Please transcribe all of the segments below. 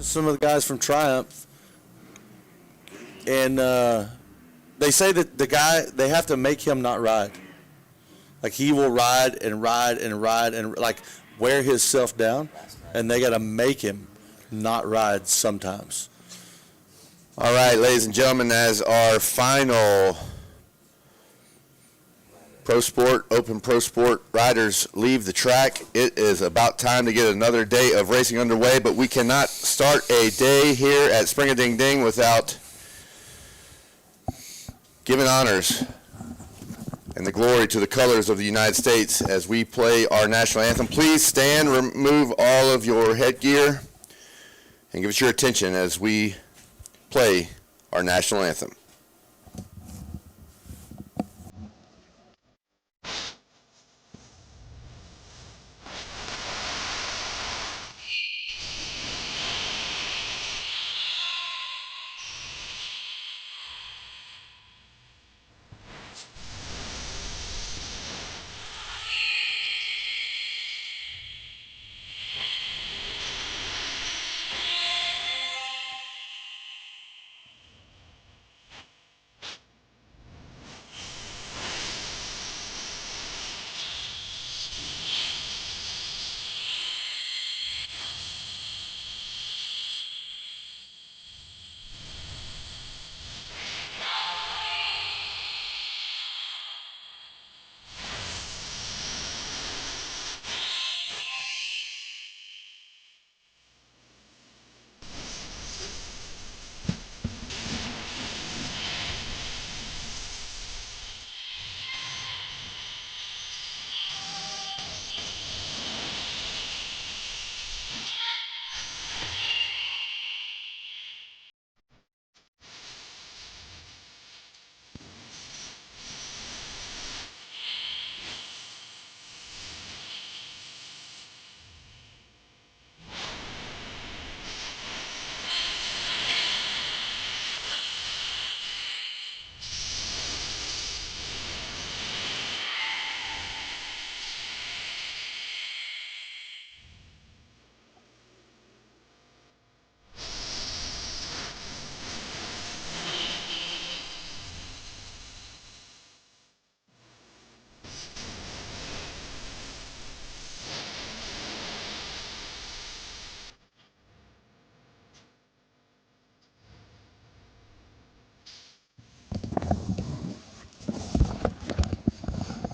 some of the guys from Triumph, and they say that the guy, they have to make him not ride. Like, he will ride and ride and ride and, like, wear himself down, and they got to make him not ride sometimes. All right, ladies and gentlemen, as our final Open Pro Sport riders leave the track, it is about time to get another day of racing underway, but we cannot start a day here at Spring-A-Ding-Ding without giving honors and the glory to the colors of the United States as we play our national anthem. Please stand, remove all of your headgear, and give us your attention as we play our national anthem.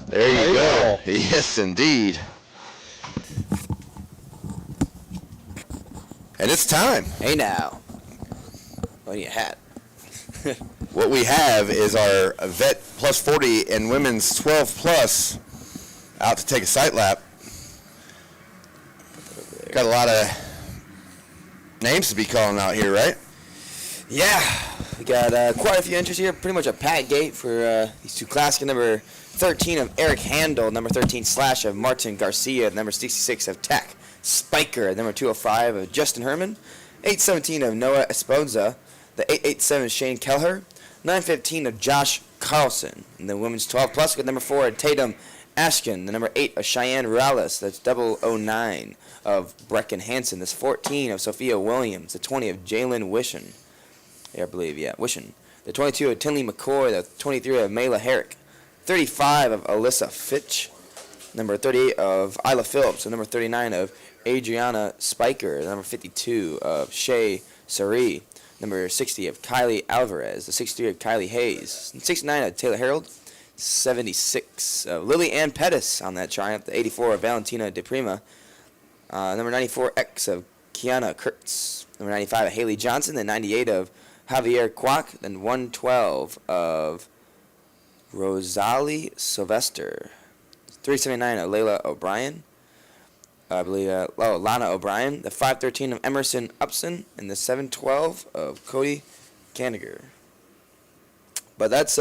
There you go. Yes, indeed. And it's time. Hey now. What do you have? What we have is our Vet Plus 40 and Women's 12 Plus out to take a sight lap. Got a lot of names to be calling out here, right? Yeah. We got quite a few entries here. Pretty much a packed gate for these two classic. Number 13 of Eric Handel. Number 13 Slash of Martin Garcia. Number 66 of Tech Spiker. Number 205 of Justin Herman. 817 of Noah Esponza. The 887 Shane Kelleher. 915 of Josh Carlson. And the women's 12 plus with number 4 of Tatum Ashkin. The number 8 of Cheyenne Morales. That's 009 of Brecken Hansen. That's 14 of Sophia Williams. The 20 of Jalen Wishen. I believe, yeah, Wishen. The 22 of Tinley McCoy. The 23 of Mayla Herrick. 35 of Alyssa Fitch. Number 38 of Isla Phillips. And number 39 of Adriana Spiker. Number 52 of Shay Sari. Number 60 of Kylie Alvarez. The 63 of Kylie Hayes. And 69 of Taylor Harold. 76 of Lily Ann Pettis on that Triumph. The 84 of Valentina De Prima. Number 94X of Kiana Kurtz. Number 95 of Haley Johnson. The 98 of Javier Kwok. Then 112 of Rosalie Sylvester. 379 of Layla O'Brien. I believe, Lana O'Brien. The 513 of Emerson Upson. And the 712 of Cody Kandiger. But that's,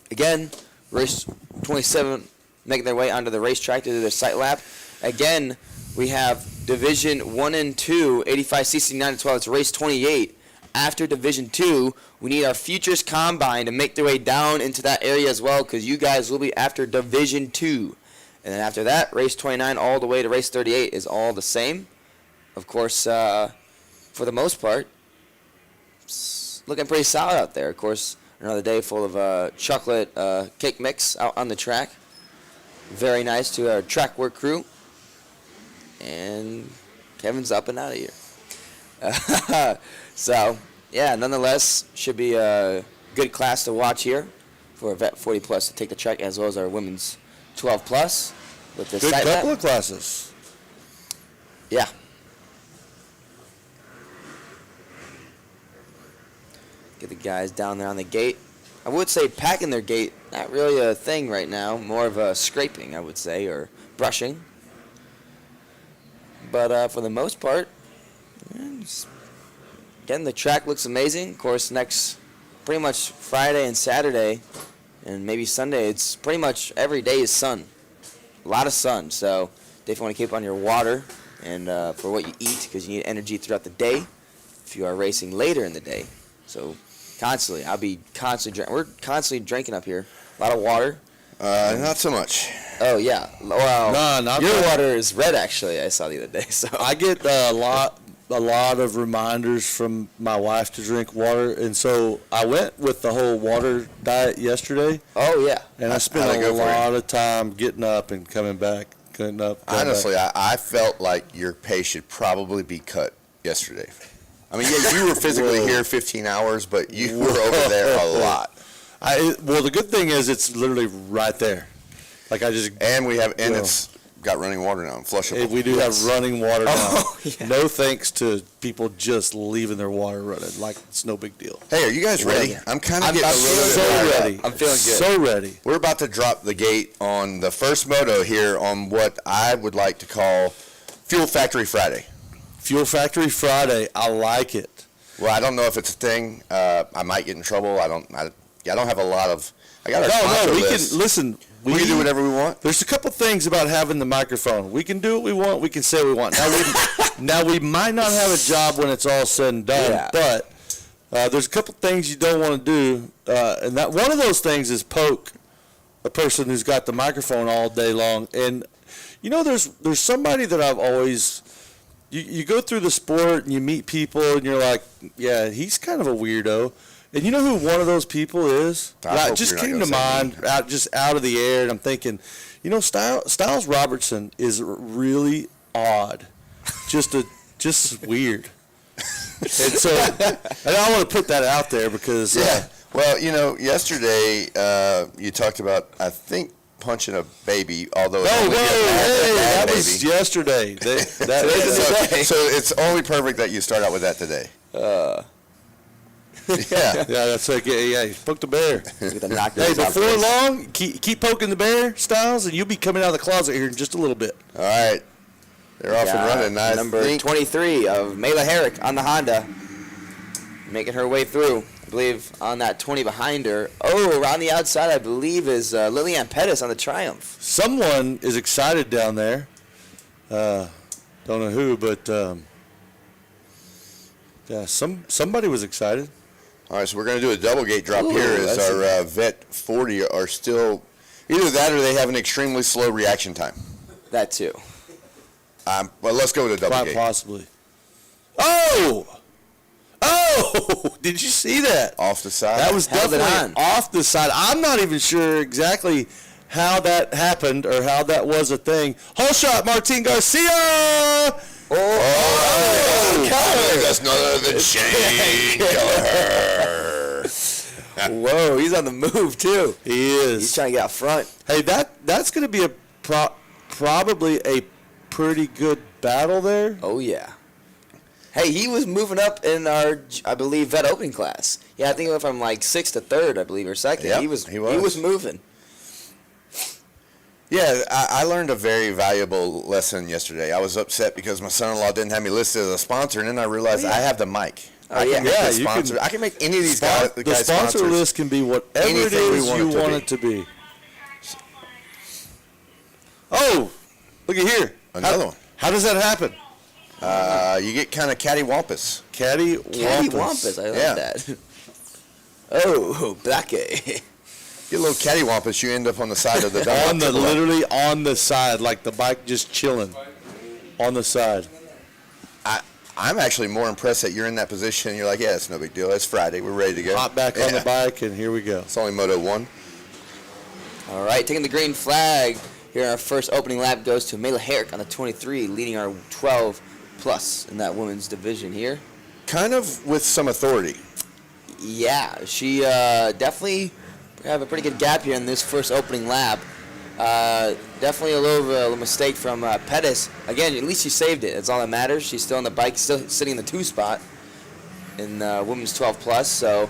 again, race 27 making their way onto the racetrack to do their sight lap. Again, we have Division 1 and 2, 85cc 9 to 12. It's race 28. After Division 2, we need our Futures Combine to make their way down into that area as well, because you guys will be after Division 2. And then after that, race 29 all the way to race 38 is all the same. Of course, for the most part, it's looking pretty solid out there. Of course, another day full of chocolate cake mix out on the track. Very nice to our track work crew. And Kevin's up and out of here. So, yeah, nonetheless, should be a good class to watch here for a Vet 40 Plus to take the track, as well as our women's 12 Plus with the Good sight couple map. of classes. Yeah. Get the guys down there on the gate. I would say packing their gate, not really a thing right now. More of a scraping, I would say, or brushing. But for the most part, again, the track looks amazing. Of course, next pretty much Friday and Saturday, and maybe Sunday, it's pretty much every day is sun. A lot of sun. So definitely want to keep on your water and for what you eat, because you need energy throughout the day if you are racing later in the day. So constantly, I'll be constantly drinking. We're constantly drinking up here. A lot of water. Not so much. Oh, yeah. Well, No, not your really. water is red, actually, I saw the other day. So I get a lot of reminders from my wife to drink water, and so I went with the whole water diet yesterday, Oh, yeah. and I spent How'd it a go for you? lot of time getting up and coming back, getting up. coming Honestly, back. I felt like your pay should probably be cut yesterday. I mean, yeah, you were physically Whoa. here 15 hours, but you were over there a lot. Well, the good thing is it's literally right there. Like I just, And Yeah. it's got running water now, and flushable. we do have running water now. Oh, yeah. No thanks to people just leaving their water running. Like it's no big deal. Hey, are you guys ready? I'm kind of I'm getting a feeling little So bit fired up. ready. I'm feeling good. So ready. We're about to drop the gate on the first moto here on what I would like to call Fuel Factory Friday. Fuel Factory Friday. I like it. Well, I don't know if it's a thing. I might get in trouble. I don't have a lot of. I got a sponsor No, we list. can listen. We can do whatever we want. There's a couple things about having the microphone. We can do what we want. We can say what we want. Now we might not have a job when it's all said and done, Yeah. but there's a couple things you don't want to do, and that one of those things is poke a person who's got the microphone all day long. And you know, there's somebody that I've always. You go through the sport and you meet people and you're like, yeah, he's kind of a weirdo. And you know who one of those people is? I That hope just you're not came gonna to say mind, out of the air, and I'm thinking, you know, Styles Robertson is really odd, just weird. And so, and I want to put that out there because Yeah. Well, you know, yesterday you talked about, I think, punching a baby, although it's no, only a hey, bad that was baby. yesterday. That So it's only perfect that you start out with that today. Yeah. yeah, that's like yeah, you poked the bear. Get the knock Hey, those out before first. long, keep poking the bear, Styles, and you'll be coming out of the closet here in just a little bit. All right. They're off and Got running. I number think 23 of Mela Herrick on the Honda, making her way through. I believe on that 20 behind her. Oh, around the outside, I believe is Lillian Pettis on the Triumph. Someone is excited down there. Don't know who, but yeah, somebody was excited. All right, so we're going to do a double gate drop Ooh, here as that's our Vet 40 are still, either that or they have an extremely slow reaction time. That too. Well, let's go with a double Quite gate. possibly. Oh! Did you see that? Off the side. That was Held it definitely on. off the side. I'm not even sure exactly how that happened or how that was a thing. Hole shot, Martin Garcia! That's none other than Shane Kelleher. Whoa, he's on the move too. He is. He's trying to get out front. Hey, that's going to be probably a pretty good battle there. Oh yeah. Hey, he was moving up in our, I believe, vet open class. Yeah, I think it went from like 6th to 3rd, I believe, or 2nd. Yep, he was he was. moving. Yeah, I learned a very valuable lesson yesterday. I was upset because my son-in-law didn't have me listed as a sponsor, and then I realized Oh, yeah. I have the mic. Oh, I yeah. can make Yeah, the you can- sponsor. I can make any of these guys, The guys sponsor sponsors. list can be whatever it Anything we is want you it to want be. it to be. Oh, look at here. Another one. How does that happen? You get kind of cattywampus. Caddy Cattywampus, I like Yeah. that. Oh, Blackie. Get a little cattywampus, you end up on the side of the double. On the literally on the side, like the bike just chilling on the side. I'm actually more impressed that you're in that position. You're like, yeah, it's no big deal. It's Friday. We're ready to go. Hop back on the bike, and here we go. It's only Moto 1. All right, taking the green flag here. Our first opening lap goes to Mela Herrick on the 23, leading our 12 plus in that women's division here. Kind of with some authority. Yeah, she definitely have a pretty good gap here in this first opening lap. Definitely a little bit of a mistake from Pettis. Again, at least she saved it. That's all that matters. She's still on the bike, still sitting in the 2 spot in women's 12 plus. So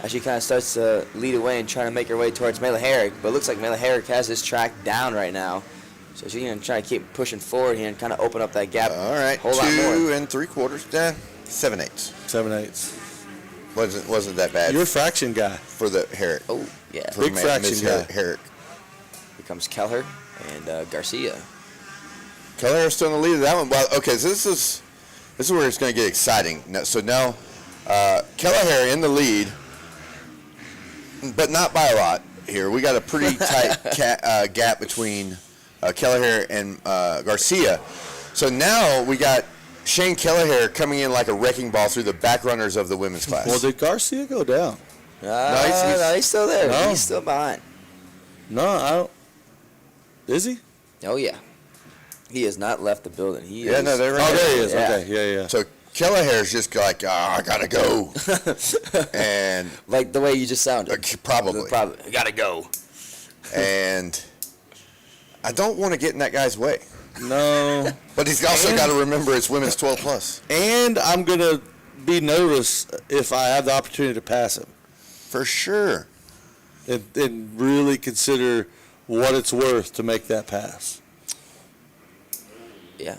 as she kind of starts to lead away and trying to make her way towards Mela Herrick. But it looks like Mela Herrick has this track down right now. So she's going to try to keep pushing forward here and kind of open up that gap. All right, a whole lot more. 2 3/4, 7/8. 7/8. Wasn't that bad. You're a fraction guy. for the Herrick. Oh, yeah. For Big fraction Ms. guy. Herrick. Here comes Keller and Garcia. Keller still in the lead of that one. Well, okay, so this is where it's going to get exciting. So now, Kelleher in the lead, but not by a lot here. We got a pretty tight gap between Kelleher and Garcia. So now we got Shane Kelleher coming in like a wrecking ball through the back runners of the women's class. Well, did Garcia go down? No, he's still there. No. He's still behind. No, I don't. Is he? Oh, yeah. He has not left the building. He Yeah, is. no, they're right Oh, there he is. Yeah. Okay, yeah. So Kelleher's just like, I gotta go, and Like the way you just sounded. probably, I gotta go. and I don't want to get in that guy's way. No. But he's also got to remember it's women's 12 plus. And I'm going to be noticed if I have the opportunity to pass him. For sure. And really consider what it's worth to make that pass. Yeah.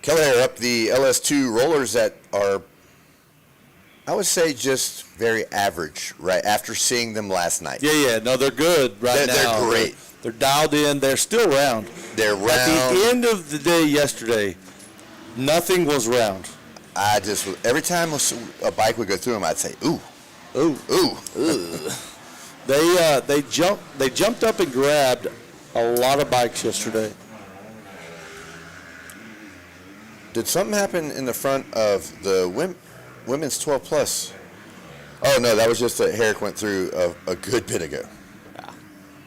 Kelleher up the LS2 rollers that are, I would say, just very average, right, after seeing them last night. Yeah. No, they're good right now. They're great. They're dialed in. They're still round. They're round. At the end of the day yesterday, nothing was round. Every time a bike would go through them, I'd say, ooh, Ooh. ooh. Ooh. They jumped up and grabbed a lot of bikes yesterday. Did something happen in the front of the women's 12 plus? Oh, no, that was just that Herrick went through a good bit ago.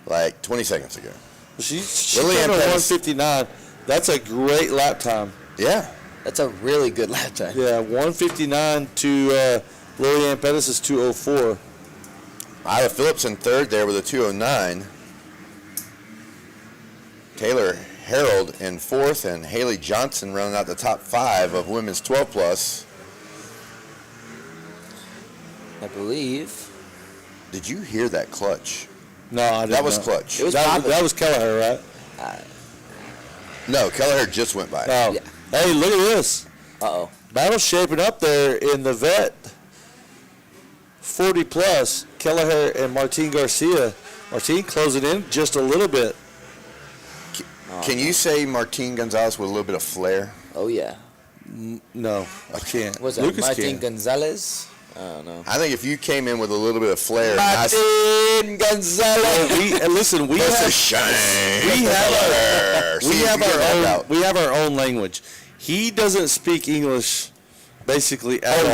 Like 20 seconds ago. She Lily ran a Ann Pettis. 159. That's a great lap time. Yeah. That's a really good lap time. Yeah, 159 to Lily Ann Pettis is 204. Ida Phillips in third there with a 209. Taylor Harold in fourth, and Haley Johnson running out the top 5 of women's 12 plus. I believe. Did you hear that clutch? No, I didn't. That was know. clutch. It was That was Kelleher, right? No, Kelleher just went by. Oh. Yeah. Hey, look at this. Uh-oh. Battle's shaping up there in the vet. 40 plus. Kelleher and Martine Garcia. Martine closing in just a little bit. Can you say Martine Gonzalez with a little bit of flair? Oh, yeah. No, I can't. Was that Lucas Martin can. Gonzalez? I don't know. I think if you came in with a little bit of flair, Martin Gonzalez. Well, listen, we that's a have shame. we have See if you get that out. we have our own language. He doesn't speak English basically at all.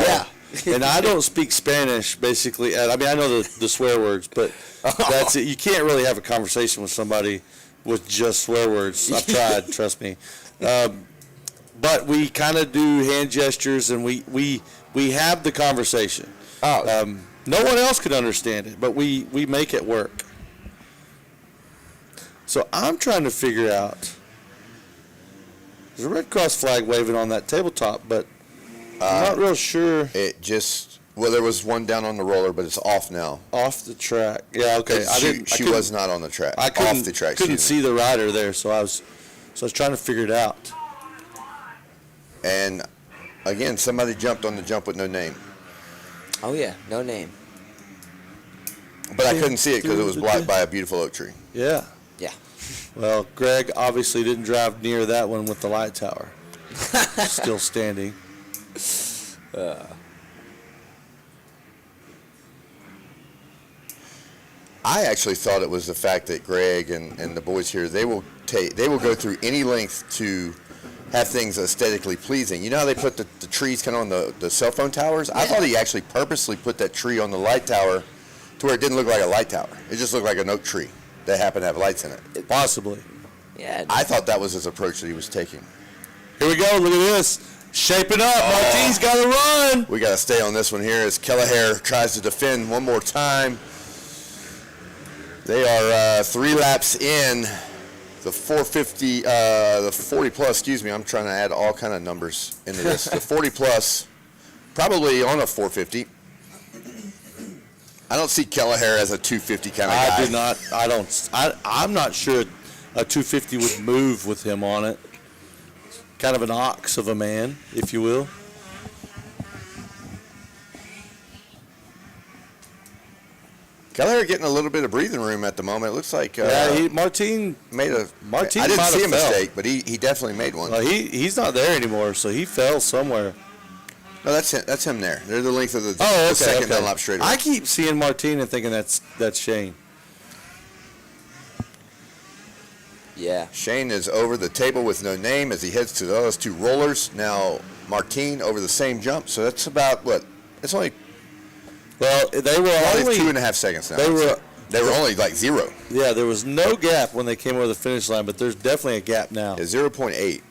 yeah. And I don't speak Spanish basically. I mean, I know the swear words, but that's it. You can't really have a conversation with somebody with just swear words. I've tried, trust me. But we kind of do hand gestures, and we have the conversation. Oh. No one else could understand it, but we make it work. So I'm trying to figure out. There's a Red Cross flag waving on that tabletop, but I'm not real sure. It just, well, there was one down on the roller, but it's off now. Off the track. Yeah, okay. She was not on the track. I couldn't, off the track. couldn't excuse me. see the rider there, so I was trying to figure it out. And again, somebody jumped on the jump with no name. Oh, yeah. No name. But I couldn't see it because it was blocked by a beautiful oak tree. Yeah. Yeah. Well, Greg obviously didn't drive near that one with the light tower. Still standing. I actually thought it was the fact that Greg and the boys here, they will go through any length to have things aesthetically pleasing. You know how they put the trees kind of on the cell phone towers? I thought he actually purposely put that tree on the light tower to where it didn't look like a light tower. It just looked like an oak tree that happened to have lights in it. Possibly. Yeah. I thought that was his approach that he was taking. Here we go. Look at this. Shaping up. Martine's got to run. We got to stay on this one here as Kelleher tries to defend one more time. They are 3 laps in. The 450, the 40 plus, excuse me, I'm trying to add all kind of numbers into this. The 40 plus, probably on a 450. I don't see Kelleher as a 250 kind of guy. I do not. I'm not sure a 250 would move with him on it. Kind of an ox of a man, if you will. Kelleher getting a little bit of breathing room at the moment. It looks like Martine made a. Martine I didn't might see a have fell. mistake, but he definitely made one. Well, he's not there anymore, so he fell somewhere. No, that's him there. They're the length of the, Oh, the second okay. Dunlop straightaway. I keep seeing Martine and thinking that's Shane. Yeah. Shane is over the table with no name as he heads to those 2 rollers. Now Martine over the same jump, so that's about what? It's only Well, they were probably only 2.5 seconds now. they were only like 0. Yeah, there was no gap when they came over the finish line, but there's definitely a gap now. Yeah, 0.8.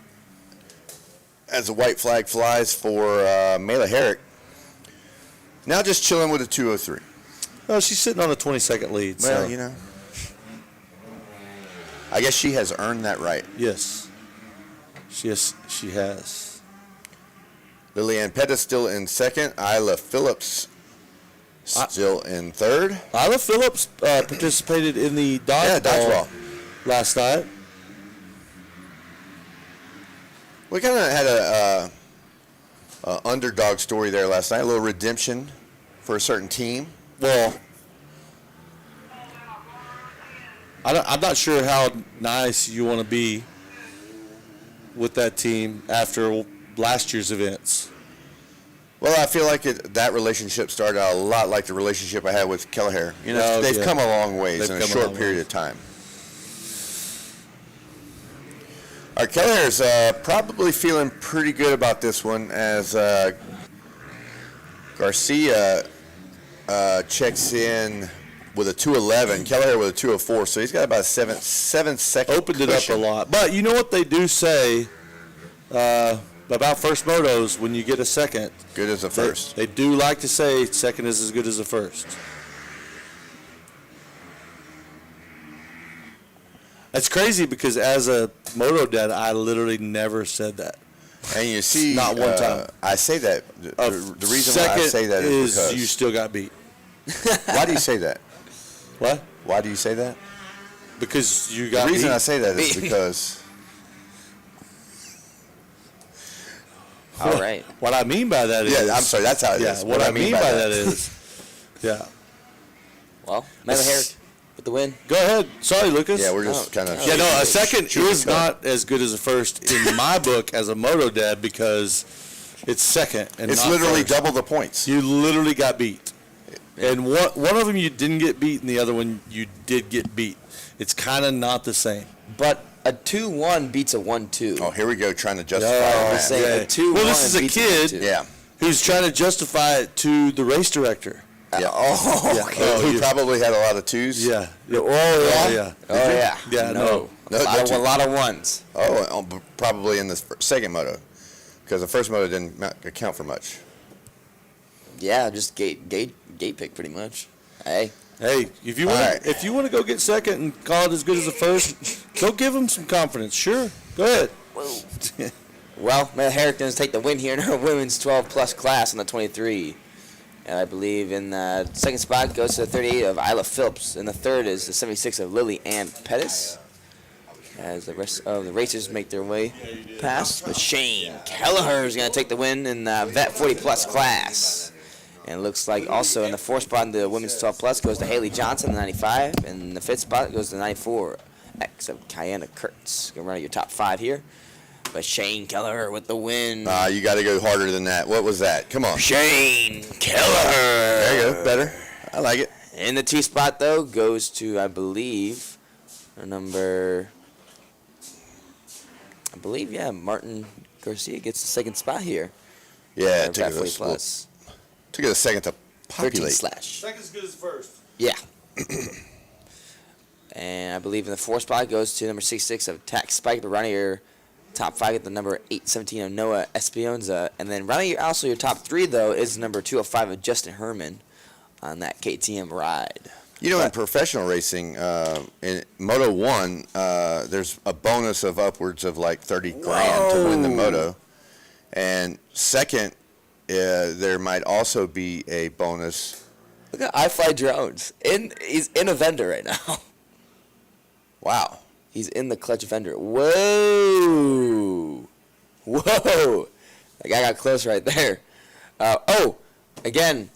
As the white flag flies for Mela Herrick. Now just chilling with a 2:03. Oh, she's sitting on a 20-second lead. Well, So. you know. I guess she has earned that right. Yes. She has. Lillian Pettis still in second. Isla Phillips still in third. Isla Phillips participated in the dodgeball last night. We kind of had a underdog story there last night, a little redemption for a certain team. Well, I'm not sure how nice you want to be with that team after last year's events. Well, I feel like that relationship started out a lot like the relationship I had with Kelleher. You know, they've come a long ways in a short period of time. All right, Kelleher's probably feeling pretty good about this one as Garcia checks in with a 2:11. Kelleher with a 2:04, so he's got about a 7 second Opened it cushion. up a lot. But you know what they do say about first motos when you get a second? Good as a first. They do like to say second is as good as a first. That's crazy because as a moto dad, I literally never said that. And you see, Not one time. I say that. The reason why I Second say that is because. you still got beat. Why do you say that? What? Why do you say that? Because you The got reason beat. I say that is because. All right. What I mean by that is. Yeah, I'm sorry. That's how it is. What I mean by that is. Yeah. Well, Mela Herrick with the win. Go ahead. Sorry, Lucas. Yeah, we're just kind of. Yeah, no, a second is not as good as a first in my book as a moto dad because it's second and It's not literally first. double the points. You literally got beat. And one of them you didn't get beat and the other one you did get beat. It's kind of not the same. But a 2-1 beats a 1-2. Oh, here we go, trying to justify Oh, I'm that. saying yeah. a 2-1 Well, this is a beats kid. 1-2. Yeah. Who's trying to justify it to the race director. Yeah. Oh, Who you- probably had a lot of twos. Yeah. Oh, yeah. oh yeah. Yeah, no. No, A lot of ones. Oh, probably in the second moto, because the first moto didn't account for much. Yeah, just gate pick pretty much. Hey, Hey, if you All want, right. if you want to go get second and call it as good as the first, go give them some confidence. Sure, go ahead. well, Mela Herrick does take the win here in her women's 12-plus class on the 23. And I believe in the second spot goes to the 38 of Isla Phillips, and the third is the 76 of Lily Ann Pettis. As the rest of the racers make their way past, but Shane Kelleher is going to take the win in the Vet 40-plus class. And it looks like also in the fourth spot in the women's 12-plus goes to Haley Johnson, the 95, and the fifth spot goes to the 94 X of Kiana Kurtz. Going to run out your top 5 here. But Shane Kelleher with the win. You got to go harder than that. What was that? Come on. Shane Kelleher. There you go. Better. I like it. In the T spot, though, goes to, I believe, number I believe, yeah, Martin Garcia gets the second spot here. Yeah, it took Halfway us plus. took it a second to 13 populate. slash. Second as good as first. Yeah. And I believe in the fourth spot goes to number 66 of Tax Spike, but rounding your top 5 at the number 817 of Noah Espionza. And then rounding also your top 3, though, is number 205 of Justin Herman on that KTM ride. You know, in professional racing, in Moto 1, there's a bonus of upwards of like 30 grand to win the Moto. And second, there might also be a bonus. Look at I Fly Drones. He's in a vendor right now. Wow. He's in the clutch vendor. Whoa. Whoa. That guy got close right there. Again,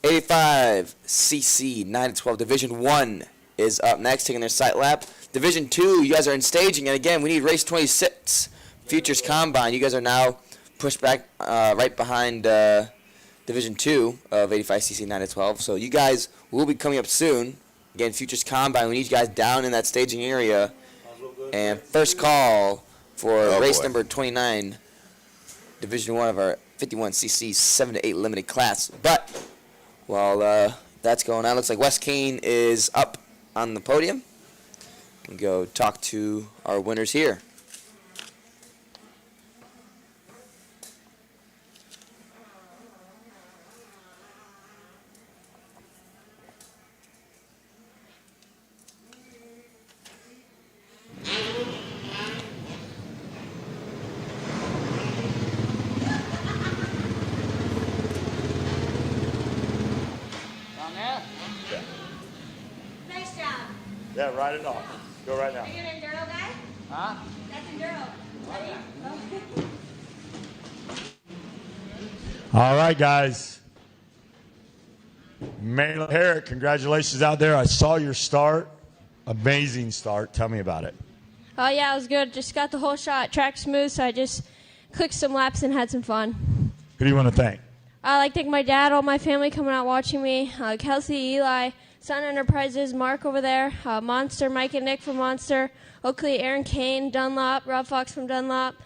85cc 9-12 Division 1 is up next, taking their sight lap. Division 2, you guys are in staging. And again, we need race 26, Futures Combine. You guys are now pushed back right behind Division 2 of 85cc 9-12. So you guys will be coming up soon. Again, Futures Combine, we need you guys down in that staging area. And first call for race number 29, Division 1 of our 51cc 7-8 limited class. But while that's going on, looks like Wes Kane is up on the podium. We'll go talk to our winners here. Nice job. Yeah, ride it off. Go right now. Are you an enduro guy? Huh? That's enduro. Ready? All right, guys. Mayla Herrick, congratulations out there. I saw your start. Amazing start. Tell me about it. Oh, yeah, it was good. Just got the whole shot. Track smooth, so I just clicked some laps and had some fun. Who do you want to thank? I like to thank my dad, all my family coming out watching me, Kelsey, Eli, Sun Enterprises, Mark over there, Monster, Mike and Nick from Monster, Oakley, Aaron Kane, Dunlop, Rob Fox from Dunlop,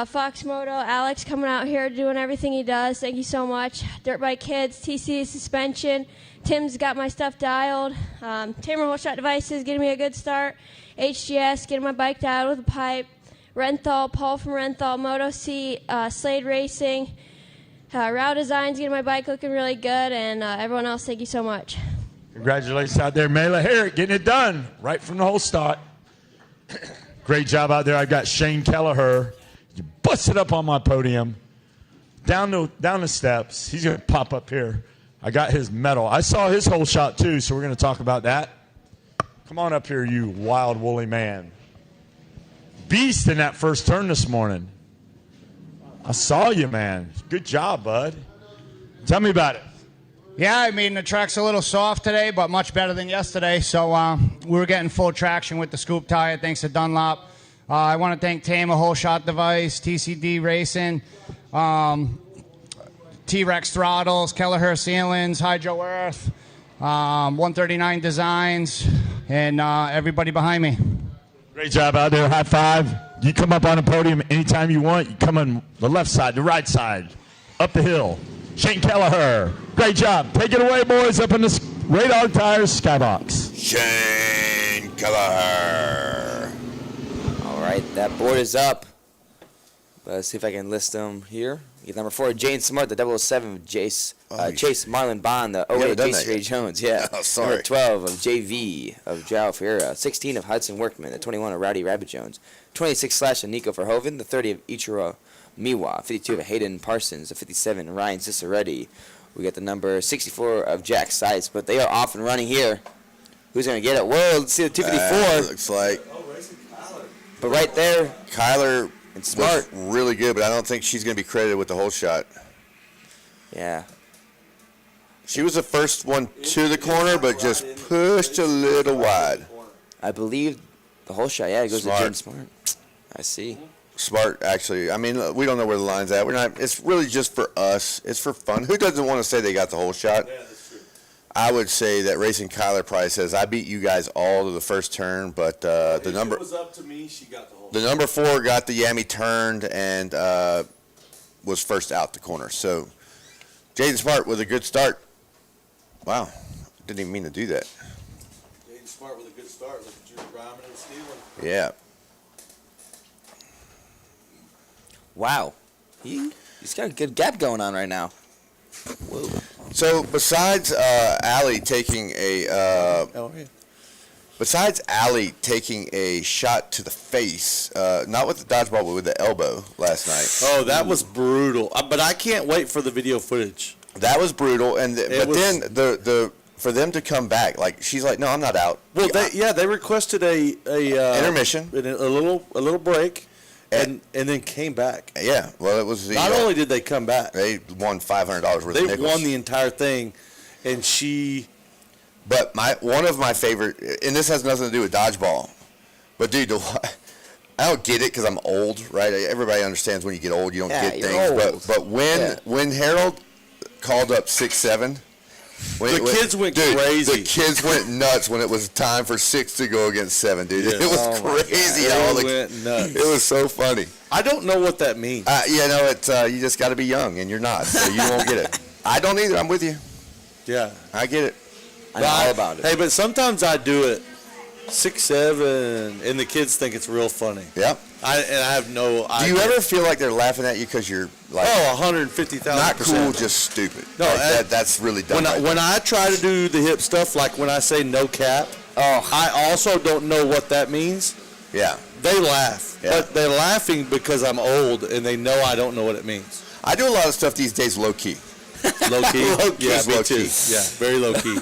Fox Moto, Alex coming out here doing everything he does. Thank you so much. Dirt Bike Kids, TC Suspension, Tim's got my stuff dialed, Tamer Whole Shot Devices getting me a good start, HGS getting my bike dialed with a pipe, Renthal, Paul from Renthal, Moto C, Slade Racing, Row Designs getting my bike looking really good, and everyone else, thank you so much. Congratulations out there, Mayla Herrick, getting it done right from the whole start. Great job out there. I've got Shane Kelleher. You busted up on my podium. Down the steps. He's going to pop up here. I got his medal. I saw his whole shot, too, so we're going to talk about that. Come on up here, you wild, woolly man. Beast in that first turn this morning. I saw you, man. Good job, bud. Tell me about it. Yeah, I mean, the track's a little soft today, but much better than yesterday. So we were getting full traction with the scoop tire, thanks to Dunlop. I want to thank Tama Whole Shot Device, TCD Racing, T-Rex Throttles, Kelleher Sealings, Hydro Earth, 139 Designs, and everybody behind me. Great job out there. High five. You come up on the podium anytime you want. You come on the left side, the right side, up the hill. Shane Kelleher. Great job. Take it away, boys, up in the Radar Tires Skybox. Shane Kelleher. All right, that board is up. Let's see if I can list them here. Get number 4, Jane Smart, the 007 Chase Marlon Bond, the 08 Jason Ray Jones. Yeah. Oh, sorry. Number 12 of JV of Joao Ferreira. 16 of Hudson Workman. The 21 of Rowdy Rabbit Jones. 26 slash of Nico Verhoeven. The 30 of Ichiro Miwa. 52 of Hayden Parsons. The 57 Ryan Ciceretti. We got the number 64 of Jack Seitz, but they are off and running here. Who's going to get it? Whoa, let's see the 254. Looks like. But right there, Kyler and Smart. was really good, but I don't think she's going to be credited with the whole shot. Yeah. She was the first one to the corner, but just pushed a little wide. I believe the whole shot, yeah, it goes Smart. to Jen Smart. I see. Smart, actually. I mean, look, we don't know where the line's at. We're not. It's really just for us. It's for fun. Who doesn't want to say they got the whole shot? Yeah, that's true. I would say that Racing Kyler probably says, I beat you guys all to the first turn, but the If number. it was up to me, she got the whole The number 4 got the yammy turned and was first out the corner. So Jaden Smart with a good start. Wow, didn't even mean to do that. Jaden Smart with a good start. Look at you rhyming and stealing. Yeah. Wow. He's got a good gap going on right now. Whoa. So besides Allie taking a besides Allie taking a shot to the face, not with the dodgeball but with the elbow last night. Oh, that was brutal. But I can't wait for the video footage. That was brutal, and then the for them to come back, like she's like, no, I'm not out. Well, they requested a Intermission. a little break, and then came back. Yeah, well, it was the, Not only did they come back, they won $500 worth of they nickels. won the entire thing, and she. But one of my favorite, and this has nothing to do with dodgeball, but dude, I don't get it because I'm old, right? Everybody understands when you get old, you don't get you're things. old. But when Harold called up 6-7, The kids went crazy. The kids went nuts when it was time for 6 to go against 7, dude. Yes. It was crazy. How They went nuts. It was so funny. I don't know what that means. You just got to be young, and you're not, so you won't get it. I don't either. I'm with you. Yeah. I get it. I know all about it. Hey, but sometimes I do it 6-7, and the kids think it's real funny. Yep. I have no Do idea. you ever feel like they're laughing at you because you're like 150,000%. not cool, just stupid? No, Like, that's really dumb. When I try to do the hip stuff, like when I say no cap, I also don't know what that means. Yeah. They laugh, Yeah. but they're laughing because I'm old and they know I don't know what it means. I do a lot of stuff these days low key. Low key, Low key, yeah, me low too. key. Yeah, very low key.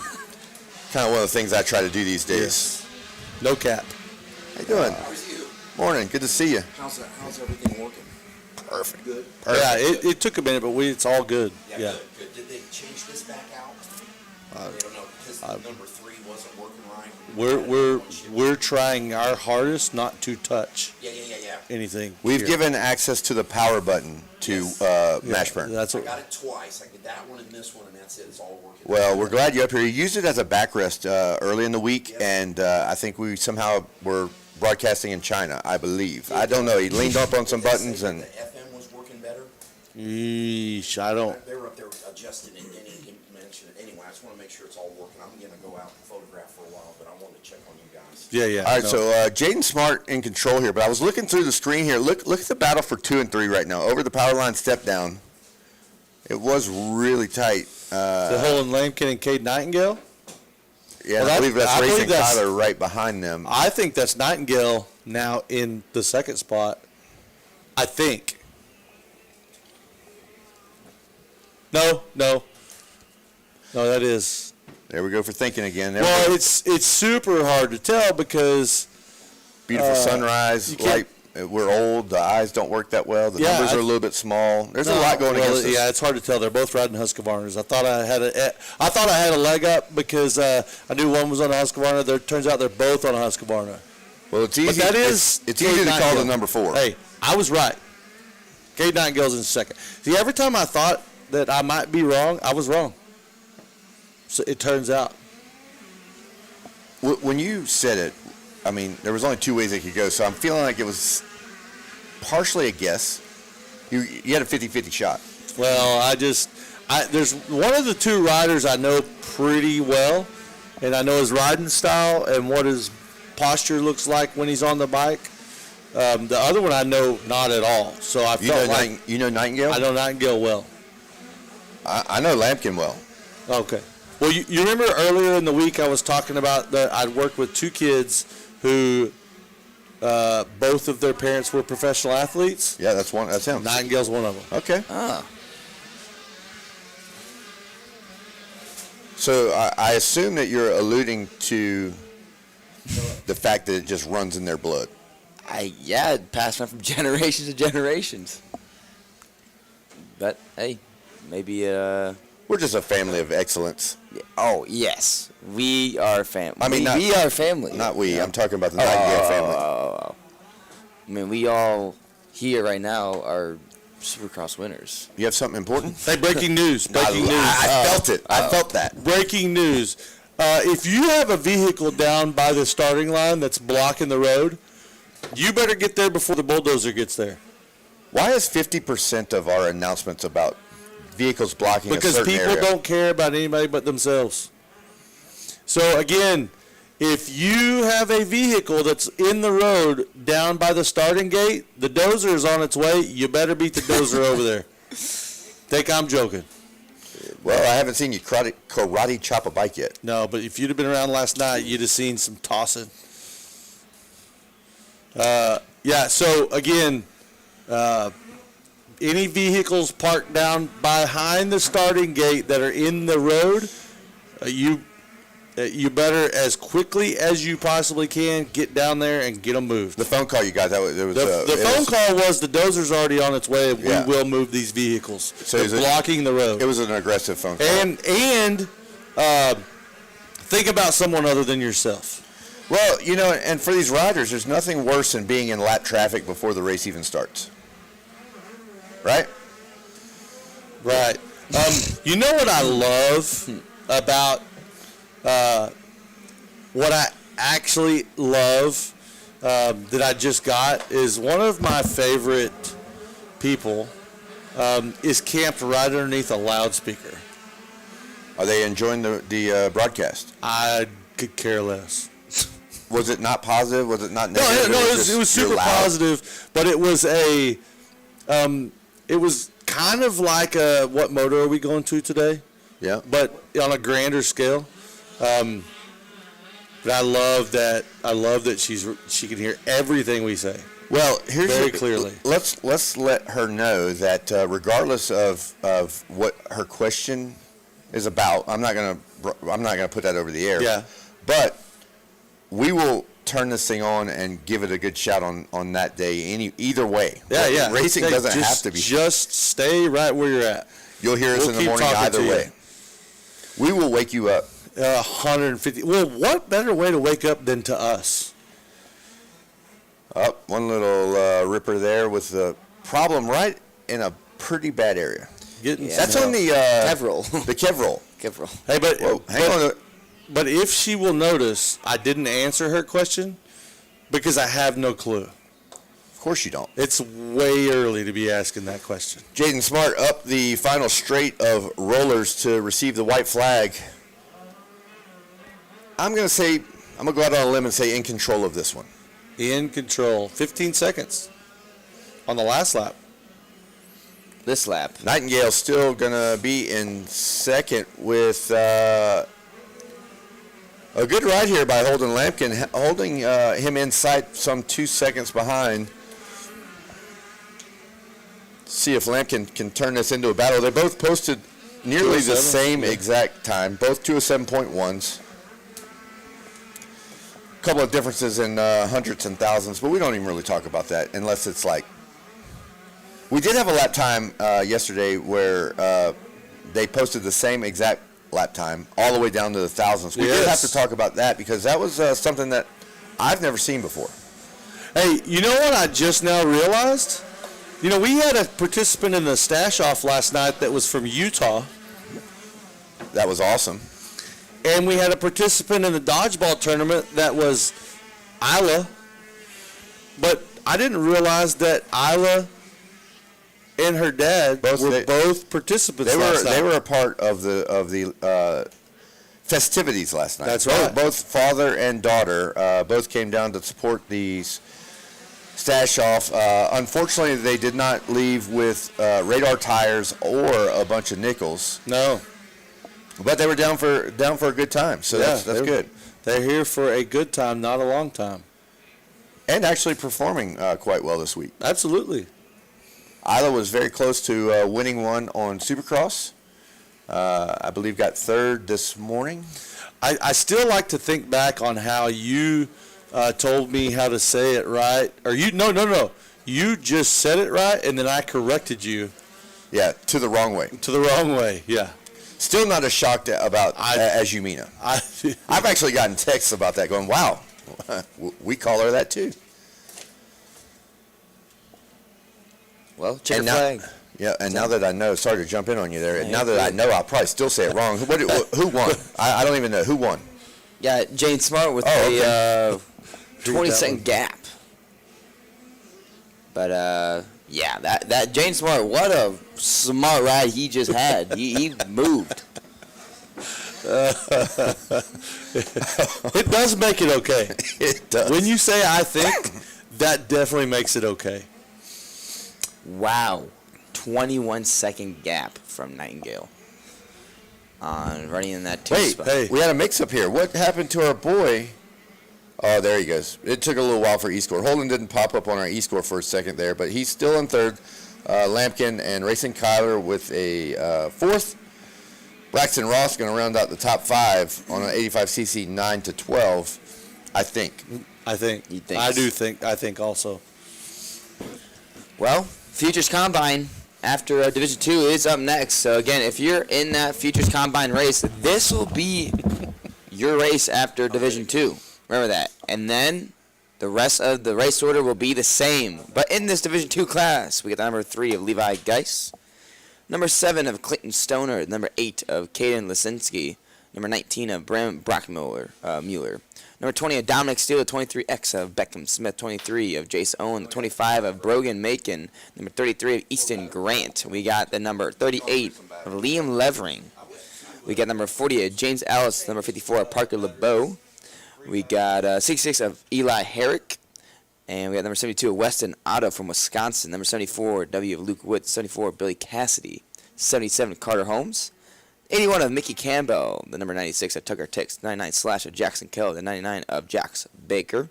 Kind of one of the things I try to do these days. Yes. No cap. How you doing? Morning. Good to see you. How's everything working? Perfect. Good. Yeah, it took a minute, but it's all good. Yeah. Good. Did they change this back out? They don't know because number 3 wasn't working right. We're trying our hardest not to touch Yeah. anything. We've here. given access to the power button to Mashburn. That's I what, got it twice. I did that one and this one, and that's it. It's all working. Well, we're glad you're up here. You used it as a backrest early in the week, and I think we somehow were broadcasting in China, I believe. I don't know. He leaned up on some buttons, and The FM was working better. yeesh, I don't. They were up there adjusting it, and he mentioned it. Anyway, I just want to make sure it's all working. I'm going to go out and photograph for a while, but I wanted to check on you guys. Yeah. all right. no. So Jaden Smart in control here, but I was looking through the screen here. Look at the battle for 2 and 3 right now. Over the power line, step down. It was really tight. The Hole and Lampkin and Cade Nightingale. Yeah, Well, I believe that's I believe Racing that's- Tyler right behind them. I think that's Nightingale now in the second spot. I think. No, that is. There we go for thinking again. There Well, we go. it's super hard to tell because Beautiful sunrise. you can't- Light. We're old. The eyes don't work that well. The Yeah, numbers are a little bit small. There's a lot going against us. Yeah, it's hard to tell. They're both riding Husqvarnas. I thought I had a leg up because I knew one was on a Husqvarna. There turns out they're both on a Husqvarna. Well, it's easy. But that is it's Cade easy to call Nightingale. the number 4. Hey, I was right. Cade Nightingale's in second. See, every time I thought that I might be wrong, I was wrong. So it turns out. When you said it, I mean, there was only 2 ways it could go, so I'm feeling like it was partially a guess. You had a 50-50 shot. Well, there's one of the 2 riders I know pretty well, and I know his riding style and what his posture looks like when he's on the bike. The other one I know not at all. So I You know, felt like you know Nightingale? I know Nightingale well. I know Lampkin well. Okay. Well, you remember earlier in the week I was talking about that I'd worked with 2 kids who both of their parents were professional athletes. Yeah, that's him. Nightingale's one of them. Okay. Ah. So I assume that you're alluding to the fact that it just runs in their blood. It passed on from generations to generations. But hey, maybe We're just a family of excellence. oh yes, we are family. I mean, we are family. Not we. I'm talking about the Nightingale family. I mean, we all here right now are Supercross winners. You have something important? Hey, breaking news. Breaking news. I felt it. I felt that. Breaking news. If you have a vehicle down by the starting line that's blocking the road, You better get there before the bulldozer gets there. Why is 50% of our announcements about vehicles blocking a Because certain people area? don't care about anybody but themselves. So again, if you have a vehicle that's in the road down by the starting gate, the dozer is on its way. You better beat the dozer over there. Think I'm joking. Well, I haven't seen you karate chop a bike yet. No, but if you'd have been around last night, you'd have seen some tossing. Yeah, so again, any vehicles parked down behind the starting gate that are in the road, you better, as quickly as you possibly can, get down there and get them moved. The phone call you got, The phone call was the dozer's already on its way. Yeah. We will move these vehicles. So They're blocking the road. It was an aggressive phone call. And think about someone other than yourself. Well, you know, and for these riders, there's nothing worse than being in lap traffic before the race even starts. Right? Right. You know what I love about what I actually love that I just got is one of my favorite people is camped right underneath a loudspeaker. Are they enjoying the broadcast? I could care less. Was it not positive? Was it not No, negative? no, just, it was you're super loud? positive, but it was it was kind of like what motor are we going to today? Yeah. But on a grander scale. But I love that. I love that she can hear everything we say. Well, here's Very clearly. Let's let her know that regardless of what her question is about, I'm not gonna put that over the air. Yeah. But we will turn this thing on and give it a good shout on that day. Either way. Yeah. Racing Hey, doesn't just- have to be. Just stay right where you're at. You'll hear us we'll in the keep morning talking either to you. way. We will wake you up. 150. Well, what better way to wake up than to us? Up one little ripper there with the problem right in a pretty bad area. Getting That's some on help. the Kevroll. the Kevroll. Kevroll. Hey, but Whoa, hang on. But if she will notice, I didn't answer her question because I have no clue. Of course you don't. It's way early to be asking that question. Jaden Smart up the final straight of rollers to receive the white flag. I'm going to go out on a limb and say in control of this one. In control. 15 seconds on the last lap. This lap. Nightingale still going to be in second with a good ride here by Holden Lampkin, holding him in sight some 2 seconds behind. See if Lampkin can turn this into a battle. They both posted nearly the 207, same yeah. exact time, both 207.1s. A couple of differences in hundreds and thousands, but we don't even really talk about that unless it's like. We did have a lap time yesterday where they posted the same exact lap time all the way down to the thousands. We did have Yes. to talk about that because that was something that I've never seen before. Hey, you know what I just now realized? You know, we had a participant in the stash off last night that was from Utah, That was awesome. and we had a participant in the dodgeball tournament that was Isla. But I didn't realize that Isla and her dad were both participants last night. They were a part of the festivities last night. That's right. Both father and daughter both came down to support these stash off. Unfortunately, they did not leave with radar tires or a bunch of nickels. No. But they were down for a good time, so that's good. They're here for a good time, not a long time. And actually performing quite well this week. Absolutely. Isla was very close to winning one on Supercross. I believe got third this morning. I still like to think back on how you told me how to say it right. Or no. You just said it right, and then I corrected you. Yeah, to the wrong way. To the wrong way, yeah. Still not as shocked about as Yumina. I've actually gotten texts about that going, wow, we call her that too. Well, check And your flag. Yeah, and now that I know, sorry to jump in on you there, and now that I know, I'll probably still say it wrong. Who won? I don't even know. Who won? Yeah, Jane Smart with Oh, a Read that 20-second one. gap. But yeah, that Jane Smart, what a smart ride he just had. He moved. It does make it okay. It does. When you say I think, that definitely makes it okay. Wow, 21-second gap from Nightingale on running in that two Wait, spot. Hey. we had a mix-up here. What happened to our boy? Oh, there he goes. It took a little while for E-score. Holden didn't pop up on our E-score for a second there, but he's still in third. Lampkin and Racing Kyler with a fourth. Braxton Ross going to round out the top 5 on an 85cc 9 to 12, I think. I think. He thinks. I do think. I think also. Well, Futures Combine after Division 2 is up next. So again, if you're in that Futures Combine race, this will be your race after Division 2. Remember that. And then the rest of the race order will be the same. But in this Division 2 class, we got the number 3 of Levi Geis, number 7 of Clayton Stoner, number 8 of Caden Lisinski, number 19 of Bram Brockmuller, Mueller, number 20 of Dominic Steele, 23X of Beckham Smith, 23 of Jace Owen, 25 of Brogan Macon, number 33 of Easton Grant. We got the number 38 of Liam Levering. We got number 40 of James Ellis, number 54 of Parker LeBeau. We got 66 of Eli Herrick. And we got number 72 of Weston Otto from Wisconsin. Number 74, W of Luke Wood. 74 of Billy Cassidy. 77 of Carter Holmes. 81 of Mickey Campbell. The number 96 of Tucker Tix. 99 Slash of Jackson Kell. The 99 of Jax Baker.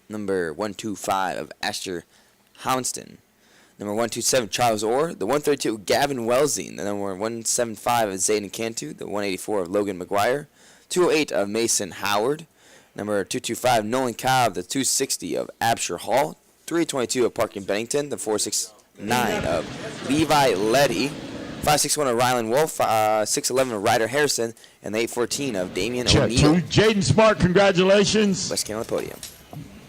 Number 125 of Asher Hounston. Number 127 Charles Orr. The 132 of Gavin Welsing. The number 175 of Zayden Cantu. The 184 of Logan McGuire. 208 of Mason Howard. Number 225, Nolan Cobb. The 260 of Absher Hall. 322 of Parkin Bennington. The 469 of Levi Letty. 561 of Rylan Wolf. 611 of Ryder Harrison. And the 814 of Damian Check 2. O'Neill. Jaden Smart, congratulations. West Kane on the podium.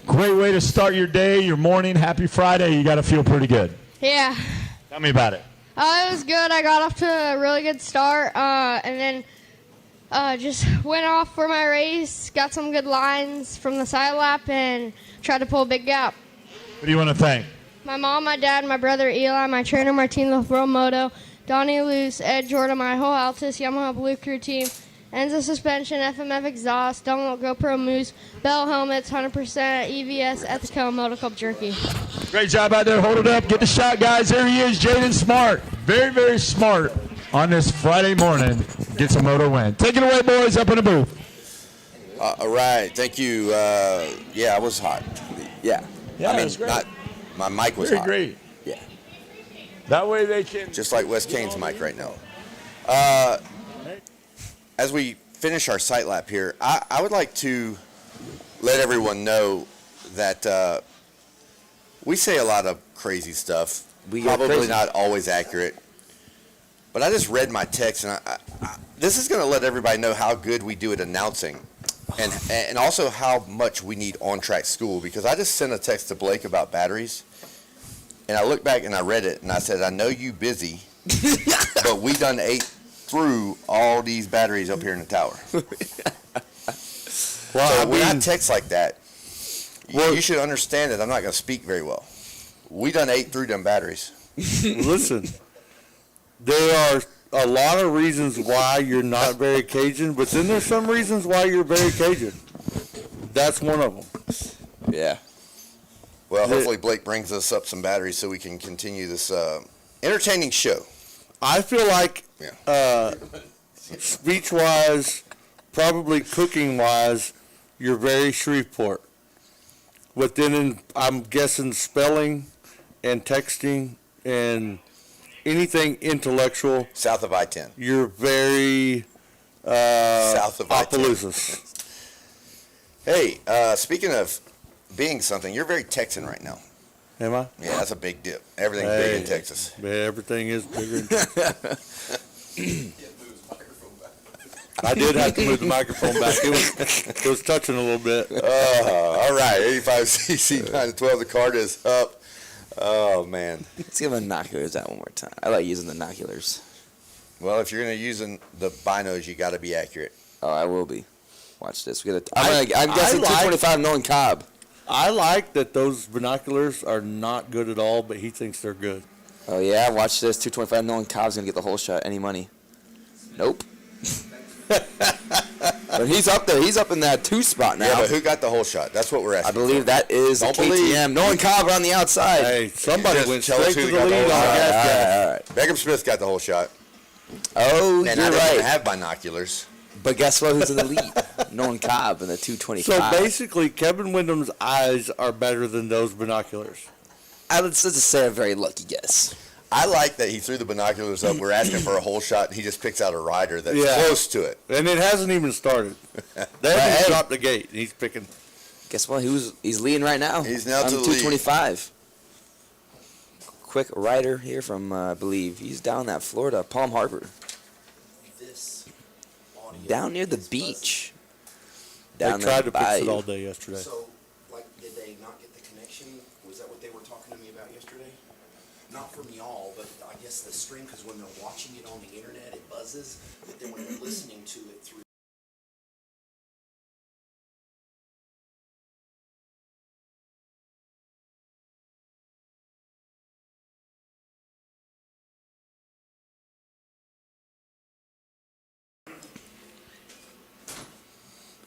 Great way to start your day, your morning. Happy Friday. You got to feel pretty good. Yeah. Tell me about it. It was good. I got off to a really good start, and then just went off for my race, got some good lines from the side lap, and tried to pull a big gap. What do you want to thank? My mom, my dad, my brother Eli, my trainer Martin LaFro Moto, Donnie Luce, Ed Jordan, my whole Altus Yamaha Blue Crew team, Enza Suspension, FMF Exhaust, Dunlop GoPro Moose, Bell Helmets, 100% EVS, Ethico, Moto Club Jerky. Great job out there. Hold it up. Get the shot, guys. There he is, Jaden Smart. Very, very smart on this Friday morning. Gets a moto win. Take it away, boys, up in the booth. All right. Thank you. Yeah, I was hot. Yeah. Yeah, I mean, that's great. not my mic was Very hot. great. Yeah. That way they can. Just like Wes Kane's mic right now. As we finish our sight lap here, I would like to let everyone know that we say a lot of crazy stuff. We are Probably crazy. not always accurate. But I just read my text, and this is going to let everybody know how good we do at announcing, and also how much we need on-track school. Because I just sent a text to Blake about batteries, and I looked back and I read it, and I said, I know you busy, but we done ate through all these batteries up here in the tower. Well, So when I text like that, you should understand that I'm not going to speak very well. We done ate through them batteries. listen, there are a lot of reasons why you're not very Cajun, but then there's some reasons why you're very Cajun. That's one of them. Yeah. Well, hopefully Blake brings us up some batteries so we can continue this entertaining show. I feel like Yeah. speech-wise, probably cooking-wise, you're very Shreveport. But then I'm guessing spelling and texting and anything intellectual, South of I-10. you're very South of I-10. Opelousas. Hey, speaking of being something, you're very Texan right now. Am I? Yeah, that's a big dip. Everything's big in Hey. Texas. Yeah, everything is bigger. I did have to move the microphone back. It was touching a little bit. All right, 85cc 9 to 12. The card is up. Oh, man. Let's give binoculars that one more time. I like using the binoculars. Well, if you're going to use the binos, you got to be accurate. Oh, I will be. Watch this. I'm guessing I like- 225 Nolan Cobb. I like that those binoculars are not good at all, but he thinks they're good. Oh, yeah, watch this. 225. Nolan Cobb's going to get the whole shot. Any money? Nope. But he's up there. He's up in that 2 spot now. Yeah, but who got the whole shot? That's what we're asking. I believe that is Don't KTM. believe. Nolan Cobb on the outside. Hey, somebody Just went tell us straight who to the got the lead on whole the shot. gas gas. All right. Beckham Smith got the whole shot. Oh, And you're I didn't right. even have binoculars. But guess what? Who's in the lead? Nolan Cobb in the 225. So basically, Kevin Windham's eyes are better than those binoculars. Let's just say a very lucky guess. I like that he threw the binoculars up. We're asking for a whole shot, and he just picks out a rider that's Yeah. close to it. And it hasn't even started. They haven't even dropped the gate. And he's picking. Guess what? He's leading right now. He's now on to the the lead. 225. Quick rider here from, I believe, he's down at Florida, Palm Harbor. This audio Down near the is beach. They Down tried to there fix it by- all day yesterday. So, like, did they not get the connection? Was that what they were talking to me about yesterday? Not from y'all, but I guess the stream, because when they're watching it on the internet, it buzzes. But then when they're listening to it through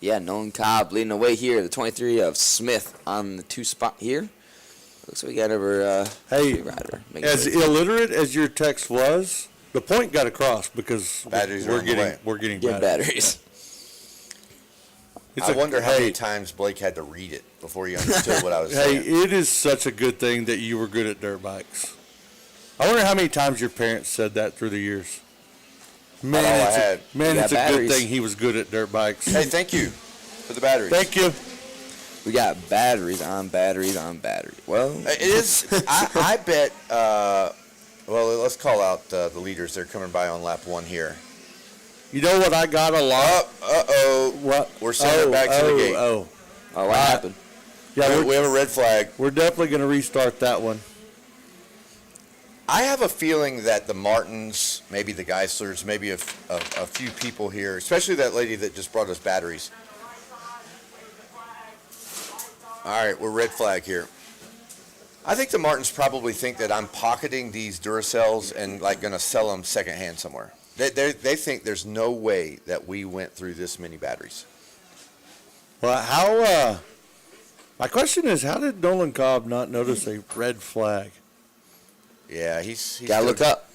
Yeah, Nolan Cobb leading the way here. The 23 of Smith on the 2 spot here. Looks like we got over Hey, rider. as illiterate as your text was, the point got across because Batteries are we're on the getting way. we're getting Get batteries. batteries. It's I a- wonder how many hey, times Blake had to read it before he understood what I was Hey, saying. it is such a good thing that you were good at dirt bikes. I wonder how many times your parents said that through the years. Man, all I it's had. a, man, You it's a got good batteries. thing he was good at dirt bikes. Hey, thank you for the batteries. Thank you. We got batteries on batteries on batteries. Well, It is. I bet. Well, let's call out the leaders. They're coming by on lap 1 here. You know what I got a lot? Uh-oh. What? We're sending it back to the gate. Oh, oh, what happened? yeah, We have a red flag. we're definitely going to restart that one. I have a feeling that the Martins, maybe the Geislers, maybe a few people here, especially that lady that just brought us batteries. All right, we're red flag here. I think the Martins probably think that I'm pocketing these Duracells and like going to sell them secondhand somewhere. They think there's no way that we went through this many batteries. Well, how? My question is, how did Nolan Cobb not notice a red flag? Yeah, he's Gotta look up.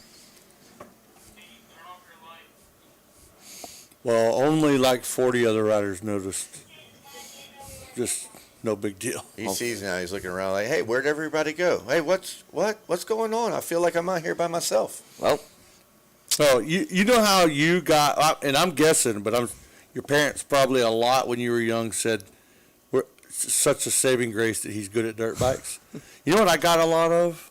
Well, only like 40 other riders noticed. Just no big deal. He sees now. He's looking around like, "Hey, where'd everybody go? Hey, what's going on? I feel like I'm out here by myself." Well, So you know how you got, and I'm guessing, but your parents probably a lot when you were young said, "We're such a saving grace that he's good at dirt bikes." You know what I got a lot of?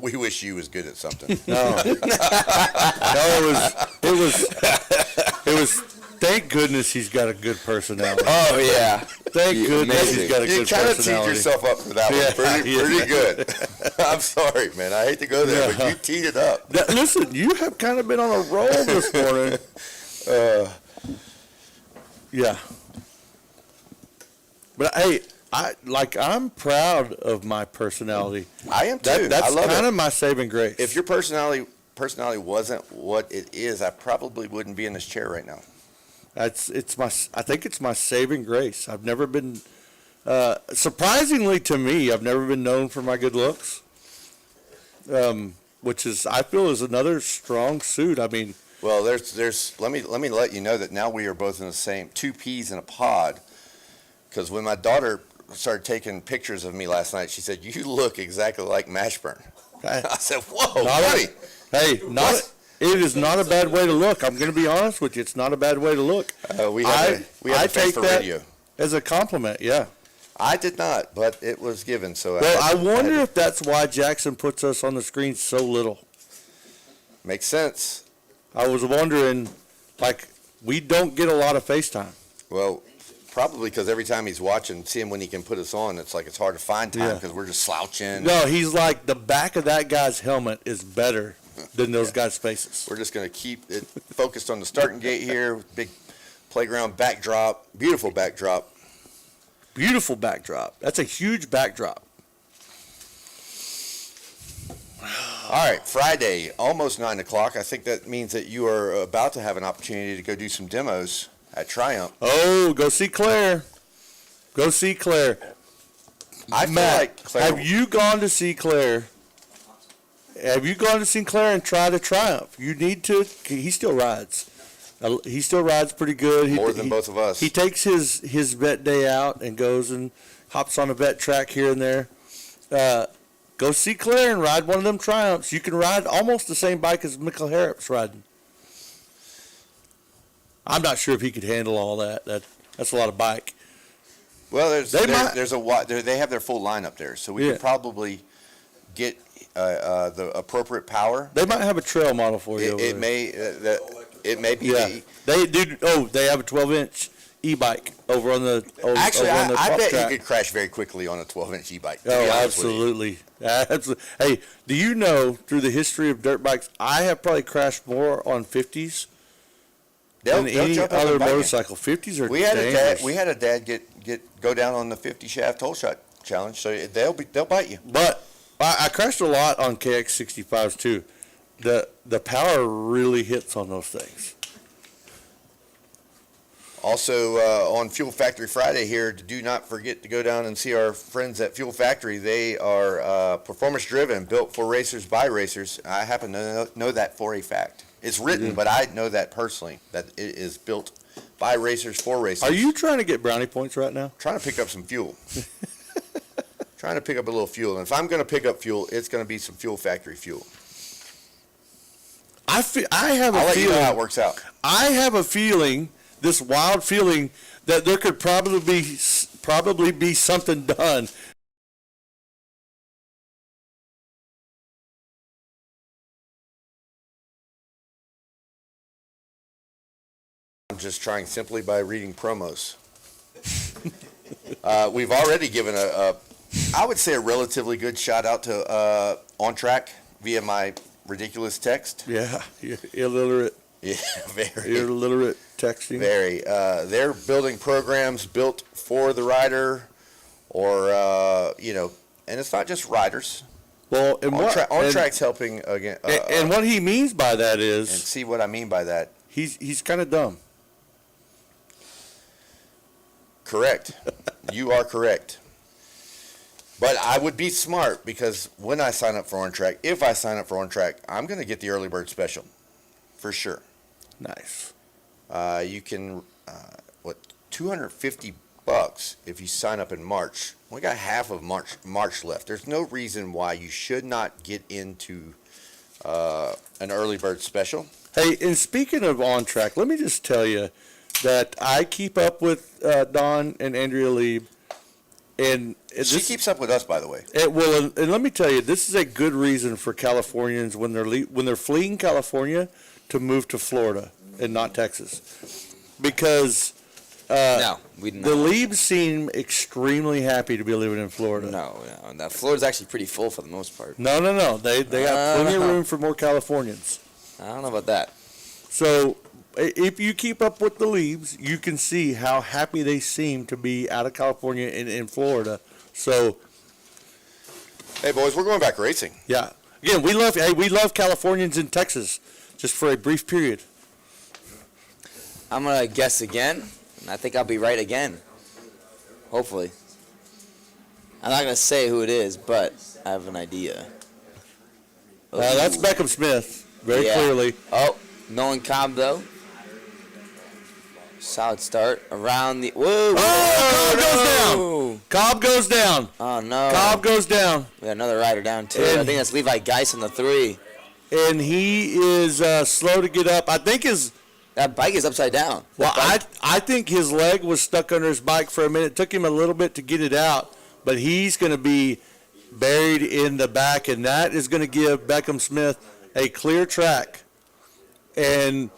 We wish you was good at something. No, no, it was. Thank goodness he's got a good personality. oh yeah. Thank goodness amazing. he's got a You good kind of teed personality. yourself up for that Yeah, one. Pretty good. I'm sorry, man. I hate to go there, but you teed it up. Listen, you have kind of been on a roll this morning. Yeah. But hey, I'm proud of my personality. I am too. That's I love kind it. of my saving grace. If your personality wasn't what it is, I probably wouldn't be in this chair right now. I think it's my saving grace. I've never been, surprisingly to me, I've never been known for my good looks. Which I feel is another strong suit. I mean, Well, let me let you know that now we are both in the same 2 peas in a pod. Because when my daughter started taking pictures of me last night, she said, "You look exactly like Mashburn." I said, "Whoa, buddy." it is not a bad way to look. I'm going to be honest with you. It's not a bad way to look. We have I a face take for that radio. as a compliment, yeah. I did not, but it was given. So Well, I had wonder to- if that's why Jackson puts us on the screen so little. makes sense. I was wondering, like, we don't get a lot of FaceTime. Well, probably because every time he's watching, seeing when he can put us on, it's like it's hard to find time Yeah. because we're just slouching. No, he's like, the back of that guy's helmet is better than those guys' faces. We're just going to keep it focused on the starting gate here. Big playground backdrop, beautiful backdrop. Beautiful backdrop. That's a huge backdrop. All right, Friday, almost 9 o'clock. I think that means that you are about to have an opportunity to go do some demos at Triumph. Oh, go see Claire. Go see Claire. I feel Matt, like Claire. have you gone to see Claire? Have you gone to see Claire and tried a Triumph? You need to. He still rides. He still rides pretty good. More than both of us. He takes his vet day out and goes and hops on a vet track here and there. Go see Claire and ride one of them Triumphs. You can ride almost the same bike as Mikkel Harrop's riding. I'm not sure if he could handle all that. That's a lot of bike. Well, they have their full lineup there, so we Yeah. could probably get the appropriate power. They might have a trail model for you. It may be. Yeah, they do. Oh, they have a 12-inch e-bike over on the. Actually, over on the I top bet track. you could crash very quickly on a 12-inch e-bike. to Oh, be honest with you. absolutely. Absolutely. Hey, do you know through the history of dirt bikes, I have probably crashed more on 50s They'll than any jump on other the bike. motorcycle. 50s are We had dangerous. a dad go down on the 50 shaft hole shot challenge, so they'll bite you. But I crashed a lot on KX65s too. The power really hits on those things. Also, on Fuel Factory Friday here, do not forget to go down and see our friends at Fuel Factory. They are performance-driven, built for racers by racers. I happen to know that for a fact. It's written, but I know that personally, that it is built by racers for racers. Are you trying to get brownie points right now? Trying to pick up some fuel. Trying to pick up a little fuel. And if I'm going to pick up fuel, it's going to be some Fuel Factory fuel. I have a I'll let feeling. you know how it works out. I have a feeling, this wild feeling, that there could probably be something done. I'm just trying simply by reading promos. We've already given I would say a relatively good shout out to On Track via my ridiculous text. Yeah, illiterate. Yeah, very. Illiterate texting. Very. They're building programs built for the rider, or and it's not just riders. Well, and On Track's helping again. And what he means by that And is see what I mean by that. he's kind of dumb. Correct. You are correct. But I would be smart, because when I sign up for On Track, if I sign up for On Track, I'm going to get the early bird special, for sure. Nice. You can, $250 if you sign up in March. We got half of March left. There's no reason why you should not get into an early bird special. Hey, and speaking of On Track, let me just tell you that I keep up with Don and Andrea Lieb, and She keeps up with us, by the way. and let me tell you, this is a good reason for Californians when they're fleeing California to move to Florida and not Texas, because No, we the Liebs seem extremely happy to be living in Florida. No. That Florida's actually pretty full for the most part. No. They got plenty of room for more Californians. I don't know about that. So if you keep up with the Liebs, you can see how happy they seem to be out of California and in Florida. So, Hey, boys, we're going back racing. yeah. Again, we love Californians in Texas, just for a brief period. I'm going to guess again, and I think I'll be right again. Hopefully. I'm not going to say who it is, but I have an idea. That's Beckham Smith, very Yeah. clearly. Oh, Nolan Cobb, though. Solid start around the. Whoa! Oh, Cobb goes down. Oh, no. Cobb goes down. We got another rider down, too. And- I think that's Levi Geis on the 3. And he is slow to get up. I think That bike is upside down. Well, I think his leg was stuck under his bike for a minute. It took him a little bit to get it out, but he's going to be buried in the back, and that is going to give Beckham Smith a clear track. And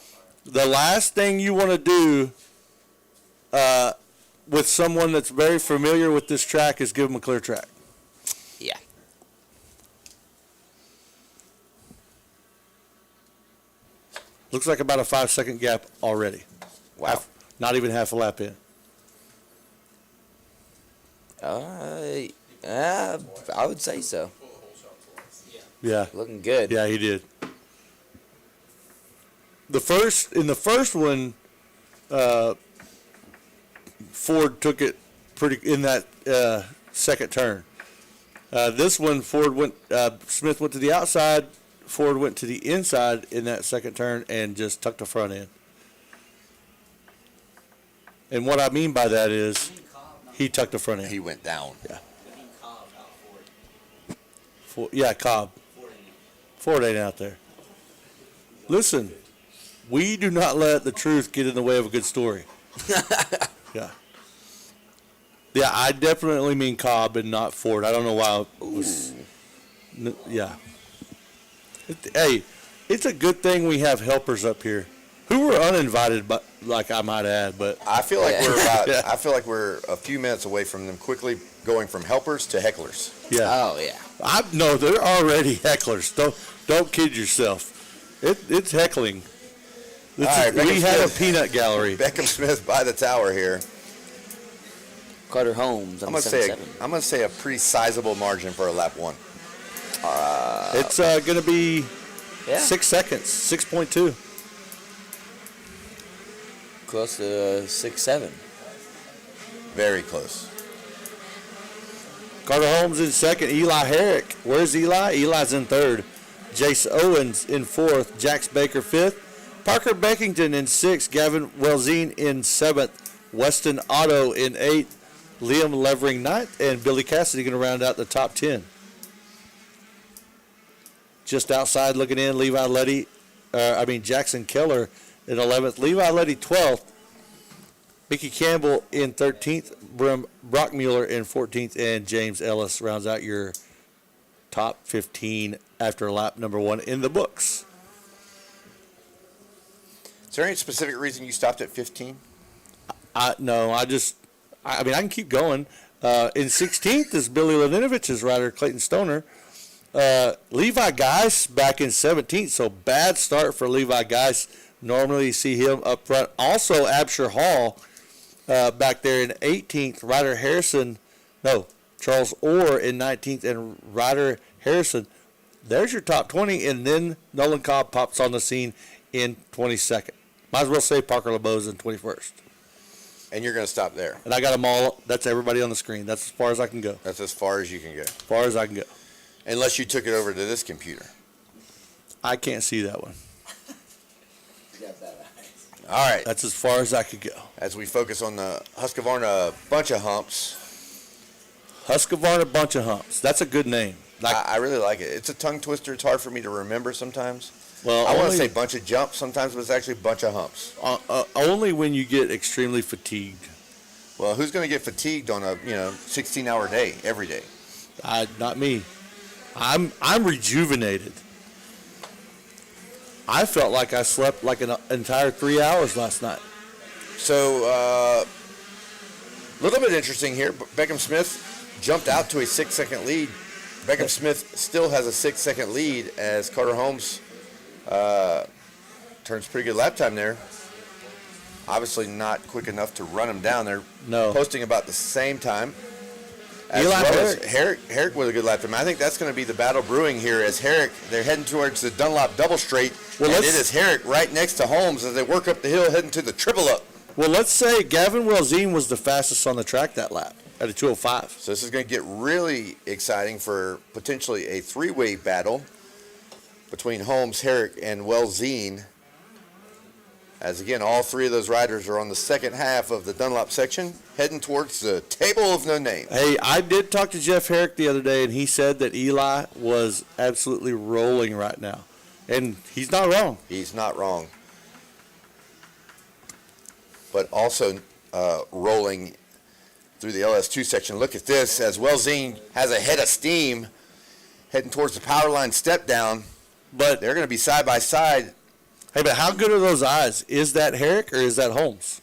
the last thing you want to do with someone that's very familiar with this track is give him a clear track. Yeah. Looks like about a 5-second gap already. Wow. Not even half a lap in. I would say so. Yeah. Looking good. Yeah, he did. In the first one, Ford took it pretty in that second turn. This one, Smith went to the outside, Ford went to the inside in that second turn and just tucked the front end. And what I mean by that is he tucked the front end. He went down. Yeah. Cobb. Ford ain't out there. Listen, we do not let the truth get in the way of a good story. Yeah. Yeah, I definitely mean Cobb and not Ford. I don't know why. Yeah. Hey, it's a good thing we have helpers up here who were uninvited, but like I might add. But I feel like Yeah. I feel like we're a few minutes away from them quickly going from helpers to hecklers. yeah, Oh yeah. no, they're already hecklers. Don't kid yourself. It's heckling. All right, We Beckham had a Smith. peanut gallery. Beckham Smith by the tower here. Carter Holmes on I'm the gonna say a pretty sizable margin for a lap one. It's going to be Yeah. 6 seconds, 6.2. Close to 6-7. Very close. Carter Holmes in second. Eli Herrick. Where's Eli? Eli's in third. Jace Owens in fourth. Jax Baker fifth. Parker Beckington in sixth. Gavin Welzine in seventh. Weston Otto in eighth. Liam Levering ninth. And Billy Cassidy going to round out the top 10. Just outside looking in, Jackson Keller in 11th. Levi Letty 12th. Mickey Campbell in 13th. Brock Mueller in 14th. And James Ellis rounds out your top 15 after lap number 1 in the books. Is there any specific reason you stopped at 15? No, I can keep going. In 16th is Billy Leninovich's rider, Clayton Stoner. Levi Geis back in 17th, so bad start for Levi Geis. Normally you see him up front. Also, Absher Hall back there in 18th. Charles Orr in 19th, and Ryder Harrison. There's your top 20, and then Nolan Cobb pops on the scene in 22nd. Might as well say Parker LeBeau's in 21st. And you're going to stop there. And I got them all. That's everybody on the screen. That's as far as I can go. That's as far as you can go. As far as I can go. Unless you took it over to this computer. I can't see that one. All right. That's as far as I could go. As we focus on the Husqvarna bunch of humps. Husqvarna Bunch of Humps. That's a good name. I really like it. It's a tongue twister. It's hard for me to remember sometimes. Well, I want to say bunch of jumps sometimes, but it's actually bunch of humps. Only when you get extremely fatigued. Well, who's going to get fatigued on a 16-hour day every day? Not me. I'm rejuvenated. I felt like I slept like an entire 3 hours last night. So, a little bit interesting here. Beckham Smith jumped out to a 6-second lead. Beckham Smith still has a 6-second lead as Carter Holmes turns pretty good lap time there. Obviously not quick enough to run him down. They're posting about the same time. As Eli well as Herrick with a good lap time. I think that's going to be the battle brewing here as Herrick, they're heading towards the Dunlop double straight. Well, and it is Herrick right next to Holmes as they work up the hill heading to the triple up. Well, let's say Gavin Welzine was the fastest on the track that lap at a 2:05. So this is going to get really exciting for potentially a three-way battle between Holmes, Herrick, and Welzine. As again, all three of those riders are on the second half of the Dunlop section, heading towards the table of no name. Hey, I did talk to Jeff Herrick the other day, and he said that Eli was absolutely rolling right now. And he's not wrong. He's not wrong. But also rolling through the LS2 section. Look at this, as Welzine has a head of steam heading towards the power line step down. But they're going to be side by side. Hey, but how good are those eyes? Is that Herrick or is that Holmes?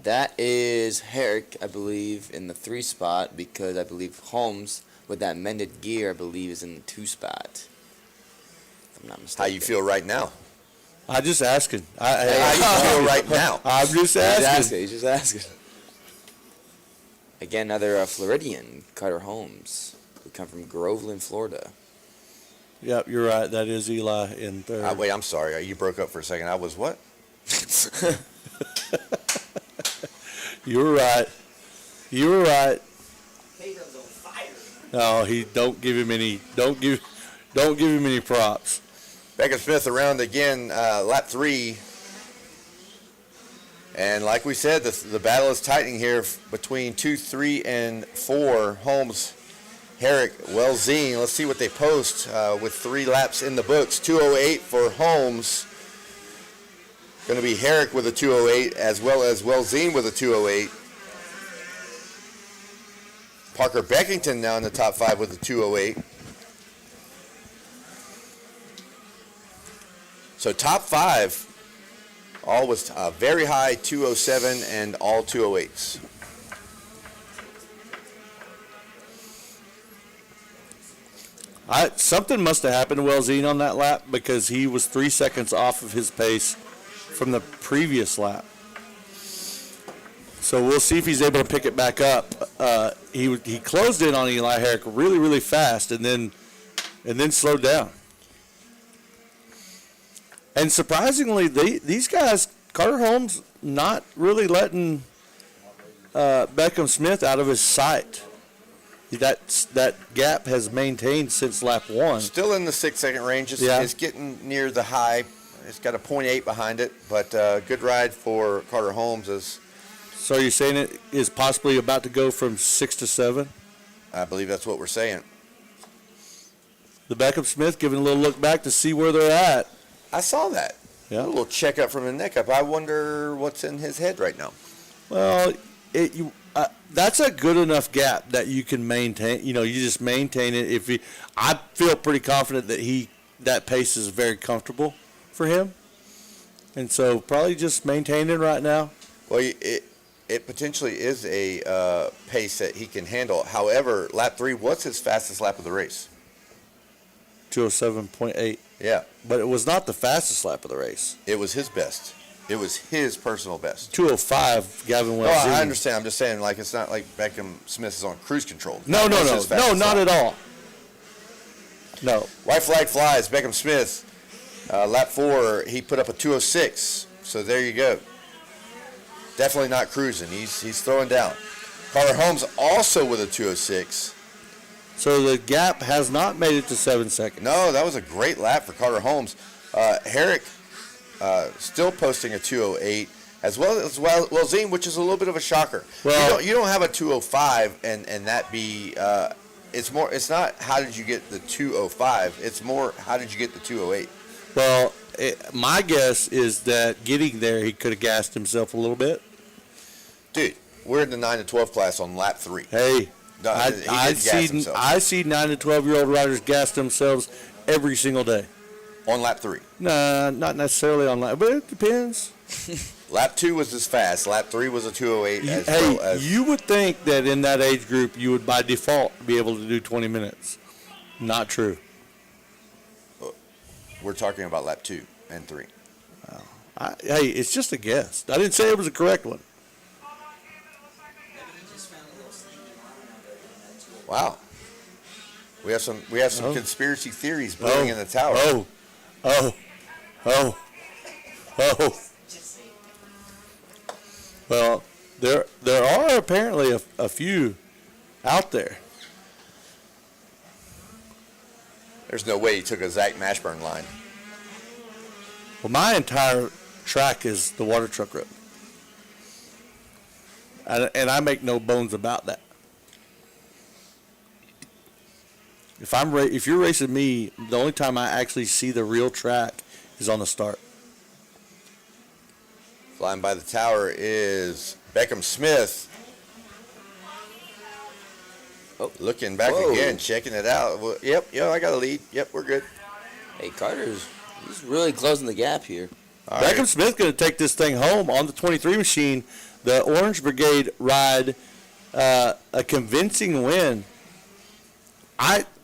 That is Herrick, I believe, in the 3 spot, because I believe Holmes, with that mended gear, I believe, is in the 2 spot. If I'm not mistaken. How you feel right now? I'm just asking. How you feel right now? I'm just asking. He's just asking. Again, another Floridian, Carter Holmes, who come from Groveland, Florida. Yep, you're right. That is Eli in third. Wait, I'm sorry. You broke up for a second. I was what? You were right. You were right. Pedro's on fire. No, don't give him any props. Beckham Smith around again, lap 3. And like we said, the battle is tightening here between 2, 3, and 4. Holmes, Herrick, Welzine. Let's see what they post with 3 laps in the books. 2:08 for Holmes. Going to be Herrick with a 2:08 as well as Welzine with a 2:08. Parker Beckington now in the top 5 with a 2:08. So top 5, all was very high 2:07 and all 2:08s. Something must have happened to Welzine on that lap because he was 3 seconds off of his pace from the previous lap. So we'll see if he's able to pick it back up. He closed in on Eli Herrick really, really fast and then slowed down. And surprisingly, these guys, Carter Holmes, not really letting Beckham Smith out of his sight. That gap has maintained since lap 1. Still in the 6-second range. It's getting near the high. It's got a 0.8 behind it, but good ride for Carter Holmes. So you're saying it is possibly about to go from 6 to 7? I believe that's what we're saying. The Beckham Smith giving a little look back to see where they're at. I saw that. Yeah. A little checkup from the neck up. I wonder what's in his head right now. Well, that's a good enough gap that you can maintain. You just maintain it. I feel pretty confident that that pace is very comfortable for him, and so probably just maintain it right now. Well, it potentially is a pace that he can handle. However, lap 3, what's his fastest lap of the race? 2:07.8. Yeah. But it was not the fastest lap of the race. It was his best. It was his personal best. 2:05, Gavin No, Welzine. I understand. I'm just saying, it's not like Beckham Smith is on cruise control. No, not at all. No. White flag flies. Beckham Smith, lap 4, he put up a 2:06. So there you go. Definitely not cruising. He's throwing down. Carter Holmes also with a 2:06. So the gap has not made it to 7 seconds. No, that was a great lap for Carter Holmes. Herrick still posting a 2:08, as well as Welzine, which is a little bit of a shocker. Well, you don't have a 2:05 and that be. It's not how did you get the 2:05. It's more how did you get the 2:08. Well, my guess is that getting there, he could have gassed himself a little bit. Dude, we're in the 9 to 12 class on lap 3. Hey. No, I see 9 to 12-year-old riders gas themselves every single day. On lap 3? Nah, not necessarily on lap, but it depends. Lap 2 was as fast. Lap 3 was a 2:08. You would think that in that age group you would by default be able to do 20 minutes. Not true. We're talking about lap 2 and 3. Hey, it's just a guess. I didn't say it was a correct one. Wow. We have some conspiracy theories brewing in the tower. Well, there are apparently a few out there. There's no way he took a Zach Mashburn line. Well, my entire track is the water truck road. And I make no bones about that. If you're racing me, the only time I actually see the real track is on the start. Flying by the tower is Beckham Smith. Oh, looking back again, checking it out. Well, yep, I got a lead. Yep, we're good. Hey, he's really closing the gap here. All Beckham right. Smith going to take this thing home on the 23 machine. The Orange Brigade ride a convincing win.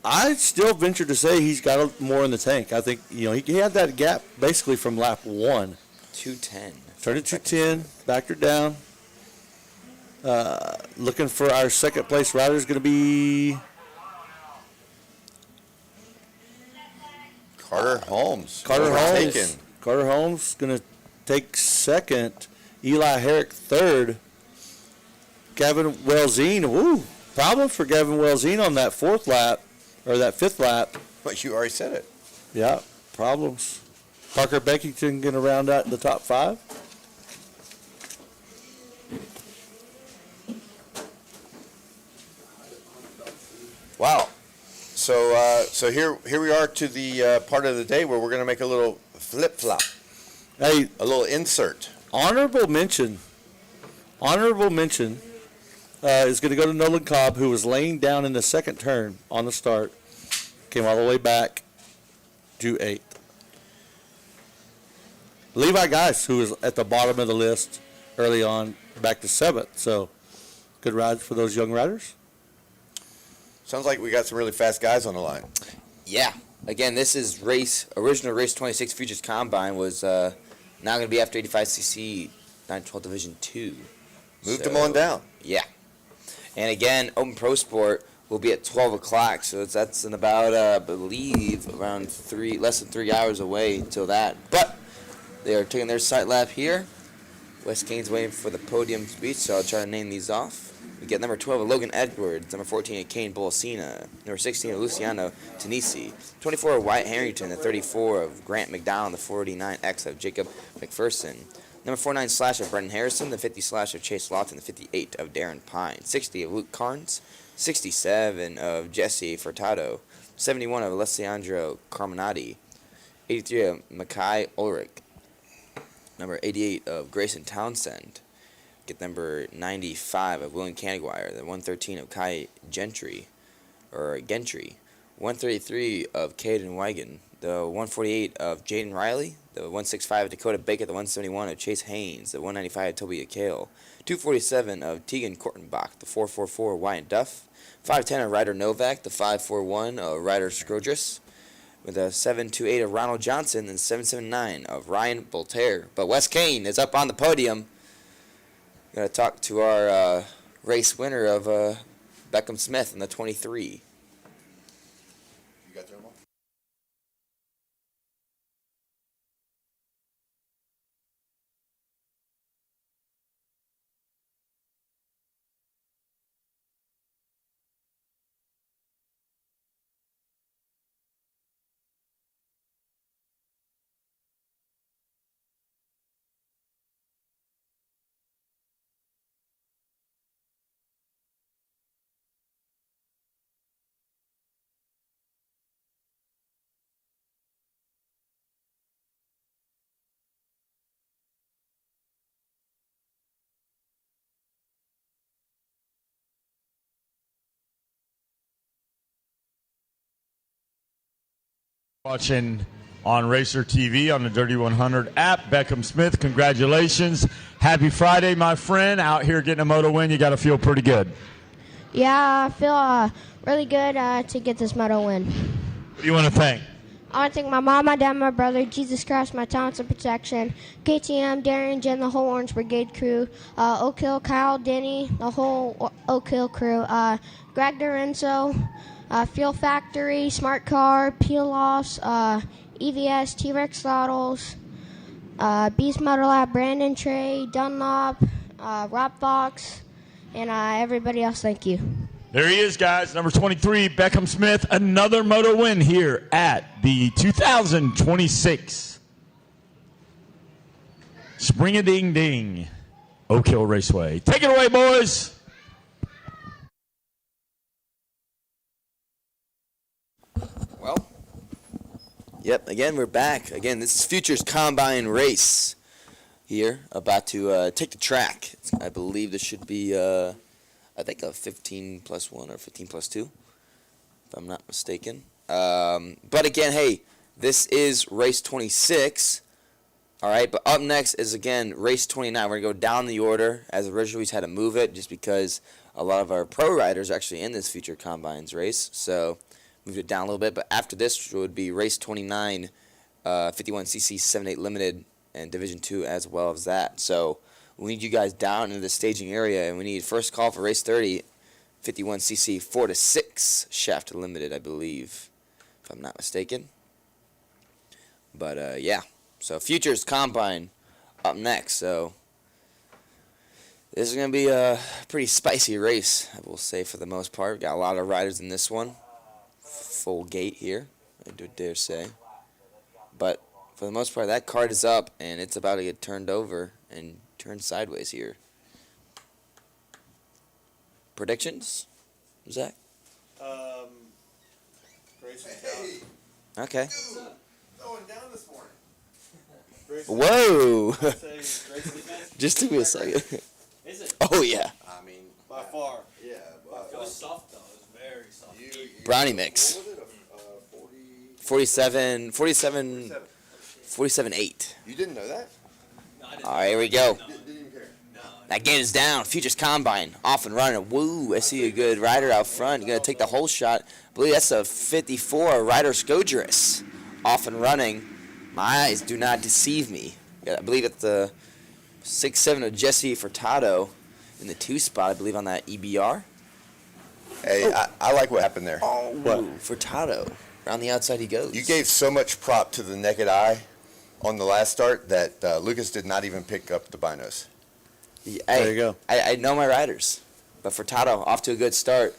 I still venture to say he's got more in the tank. I think he had that gap basically from lap 1. 2:10. Turned it to 10, backed her down. Looking for our second place rider is going to be Carter Holmes. Carter Holmes. Taken. Carter Holmes going to take second. Eli Herrick third. Gavin Welzine. Woo! Problems for Gavin Welzine on that fourth lap or that fifth lap. But you already said it. Yeah, problems. Parker Beckington going to round out the top 5. Wow. So here we are to the part of the day where we're going to make a little flip-flop, Hey, a little insert. honorable mention is going to go to Nolan Cobb, who was laying down in the second turn on the start, came all the way back to 8th. Levi Geis, who was at the bottom of the list early on, back to 7th. So good ride for those young riders. Sounds like we got some really fast guys on the line. Yeah. Again, this is original race 26 Futures Combine was now going to be after 85cc 912 Division 2. Moved them on down. Yeah. And again, Open Pro Sport will be at 12 o'clock, so that's in about, I believe, around less than 3 hours away until that. But they are taking their sight lap here. Wes Kane's waiting for the podium speech, so I'll try to name these off. We get number 12 of Logan Edwards, number 14 of Kane Bolasina, number 16 of Luciano Tenisi, 24 of Wyatt Harrington, the 34 of Grant McDowell, the 49X of Jacob McPherson, number 49 slash of Brendan Harrison, the 50 slash of Chase Lawton, the 58 of Darren Pine, 60 of Luke Carnes, 67 of Jesse Furtado, 71 of Alessandro Carminati, 83 of Mackay Ulrich, number 88 of Grayson Townsend, get number 95 of William Caniguire, the 113 of Kai Gentry, 133 of Caden Wigan, the 148 of Jaden Riley, the 165 of Dakota Baker, the 171 of Chase Haynes, the 195 of Toby Akale, 247 of Tegan Kortenbach, the 444 of Wyatt Duff, 510 of Ryder Novak, the 541 of Ryder Scrodris, with a 728 of Ronald Johnson and 779 of Ryan Voltaire. But Wes Kane is up on the podium. Going to talk to our race winner of Beckham Smith in the 23. You got them all? Watching on Racer TV on the Dirty 100 app. Beckham Smith, congratulations. Happy Friday, my friend. Out here getting a moto win. You got to feel pretty good. Yeah, I feel really good to get this moto win. What do you want to thank? I want to thank my mom, my dad, my brother, Jesus Christ, my talents and protection, KTM, Darian, Jen, the whole Orange Brigade crew, Oak Hill, Kyle, Denny, the whole Oak Hill crew, Greg Dorenzo, Fuel Factory, Smart Car, Peel-Offs, EVS, T-Rex Throttles, Beast Motor Lab, Brandon Trey, Dunlop, Rob Fox, and everybody else, thank you. There he is, guys. Number 23, Beckham Smith. Another moto win here at the 2026 Spring-a-Ding-Ding Oak Hill Raceway. Take it away, boys. Well, yep, again, we're back. Again, this is Futures Combine Race here, about to take the track. I believe this should be, I think, a 15 plus 1 or 15 plus 2, if I'm not mistaken. But again, hey, this is race 26. All right, but up next is, again, race 29. We're going to go down the order. As originally, we just had to move it just because a lot of our pro riders are actually in this Future Combines race. So moved it down a little bit. But after this would be race 29, 51cc 78 Limited, and Division 2 as well as that. So We need you guys down into the staging area, and we need first call for race 30, 51cc 4 to 6 shaft limited, I believe, if I'm not mistaken. But yeah, so Futures Combine up next. So this is gonna be a pretty spicy race, I will say, for the most part. Got a lot of riders in this one. Full gate here, I do dare say. But for the most part, that card is up, and it's about to get turned over and turned sideways here. Predictions, Zach? Okay. Going down this morning. Whoa! Just took me a second. Is it? Oh yeah. I mean, By far. yeah, It was soft though. It was very soft. Brownie mix. What was it? 47, 8. You didn't know that? All right, here we go. Didn't even care. That gate is down. Futures Combine off and running. Woo! I see a good rider out front. You're gonna take the whole shot. I believe that's a 54 Ryder Scogerus off and running. My eyes do not deceive me. Yeah, I believe it's the 6-7 of Jesse Furtado in the 2 spot. I believe on that EBR. Hey, I like what happened there. Oh, Furtado. Around the outside he goes. You gave so much prop to the naked eye on the last start that Lucas did not even pick up the binos. Yeah, There you go. I know my riders, but Furtado off to a good start.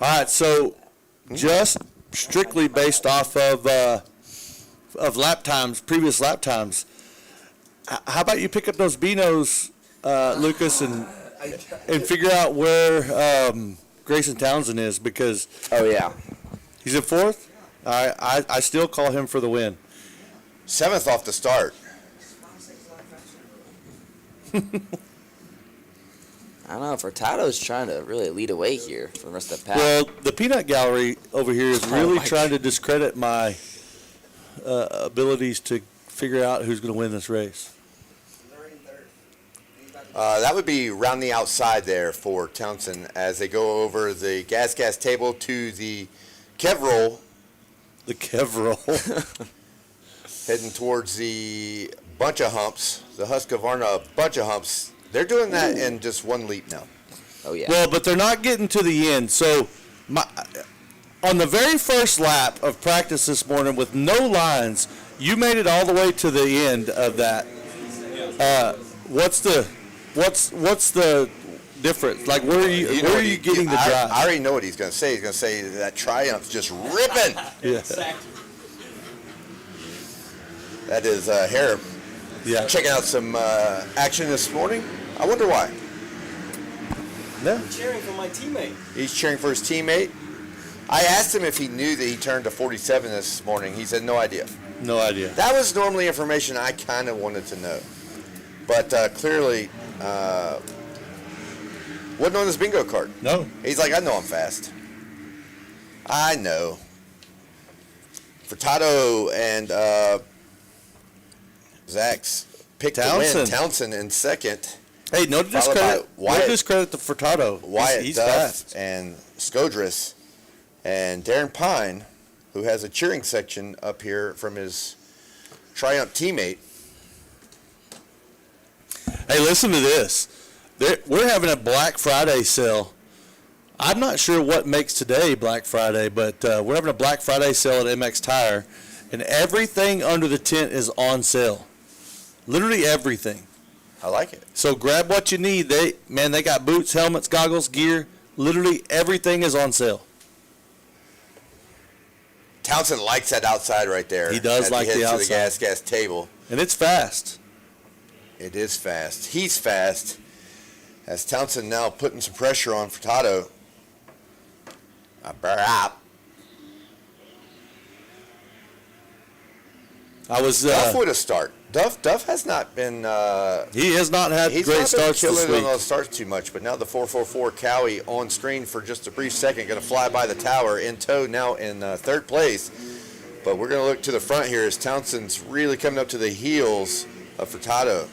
All right, so just strictly based off of lap times, previous lap times, how about you pick up those Beanos, Lucas, and figure out where Grayson Townsend is, because Oh yeah. he's in 4th. I still call him for the win. 7th off the start. I don't know. Furtado's trying to really lead away here for the rest of the pack. Well, the peanut gallery over here is really trying to discredit my abilities to figure out who's going to win this race. That would be round the outside there for Townsend as they go over the gas table to the Kev roll, The Kev roll. heading towards the bunch of humps, the Husqvarna bunch of humps. They're doing that in just one leap now. Oh yeah. Well, but they're not getting to the end. So, on the very first lap of practice this morning with no lines, you made it all the way to the end of that. What's the difference? Like, where are you? Where are you getting the drive? I already know what he's going to say. He's going to say that Triumph's just ripping. Yeah. That is Harrop Yeah. checking out some action this morning. I wonder why. No. Cheering for my teammate. He's cheering for his teammate. I asked him if he knew that he turned to 47 this morning. He said no idea. No idea. That was normally information I kind of wanted to know. But clearly, wasn't on his bingo card. No. He's like, I know I'm fast. I know. Furtado and Zach's picked to win. Townsend. Townsend in second. Hey, no discredit. by Wyatt- No discredit to Furtado. Wyatt He's Duff fast. and Scogerus and Darren Pine, who has a cheering section up here from his Triumph teammate. Hey, listen to this. We're having a Black Friday sale. I'm not sure what makes today Black Friday, but we're having a Black Friday sale at MX Tire, and everything under the tent is on sale. Literally everything. I like it. So grab what you need. They got boots, helmets, goggles, gear. Literally everything is on sale. Townsend likes that outside right there. He does as like the heads to outside. the gas table. And it's fast. It is fast. He's fast. As Townsend now putting some pressure on Furtado. Duff with a start. Duff has not been. He has not had He's great not been starts this killing on week. those starts too much, but now the 444 Cowie on screen for just a brief second, going to fly by the tower in tow now in third place. But we're going to look to the front here as Townsend's really coming up to the heels of Furtado.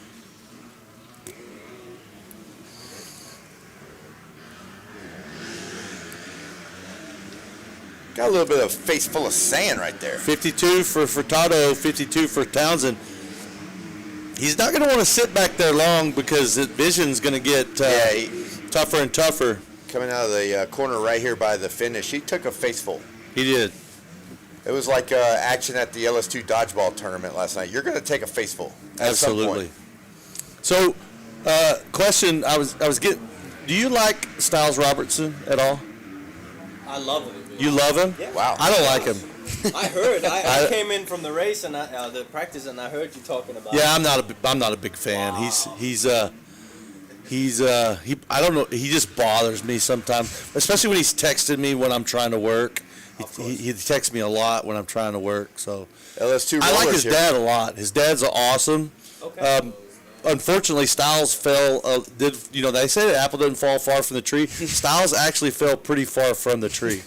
Got Got a little bit of face full of sand right there. 52 for Furtado, 52 for Townsend. He's not going to want to sit back there long because his vision's going to get tougher and tougher. Coming out of the corner right here by the finish, he took a face full. He did. It was like action at the LS2 dodgeball tournament last night. You're going to take a face full at Absolutely. some point. So, question: I was getting. Do you like Styles Robertson at all? I love him. You love him? Yeah. Wow. I don't like him. I heard. I came in from the race and the practice, and I heard you talking about. Yeah, I'm not a big fan. Wow. I don't know. He just bothers me sometimes, especially when he's texting me when I'm trying to work. He texts me a lot when I'm trying to work. So LS2 I like his here. dad a lot. His dad's awesome. Okay. Unfortunately, Styles fell. They say the apple doesn't fall far from the tree. Styles actually fell pretty far from the tree,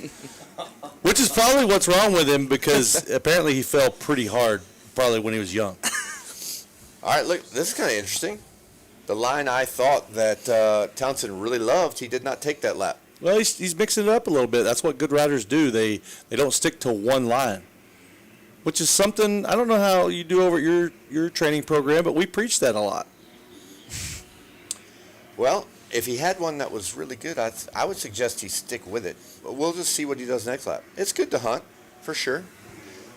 which is probably what's wrong with him because apparently he fell pretty hard, probably when he was young. All right, look, this is kind of interesting. The line I thought that Townsend really loved, he did not take that lap. Well, he's mixing it up a little bit. That's what good riders do. They don't stick to one line, which is something I don't know how you do over at your training program, but we preach that a lot. Well, if he had one that was really good, I would suggest he stick with it. But we'll just see what he does next lap. It's good to hunt, for sure.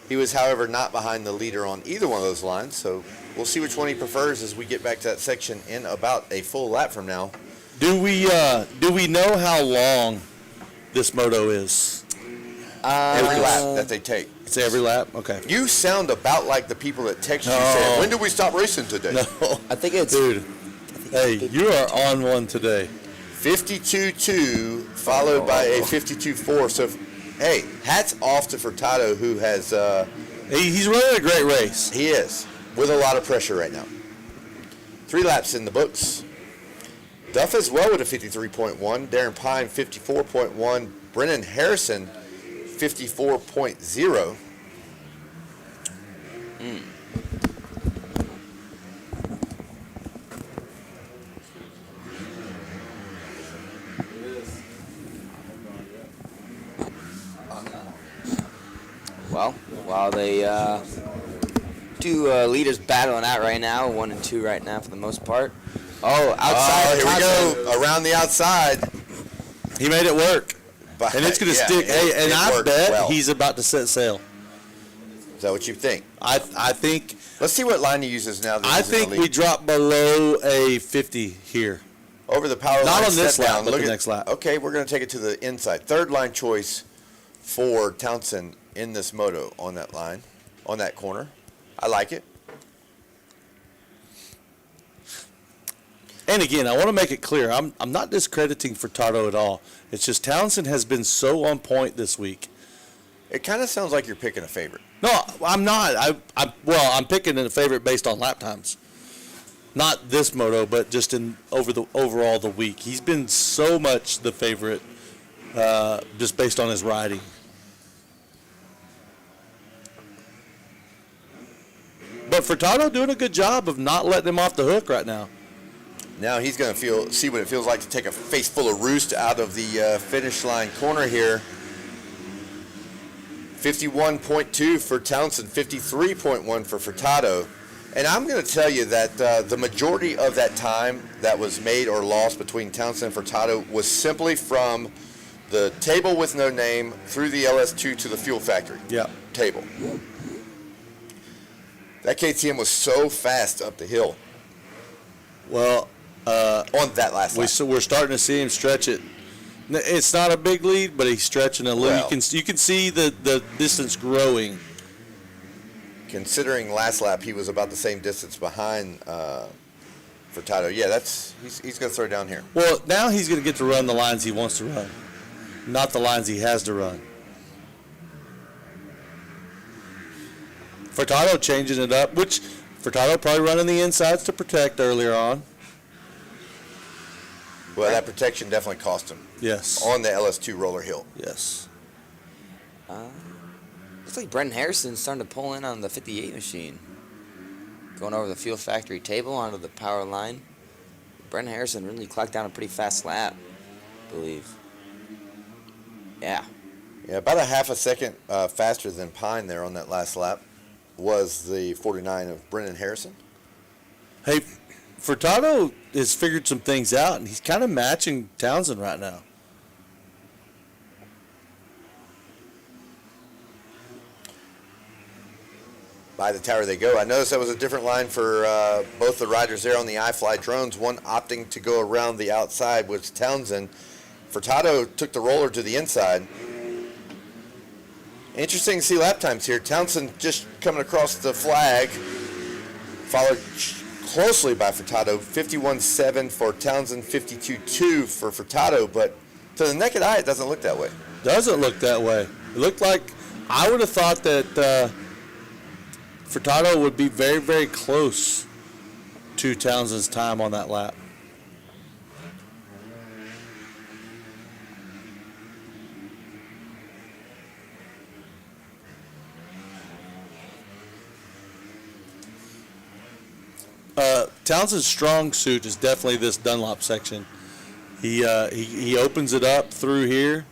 He was, however, not behind the leader on either one of those lines, so we'll see which one he prefers as we get back to that section in about a full lap from now. Do we know how long this moto is? Every lap that they take. It's every lap? Okay. You sound about like the people that text you No. saying, when do we stop racing today? No. I think it's Dude, hey, you are on one today. 52.2 followed by a 52.4. So, hey, hats off to Furtado, who has... He's running a great race. He is, with a lot of pressure right now. 3 laps in the books. Duff as well with a 53.1. Darren Pine, 54.1. Brennan Harrison, 54.0. Well, while they two leaders battling out right now, 1 and 2 right now for the most part. Oh, outside. Here we go. Around the outside. He made it work. But, And it's going to yeah, stick. Hey, and it I worked bet well. he's about to set sail. Is that what you think? I think Let's see what line he uses now. That I he's in the think lead. we drop below a 50 here. Over the power Not line. on this step lap, down. but Look the at- next lap. Okay, we're going to take it to the inside. Third line choice for Townsend in this moto on that line, on that corner. I like it. And again, I want to make it clear, I'm not discrediting Furtado at all. It's just Townsend has been so on point this week. It kind of sounds like you're picking a favorite. No, I'm not. I'm picking a favorite based on lap times. Not this moto, but just overall the week. He's been so much the favorite just based on his riding. But Furtado doing a good job of not letting him off the hook right now. Now he's going to see what it feels like to take a face full of roost out of the finish line corner here. 51.2 for Townsend, 53.1 for Furtado. And I'm going to tell you that the majority of that time that was made or lost between Townsend and Furtado was simply from the table with no name through the LS2 to the fuel factory table. That KTM was so fast up the hill. Well, on that last lap. we're starting to see him stretch it. It's not a big lead, but he's stretching a little. Well, you can see the distance growing. Considering last lap he was about the same distance behind Furtado. Yeah, he's going to throw down here. Well, now he's going to get to run the lines he wants to run, not the lines he has to run. Furtado changing it up, which Furtado probably running the insides to protect earlier on. Well, that protection definitely cost him. Yes. On the LS2 roller hill. Yes. Looks like Brendan Harrison's starting to pull in on the 58 machine. Going over the fuel factory table onto the power line. Brendan Harrison really clocked down a pretty fast lap, I believe. Yeah. Yeah, about a half a second faster than Pine there on that last lap was the 49 of Brennan Harrison. Hey, Furtado has figured some things out, and he's kind of matching Townsend right now. By the tower they go. I noticed that was a different line for both the riders there on the iFly drones. One opting to go around the outside was Townsend. Furtado took the roller to the inside. Interesting to see lap times here. Townsend just coming across the flag, followed closely by Furtado. 51.7 for Townsend, 52.2 for Furtado, but to the naked eye, it doesn't look that way. Doesn't look that way. It looked like I would have thought that Furtado would be very, very close to Townsend's time on that lap. Townsend's strong suit is definitely this Dunlop section. He opens it up through here,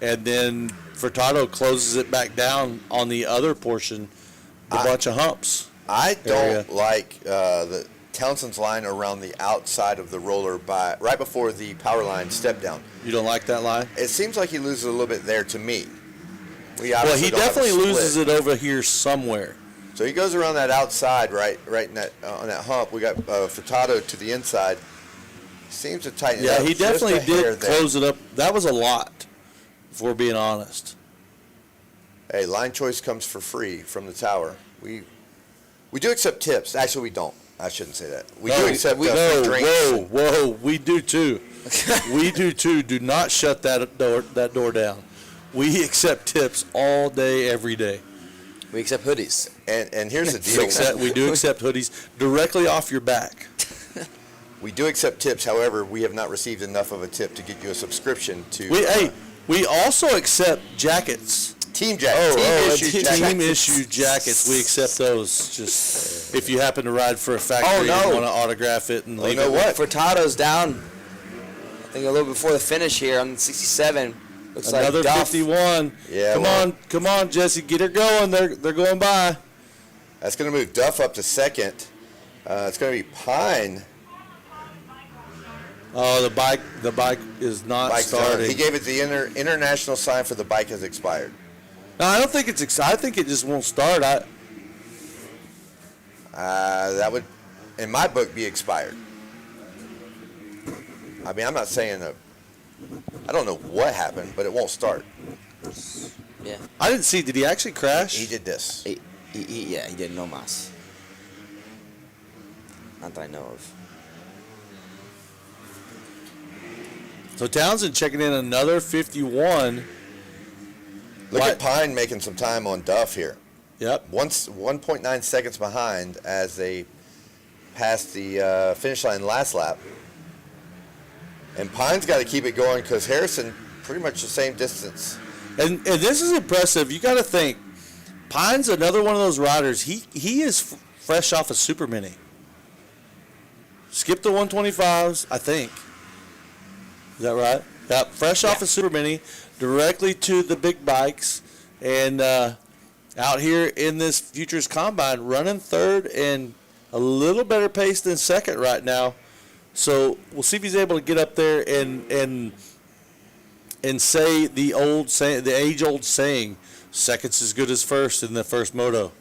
and then Furtado closes it back down on the other portion, a bunch of humps. I don't like the Townsend's line around the outside of the roller right before the power line step down. You don't like that line? It seems like he loses a little bit there to me. Well, he definitely loses it over here somewhere. So he goes around that outside, right in that on that hump. We got Furtado to the inside. Seems to tighten it up. Yeah, he definitely did close it up. That was a lot, if we're being honest. Hey, line choice comes for free from the tower. We do accept tips. Actually, we don't. I shouldn't say that. We do accept drinks. Whoa, we do too. We do too. Do not shut that door down. We accept tips all day, every day. We accept hoodies. And here's the deal. We do accept hoodies directly off your back. We do accept tips. However, we have not received enough of a tip to get you a subscription to. We also accept jackets. Team jackets. Team issue jackets. We accept those. Just if you happen to ride for a factory and want to autograph it and leave it. What? Furtado's down. I think a little before the finish here on 67. Looks another like Duff. 51. Yeah. Come on, Jesse, get her going. They're going by. That's going to move Duff up to second. It's going to be Pine. Oh, the bike is not starting. He gave it the international sign for the bike has expired. No, I don't think it's. I think it just won't start. That would, in my book, be expired. I mean, I'm not saying I don't know what happened, but it won't start. Yeah. I didn't see. Did he actually crash? He did this. He did no mas. Not that I know of. So Townsend checking in another 51. Look at Pine making some time on Duff here. Yep. 1.9 seconds behind as they pass the finish line last lap. And Pine's got to keep it going because Harrison pretty much the same distance. And this is impressive. You got to think, Pine's another one of those riders. He is fresh off a Super Mini. Skipped the 125s, I think. Is that right? Yep. Fresh off a Super Mini, directly to the big bikes, and out here in this Futures Combine, running third and a little better pace than second right now. So we'll see if he's able to get up there and say the age-old saying, seconds as good as first in the first moto.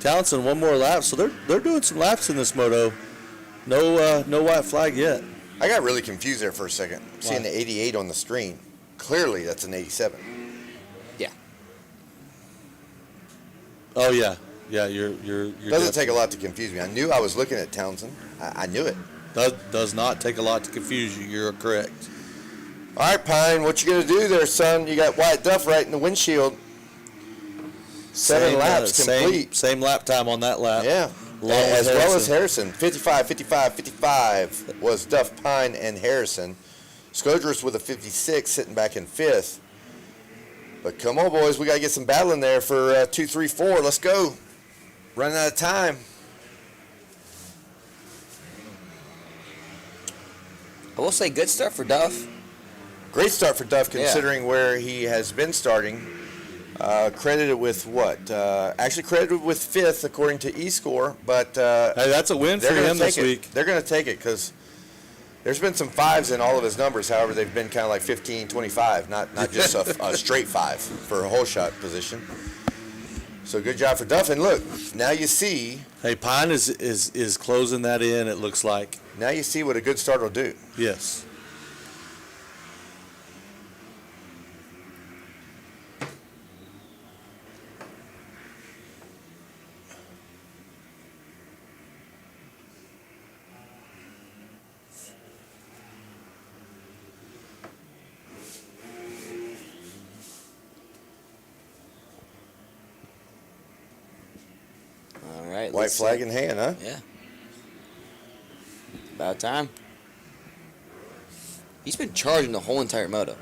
Townsend, one more lap, so they're doing some laps in this moto. No white flag yet. I got really confused there for a second. Seeing the 88 on the screen. Clearly, that's an 87. Yeah. Oh yeah, You're doesn't take a lot to confuse me. I knew I was looking at Townsend. I knew it. Does not take a lot to confuse you. You're correct. All right, Pine, what you gonna do there, son? You got Wyatt Duff right in the windshield. Seven laps complete. Same lap time on that lap. Yeah. As well as Harrison. 55 was Duff, Pine, and Harrison. Skodris with a 56 sitting back in fifth. But come on, boys. We got to get some battle in there for 2, 3, 4. Let's go. Running out of time. I will say good start for Duff. Great start for Duff considering where he has been starting. Credited with what? Actually credited with 5th according to eScore. But hey, that's a win for him this week. They're going to take it because there's been some 5s in all of his numbers. However, they've been kind of like 15, 25, not just a straight 5 for a whole shot position. So good job for Duff. And look, now you see. Hey, Pine is closing that in, it looks like. Now you see what a good start will do. Yes. All right. White flag in hand, huh? Yeah. About time. He's been charging the whole entire moto.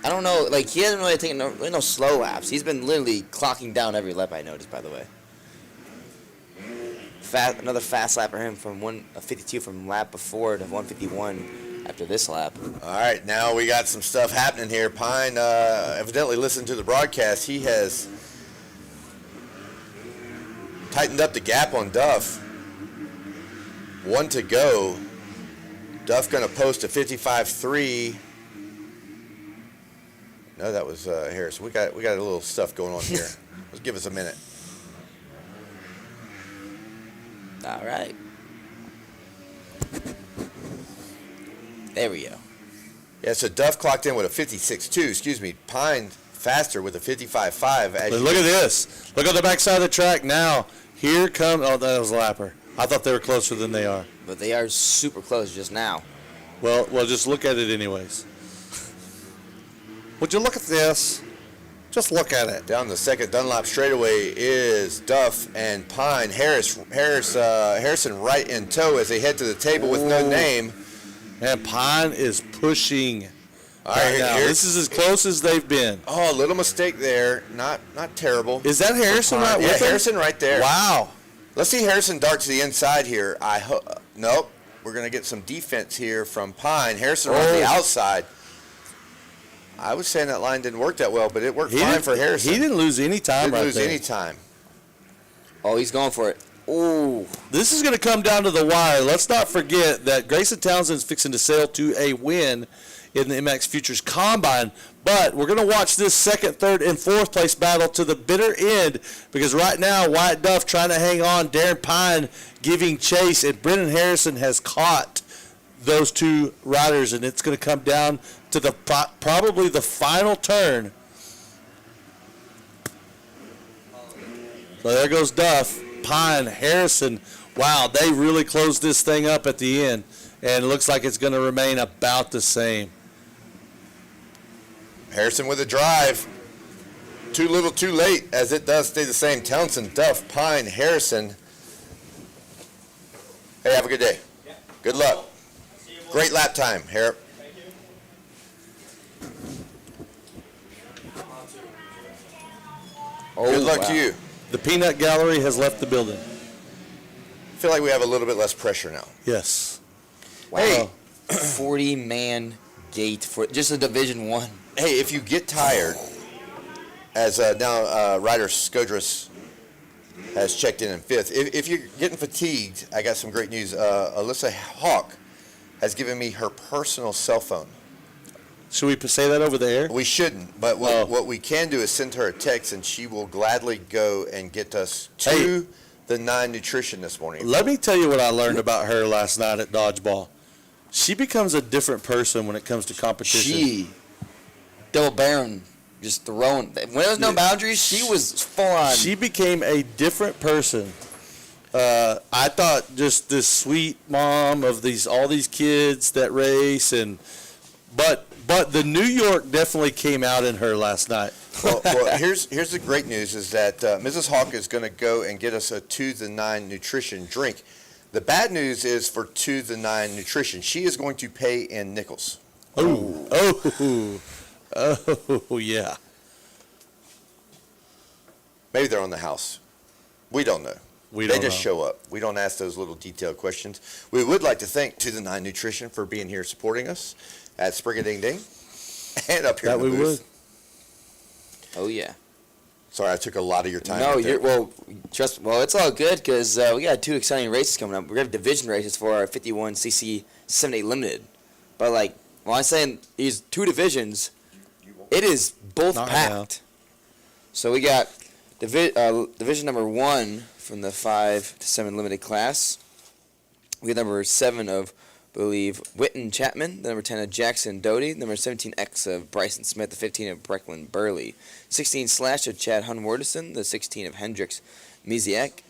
I don't know, like, he hasn't really taken no slow laps. He's been literally clocking down every lap, I noticed, by the way. Another fast lap for him from 152 from lap before to 151 after this lap. All right, now we got some stuff happening here. Pine evidently listened to the broadcast. He has tightened up the gap on Duff. 1 to go. Duff going to post a 55.3. No, that was Harris. We got a little stuff going on here. Let's give us a minute. All right. There we go. Yeah, so Duff clocked in with a 56.2. Excuse me. Pine faster with a 55.5. But look at this. Look on the backside of the track now. Here comes. Oh, that was a lapper. I thought they were closer than they are. But they are super close just now. Well, just look at it anyways. Would you look at this? Just look at it. Down the second Dunlop straightaway is Duff and Pine. Harrison right in tow as they head to the table with no name. And Pine is pushing. All right, now. This is as close as they've been. Oh, a little mistake there. Not terrible. Is that Harrison right Yeah, with him? Harrison right there. Wow. Let's see Harrison dart to the inside here. Nope. We're going to get some defense here from Pine. Harrison on the outside. I was saying that line didn't work that well, but it worked fine for Harrison. He didn't lose any time Didn't right lose there. any time. Oh, he's going for it. Ooh. This is going to come down to the wire. Let's not forget that Grayson Townsend's fixing to sail to a win in the MX Futures Combine. But we're going to watch this second, third, and fourth place battle to the bitter end because right now Wyatt Duff trying to hang on, Darren Pine giving chase, and Brendan Harrison has caught those two riders, and it's going to come down to the probably the final turn. So there goes Duff, Pine, Harrison. Wow, they really closed this thing up at the end, and it looks like it's going to remain about the same. Harrison with a drive. Too little, too late, as it does stay the same. Townsend, Duff, Pine, Harrison. Hey, have a good day. Yeah. Good luck. Great lap time, Harrop. Thank you. Good luck to you. The peanut gallery has left the building. I feel like we have a little bit less pressure now. Yes. Wow. Hey. 40-man gate for just a Division 1. Hey, if you get tired, as now Ryder Skodras has checked in 5th, if you're getting fatigued, I got some great news. Alyssa Hawk has given me her personal cell phone. Should we say that over the air? We shouldn't, but what we can do is send her a text, and she will gladly go and get us to the 9 Nutrition this morning. Let me tell you what I learned about her last night at Dodgeball. She becomes a different person when it comes to competition. Double Baron, just throwing. When there was no boundaries, she was full on. She became a different person. I thought just this sweet mom of all these kids that race, but the New York definitely came out in her last night. well, here's the great news is that Mrs. Hawk is going to go and get us a To the 9 Nutrition drink. The bad news is for To the 9 Nutrition, she is going to pay in nickels. Oh, yeah. Maybe they're on the house. We don't know. We They don't just know. show up. We don't ask those little detailed questions. We would like to thank To The Nine Nutrition for being here supporting us at Spring-a-Ding-Ding and up here That in the we booth. Oh yeah. Sorry, I took a lot of your time. No, out there. it's all good because we got 2 exciting races coming up. We have division races for our 51cc 78 limited, but like when I'm saying these 2 divisions, it is both Not packed. now. So we got division number 1 from the 5 to 7 limited class. We got number 7 of, I believe, Witten Chapman, the number 10 of Jackson Doty, number 17X of Bryson Smith, the 15 of Brecklin Burley, 16 slash of Chad Hunwardison, the 16 of Hendrix Miziak,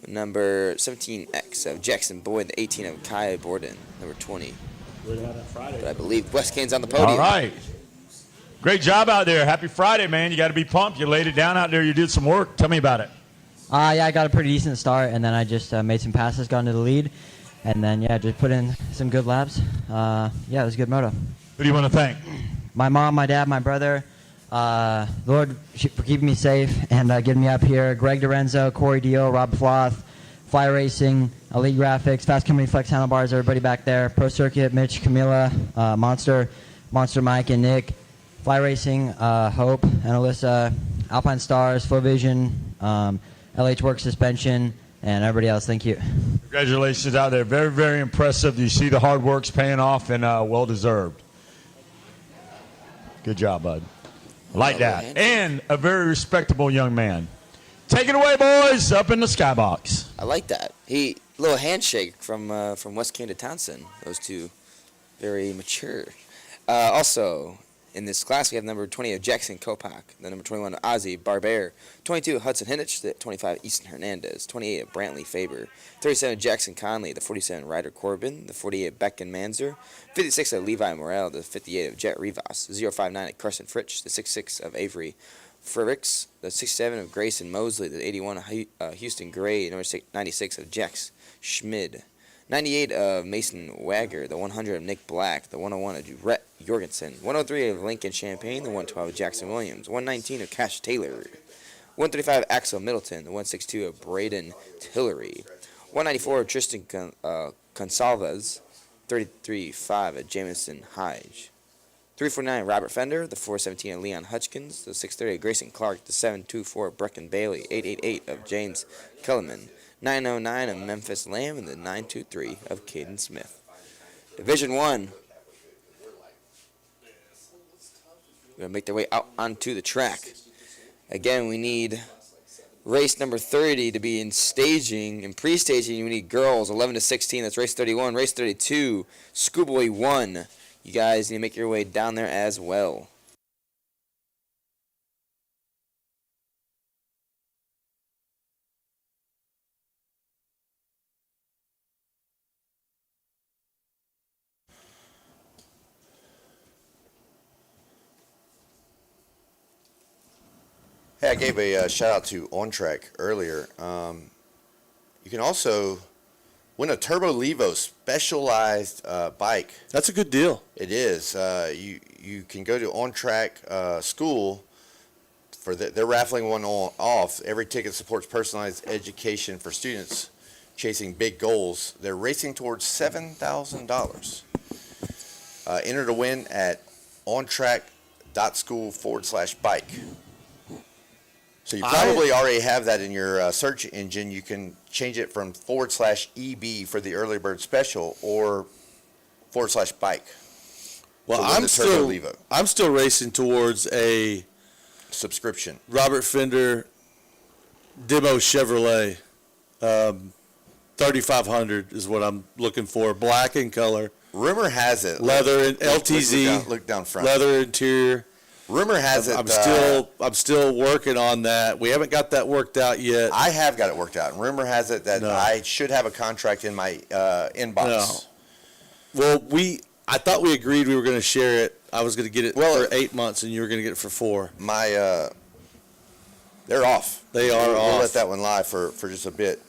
number 17X of Jackson Boyd, the 18 of Kai Borden, number 20. But I believe West Kane's on the podium. All right. Great job out there. Happy Friday, man. You got to be pumped. You laid it down out there. You did some work. Tell me about it. Yeah, I got a pretty decent start, and then I just made some passes, got into the lead, and then, just put in some good laps. It was a good moto. Who do you want to thank? My mom, my dad, my brother, Lord for keeping me safe and getting me up here, Greg Dorenzo, Corey Dio, Rob Floth, Fly Racing, Elite Graphics, Fast Company Flex Handlebars, everybody back there, Pro Circuit, Mitch, Camila, Monster Mike, and Nick, Fly Racing, Hope, and Alyssa, Alpine Stars, Flow Vision, LH Works Suspension, and everybody else. Thank you. Congratulations out there. Very, very impressive. You see the hard work's paying off and well-deserved. Good job, bud. I like that. And a very respectable young man. Take it away, boys, up in the skybox. I like that. Little handshake from West Kane to Townsend. Those 2 very mature. Also, in this class, we have number 20 of Jackson Kopak, the number 21 of Ozzy Barber, 22 of Hudson Hinnich, the 25 Easton Hernandez, 28 of Brantley Faber, 37 of Jackson Conley, the 47 Ryder Corbin, the 48 of Becken Manzer, 56 of Levi Morel, the 58 of Jet Rivas, 059 of Carson Fritsch, the 66 of Avery Frericks, the 67 of Grayson Mosley, the 81 of Houston Gray, number 96 of Jax Schmid, 98 of Mason Wagger, the 100 of Nick Black, the 101 of Rhett Jorgensen, 103 of Lincoln Champagne, the 112 of Jackson Williams, 119 of Cash Taylor, 135 of Axel Middleton, the 162 of Braden Tillery, 194 of Tristan Consalves, 33.5 of Jamison Hige, 349 of Robert Fender, the 417 of Leon Hutchkins, the 630 of Grayson Clark, the 724 of Brecken Bailey, 888 of James Kellerman, 909 of Memphis Lamb, and the 923 of Caden Smith. Division 1. We're going to make their way out onto the track. Again, we need race number 30 to be in staging. In pre-staging, we need girls 11 to 16. That's race 31. Race 32, Schoolboy 1. You guys need to make your way down there as well. Hey, I gave a shout out to On Track earlier. You can also win a Turbo Levo specialized bike. That's a good deal. It is. You can go to On Track School for they're raffling one off. Every ticket supports personalized education for students chasing big goals. They're racing towards $7,000. Enter to win at ontrack.school/bike. So you probably already have that in your search engine. You can change it from /EB for the early bird special or /bike. Well, So I'm still racing towards a subscription. Robert Fender Demo Chevrolet 3500 is what I'm looking for. Black in color. Rumor has it. Leather and LTZ. Look down front. Leather interior. Rumor has it. I'm still working on that. We haven't got that worked out yet. I have got it worked out. And rumor has it that I should have a contract in my inbox. No. Well, I thought we agreed we were going to share it. I was going to get it for 8 months, and you were going to get it for 4. They're off. They are off. We'll let that one lie for just a bit.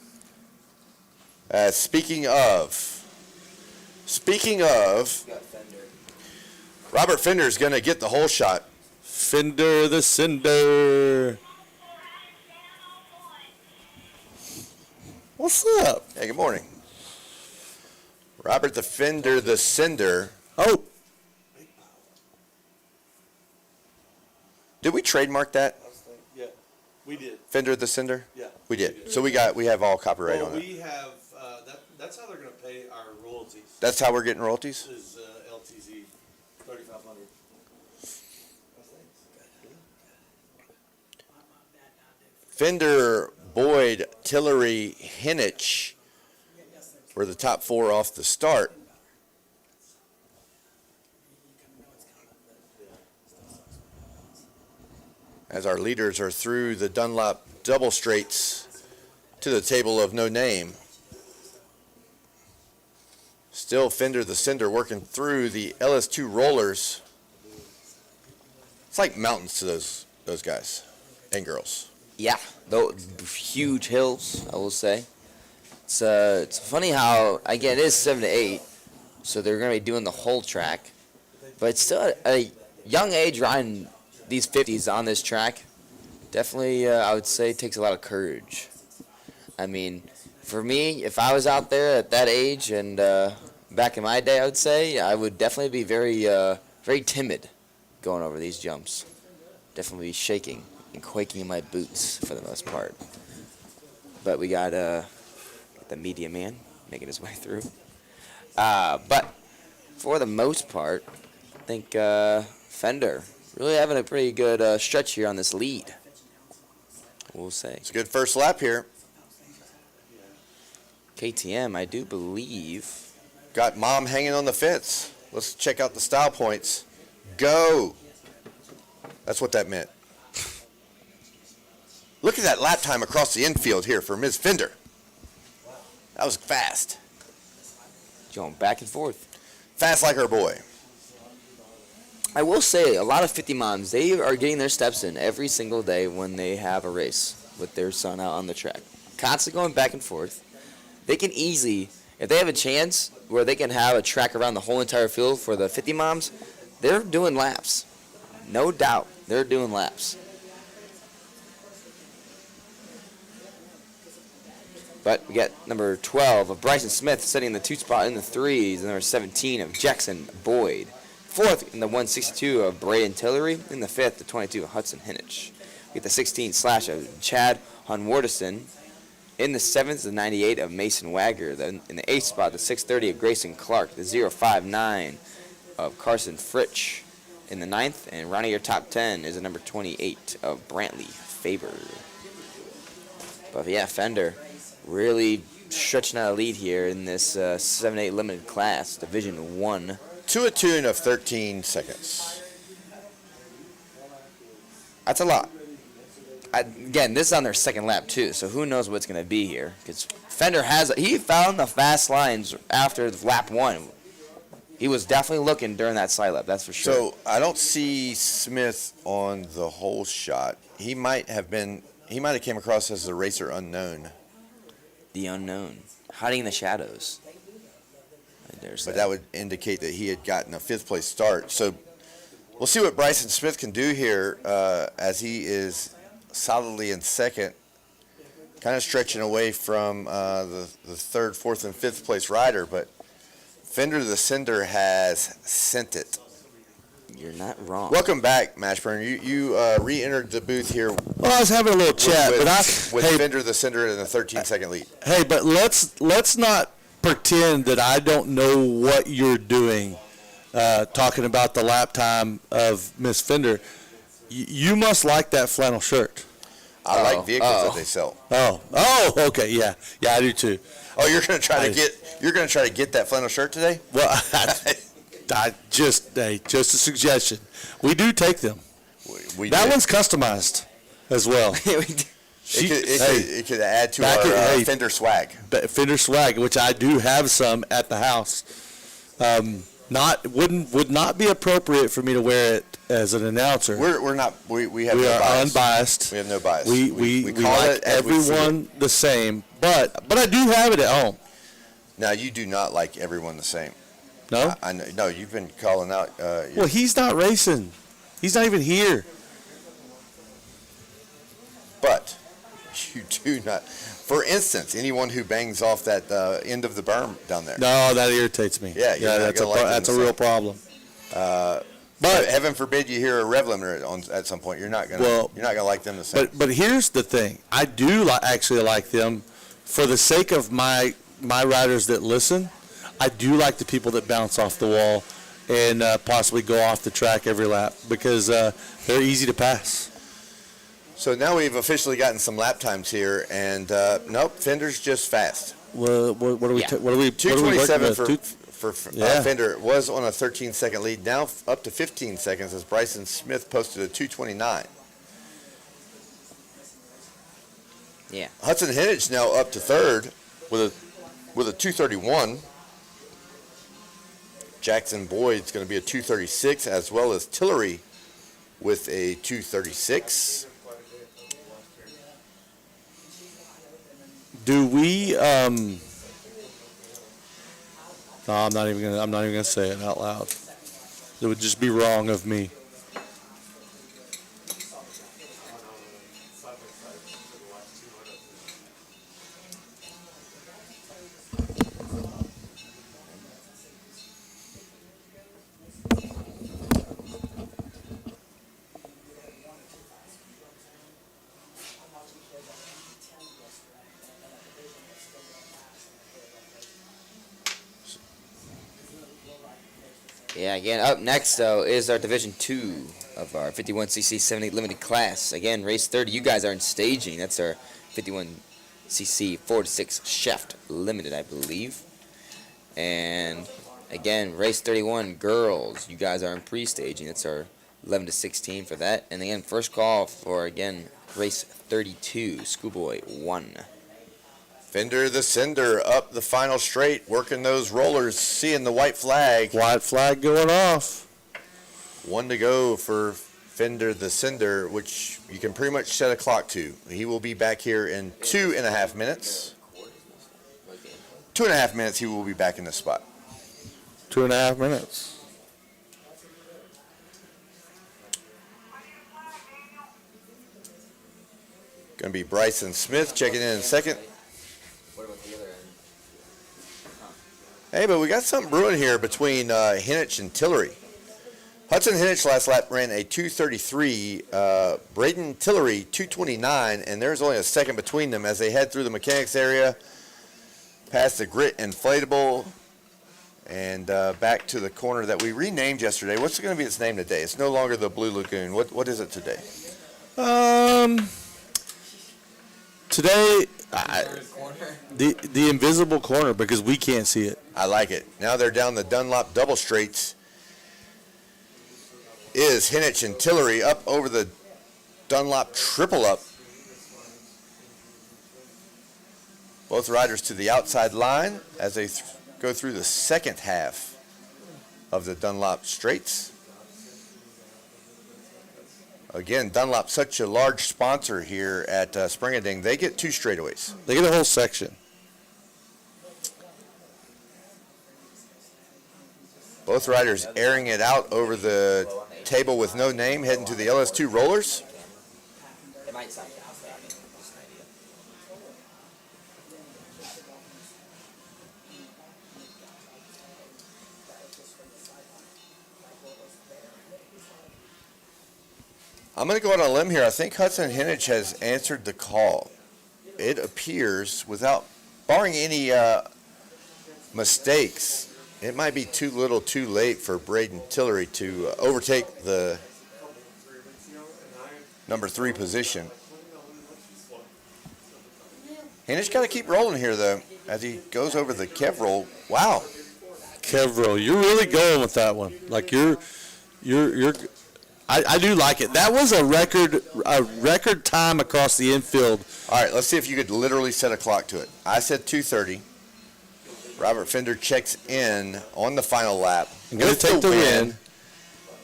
Speaking of, Robert Fender is going to get the whole shot. Fender the Cinder. What's up? Hey, good morning. Robert the Fender, the Cinder. Oh, Did we trademark that? yeah, we did. Fender the Cinder? Yeah. We did. So we have all copyright on it. We have, that's how they're going to pay our royalties, That's how we're getting royalties? is LTZ, 3,500. Fender, Boyd, Tillery, Hinich were the top four off the start. As our leaders are through the Dunlop double straights to the table of no name. Still Fender the Cinder working through the LS2 rollers. It's like mountains to those guys and girls. Yeah, those huge hills, I will say. It's funny how, again, it is 7 to 8, so they're going to be doing the whole track. But it's still at a young age riding these 50s on this track. Definitely, I would say, takes a lot of courage. I mean, for me, if I was out there at that age and back in my day, I would say, I would definitely be very timid going over these jumps. Definitely be shaking and quaking in my boots for the most part. But we got the media man making his way through. But for the most part, I think Fender really having a pretty good stretch here on this lead, we'll say. It's a good first lap here. KTM, I do believe. Got Mom hanging on the fence. Let's check out the style points. Go. That's what that meant. Look at that lap time across the infield here for Ms. Fender. That was fast. Going back and forth. Fast like her boy. I will say, a lot of 50 moms, they are getting their steps in every single day when they have a race with their son out on the track. Constantly going back and forth. They can easily, if they have a chance where they can have a track around the whole entire field for the 50 moms, they're doing laps. No doubt, they're doing laps. But we got number 12 of Bryson Smith sitting in the 2 spot in the 3s, and number 17 of Jackson Boyd. 4th in the 162 of Braden Tillery, in the 5th, the 22 of Hudson Hinich. We get the 16 slash of Chad Hunwardison. In the 7th, the 98 of Mason Wagger. Then in the 8th spot, the 630 of Grayson Clark. The 059 of Carson Fritsch. In the 9th, and rounding your top 10 is the number 28 of Brantley Faber. But yeah, Fender really stretching out a lead here in this 7-8 limited class, Division 1. To a tune of 13 seconds. That's a lot. Again, this is on their second lap too, so who knows what's going to be here. Because Fender he found the fast lines after lap 1. He was definitely looking during that side lap, that's for sure. So I don't see Smith on the whole shot. He might have came across as the racer unknown. The unknown. Hiding in the shadows. But that would indicate that he had gotten a 5th place start. So we'll see what Bryson Smith can do here as he is solidly in 2nd, kind of stretching away from the 3rd, 4th, and 5th place rider. But Fender the Cinder has sent it. You're not wrong. Welcome back, Mashburn. You re-entered the booth here. Well, I was having a little chat, with Fender the Cinder in the 13-second lead. Hey, but let's not pretend that I don't know what you're doing, talking about the lap time of Miss Fender. You must like that flannel shirt. I like vehicles that they sell. Oh, okay, yeah, I do too. Oh, you're gonna try to get that flannel shirt today? Well, I just a suggestion. We do take them. That one's customized as well. It could add to our Fender swag. Fender swag, which I do have some at the house. Would not be appropriate for me to wear it as an announcer. We're not. We have we no are bias. unbiased. We have no bias. We call like it as we see everyone the same, but I do have it at home. Now you do not like everyone the same. No, I know. No, you've been calling out. Well, he's not racing. He's not even here. But you do not. For instance, anyone who bangs off that end of the berm down there. No, that irritates me. Yeah, you're not that's a gonna like them that's the a real same. problem. But heaven forbid you hear a rev limiter at some point. You're not gonna like them the same. But here's the thing. I do actually like them for the sake of my riders that listen. I do like the people that bounce off the wall and possibly go off the track every lap because they're easy to pass. So now we've officially gotten some lap times here, and nope, Fender's just fast. What are we? What are we? 2:27 working with? for Yeah. Fender. Was on a 13-second lead, now up to 15 seconds as Bryson Smith posted a 2:29. Yeah. Hudson Henage now up to third with a 2:31. Jackson Boyd's going to be a 2:36, as well as Tillery with a 2:36. Do we? No, I'm not even gonna say it out loud. It would just be wrong of me. Yeah, again, up next, though, is our Division 2 of our 51cc 78 limited class. Again, race 30, you guys are in staging. That's our 51cc 4-6 Shaft limited, I believe. And, again, race 31, girls, you guys are in pre-staging. That's our 11 to 16 for that. And, again, first call for, again, race 32, Schoolboy 1. Fender the Cinder up the final straight, working those rollers, seeing the white flag. White flag going off. 1 to go for Fender the Cinder, which you can pretty much set a clock to. He will be back here in 2.5 minutes. 2.5 minutes, he will be back in the spot. 2.5 minutes. Going to be Bryson Smith checking in second. Hey, but we got something brewing here between Henich and Tillery. Hudson Henich last lap ran a 2:33. Braden Tillery 2:29, and there's only a second between them as they head through the mechanics area, past the grit inflatable, and back to the corner that we renamed yesterday. What's going to be its name today? It's no longer the Blue Lagoon. What is it today? Today, the invisible corner because we can't see it. I like it. Now they're down the Dunlop double straights. Is Henich and Tillery up over the Dunlop triple up. Both riders to the outside line as they go through the second half of the Dunlop straights. Again, Dunlop, such a large sponsor here at Springading. They get 2 straightaways. They get a whole section. Both riders airing it out over the table with no name, heading to the LS2 rollers. It might sound I'm going to go out on a limb here. I think Hudson Henich has answered the call. It appears, without barring any mistakes, it might be too little too late for Braden Tillery to overtake the number 3 position. Henich got to keep rolling here, though, as he goes over the Kev roll. Wow. Kev roll, you're really going with that one. Like you're I do like it. That was a record time across the infield. All right, let's see if you could literally set a clock to it. I said 2:30. Robert Fender checks in on the final lap. I'm going to take the win.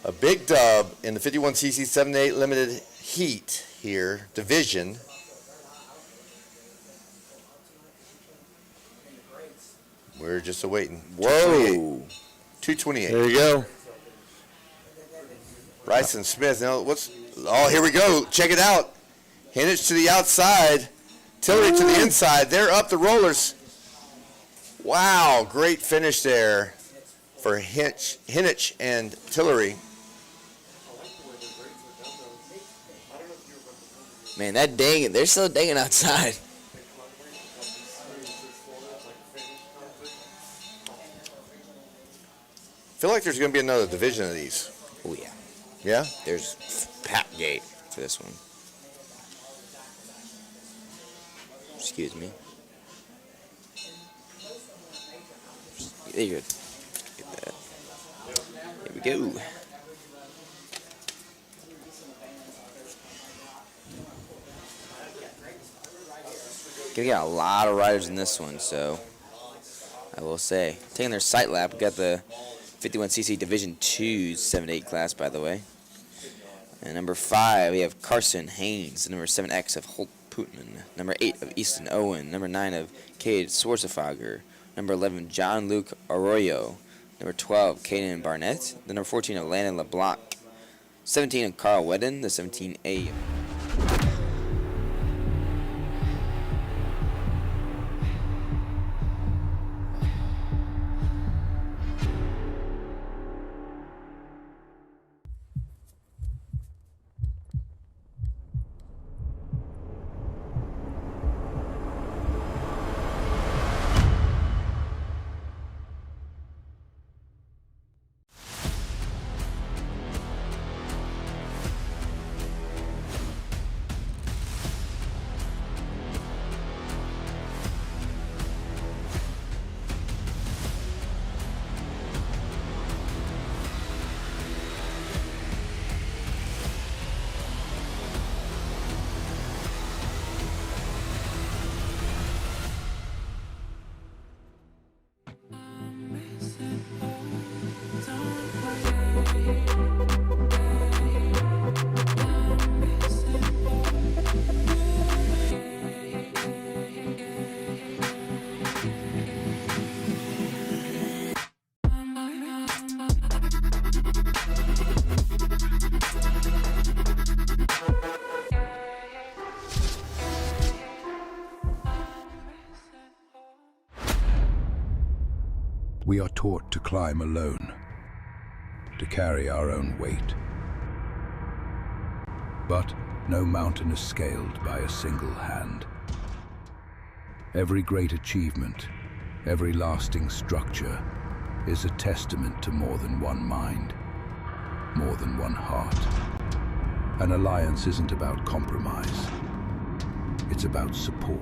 A big dub in the 51cc 78 limited heat here, division. We're just awaiting. Whoa. 228. There you go. Bryson Smith. Now, here we go. Check it out. Henich to the outside. Tillery to the inside. They're up the rollers. Wow, great finish there for Hinich and Tillery. Man, that dang, they're still danging outside. I feel like there's going to be another division of these. Oh, yeah. Yeah? There's Pat Gate for this one. Excuse me. There you go. Get that. Here we go. Gonna get a lot of riders in this one, so I will say. Taking their sight lap, we got the 51cc Division 2 7-8 class, by the way. And number 5, we have Carson Haynes. Number 7X of Holt Putman. Number 8 of Easton Owen. Number 9 of Cade Swarzenegger. Number 11, John Luke Arroyo. Number 12, Caden Barnett. The number 14 of Landon LeBlanc. 17 of Carl Wedden. The 17A. We are taught to climb alone, to carry our own weight. But no mountain is scaled by a single hand. Every great achievement, every lasting structure is a testament to more than one mind, more than one heart. An alliance isn't about compromise. It's about support.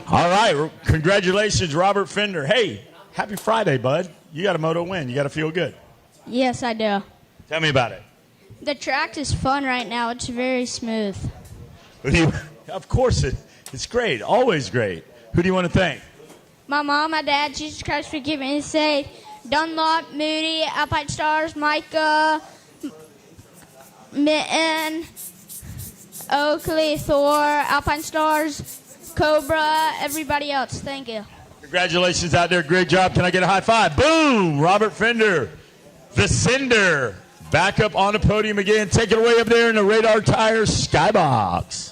All right, congratulations, Robert Fender. Hey, happy Friday, bud. You got a moto win. You got to feel good. Yes, I do. Tell me about it. The track is fun right now. It's very smooth. Of course, it's great. Always great. Who do you want to thank? My mom, my dad, Jesus Christ, forgive me and say Dunlop, Moody, Alpine Stars, Micah, Mitten, Oakley, Thor, Alpine Stars, Cobra, everybody else. Thank you. Congratulations out there. Great job. Can I get a high five? Boom! Robert Fender, the Cinder, back up on the podium again. Take it away up there in the Radar Tire Skybox.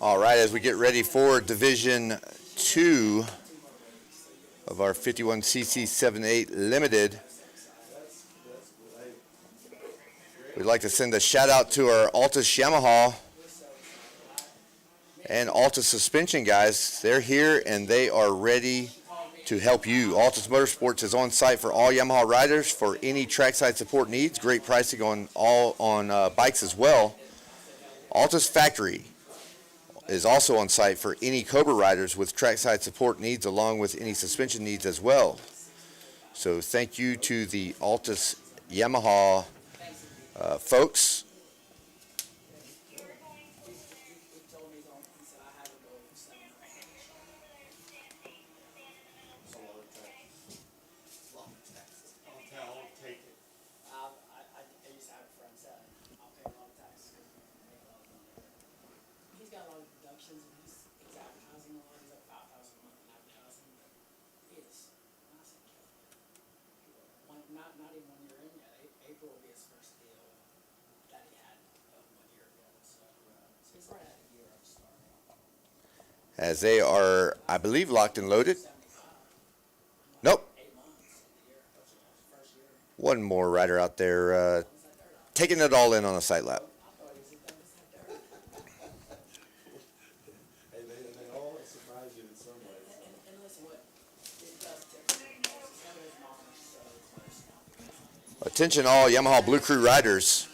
All right, as we get ready for Division 2 of our 51cc 7.8 Limited, we'd like to send a shout out to our Altus Yamaha and Altus Suspension guys. They're here and they are ready to help you. Altus Motorsports is on site for all Yamaha riders for any trackside support needs. Great pricing on bikes as well. Altus Factory is also on site for any Cobra riders with trackside support needs, along with any suspension needs as well. So thank you to the Altus Yamaha folks. As they are, I believe, locked and loaded. Nope. One more rider out there taking it all in on a sight lap. Attention all Yamaha Blue Crew riders.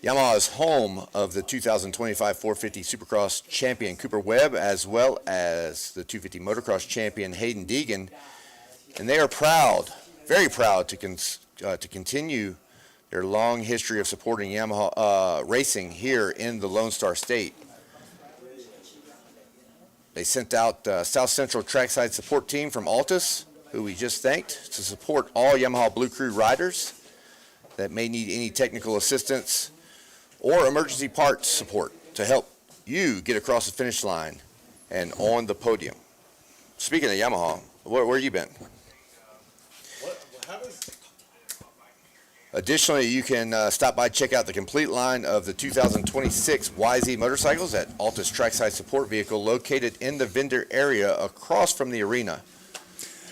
Yamaha is home of the 2025 450 Supercross champion Cooper Webb, as well as the 250 Motocross champion Hayden Deegan. And they are proud, very proud to continue their long history of supporting Yamaha racing here in the Lone Star State. They sent out South Central Trackside Support Team from Altus, who we just thanked, to support all Yamaha Blue Crew riders that may need any technical assistance or emergency parts support to help you get across the finish line and on the podium. Speaking of Yamaha, where you been? Additionally, you can stop by, check out the complete line of the 2026 YZ motorcycles at Altus Trackside Support Vehicle located in the vendor area across from the arena.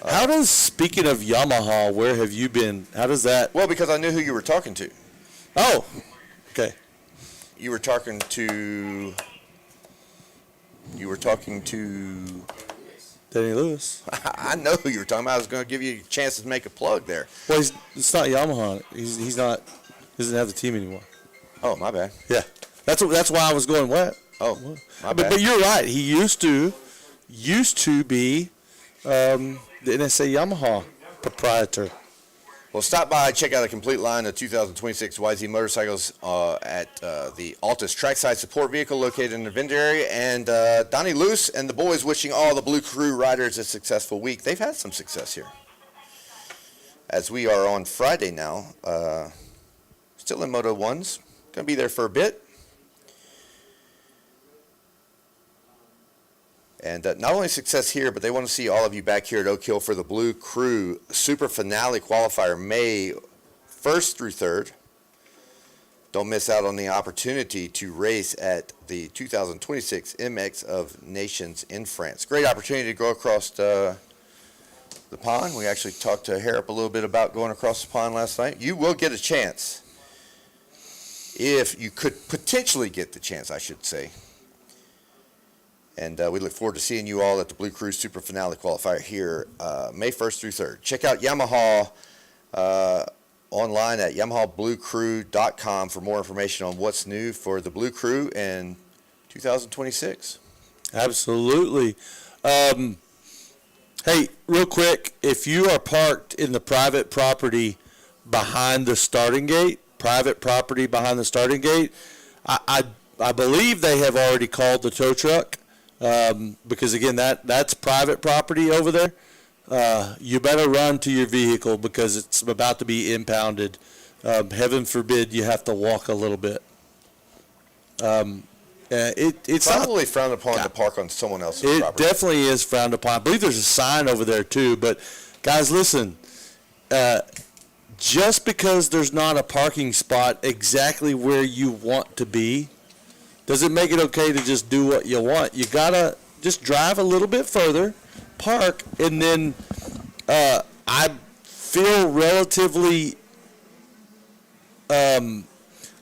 How does, speaking of Yamaha, where have you been? How does that? Well, because I knew who you were talking to. Oh, okay. You were talking to Danny Lewis. I know who you were talking about. I was going to give you a chance to make a plug there. Well, it's not Yamaha. He's not. He doesn't have the team anymore. Oh, my bad. Yeah, that's why I was going what. Oh, my bad. But you're right. He used to be the NSA Yamaha proprietor. Well, stop by, check out a complete line of 2026 YZ motorcycles at the Altus Trackside Support Vehicle located in the vendor area. And Donnie Luce and the boys wishing all the Blue Crew riders a successful week. They've had some success here. As we are on Friday now, still in Moto 1s. Going to be there for a bit. And not only success here, but they want to see all of you back here at Oak Hill for the Blue Crew Super Finale Qualifier May 1st through 3rd. Don't miss out on the opportunity to race at the 2026 MX of Nations in France. Great opportunity to go across the pond. We actually talked to Harrop a little bit about going across the pond last night. You will get a chance, if you could potentially get the chance, I should say. And we look forward to seeing you all at the Blue Crew Super Finale Qualifier here May 1st through 3rd. Check out Yamaha online at YamahaBlueCrew.com for more information on what's new for the Blue Crew in 2026. Absolutely. Hey, real quick, if you are parked in the private property behind the starting gate, I believe they have already called the tow truck. Because again, that's private property over there. You better run to your vehicle because it's about to be impounded. Heaven forbid you have to walk a little bit. It's probably frowned upon to park on someone else's property. It definitely is frowned upon. I believe there's a sign over there too. But guys, listen. Just because there's not a parking spot exactly where you want to be, doesn't make it okay to just do what you want. You gotta just drive a little bit further, park, and then I feel relatively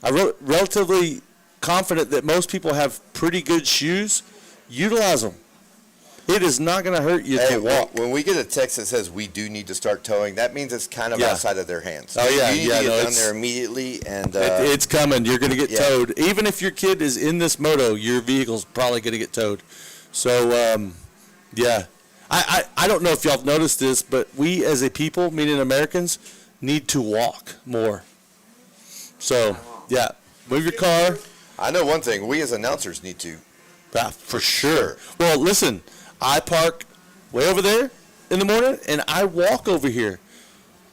relatively confident that most people have pretty good shoes. Utilize them. It is not going to hurt you to walk. When we get a text that says we do need to start towing, that means it's kind of outside of their hands. Oh, yeah. You need to get down there immediately. And it's coming. You're going to get towed. Even if your kid is in this moto, your vehicle's probably going to get towed. So, yeah. I don't know if y'all have noticed this, but we as a people, meaning Americans, need to walk more. So, yeah. Move your car. I know one thing. We as announcers need to. For sure. Well, listen. I park way over there in the morning, and I walk over here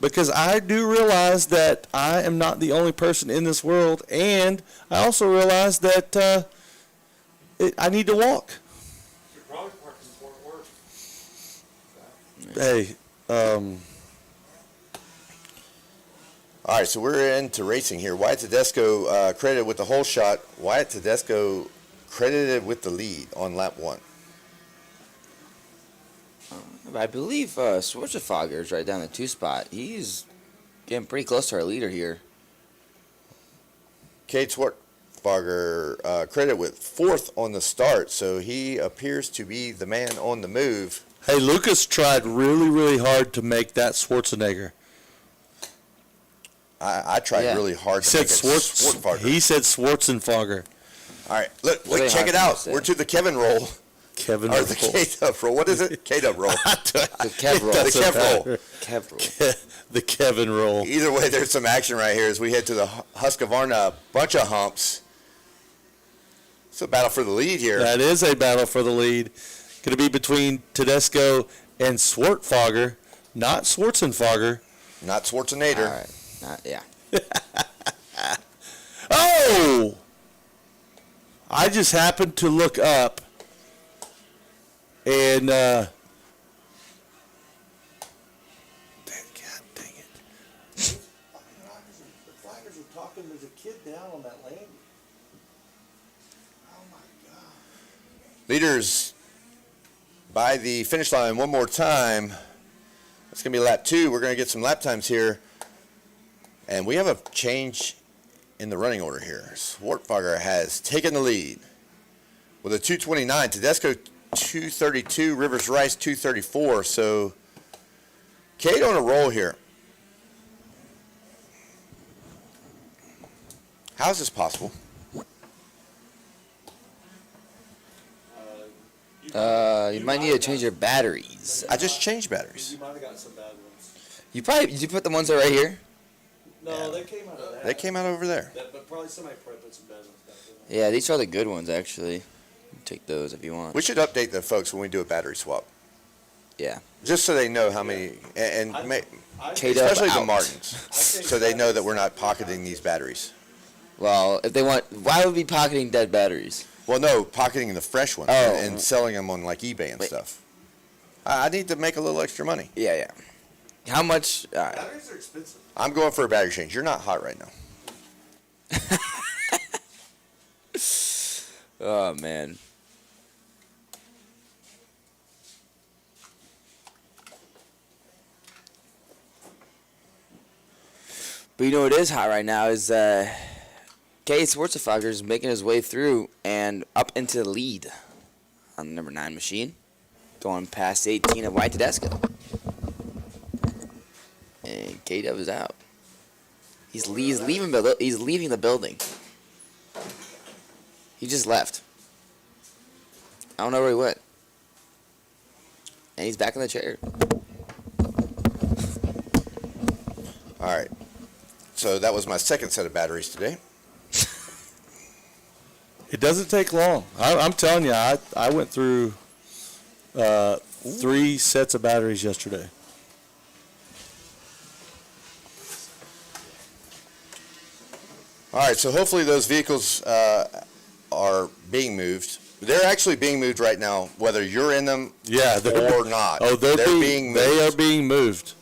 because I do realize that I am not the only person in this world, and I also realize that I need to walk. You probably park in Fort Worth. Hey, All right, so we're into racing here. Wyatt Tedesco credited with the whole shot. Wyatt Tedesco credited with the lead on lap 1. I believe Schwarzenegger is right down the 2 spot. He's getting pretty close to our leader here. Cade Swartwager credited with 4th on the start, so he appears to be the man on the move. Hey, Lucas tried really, really hard to make that Schwarzenegger. I tried really hard to make it Swartwager. He said Schwarzenegger. All right, look, Really check hard it for me out. to say. We're to the Kevin roll. Kevin Or the K-Dub roll. What is it? K-Dub roll. The Kev roll. The Kev roll. Kev roll. The Kevin roll. Either way, there's some action right here as we head to the Husqvarna bunch of humps. It's a battle for the lead here. That is a battle for the lead. Going to be between Tedesco and Swartwager, not Schwarzenegger. Not Schwarzenegger. All right. Yeah. Oh! I just happened to look up, and God dang it! The flaggers are talking. There's a kid down on that landing. Oh my God! Leaders by the finish line one more time. It's going to be lap 2. We're going to get some lap times here. And we have a change in the running order here. Swartwager has taken the lead with a 2:29. Tedesco 2:32. Rivers Rice 2:34. So Cade on a roll here. How is this possible? You might need to change your batteries. I just changed batteries. You might have got some bad ones. Did you put the ones that are right here? No, they came out of that. They came out over there. But probably somebody probably put some bad ones back there. Yeah, these are the good ones, actually. Take those if you want. We should update the folks when we do a battery swap. Yeah. Just so they know how many, and K-Dub especially the out. Martins, so they know that we're not pocketing these batteries. Well, if they want, why would we be pocketing dead batteries? Well, no, pocketing the fresh ones Oh. and selling them on like eBay and stuff. I need to make a little extra money. Yeah. How much? Batteries are expensive. I'm going for a battery change. You're not hot right now. Oh, man. But you know what is hot right now is Cade Schwarzenegger is making his way through and up into the lead on the number 9 machine, going past 18 of Wyatt Tedesco. And K-Dub is out. He's leaving the building. He just left. I don't know where he went. And he's back in the chair. All right. So that was my second set of batteries today. It doesn't take long. I'm telling you, I went through 3 sets of batteries yesterday. All right, so hopefully those vehicles are being moved. They're actually being moved right now, whether you're in them or not. Oh, they're being moved. They are being moved.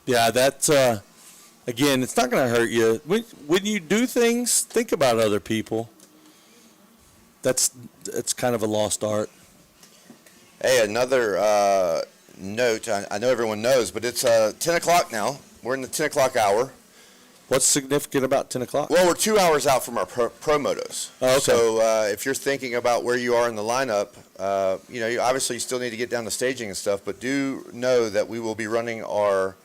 Yeah, that's again, it's not going to hurt you. When you do things, think about other people. It's kind of a lost art. Hey, another note. I know everyone knows, but it's 10 o'clock now. We're in the 10 o'clock hour. What's significant about 10 o'clock? Well, we're 2 hours out from our pro motos. Oh, okay. So if you're thinking about where you are in the lineup, you obviously still need to get down to staging and stuff, but do know that we will be running our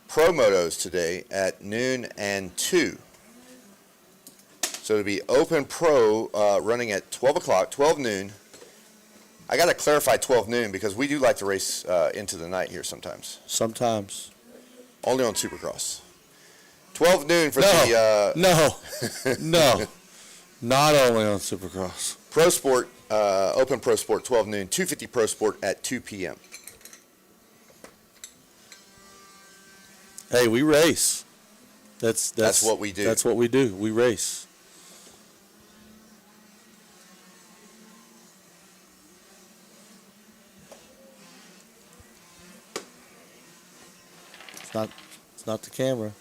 pro motos today at noon and 2. So it'll be open pro running at 12 o'clock, 12 noon. I got to clarify 12 noon because we do like to race into the night here sometimes. Sometimes. Only on Supercross. 12 noon for No, not only on Supercross. Pro Sport, Open Pro Sport, 12 noon, 250 Pro Sport at 2 p.m. Hey, we race. That's what we do. That's what we do. We race. It's not the camera.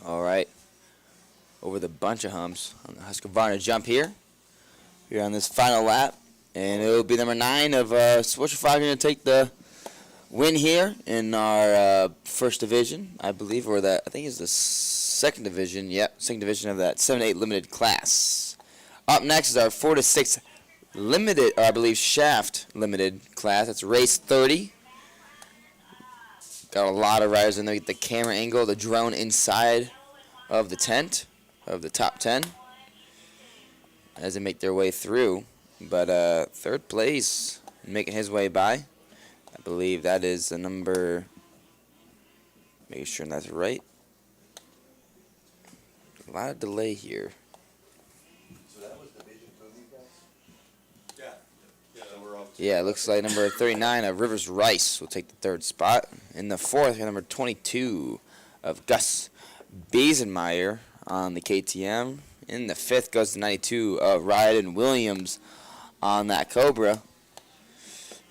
All right. Over the bunch of humps on the Husqvarna jump here. Here on this final lap. And it'll be number 9 of Swisher 5 going to take the win here in our first division, I believe, or that I think it's the second division. Yep, second division of that 7-8 limited class. Up next is our 4 to 6 limited, or I believe shaft limited class. That's race 30. Got a lot of riders in there. Get the camera angle, the drone inside of the tent of the top 10 as they make their way through. But third place, making his way by. I believe that is the number. Making sure that's right. A lot of delay here. So that was division 2 of you guys? Yeah, we're off. Yeah, it looks like number 39 of Rivers Rice will take the third spot. In the fourth, number 22 of Gus Biesenmeyer on the KTM. In the fifth goes to 92 of Ryan Williams on that Cobra.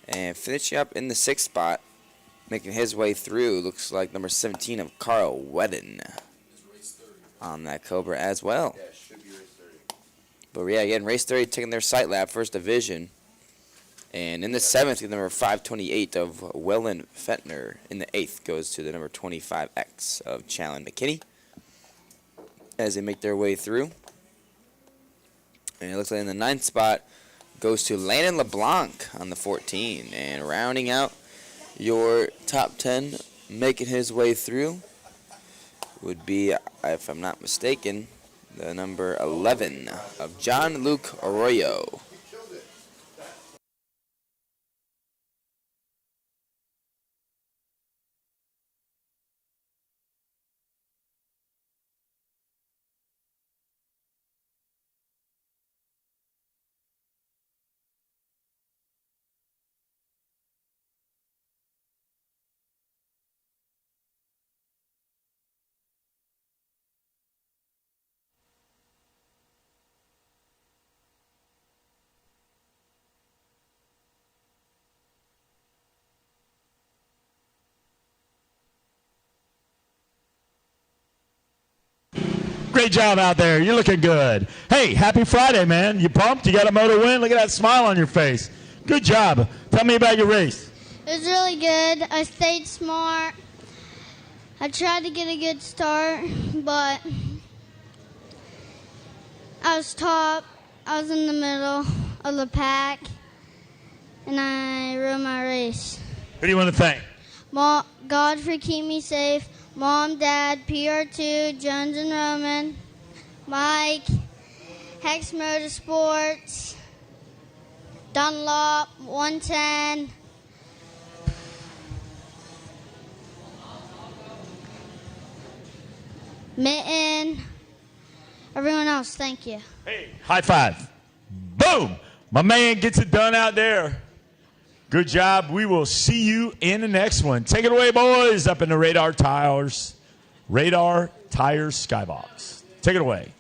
And finishing up in the sixth spot, making his way through, looks like number 17 of Carl Wedden on that Cobra as well. Yeah, it should be race 30. But yeah, again, race 30 taking their sight lap, first division. And in the seventh, number 528 of Wellen Fentner. In the eighth goes to the number 25X of Challen McKinney as they make their way through. And it looks like in the ninth spot goes to Landon LeBlanc on the 14. And rounding out your top 10, making his way through, would be, if I'm not mistaken, the number 11 of John Luke Arroyo. Great job out there. You're looking good. Hey, happy Friday, man. You pumped? You got a motor win? Look at that smile on your face. Good job. Tell me about your race. It was really good. I stayed smart. I tried to get a good start, but I was top. I was in the middle of the pack, and I rode my race. Who do you want to thank? God for keeping me safe. Mom, Dad, PR2, Jones and Roman, Mike, Hex Motorsports, Dunlop, 110, Mitten, everyone else, thank you. Hey, high five. Boom. My man gets it done out there. Good job. We will see you in the next one. Take it away, boys, up in the Radar Tires Skybox. Take it away.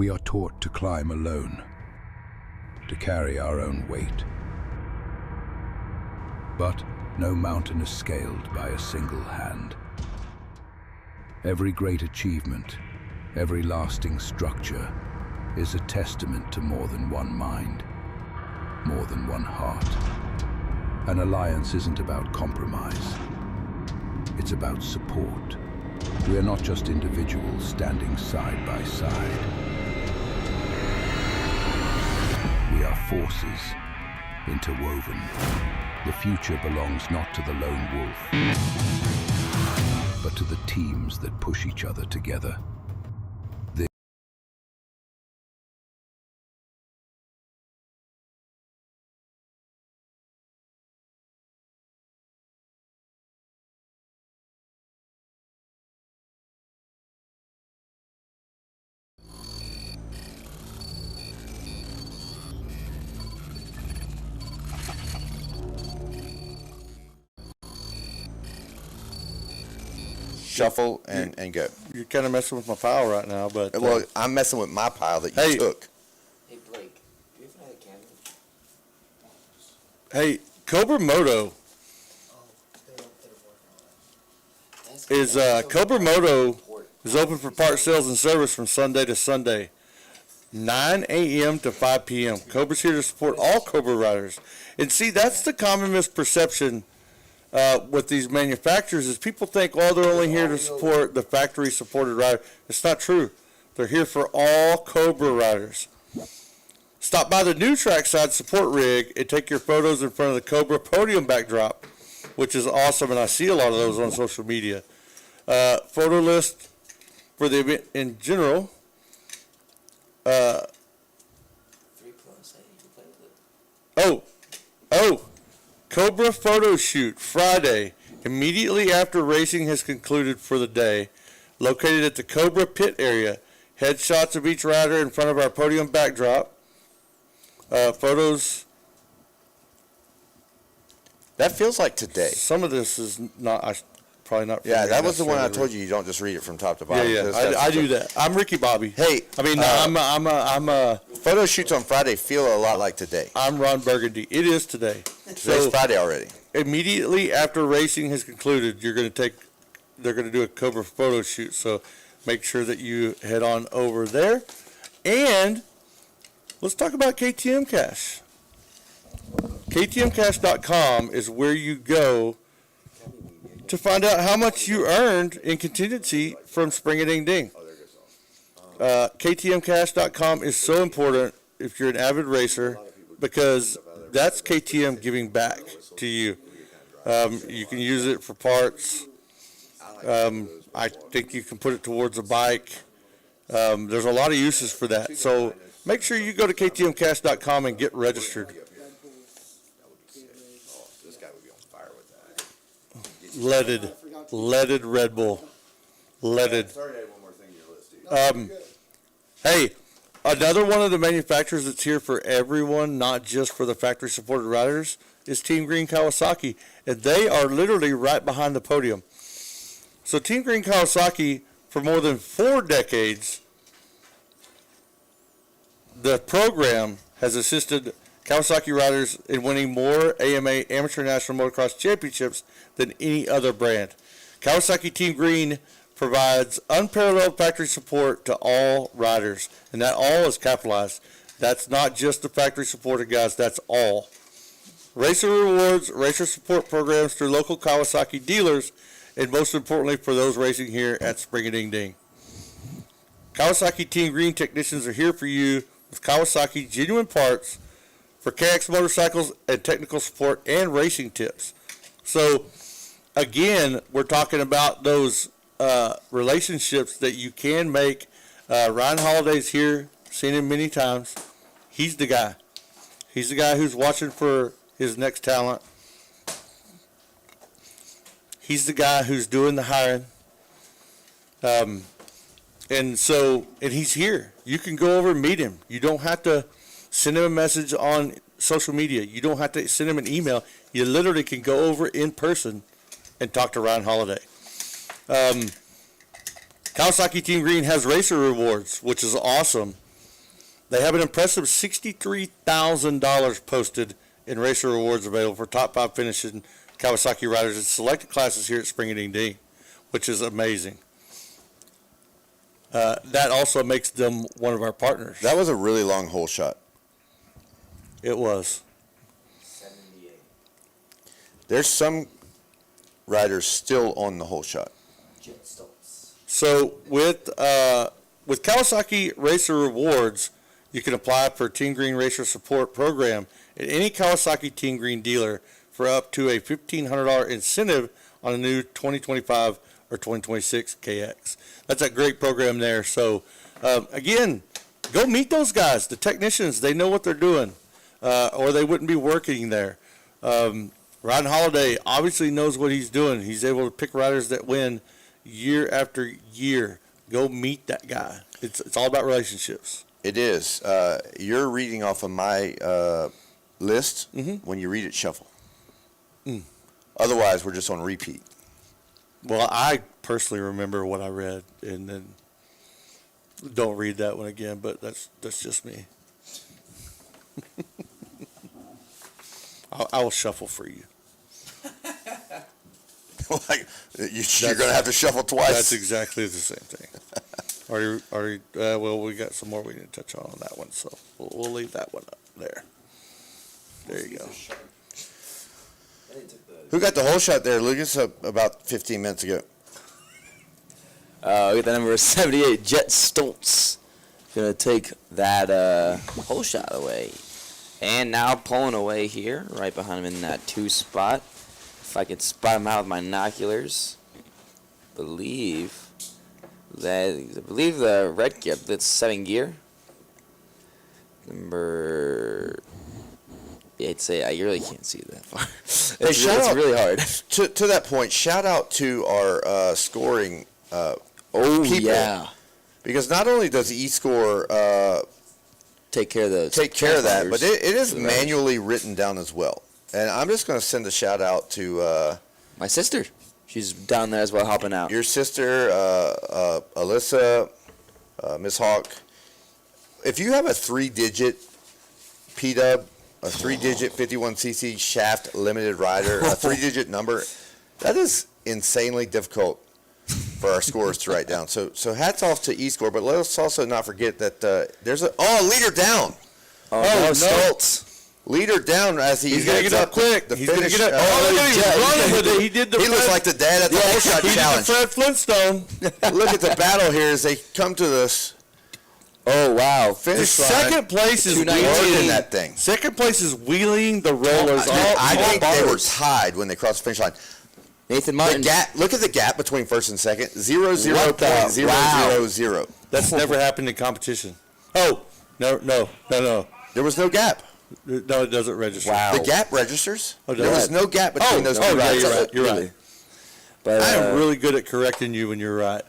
We are taught to climb alone, to carry our own weight. But no mountain is scaled by a single hand. Every great achievement, every lasting structure is a testament to more than one mind, more than one heart. An alliance isn't about compromise. It's about support. We are not just individuals standing side by side. We are forces interwoven. The future belongs not to the lone wolf, but to the teams that push each other together. Shuffle and go. You're kind of messing with my pile right now, but Well, I'm messing with my pile that you took. Hey, Blake, do you have another candle? hey, Cobra Moto is Cobra Moto is open for part sales and service from Sunday to Sunday, 9 a.m. to 5 p.m. Cobra's here to support all Cobra riders. And see, that's the common misperception with these manufacturers is people think, oh, they're only here to support the factory-supported rider. It's not true. They're here for all Cobra riders. Stop by the new trackside support rig and take your photos in front of the Cobra Podium backdrop, which is awesome, and I see a lot of those on social media. Photo list for the event in general. 3 plus, hey, you can play with it. Cobra photo shoot Friday, immediately after racing has concluded for the day, located at the Cobra pit area. Headshots of each rider in front of our podium backdrop. Photos. That feels like today. Some of this is not. Probably not. Yeah, that was the one I told you. You don't just read it from top to bottom. Yeah. I do that. I'm Ricky Bobby. Hey, I mean, I'm a photo shoots on Friday feel a lot like today. I'm Ron Burgundy. It is today. Today's Friday already. Immediately after racing has concluded, they're going to do a Cobra photo shoot. So make sure that you head on over there. And let's talk about KTM Cash. KTMcash.com is where you go to find out how much you earned in contingency from Spring a Ding Ding. KTMcash.com is so important if you're an avid racer because that's KTM giving back to you. You can use it for parts. I think you can put it towards a bike. There's a lot of uses for that. So make sure you go to KTMcash.com and get registered. Leaded Red Bull. Leaded. Hey, another one of the manufacturers that's here for everyone, not just for the factory-supported riders, is Team Green Kawasaki, and they are literally right behind the podium. So Team Green Kawasaki, for more than 4 decades, the program has assisted Kawasaki riders in winning more AMA Amateur National Motocross Championships than any other brand. Kawasaki Team Green provides unparalleled factory support to all riders, and that all is capitalized. That's not just the factory supported guys, that's all. Racer rewards, racer support programs through local Kawasaki dealers, and most importantly for those racing here at Spring a Ding Ding. Kawasaki Team Green technicians are here for you with Kawasaki genuine parts for KX motorcycles and technical support and racing tips. So, again, we're talking about those relationships that you can make. Ryan Holiday's here, seen him many times. He's the guy. He's the guy who's watching for his next talent. He's the guy who's doing the hiring. And he's here. You can go over and meet him. You don't have to send him a message on social media. You don't have to send him an email. You literally can go over in person and talk to Ryan Holiday. Kawasaki Team Green has racer rewards, which is awesome. They have an impressive $63,000 posted in racer rewards available for top 5 finishing Kawasaki riders in selected classes here at Spring and D, which is amazing. That also makes them one of our partners. That was a really long hole shot. It was. 78. There's some riders still on the hole shot. Jet Stoltz. So with Kawasaki Racer Rewards, you can apply for Team Green Racer Support Program at any Kawasaki Team Green dealer for up to a $1,500 incentive on a new 2025 or 2026 KX. That's a great program there. So, again, go meet those guys, the technicians. They know what they're doing, or they wouldn't be working there. Ryan Holiday obviously knows what he's doing. He's able to pick riders that win year after year. Go meet that guy. It's all about relationships. It is. You're reading off of my list. When you read it, shuffle. Otherwise, we're just on repeat. Well, I personally remember what I read, and then don't read that one again. But that's just me. I will shuffle for you. Like you're going to have to shuffle twice. That's exactly the same thing. Well, we got some more we need to touch on that one, so we'll leave that one up there. There you go. Who got the hole shot there, Lucas? About 15 minutes ago. We got the number 78, Jet Stoltz. Gonna take that hole shot away. And now pulling away here, right behind him in that 2 spot. If I could spot him out with my binoculars, believe the red gear, that's 7 gear. Number, I'd say I really can't see that far. It's really hard. To that point, shout out to our scoring people. Yeah. Because not only does the e-score take care of that, but it is manually written down as well. And I'm just going to send a shout out to my sister. She's down there as well, helping out. Your sister, Alyssa, Miss Hawk. If you have a 3-digit P-Dub, a 3-digit 51cc shaft limited rider, a 3-digit number, that is insanely difficult for our scorers to write down. So hats off to e-score, but let us also not forget that there's a leader down. No, Stoltz. Leader down as he's gonna get up quick. He's gonna get up. Oh, look at him running with it. He did the. He looks like the dad at the hole shot challenge. He did the Fred Flintstone. Look at the battle here as they come to this. Oh wow! Finish line. Second place is wheeling that thing. Second place is wheeling the rollers. I think they were tied when they crossed the finish line. Nathan Martin. Look at the gap between first and second. 0.000. That's never happened in competition. Oh no. There was no gap. No, it doesn't register. Wow. The gap registers. Oh, there was no gap between those two rides. Yeah, you're right. But I am really good at correcting you when you're right.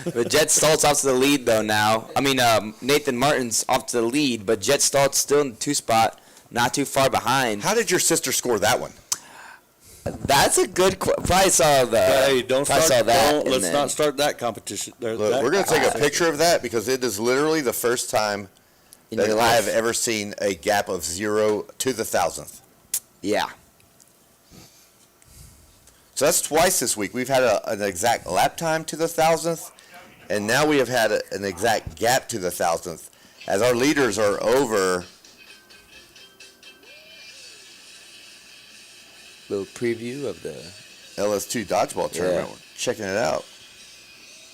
But Jet Stoltz off to the lead though now. I mean, Nathan Martin's off to the lead, but Jet Stoltz still in the 2 spot, not too far behind. How did your sister score that one? That's a good. Probably saw the. Hey, don't start that. Let's not start that competition. Look, we're going to take a picture of that because it is literally the first time that I have ever seen a gap of 0 to the 1,000th. Yeah. So that's twice this week. We've had an exact lap time to the 1,000th, and now we have had an exact gap to the 1,000th as our leaders are over. Little preview of the LS2 dodgeball tournament. Yeah. We're checking it out.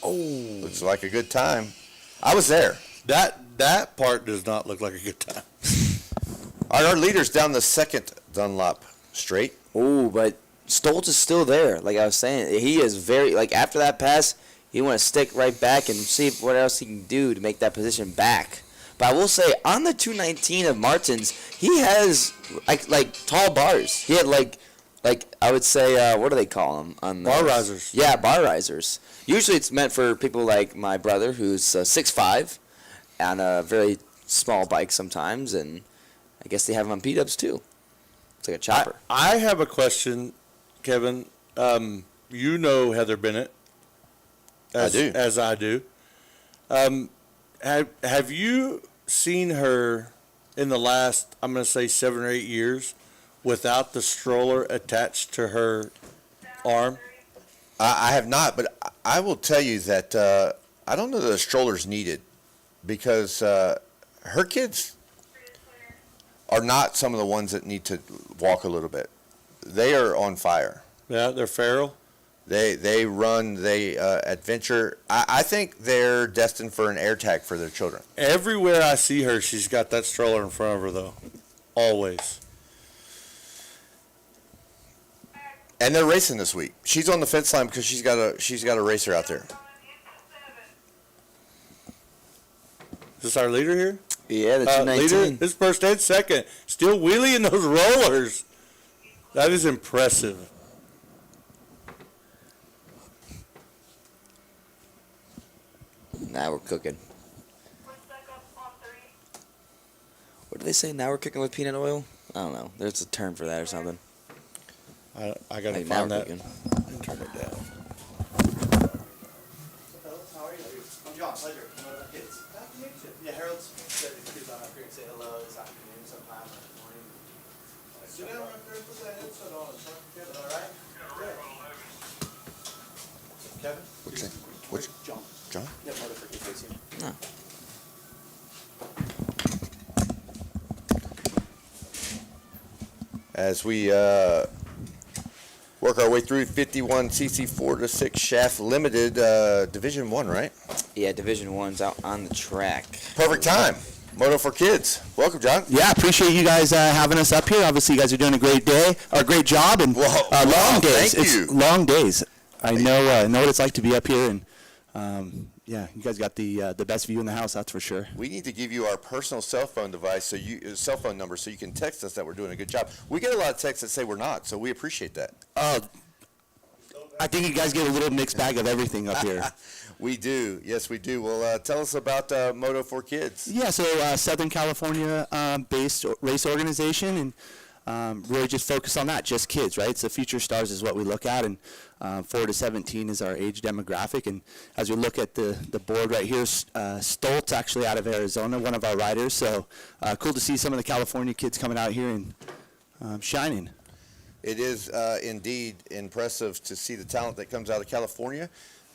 Oh, looks like a good time. I was there. That part does not look like a good time. Our leaders down the second Dunlop straight. Oh, but Stoltz is still there. Like I was saying, he is very, like after that pass, he want to stick right back and see what else he can do to make that position back. But I will say, on the 219 of Martin's, he has like tall bars. He had like I would say, what do they call them? On bar risers. Yeah, bar risers. Usually it's meant for people like my brother, who's 6'5", on a very small bike sometimes, and I guess they have them on P-dubs too. It's like a chopper. I have a question, Kevin. You know Heather Bennett. I do. As I do. Have you seen her in the last, I'm going to say 7 or 8 years, without the stroller attached to her arm? I have not, but I will tell you that I don't know that a stroller's needed because her kids are not some of the ones that need to walk a little bit. They are on fire. Yeah, they're feral. They run, they adventure. I think they're destined for an air tag for their children. Everywhere I see her, she's got that stroller in front of her, though. Always. And they're racing this week. She's on the fence line because she's got a racer out there. Is this our leader here? Yeah, the 219. Leader, this first and second. Still wheeling those rollers. That is impressive. Now we're cooking. What do they say? Now we're cooking with peanut oil? I don't know. There's a term for that or something. I got to Like, now find we're that cooking. and turn it down. How are you? I'm John. Pleasure. Kids. Nice to meet you. Yeah, Harold's said the kids on up here and say hello this afternoon sometime in the morning. Sit down right there and put that headset on and talk to Kevin, all right? Yeah. Kevin? Which? John. John? Yeah, mother for kids here. No. As we work our way through 51cc 4-6 shaft limited Division 1, right? Yeah, Division 1's out on the track. Perfect time. Moto for Kids. Welcome, John. Yeah, appreciate you guys having us up here. Obviously, you guys are doing a great day, or a great job, and long days. Thank you. It's long days. I know what it's like to be up here, and yeah, you guys got the best view in the house, that's for sure. We need to give you our personal cell phone cell phone number, so you can text us that we're doing a good job. We get a lot of texts that say we're not, so we appreciate that. I think you guys get a little mixed bag of everything up here. We do. Yes, we do. Well, tell us about Moto for Kids. Yeah, so Southern California based race organization, and really just focus on that, just kids, right? So future stars is what we look at, and 4 to 17 is our age demographic. And as we look at the board right here, Stoltz actually out of Arizona, one of our riders. So cool to see some of the California kids coming out here and shining. It is indeed impressive to see the talent that comes out of California.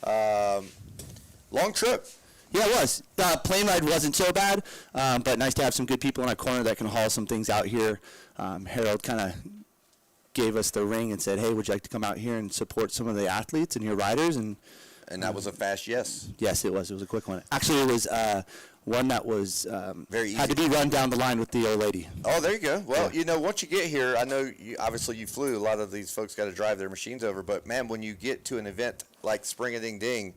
Long trip. Yeah, it was. Plane ride wasn't so bad, but nice to have some good people in our corner that can haul some things out here. Harold kind of gave us the ring and said, hey, would you like to come out here and support some of the athletes and your riders? And that was a fast yes. Yes, it was. It was a quick one. Actually, it was one that was very easy. Had to be run down the line with the old lady. Oh, there you go. Well, Yeah. you know, once you get here, I know obviously you flew. A lot of these folks got to drive their machines over. But, man, when you get to an event like Spring-a-Ding-Ding,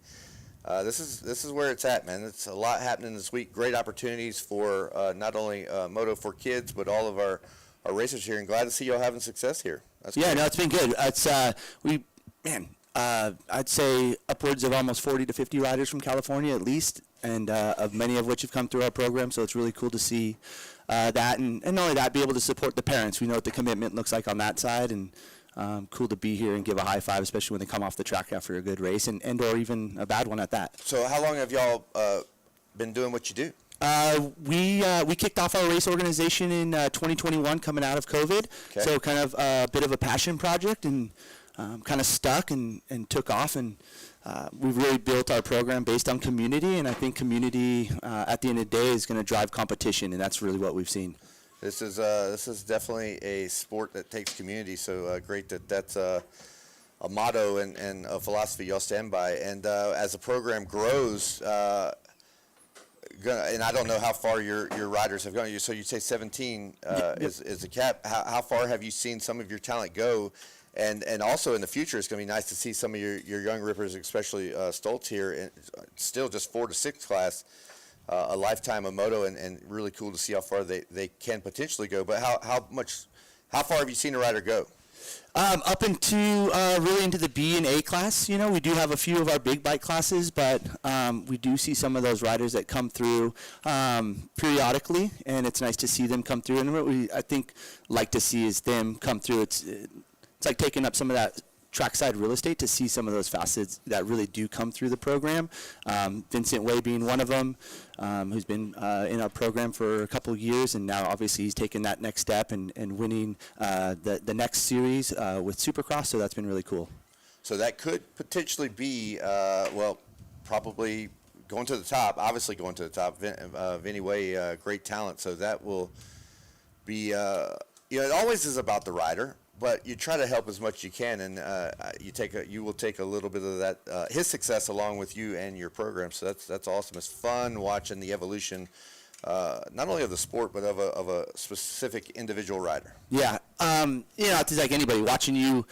this is where it's at, man. It's a lot happening this week. Great opportunities for not only Moto for Kids, but all of our racers here. And glad to see y'all having success here. That's Yeah, great. no, it's been good. It's I'd say upwards of almost 40 to 50 riders from California at least, and of many of which have come through our program. So it's really cool to see that, and not only that, be able to support the parents. We know what the commitment looks like on that side, and cool to be here and give a high five, especially when they come off the track after a good race, and or even a bad one at that. So how long have y'all been doing what you do? We kicked off our race organization in 2021, coming out of COVID. Okay. So kind of a bit of a passion project, and kind of stuck and took off, and we've really built our program based on community, and I think community at the end of the day is going to drive competition, and that's really what we've seen. This is definitely a sport that takes community. So great that that's a motto and a philosophy y'all stand by. And as the program grows, and I don't know how far your riders have gone. So you say 17 is the cap. How far have you seen some of your talent go? And also in the future, it's going to be nice to see some of your young rippers, especially Stoltz here, and still just 4 to 6 class, a lifetime of moto, and really cool to see how far they can potentially go. But how far have you seen a rider go? Up into really into the B and A class. You know, we do have a few of our big bike classes, but we do see some of those riders that come through periodically, and it's nice to see them come through. And what we, I think, like to see is them come through. It's like taking up some of that trackside real estate to see some of those facets that really do come through the program. Vincent Way being one of them, who's been in our program for a couple of years, and now obviously he's taken that next step and winning the next series with Supercross, so that's been really cool. So that could potentially be, well, probably going to the top, obviously going to the top. Vinny Way, great talent, so that will be, it always is about the rider, but you try to help as much as you can, and you will take a little bit of that, his success along with you and your program, so that's awesome. It's fun watching the evolution, not only of the sport, but of a specific individual rider. Yeah, it's like anybody watching you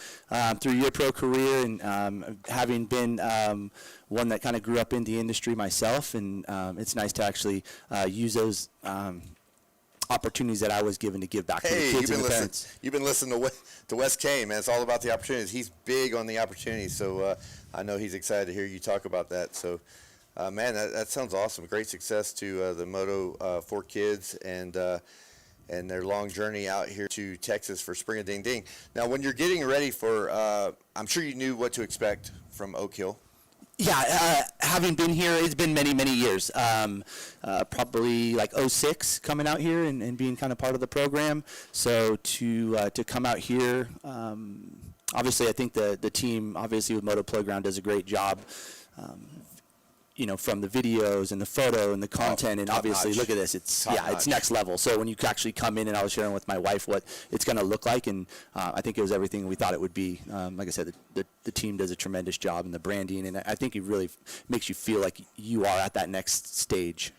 through your pro career, and having been one that kind of grew up in the industry myself, and it's nice to actually use those opportunities that I was given to give back to the kids and the parents. You've been listening to Wes Kane, man. It's all about the opportunities. He's big on the opportunities, so I know he's excited to hear you talk about that. So, man, that sounds awesome. Great success to the Moto 4 kids and their long journey out here to Texas for Spring of Ding Ding. Now, when you're getting ready for, I'm sure you knew what to expect from Oak Hill. Yeah, having been here, it's been many, many years. Probably like '06 coming out here and being kind of part of the program. So to come out here, obviously I think the team, obviously with Moto Playground, does a great job. From the videos and the photo and the content, and obviously look at this, it's next level. So when you actually come in, and I was sharing with my wife what it's going to look like, and I think it was everything we thought it would be. Like I said, the team does a tremendous job in the branding, and I think it really makes you feel like you are at that next stage.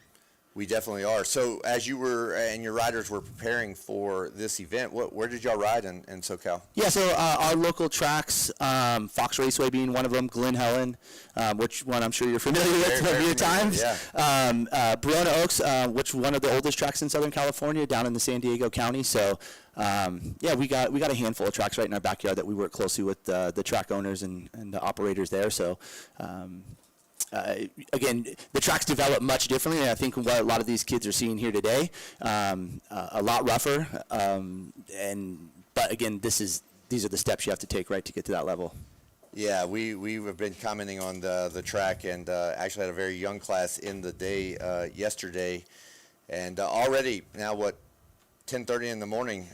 We definitely are. So as you were and your riders were preparing for this event, where did y'all ride in SoCal? Yeah, so our local tracks, Fox Raceway being one of them, Glen Helen, which one I'm sure you're familiar with from your times. Yeah. Barona Oaks, which one of the oldest tracks in Southern California, down in the San Diego County. So we got a handful of tracks right in our backyard that we work closely with the track owners and the operators there. So. Again, the tracks develop much differently, and I think what a lot of these kids are seeing here today, a lot rougher. But again, these are the steps you have to take, right, to get to that level. Yeah, we have been commenting on the track, and actually had a very young class in the day yesterday, and already now 10:30 in the morning.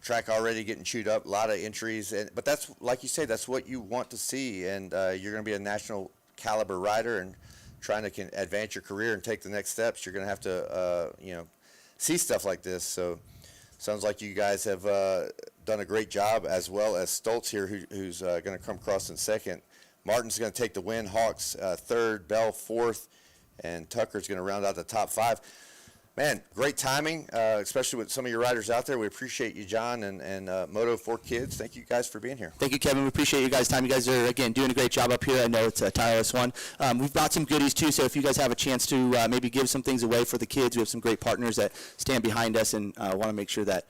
Track already getting chewed up, a lot of entries, but that's like you say, that's what you want to see, and you're going to be a national caliber rider and trying to advance your career and take the next steps. You're going to have to see stuff like this. So sounds like you guys have done a great job, as well as Stoltz here, who's going to come across in second. Martin's going to take the win, Hawks third, Bell fourth, and Tucker's going to round out the top five. Man, great timing, especially with some of your riders out there. We appreciate you, John, and Moto 4 Kids. Thank you guys for being here. Thank you, Kevin. We appreciate you guys' time. You guys are, again, doing a great job up here. I know it's a tireless one. We've brought some goodies, too, so if you guys have a chance to maybe give some things away for the kids, we have some great partners that stand behind us and want to make sure that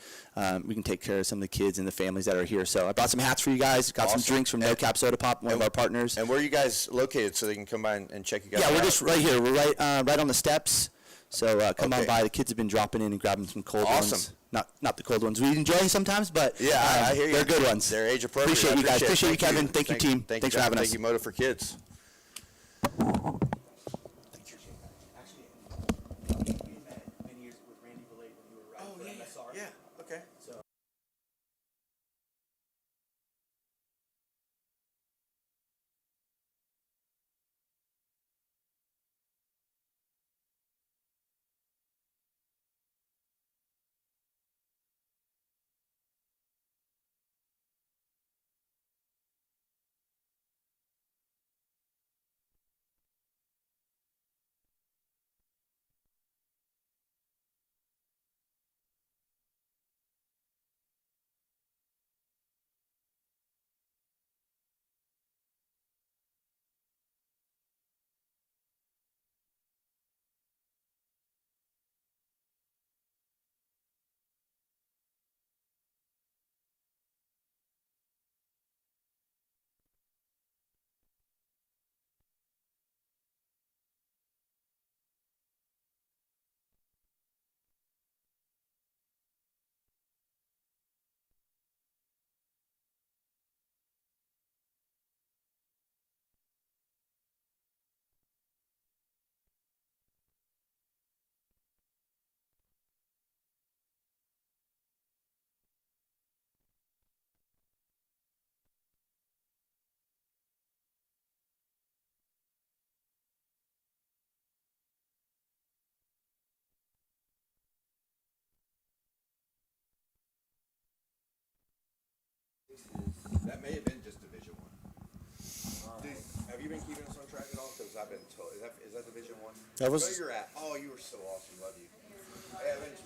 we can take care of some of the kids and the families that are here. So I brought some hats for you guys. Got some drinks from No Cap Soda Pop, one of our partners. And where are you guys located so they can come by and check you guys out? Yeah, we're just right here. We're right on the steps. So come on by. The kids have been dropping in and grabbing some cold ones. Not the cold ones we enjoy sometimes, but I hear you. They're good ones. They're age appropriate. Appreciate you guys. Appreciate you, Kevin. Thank you, team. Thanks for having us. Thank you, Moto for Kids. That may have been just Division One. Dude, have you been keeping us on track at all? Because I've been told. Is that Division One? That was- Where you're at? Oh, you were so awesome. Love you. Hey, Evans,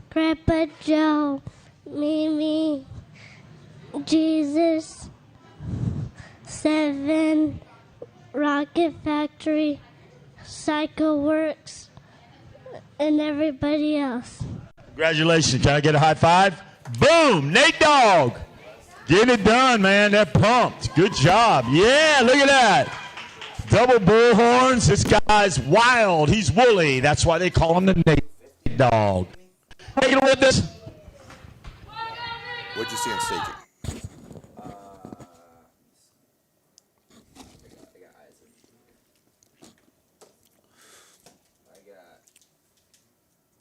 Grandpa Joe, Mimi, Jesus, 7, Rocket Factory, Psycho Works, and everybody else. Congratulations. Can I get a high five? Boom. Nate Dogg. Getting it done, man. They're pumped. Good job. Yeah, look at that. Double bullhorns. This guy's wild. He's woolly. That's why they call him the Nate Dogg. Take it with this. what'd you see in staking?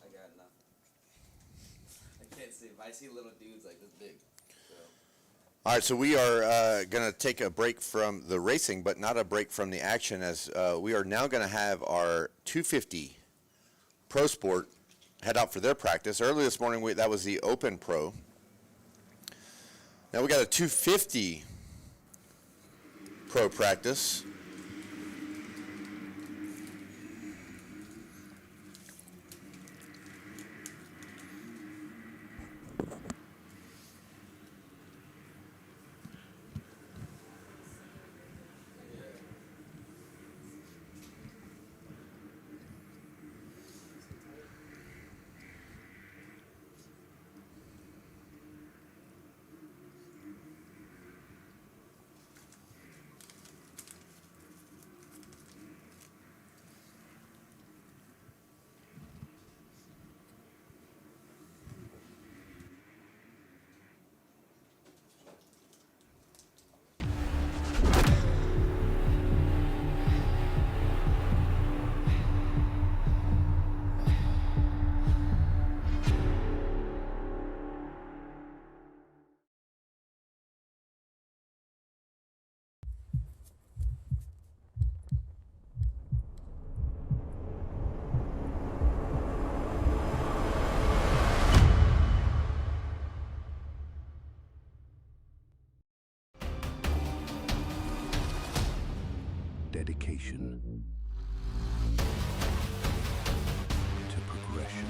I got nothing. I can't see. I see little dudes like this big. All right, so we are going to take a break from the racing, but not a break from the action, as we are now going to have our 250 Pro Sport head out for their practice. Early this morning, that was the Open Pro. Now we got a 250 Pro practice. Dedication to progression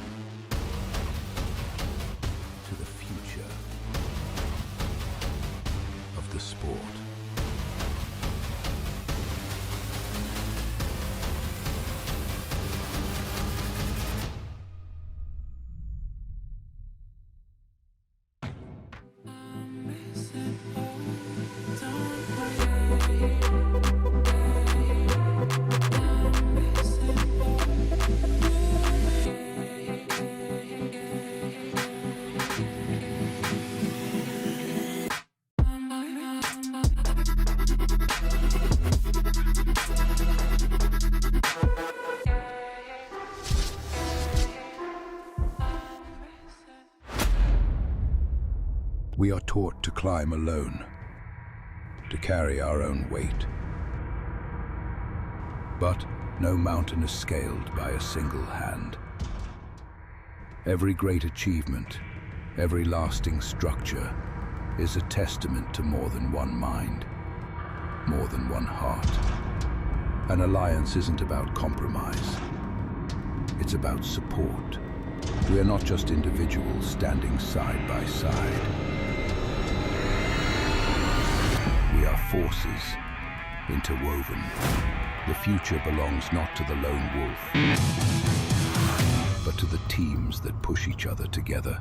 to the future of the sport. We are taught to climb alone, to carry our own weight. But no mountain is scaled by a single hand. Every great achievement, every lasting structure is a testament to more than one mind, more than one heart. An alliance isn't about compromise. It's about support. We are not just individuals standing side by side. We are forces interwoven. The future belongs not to the lone wolf, but to the teams that push each other together.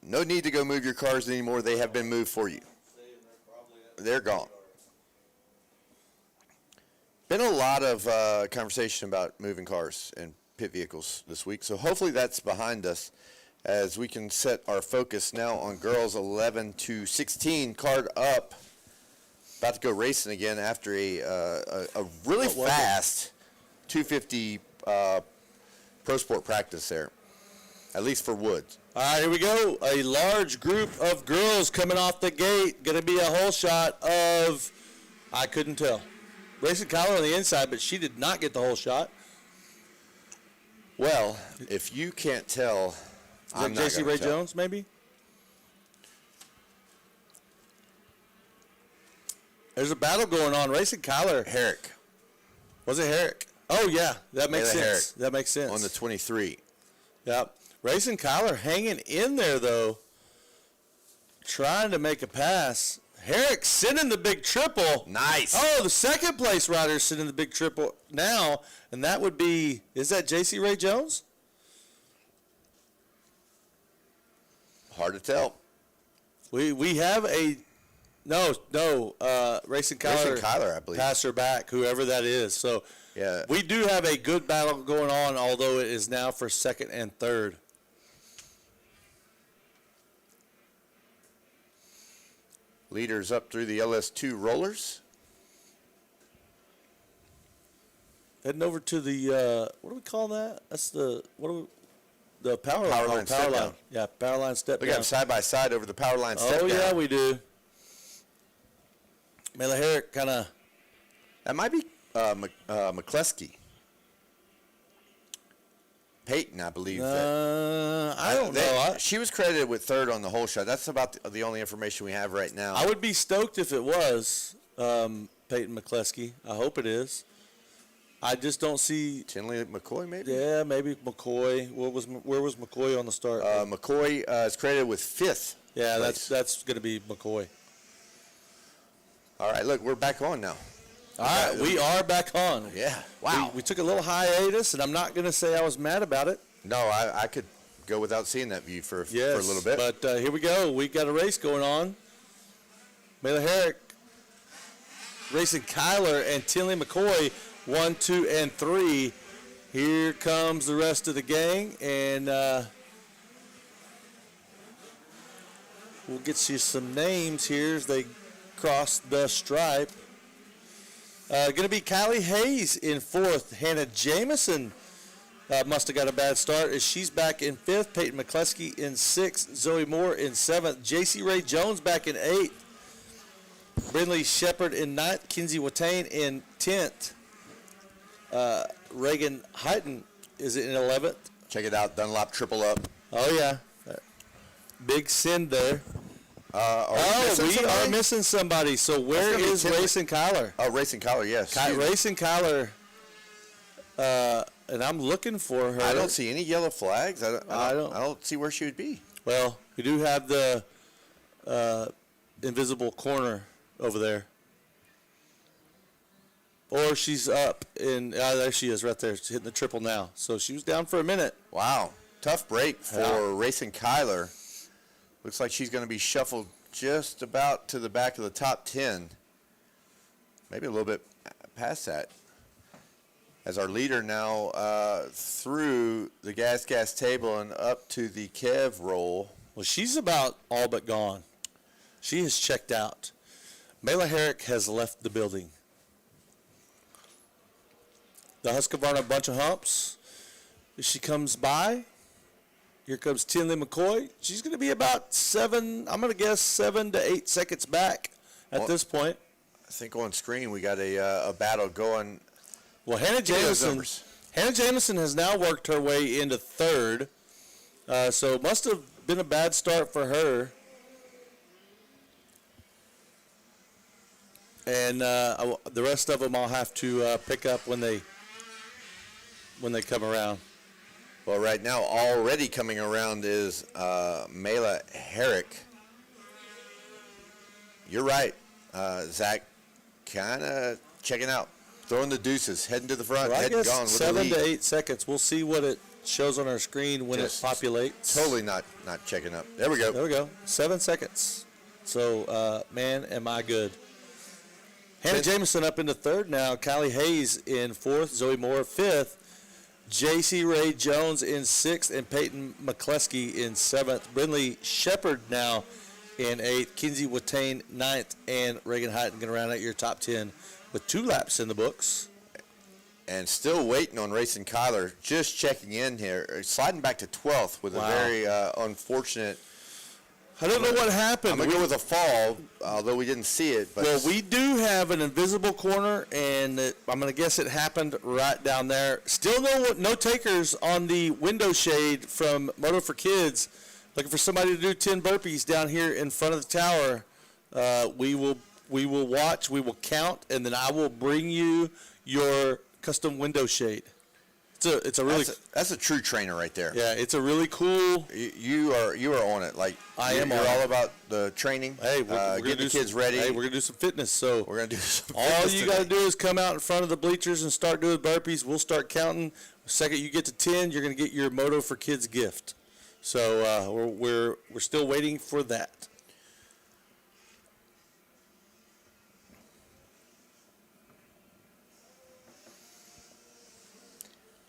no need to go move your cars anymore. They have been moved for you. They're gone. Been a lot of conversation about moving cars and pit vehicles this week, so hopefully that's behind us as we can set our focus now on girls 11 to 16, card up, about to go racing again after a really fast 250 pro sport practice there, at least for Woods. All right, here we go. A large group of girls coming off the gate. Going to be a whole shot of, I couldn't tell. Racing Kyler on the inside, but she did not get the whole shot. Well, if you can't tell, I'm not J.C. gonna Ray tell. Jones, maybe? There's a battle going on. Racing Kyler. Herrick. Was it Herrick? Oh, yeah. That makes Layla sense. Herrick That makes sense. on the 23. Yep. Racing Kyler hanging in there, though, trying to make a pass. Herrick sending the big triple. Nice. Oh, the second place rider sending the big triple now, and that would be, is that J.C. Ray Jones? Hard to tell. We have a, no, Racing Kyler, I believe. passed her back, whoever that is. So Yeah. we do have a good battle going on, although it is now for second and third. Leaders up through the LS2 rollers. Heading over to the, what do we call that? That's the, the power line. Power line step down. Yeah, power line step We down. got them side by side over the power line step Oh, down. yeah, we do. Mela Herrick kind of. That might be McCluskey. Peyton, I believe. I don't know. She was credited with third on the whole shot. That's about the only information we have right now. I would be stoked if it was Peyton McCluskey. I hope it is. I just don't see. Tinley McCoy, maybe? Yeah, maybe McCoy. Where was McCoy on the start? McCoy is credited with fifth. Yeah, place. that's going to be McCoy. All right, look, we're back on now. All right, we are back on. Yeah. Wow. We took a little hiatus, and I'm not going to say I was mad about it. No, I could go without seeing that view for a little bit. But here we go. We got a race going on. Mela Herrick racing Kyler and Tinley McCoy, 1, 2, and 3. Here comes the rest of the gang, and we'll get you some names here as they cross the stripe. Going to be Kylie Hayes in fourth. Hannah Jamison must have got a bad start as she's back in fifth. Peyton McCluskey in sixth. Zoe Moore in seventh. J.C. Ray Jones back in eighth. Brindley Shepard in ninth. Kinsey Watane in 10th. Reagan Heighton is in 11th. Check it out, Dunlop triple up. Oh, yeah. Big send there. We are missing somebody. So where is Racing Kyler? Oh, Racing Kyler, yes. Racing Kyler, and I'm looking for her. I don't see any yellow flags. I don't see where she would be. Well, we do have the invisible corner over there. Or she's up in, there she is right there. She's hitting the triple now. So she was down for a minute. Wow. Tough break for Racing Kyler. Looks like she's going to be shuffled just about to the back of the top 10. Maybe a little bit past that. As our leader now through the gas table and up to the Kev roll. Well, she's about all but gone. She has checked out. Mela Herrick has left the building. The Husqvarna bunch of humps. As she comes by, here comes Tinley McCoy. She's going to be about 7 to 8 seconds back at this point. I think on screen we got a battle going. Well, Hannah Jamison has now worked her way into third. So it must have been a bad start for her. And the rest of them I'll have to pick up when they come around. Well, right now, already coming around is Mela Herrick. You're right, Zach. Kind of checking out, throwing the deuces, heading to the front, Well, I heading guess gone with 7 the lead. to 8 seconds. We'll see what it shows on our screen when Just it populates. Totally not checking up. There we go. There we go. 7 seconds. So, man, am I good. Hannah Jameson up into third now. Kylie Hayes in fourth. Zoe Moore fifth. J.C. Ray Jones in sixth. And Peyton McCleskey in seventh. Brindley Shepard now in eighth. Kinsey Watane ninth. And Reagan Hyten going to round out your top 10 with 2 laps in the books. And still waiting on Racing Kyler. Just checking in here. Sliding back to 12th with a very unfortunate. I don't know what happened. I'm going to go with a fall, although we didn't see it. But well, we do have an invisible corner, and I'm going to guess it happened right down there. Still no takers on the window shade from Moto for Kids. Looking for somebody to do 10 burpees down here in front of the tower. We will watch, we will count, and then I will bring you your custom window shade. It's a really that's a true trainer right there. Yeah, it's a really cool. You are on it. Like you're all about the training. Hey, we're getting the kids ready. Hey, we're gonna do some fitness. So we're gonna do some. All you got to do is come out in front of the bleachers and start doing burpees. We'll start counting. The second you get to 10, you're gonna get your Moto for Kids gift. So we're still waiting for that.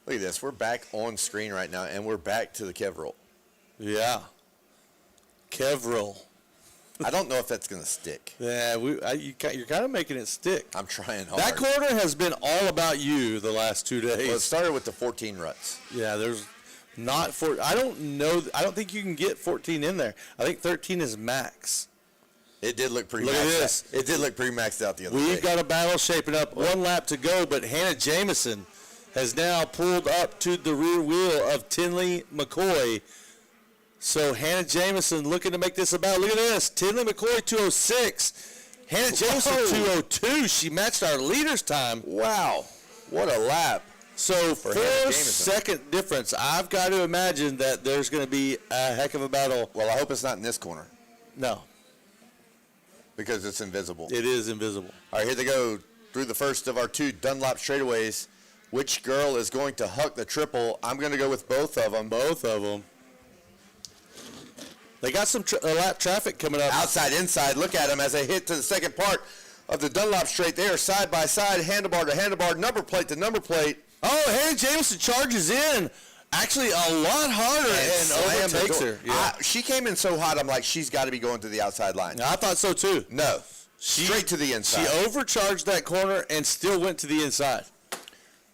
Look at this. We're back on screen right now, and we're back to the Kev roll. Yeah. Kev roll. I don't know if that's going to stick. Yeah, you're kind of making it stick. I'm trying hard. That corner has been all about you the last 2 days. Well, it started with the 14 ruts. Yeah, there's not I don't know. I don't think you can get 14 in there. I think 13 is max. It did look pretty Look maxed at this. out. It did look pretty maxed out the other day. We've got a battle shaping up. 1 lap to go, but Hannah Jameson has now pulled up to the rear wheel of Tinley McCoy. So Hannah Jameson looking to make this a battle. Look at this. Tinley McCoy 206. Hannah Jameson 202. She matched our leader's time. Wow. What a lap. So 4-second difference. I've got to imagine that there's going to be a heck of a battle. Well, I hope it's not in this corner. No. Because it's invisible. It is invisible. All right, here they go through the first of our 2 Dunlop straightaways. Which girl is going to huck the triple? I'm going to go with both of them. Both of them. They got some lap traffic coming up. Outside, inside. Look at them as they hit to the second part of the Dunlop straight. They are side by side, handlebar to handlebar, number plate to number plate. Oh, Hannah Jameson charges in. Actually, a lot harder and overtakes her. Yeah. She came in so hot, I'm like, she's got to be going to the outside line. I thought so, too. No. Straight to the inside. She overcharged that corner and still went to the inside.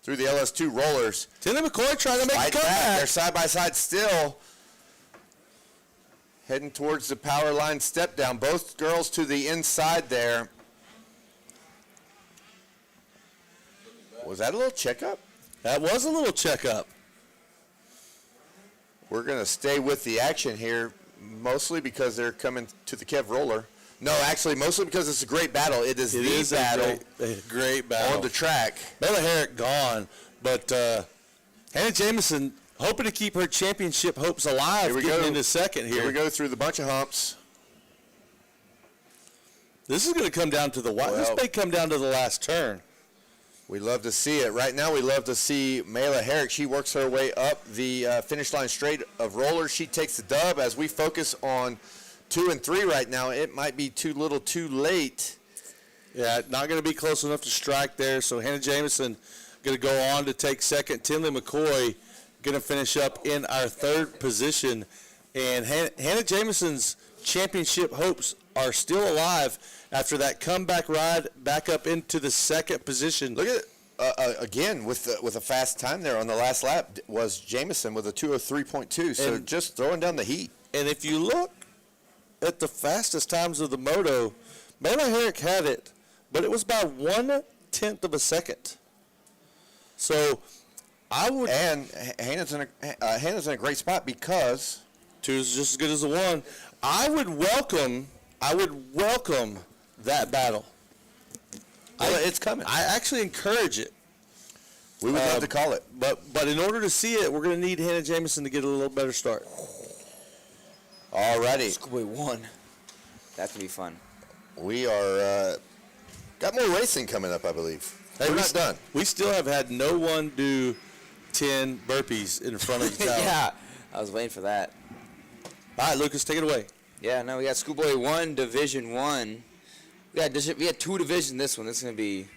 Through the LS2 rollers. Tinley McCoy trying to make a comeback. They're side by side still. Heading towards the power line step down. Both girls to the inside there. Was that a little checkup? That was a little checkup. We're going to stay with the action here, mostly because they're coming to the Kev roller. No, actually, mostly because it's a great battle. It is the battle. A great battle. On the track. Bella Herrick gone, but Hannah Jameson hoping to keep her championship hopes alive. Here we getting go. into second here. Here we go through the bunch of humps. This is going to come down to the this may come down to the last turn. We love to see it. Right now, we love to see Mela Herrick. She works her way up the finish line straight of rollers. She takes the dub. As we focus on 2 and 3 right now, it might be too little too late. Yeah, not going to be close enough to strike there. So Hannah Jameson going to go on to take second. Tinley McCoy going to finish up in our 3rd position. And Hannah Jameson's championship hopes are still alive after that comeback ride back up into the 2nd position. Look at it. Again, with a fast time there on the last lap was Jameson with a 2:03.2. So just throwing down the heat. And if you look at the fastest times of the moto, Mela Herrick had it, but it was by 1/10 of a second. So I would. And Hannah's in a great spot because 2 is just as good as the 1. I would welcome that battle. It's coming. I actually encourage it. We would love to call it. But in order to see it, we're going to need Hannah Jameson to get a little better start. Alrighty. Schoolboy 1. That's going to be fun. We are got more racing coming up, I believe. Hey, we're not done. We still have had no one do 10 burpees in front of the tower. Yeah, I was waiting for that. All right, Lucas, take it away. Yeah, no, we got Schoolboy 1, Division 1. We had 2 divisions this one. This is going to be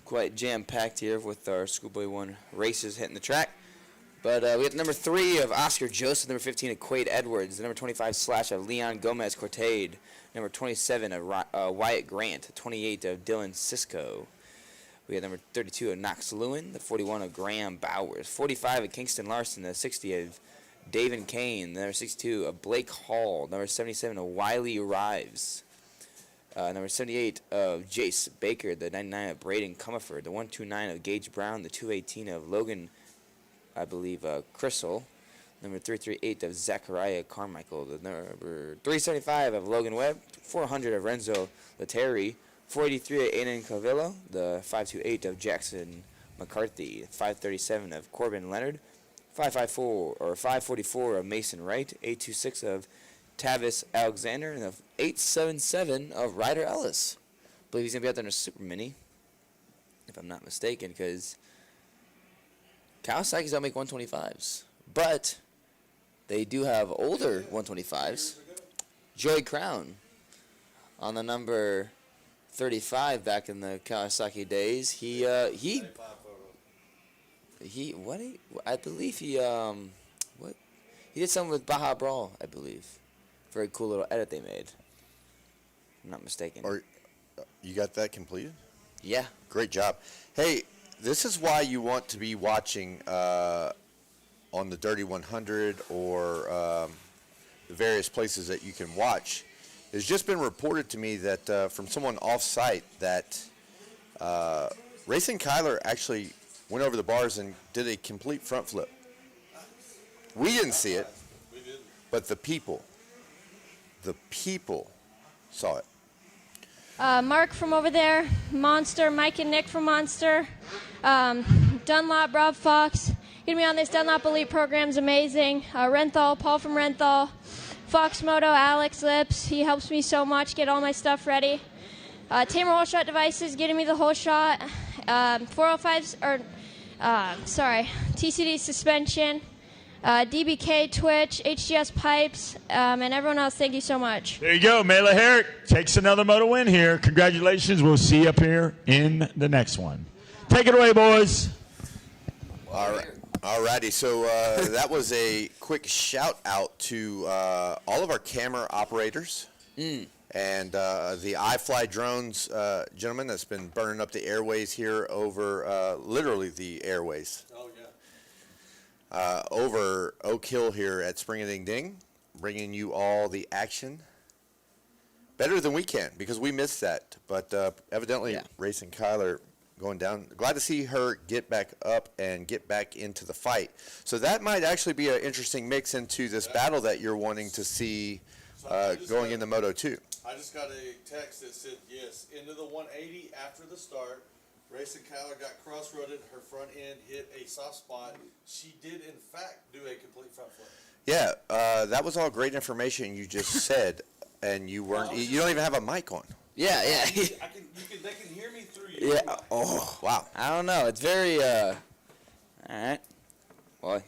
quite jam-packed here with our Schoolboy 1 races hitting the track. But we have number 3 of Oscar Joseph, number 15 of Quade Edwards, number 25 Slash of Leon Gomez Cortade, number 27 of Wyatt Grant, 28 of Dylan Cisco. We have number 32 of Knox Lewin, the 41 of Graham Bowers, 45 of Kingston Larson, the 60 of David Kane, number 62 of Blake Hall, number 77 of Wiley Rives, number 78 of Jace Baker, the 99 of Braden Comerford, the 129 of Gage Brown, the 218 of Logan, I believe, Crystal, number 338 of Zachariah Carmichael, the number 375 of Logan Webb, 400 of Renzo Leteri, 483 of Aiden Cavillo, the 528 of Jackson McCarthy, 537 of Corbin Leonard, 544 of Mason Wright, 826 of Tavis Alexander, and the 877 of Ryder Ellis. I believe he's going to be out there in a Super Mini, if I'm not mistaken, because Kawasaki's don't make 125s, but they do have older 125s. Joey Crown on the number 35 back in the Kawasaki days. I believe he did something with Baja Brawl, I believe. Very cool little edit they made. I'm not mistaken. Or you got that completed? Yeah. Great job. Hey, this is why you want to be watching on the Dirty 100 or the various places that you can watch. It's just been reported to me that from someone off-site that Racing Kyler actually went over the bars and did a complete front flip. We didn't see it, but the people saw it. Mark from over there, Monster, Mike and Nick from Monster, Dunlop, Rob Fox. Getting me on this Dunlop Elite program's amazing. Renthal, Paul from Renthal, Fox Moto, Alex Lips. He helps me so much get all my stuff ready. Tamer Whole Shot Devices getting me the whole shot. 405s, TCD suspension. DBK, Twitch, HGS Pipes, and everyone else, thank you so much. There you go. Mela Herrick takes another moto win here. Congratulations. We'll see you up here in the next one. Take it away, boys. All righty. So that was a quick shout out to all of our camera operators and the iFly drones gentlemen that's been burning up the airways here over literally the airways. Oh, yeah. Over Oak Hill here at Spring a Ding Ding, bringing you all the action better than we can because we missed that. But evidently, Racing Kyler going down. Glad to see her get back up and get back into the fight. So that might actually be an interesting mix into this battle that you're wanting to see going into Moto 2. I just got a text that said, yes, into the 180 after the start. Racing Kyler got cross-roaded. Her front end hit a soft spot. She did, in fact, do a complete front flip. Yeah, that was all great information you just said, and you weren't. You don't even have a mic on. Yeah. They can hear me through you. Yeah. Oh, wow. I don't know. It's very, all right. Well,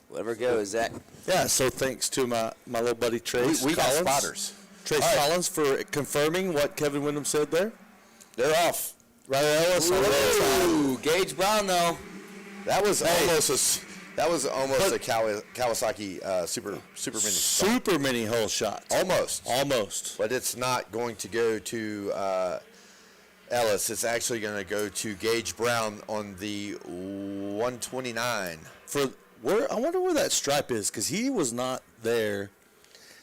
whatever goes, Zach. Yeah, so thanks to my little buddy Trace We got Collins. spotters. Trace Collins for confirming what Kevin Wyndham said there. They're off. Ryder Ellis. Ooh, Gage Brown, though. That was almost a Kawasaki super mini. Super mini hole shot. Almost. But it's not going to go to Ellis. It's actually going to go to Gage Brown on the 129. I wonder where that stripe is because he was not there.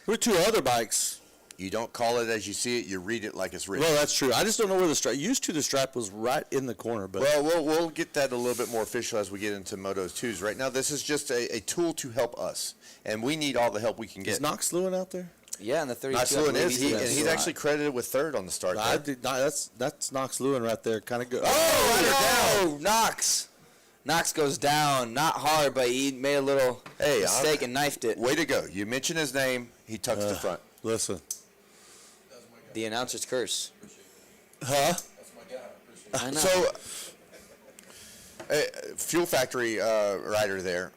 There were two other bikes. You don't call it as you see it. You read it like it's written. Well, that's true. I just don't know where the stripe. The stripe was right in the corner. But well, we'll get that a little bit more official as we get into Motos 2s. Right now, this is just a tool to help us, and we need all the help we can get. Is Knox Lewin out there? Yeah, in the 32. Knox Lewin is. He's actually credited with third on the start. That's Knox Lewin right there. Kind of good. Oh, Knox. Knox goes down. Not hard, but he made a little mistake and knifed it. Way to go. You mention his name, he tucks the front. Listen. The announcer's curse. Huh? I know. So, Fuel Factory rider there.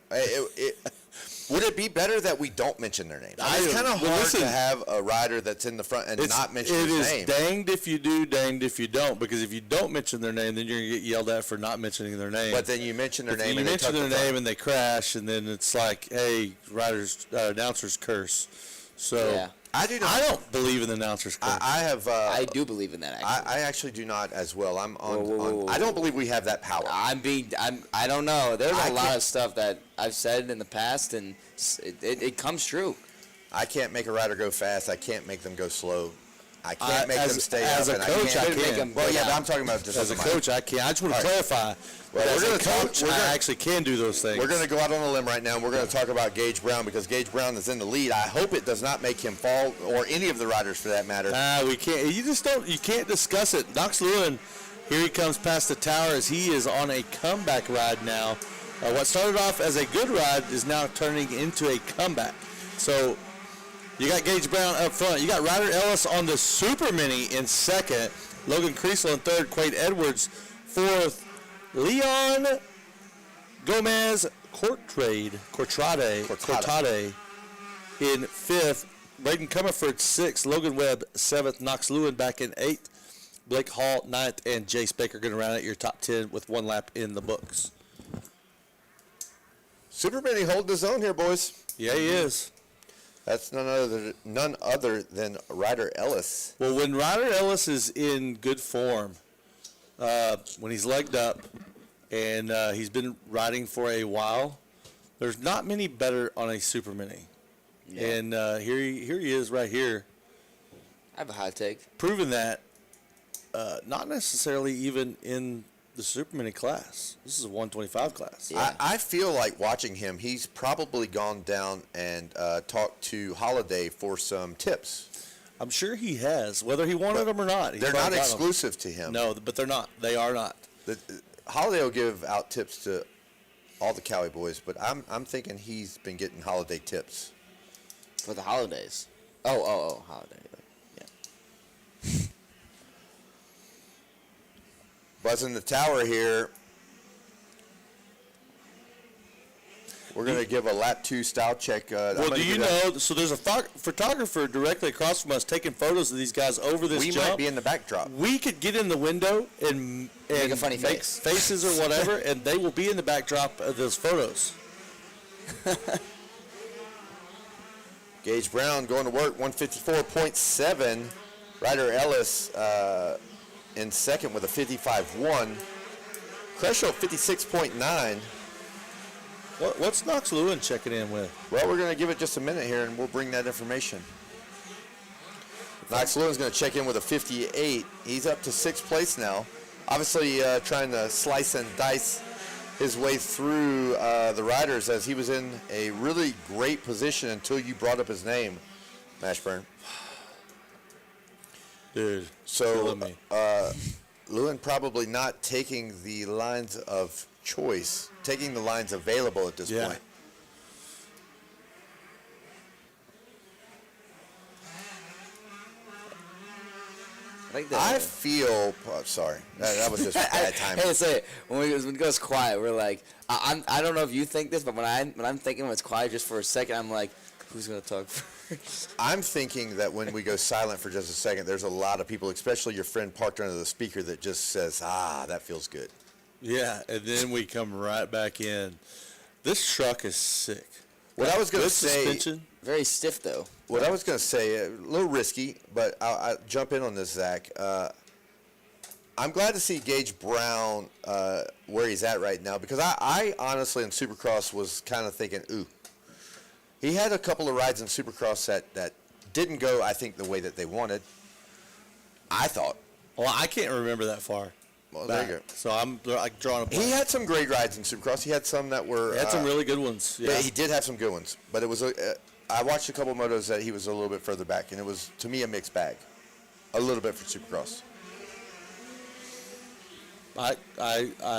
Would it be better that we don't mention their names? It's kind of hard to have a rider that's in the front and not mention his name. It is danged if you do, danged if you don't. Because if you don't mention their name, then you're going to get yelled at for not mentioning their name. But then you mention their name You mention their name and they crash, and then it's like, hey, announcers curse. So Yeah. I do not. I don't believe in the announcers curse. I do believe in that. Actually, I actually do not as well. I'm on. I don't believe we have that power. I don't know. There's a lot can't- of stuff that I've said in the past, and it comes true. I can't make a rider go fast. I can't make them go slow. I can't make them stay as up. a coach, I can. Well, yeah, but I'm talking about just as a coach, I can't. I just want to clarify. Well, that we're going as to a talk. coach, I actually can do those things. We're going to go out on a limb right now, and we're going to talk about Gage Brown because Gage Brown is in the lead. I hope it does not make him fall, or any of the riders for that matter. We can't. You just don't. You can't discuss it. Knox Lewin, here he comes past the tower as he is on a comeback ride now. What started off as a good ride is now turning into a comeback. So you got Gage Brown up front. You got Ryder Ellis on the Super Mini in second. Logan Creasel in third. Quade Edwards fourth. Leon Gomez Cortrade in fifth. Braden Comerford sixth. Logan Webb seventh. Knox Lewin back in eighth. Blake Hall ninth. And Jace Baker going to round out your top 10 with one lap in the books. Super Mini holding his own here, boys. Yeah, he is. That's none other than Ryder Ellis. Well, when Ryder Ellis is in good form, when he's legged up and he's been riding for a while, there's not many better on a Super Mini. Yeah. And here he is right here. I have a hot take. Proving that, not necessarily even in the Super Mini class. This is a 125 class. Yeah. I feel like watching him, he's probably gone down and talked to Holiday for some tips. I'm sure he has, whether he wanted them or not. They're not exclusive to him. No, but they're not. They are not. Holiday will give out tips to all the Cowie boys, but I'm thinking he's been getting Holiday tips. For the holidays. Oh, holiday. Yeah. Buzzing the tower here. We're going to give a lap 2 style check. Well, do you know, so there's a photographer directly across from us taking photos of these guys over this We jump. might be in the backdrop. We could get in the window and Make a funny face. faces or whatever, and they will be in the backdrop of those photos. Gage Brown going to work, 154.7. Ryder Ellis in second with a 55.1. Cresho, 56.9. What's Knox Lewin checking in with? Well, we're going to give it just a minute here, and we'll bring that information. Knox Lewin's going to check in with a 58. He's up to 6th place now. Obviously trying to slice and dice his way through the riders as he was in a really great position until you brought up his name, Mashburn. Dude, so Lewin probably not taking the lines of choice, taking the lines available at this point. I feel. Oh, sorry, that was just bad timing. Hey, say when it goes quiet, we're like, I don't know if you think this, but when I'm thinking when it's quiet just for a second, I'm like, who's gonna talk first? I'm thinking that when we go silent for just a second, there's a lot of people, especially your friend parked under the speaker, that just says, that feels good. Yeah, and then we come right back in. This truck is sick. What I was going to say, suspension. Very stiff though. What I was going to say, a little risky, but I'll jump in on this, Zach. I'm glad to see Gage Brown where he's at right now, because I honestly in Supercross was kind of thinking, ooh. He had a couple of rides in Supercross that didn't go, I think, the way that they wanted. I thought. Well, I can't remember that far. Well, back. there you go. So I'm like drawing a blank. He had some great rides in Supercross. He had some that were. He had some really good ones. Yeah, he did have some good ones. But it was I watched a couple of motos that he was a little bit further back, and it was, to me, a mixed bag. A little bit for Supercross. I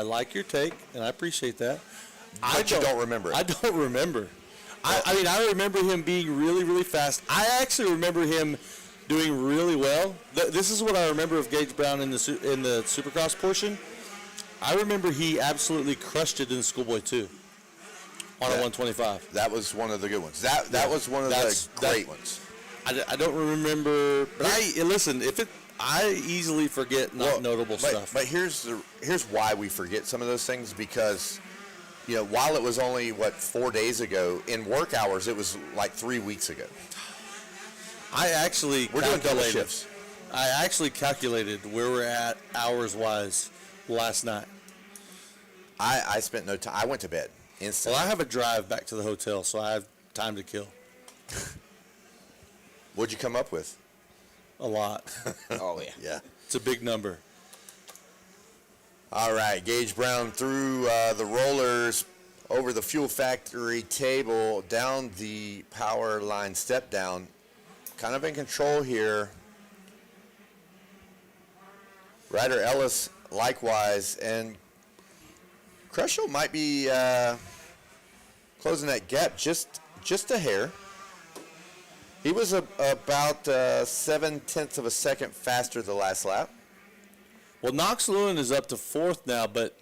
like your take, and I appreciate that. But you don't remember it. I don't remember. I mean, I remember him being really, really fast. I actually remember him doing really well. This is what I remember of Gage Brown in the Supercross portion. I remember he absolutely crushed it in the Schoolboy too. On a 125. That was one of the good ones. That was one of the great ones. I don't remember, but listen. I easily forget notable stuff. But here's why we forget some of those things, because while it was only 4 days ago, in work hours it was like 3 weeks ago. We're doing double shifts. I actually calculated where we're at hours wise last night. I spent no time. I went to bed instantly. Well, I have a drive back to the hotel, so I have time to kill. What'd you come up with? A lot. Oh, yeah. Yeah. It's a big number. All right. Gage Brown through the rollers over the fuel factory table, down the power line step down. Kind of in control here. Ryder Ellis likewise. And Kreshel might be closing that gap just a hair. He was about 0.7 of a second faster the last lap. Well, Knox Lewin is up to 4th now, but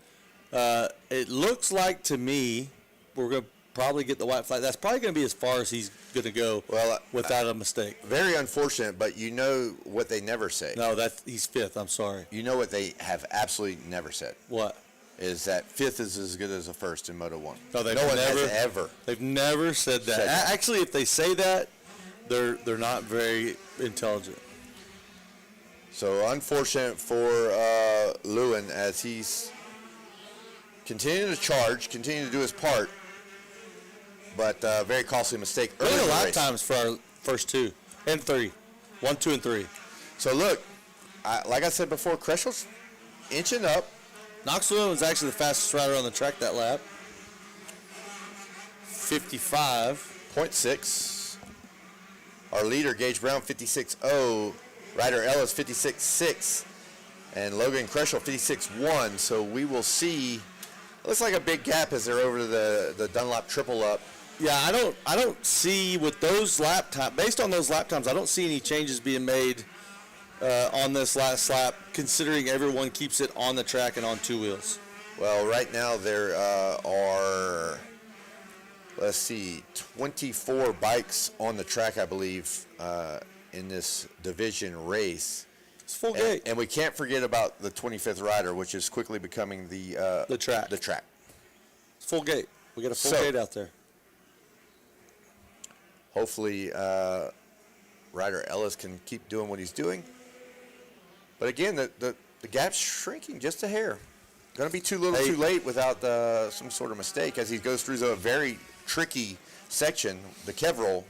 it looks like to me we're going to probably get the white flag. That's probably going to be as far as he's going to go without a mistake. Very unfortunate, but you know what they never say. No, he's 5th. I'm sorry. You know what they have absolutely never said? What? Is that 5th is as good as a 1st in Moto 1. No, no one has ever. They've never said that. Actually, if they say that, they're not very intelligent. So unfortunate for Lewin as he's continuing to charge, continuing to do his part, but very costly mistake. Early in the lap times for our first 2 and 3. 1, 2, and 3. So look, like I said before, Kreshel's inching up. Knox Lewin was actually the fastest rider on the track that lap. 55.6. Our leader, Gage Brown, 56.0. Ryder Ellis, 56.6. And Logan Kreshel, 56.1. So we will see. Looks like a big gap as they're over to the Dunlop triple up. Yeah, I don't see with those lap times, based on those lap times, I don't see any changes being made on this last lap, considering everyone keeps it on the track and on 2 wheels. Well, right now there are, let's see, 24 bikes on the track, I believe, in this division race. It's full gate. And we can't forget about the 25th rider, which is quickly becoming the track. It's full gate. We got a full gate out there. Hopefully, Ryder Ellis can keep doing what he's doing. But again, the gap's shrinking just a hair. Going to be too little too late without some sort of mistake as he goes through a very tricky section, the Kev roll.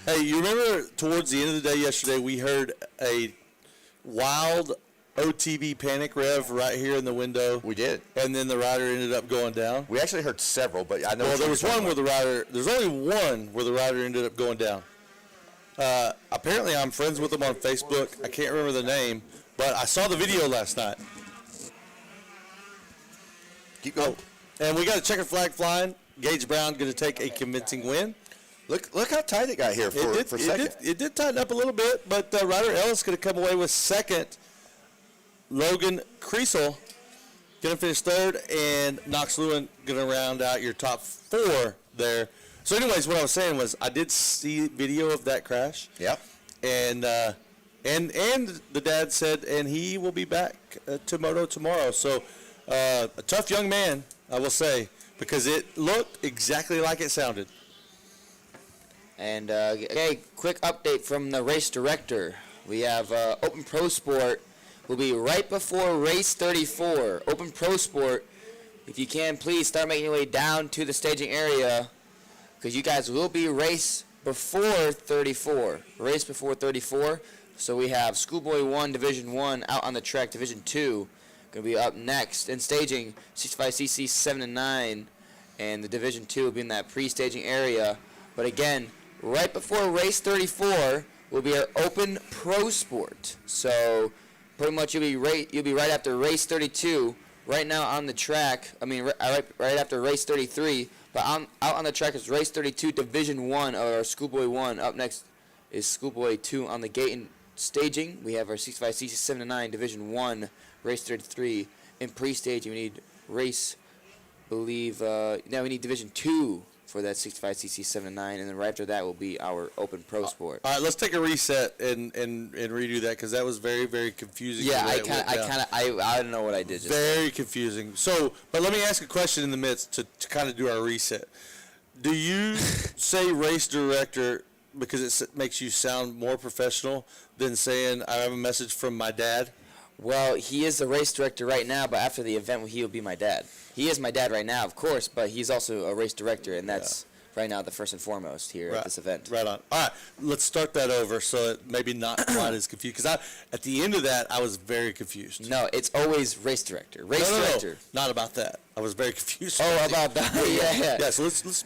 Hey, you remember towards the end of the day yesterday, we heard a wild OTB panic rev right here in the window. We did. And then the rider ended up going down. We actually heard several, but I know. Well, there was one where there's only one where the rider ended up going down. Apparently, I'm friends with him on Facebook. I can't remember the name, but I saw the video last night. Keep going. And we got a checkered flag flying. Gage Brown going to take a convincing win. Look how tight it got here for second. It did tighten up a little bit, but Ryder Ellis going to come away with second. Logan Kreisel going to finish 3rd, and Knox Lewin going to round out your top 4 there. So anyways, what I was saying was I did see video of that crash. Yep. And the dad said, and he will be back to Moto tomorrow. So a tough young man, I will say, because it looked exactly like it sounded. And quick update from the race director. We have Open Pro Sport will be right before race 34. Open Pro Sport, if you can, please start making your way down to the staging area, because you guys will be race before 34. Race before 34. So we have Schoolboy 1, Division 1 out on the track. Division 2 going to be up next. And staging 65cc 7 and 9. And the Division 2 will be in that pre-staging area. But again, right before race 34 will be our Open Pro Sport. So pretty much you'll be right after race 32. Right now on the track, right after race 33. But out on the track is race 32, Division 1 or Schoolboy 1. Up next is Schoolboy 2 on the gate. And staging, we have our 65cc 7 to 9 Division 1, race 33. In pre-staging, we need race, now we need Division 2 for that 65cc 7 to 9, and then right after that will be our Open Pro Sport. All right, let's take a reset and redo that because that was very, very confusing. Yeah, the way I don't know what I did. Very confusing. So, but let me ask a question in the midst to kind of do our reset. Do you say race director because it makes you sound more professional than saying I have a message from my dad? Well, he is the race director right now, but after the event, he will be my dad. He is my dad right now, of course, but he's also a race director, and that's right now the first and foremost here at this event. Right on. All right, let's start that over so it maybe not quite as confused. Because at the end of that, I was very confused. No, it's always race director. Race director. No, not about that. I was very confused. Oh, about that. Yeah. Yeah, so let's.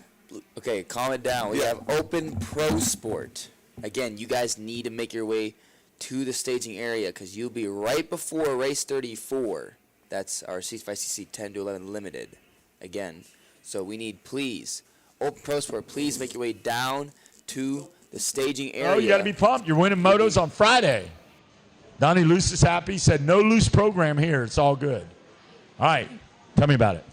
Okay, calm it down. We have Open Pro Sport. Again, you guys need to make your way to the staging area because you'll be right before race 34. That's our C5CC 10 to 11 limited. Again, so we need, please, Open Pro Sport, please make your way down to the staging area. Oh, you got to be pumped. You're winning motos on Friday. Donnie Luce is happy. Said no loose program here. It's all good. All right, tell me about it.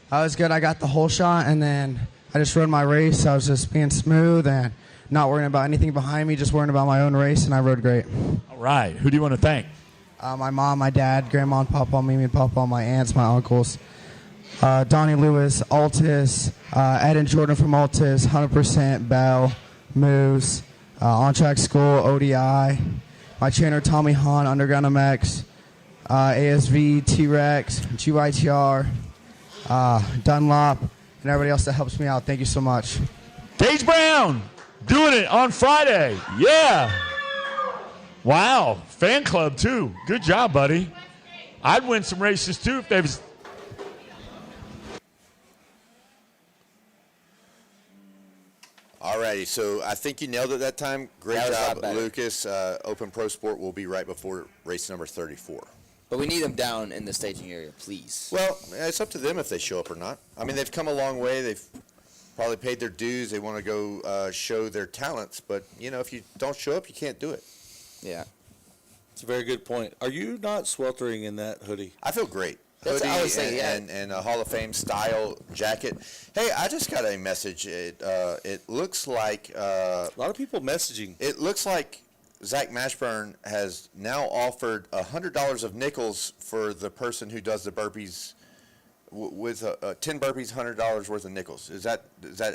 I was good. I got the whole shot, and then I just rode my race. I was just being smooth and not worrying about anything behind me, just worrying about my own race, and I rode great. All right. Who do you want to thank? My mom, my dad, grandma and papa, Mimi and papa, my aunts, my uncles, Donnie Lewis, Altus, Ed and Jordan from Altus, 100%, Bell, Moose, On Track School, ODI, my trainer Tommy Hahn, Underground MX, ASV, T-Rex, GYTR, Dunlop, and everybody else that helps me out. Thank you so much. Gage Brown doing it on Friday. Yeah. Wow. Fan club, too. Good job, buddy. I'd win some races, too, if there was. Alrighty, so I think you nailed it that time. Great That was a lot job, better. Lucas. Open Pro Sport will be right before race number 34. But we need them down in the staging area, please. Well, it's up to them if they show up or not. I mean, they've come a long way. They've probably paid their dues. They want to go show their talents. But, if you don't show up, you can't do it. Yeah. It's a very good point. Are you not sweltering in that hoodie? I feel great. That's what I Hoodie was saying, yeah. and a Hall of Fame style jacket. Hey, I just got a message. It looks like a lot of people messaging. It looks like Zach Mashburn has now offered $100 of nickels for the person who does the burpees with 10 burpees, $100 worth of nickels. Is that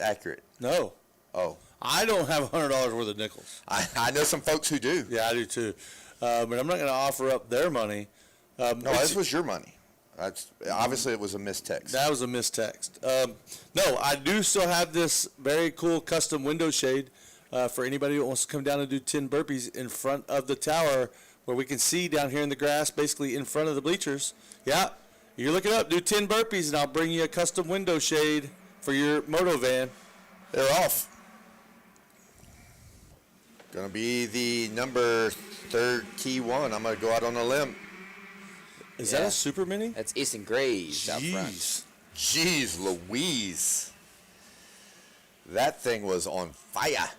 accurate? No. Oh. I don't have $100 worth of nickels. I know some folks who do. Yeah, I do too. But I'm not going to offer up their money. No, this was your money. Obviously, it was a mistext. That was a mistext. No, I do still have this very cool custom window shade for anybody who wants to come down and do 10 burpees in front of the tower where we can see down here in the grass, basically in front of the bleachers. Yeah, you look it up, do 10 burpees, and I'll bring you a custom window shade for your moto van. They're off. Going to be the number 3rd key one. I'm going to go out on a limb. Is that a super mini? That's Easton Gray's out front. Jeez Louise. That thing was on fire.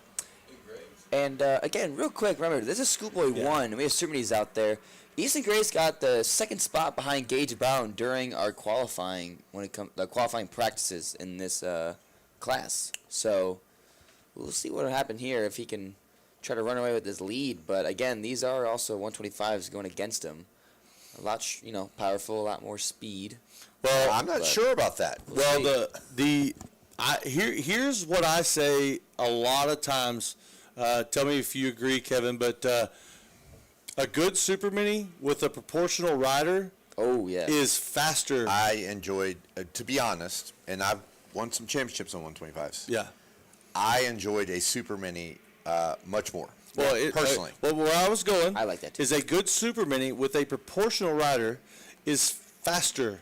And again, real quick, remember, this is Schoolboy 1, and we have super minis out there. Easton Gray's got the 2nd spot behind Gage Brown during our qualifying, the qualifying practices in this class. So we'll see what will happen here if he can try to run away with this lead. But again, these are also 125s going against him. A lot, powerful, a lot more speed. Well, I'm not sure about that. Well, here's what I say a lot of times. Tell me if you agree, Kevin. But a good super mini with a proportional rider, is faster. I enjoyed, to be honest, and I've won some championships on 125s. Yeah, I enjoyed a super mini much more. Well, personally. Where I was going, I like that too. Is a good super mini with a proportional rider is faster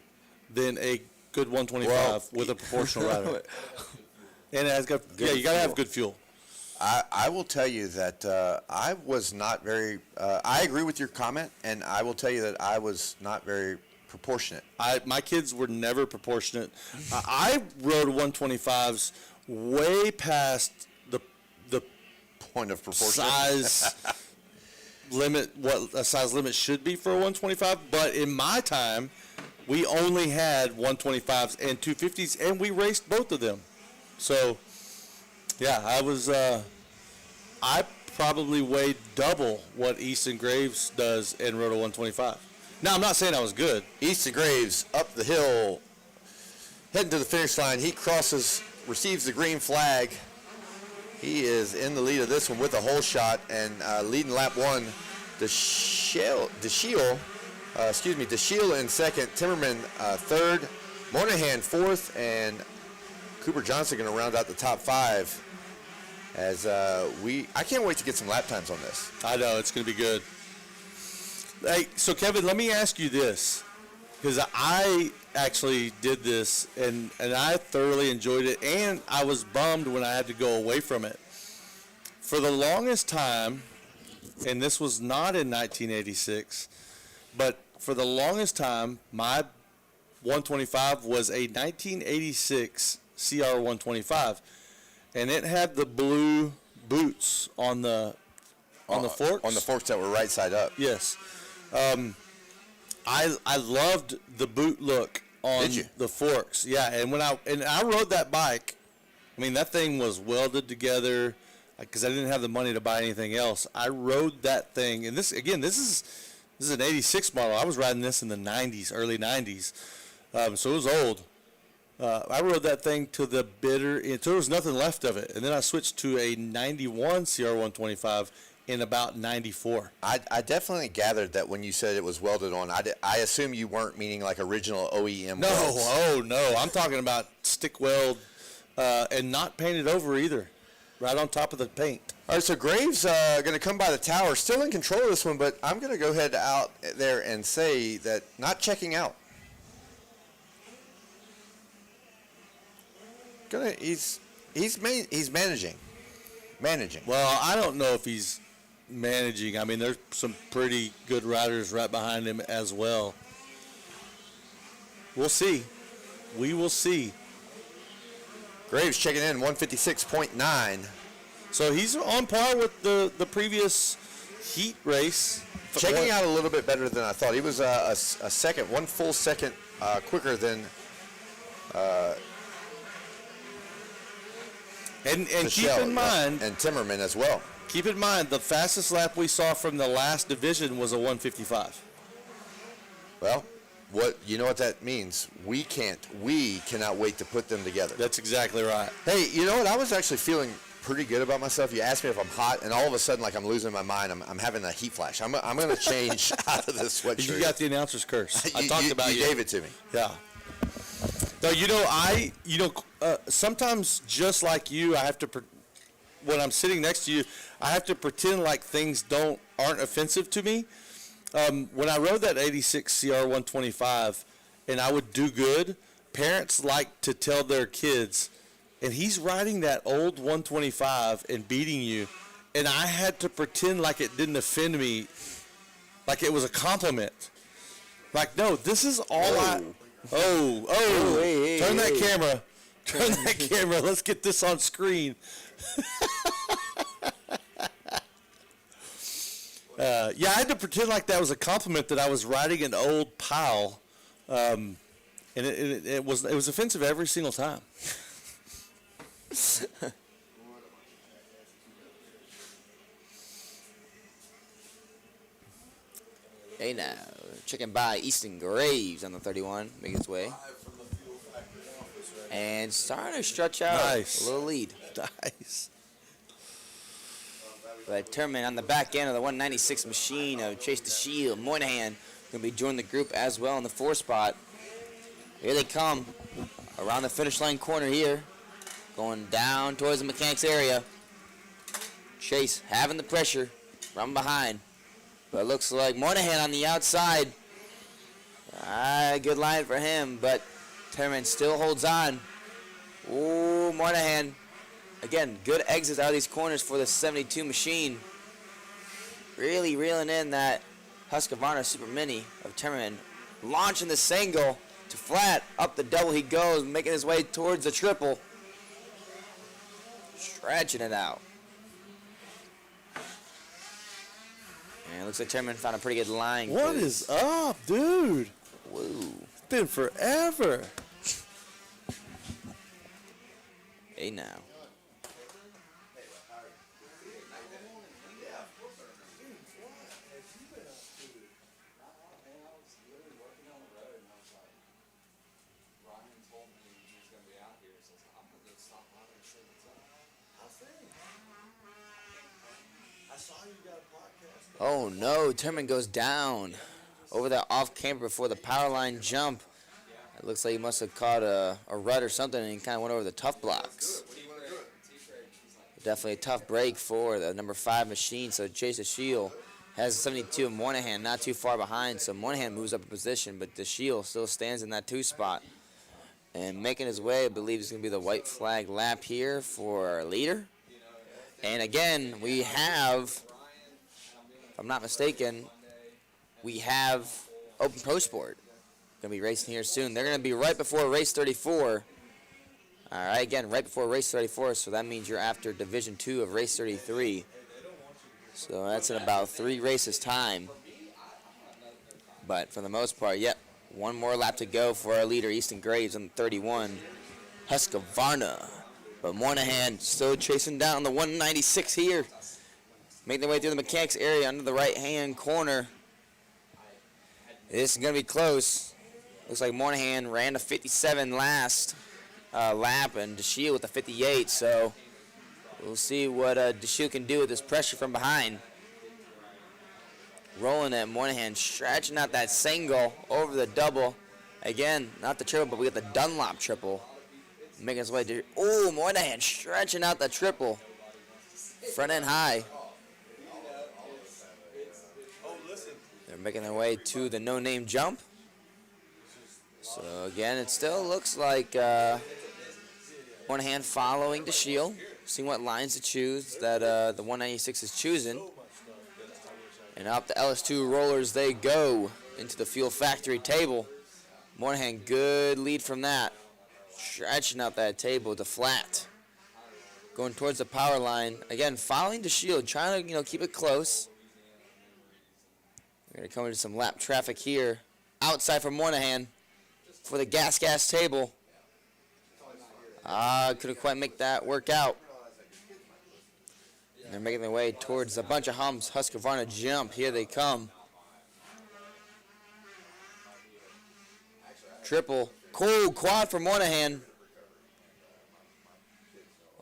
than a good 125 with a proportional rider. And it has got you got to have good fuel. I will tell you that I was not very. I agree with your comment, and I will tell you that I was not very proportionate. My kids were never proportionate. I rode 125s way past the point of proportion size. limit, what a size limit should be for a 125. But in my time, we only had 125s and 250s, and we raced both of them. So, yeah, I probably weighed double what Easton Graves does and rode a 125. Now, I'm not saying I was good. Easton Graves up the hill, heading to the finish line. He crosses, receives the green flag. He is in the lead of this one with a hole shot, and leading lap one, DeShiel in second, Timmerman third, Moynihan fourth, and Cooper Johnson going to round out the top five. As I can't wait to get some lap times on this. I know, it's going to be good. Hey, so Kevin, let me ask you this, because I actually did this, and I thoroughly enjoyed it, and I was bummed when I had to go away from it. For the longest time, and this was not in 1986, but for the longest time, my 125 was a 1986 CR 125, and it had the blue boots on the forks. On the forks that were right side up. Yes. I loved the boot look on the forks. Yeah, and when I rode that bike, I mean, that thing was welded together because I didn't have the money to buy anything else. I rode that thing, and this is an 86 model. I was riding this in the 90s, early 90s, so it was old. I rode that thing to the bitter end, so there was nothing left of it, and then I switched to a 91 CR 125 in about 94. I definitely gathered that when you said it was welded on. I assume you weren't meaning like original OEM. No, welds. oh no, I'm talking about stick weld and not painted over either, right on top of the paint. All right, so Graves going to come by the tower, still in control of this one, but I'm going to go ahead out there and say that not checking out. He's managing. Well, I don't know if he's managing. I mean, there's some pretty good riders right behind him as well. We'll see. We will see. Graves checking in 156.9. So he's on par with the previous heat race. Checking out a little bit better than I thought. He was a second, one full second quicker than. And keep in mind, and Timmerman as well. Keep in mind, the fastest lap we saw from the last division was a 155. Well, you know what that means? We cannot wait to put them together. That's exactly right. Hey, you know what? I was actually feeling pretty good about myself. You asked me if I'm hot, and all of a sudden, like I'm losing my mind. I'm having a heat flash. I'm going to change out of this sweatshirt. You got the announcer's curse. I talked about you. You gave it to me. Yeah. No, sometimes just like you, I have to, when I'm sitting next to you, I have to pretend like things aren't offensive to me. When I rode that 86 CR 125 and I would do good, parents like to tell their kids, and he's riding that old 125 and beating you, and I had to pretend like it didn't offend me, like it was a compliment. Like, no, this is all turn that camera. Turn that camera. Let's get this on screen. I had to pretend like that was a compliment that I was riding an old pile, and it was offensive every single time. Hey now, checking by Easton Graves on the 31, making his way. And starting to stretch out a little lead. Nice. But Turman on the back end of the 196 machine of Chase DeShiel. Moynihan going to be joining the group as well in the 4 spot. Here they come around the finish line corner here. Going down towards the mechanics area. Chase having the pressure from behind. But it looks like Moynihan on the outside. Good line for him, but Turman still holds on. Ooh, Moynihan. Again, good exits out of these corners for the 72 machine. Really reeling in that Husqvarna Super Mini of Turman. Launching the single to flat. Up the double he goes, making his way towards the triple. Stretching it out. And it looks like Chairman found a pretty good line. What is up, dude? Whoa. It's been forever. Hey, now. Oh no, Terman goes down over that off camber before the power line jump. It looks like he must have caught a rut or something and he kind of went over the tough blocks. Definitely a tough break for the number 5 machine. So Chase DeShiel has 72 of Moynihan, not too far behind. So Moynihan moves up a position, but DeShiel still stands in that 2 spot. And making his way, I believe it's going to be the white flag lap here for our leader. And again, we have, if I'm not mistaken, we have Open Pro Sport going to be racing here soon. They're going to be right before race 34. All right, again, right before race 34, so that means you're after Division 2 of race 33. So that's in about 3 races' time. But for the most part, yep, one more lap to go for our leader, Easton Graves, on 31, Husqvarna. But Moynihan still chasing down the 196 here. Making their way through the mechanics area under the right-hand corner. This is going to be close. Looks like Moynihan ran to 57 last lap, and DeShiel with the 58, so we'll see what DeShiel can do with this pressure from behind. Rolling it, Moynihan stretching out that single over the double. Again, not the triple, but we got the Dunlop triple. Making his way to, oh, Moynihan stretching out the triple. Front end high. They're making their way to the no-name jump. So again, it still looks like Moynihan following DeShiel, seeing what lines to choose that the 196 is choosing. And up the LS2 rollers they go into the fuel factory table. Moynihan, good lead from that. Stretching out that table to flat. Going towards the power line. Again, following DeShiel, trying to keep it close. We're going to come into some lap traffic here. Outside for Moynihan for the gas table. Couldn't quite make that work out. And they're making their way towards a bunch of humps. Husqvarna jump. Here they come. Triple. Cool quad for Moynihan.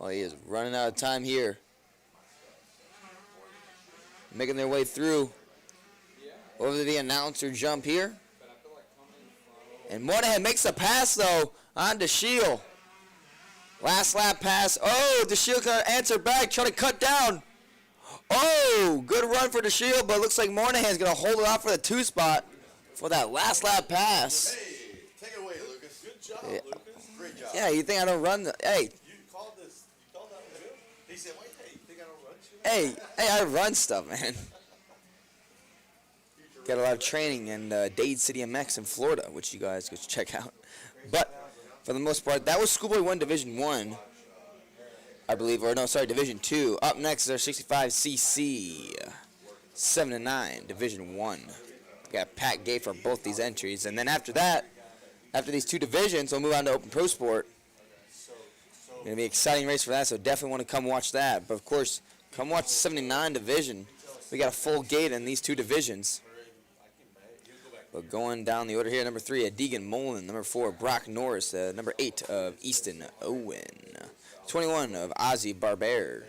Oh, he is running out of time here. Making their way through. Over the announcer jump here. And Moynihan makes the pass, though, on DeShiel. Last lap pass. Oh, DeShiel can answer back, trying to cut down. Oh, good run for DeShiel, but it looks like Moynihan's going to hold it off for the 2 spot for that last lap pass. Hey, take it away, Lucas. Good job, Yeah. Lucas. Great job. Yeah, you think I don't run hey. You called that one good? He said, wait, hey, you think I don't run shit? Hey, I run stuff, man. Got a lot of training in Dade City MX in Florida, which you guys go check out. But for the most part, that was Schoolboy 1 Division 1, I believe, or no, sorry, Division 2. Up next is our 65cc 7-9 Division 1. Got Pat Gay for both these entries, and then after that, after these 2 divisions, we'll move on to Open Pro Sport. Going to be an exciting race for that, so definitely want to come watch that. But of course, come watch the 79 division. We got a full gate in these 2 divisions. But going down the order here, number 3, Deegan Mullen. Number 4, Brock Norris. Number 8 of Easton Owen. 21 of Ozzy Barber.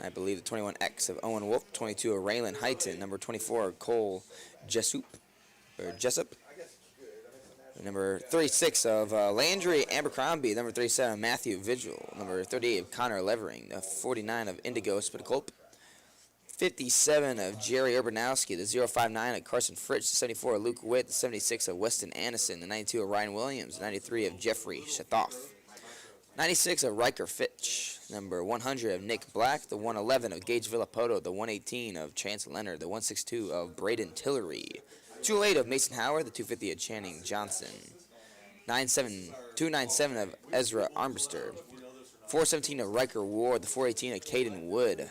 I believe the 21X of Owen Wolf. 22 of Raylan Heighton. Number 24, Cole Jessup. Number 36 of Landry Abercrombie. Number 37, Matthew Vigil. Number 38 of Connor Levering. 49 of Indigo Spitaculp. 57 of Jerry Urbanowski, the 059 of Carson Fritz, the 74 of Luke Witt, the 76 of Weston Anderson, the 92 of Ryan Williams, the 93 of Jeffrey Shathoff, 96 of Riker Fitch, number 100 of Nick Black, the 111 of Gage Villapoto, the 118 of Chance Leonard, the 162 of Braden Tillery, 208 of Mason Howard, the 250 of Channing Johnson, 297 of Ezra Armbruster, 417 of Riker Ward, the 418 of Caden Wood,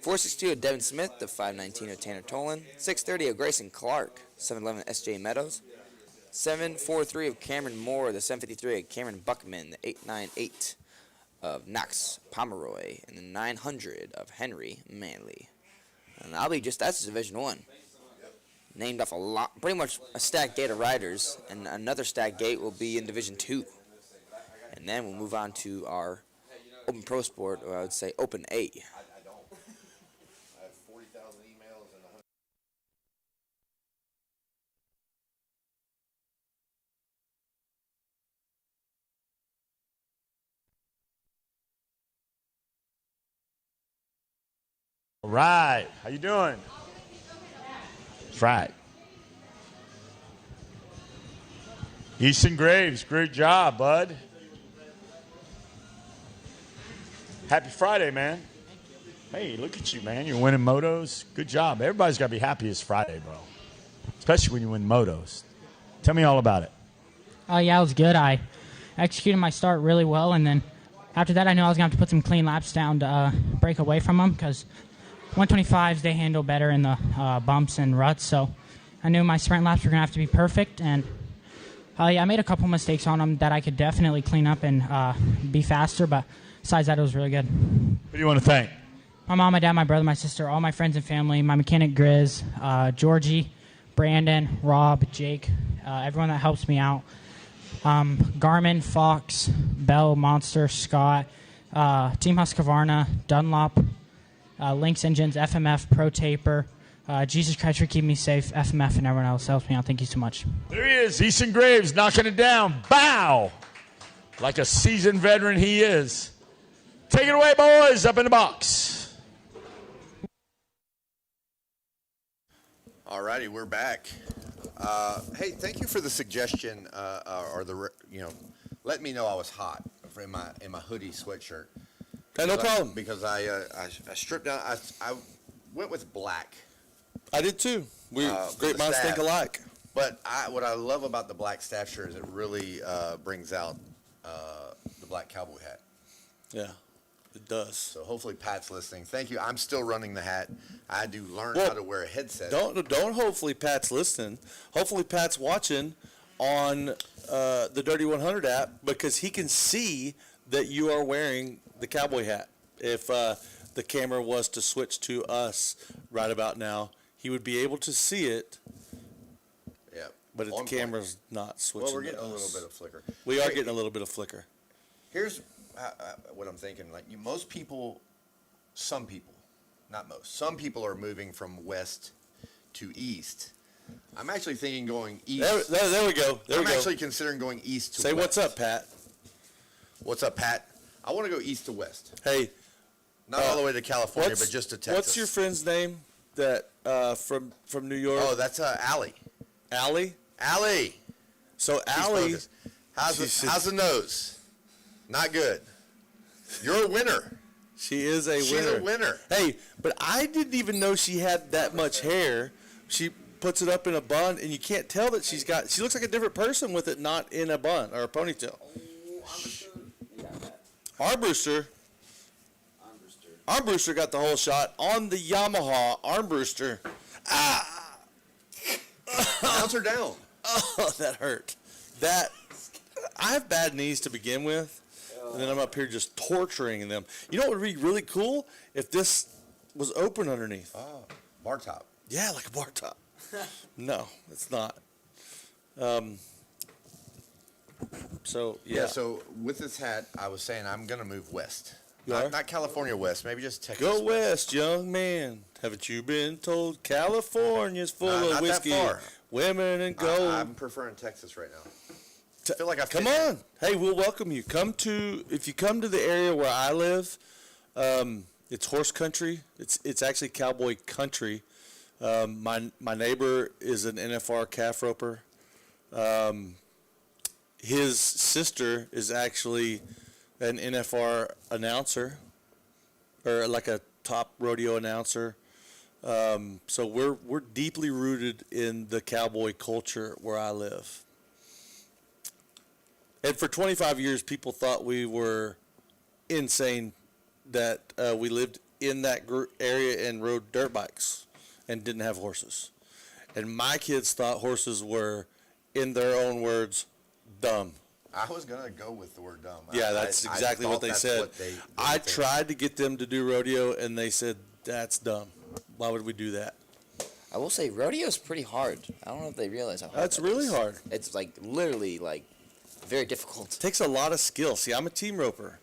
462 of Devin Smith, the 519 of Tanner Tolan, 630 of Grayson Clark, 711 SJ Meadows, 743 of Cameron Moore, the 753 of Cameron Buckman, the 898 of Knox Pomeroy, and the 900 of Henry Manley. And that's Division 1. Named off a lot, pretty much a stacked gate of riders, and another stacked gate will be in Division 2. And then we'll move on to our Open Pro Sport, or I would say Open A. All right. How you doing? That's right. Easton Graves, great job, bud. Happy Friday, man. Hey, look at you, man. You're winning motos. Good job. Everybody's got to be happy it's Friday, bro. Especially when you win motos. Tell me all about it. Yeah, it was good. I executed my start really well, and then after that I knew I was going to have to put some clean laps down to break away from them because 125s, they handle better in the bumps and ruts, so I knew my sprint laps were going to have to be perfect, and I made a couple mistakes on them that I could definitely clean up and be faster, but besides that, it was really good. Who do you want to thank? My mom, my dad, my brother, my sister, all my friends and family, my mechanic Grizz, Georgie, Brandon, Rob, Jake, everyone that helps me out. Garmin, Fox, Bell, Monster, Scott, Team Husqvarna, Dunlop, Lynx Engines, FMF, Pro Taper, Jesus Christ for keeping me safe, FMF, and everyone else helps me out. Thank you so much. There he is, Easton Graves, knocking it down. Bow! Like a seasoned veteran he is. Take it away, boys, up in the box. All righty, we're back. Hey, thank you for the suggestion, let me know I was hot in my hoodie sweatshirt. Okay, no problem. Because I stripped down. I went with black. I did too. We great minds think alike. But what I love about the black staff shirt is it really brings out the black cowboy hat. Yeah, it does. So hopefully Pat's listening. Thank you. I'm still running the hat. I do learn how to wear a headset. Don't hopefully Pat's listening. Hopefully Pat's watching on the Dirty 100 app because he can see that you are wearing the cowboy hat. If the camera was to switch to us right about now, he would be able to see it. Yeah. But the camera's not switching. Well, we're getting to a us. little bit of flicker. We are getting a little bit of flicker. Here's what I'm thinking. Most people, some people, not most, some people are moving from west to east. I'm actually thinking going east. There we go. I'm actually considering going east to Say west. what's up, Pat. What's up, Pat? I want to go east to west. Hey. Not all the way to California, but just to Texas. What's your friend's name that from New York? Oh, that's Allie. Allie? Allie. So Allie. How's the nose? Not good. You're a winner. She is a winner. She's a winner. Hey, but I didn't even know she had that much hair. She puts it up in a bun, and you can't tell that she looks like a different person with it not in a bun or a ponytail. Armbruster got the whole shot on the Yamaha Armbruster. Bounce her down. Oh, that hurt. I have bad knees to begin with, and then I'm up here just torturing them. You know what would be really cool if this was open underneath? Oh, bar top. Yeah, like a bar top. No, it's not. So So with this hat, I was saying I'm gonna move west. You are? Not California west, maybe just Texas. Go west, young man. Haven't you been told California's full of not whiskey, that far. women, and gold? I'm preferring Texas right now. I feel like I've Come on. Hey, we'll welcome you. If you come to the area where I live, it's horse country. It's actually cowboy country. My neighbor is an NFR calf roper. His sister is actually an NFR announcer, or like a top rodeo announcer. So we're deeply rooted in the cowboy culture where I live. And for 25 years, people thought we were insane that we lived in that area and rode dirt bikes and didn't have horses. And my kids thought horses were, in their own words, dumb. I was going to go with the word dumb. Yeah, that's exactly what they said. I tried to get them to do rodeo, and they said, that's dumb. Why would we do that? I will say, rodeo is pretty hard. I don't know if they realize how hard That's that really is. hard. It's like literally like very difficult. It takes a lot of skill. See, I'm a team roper.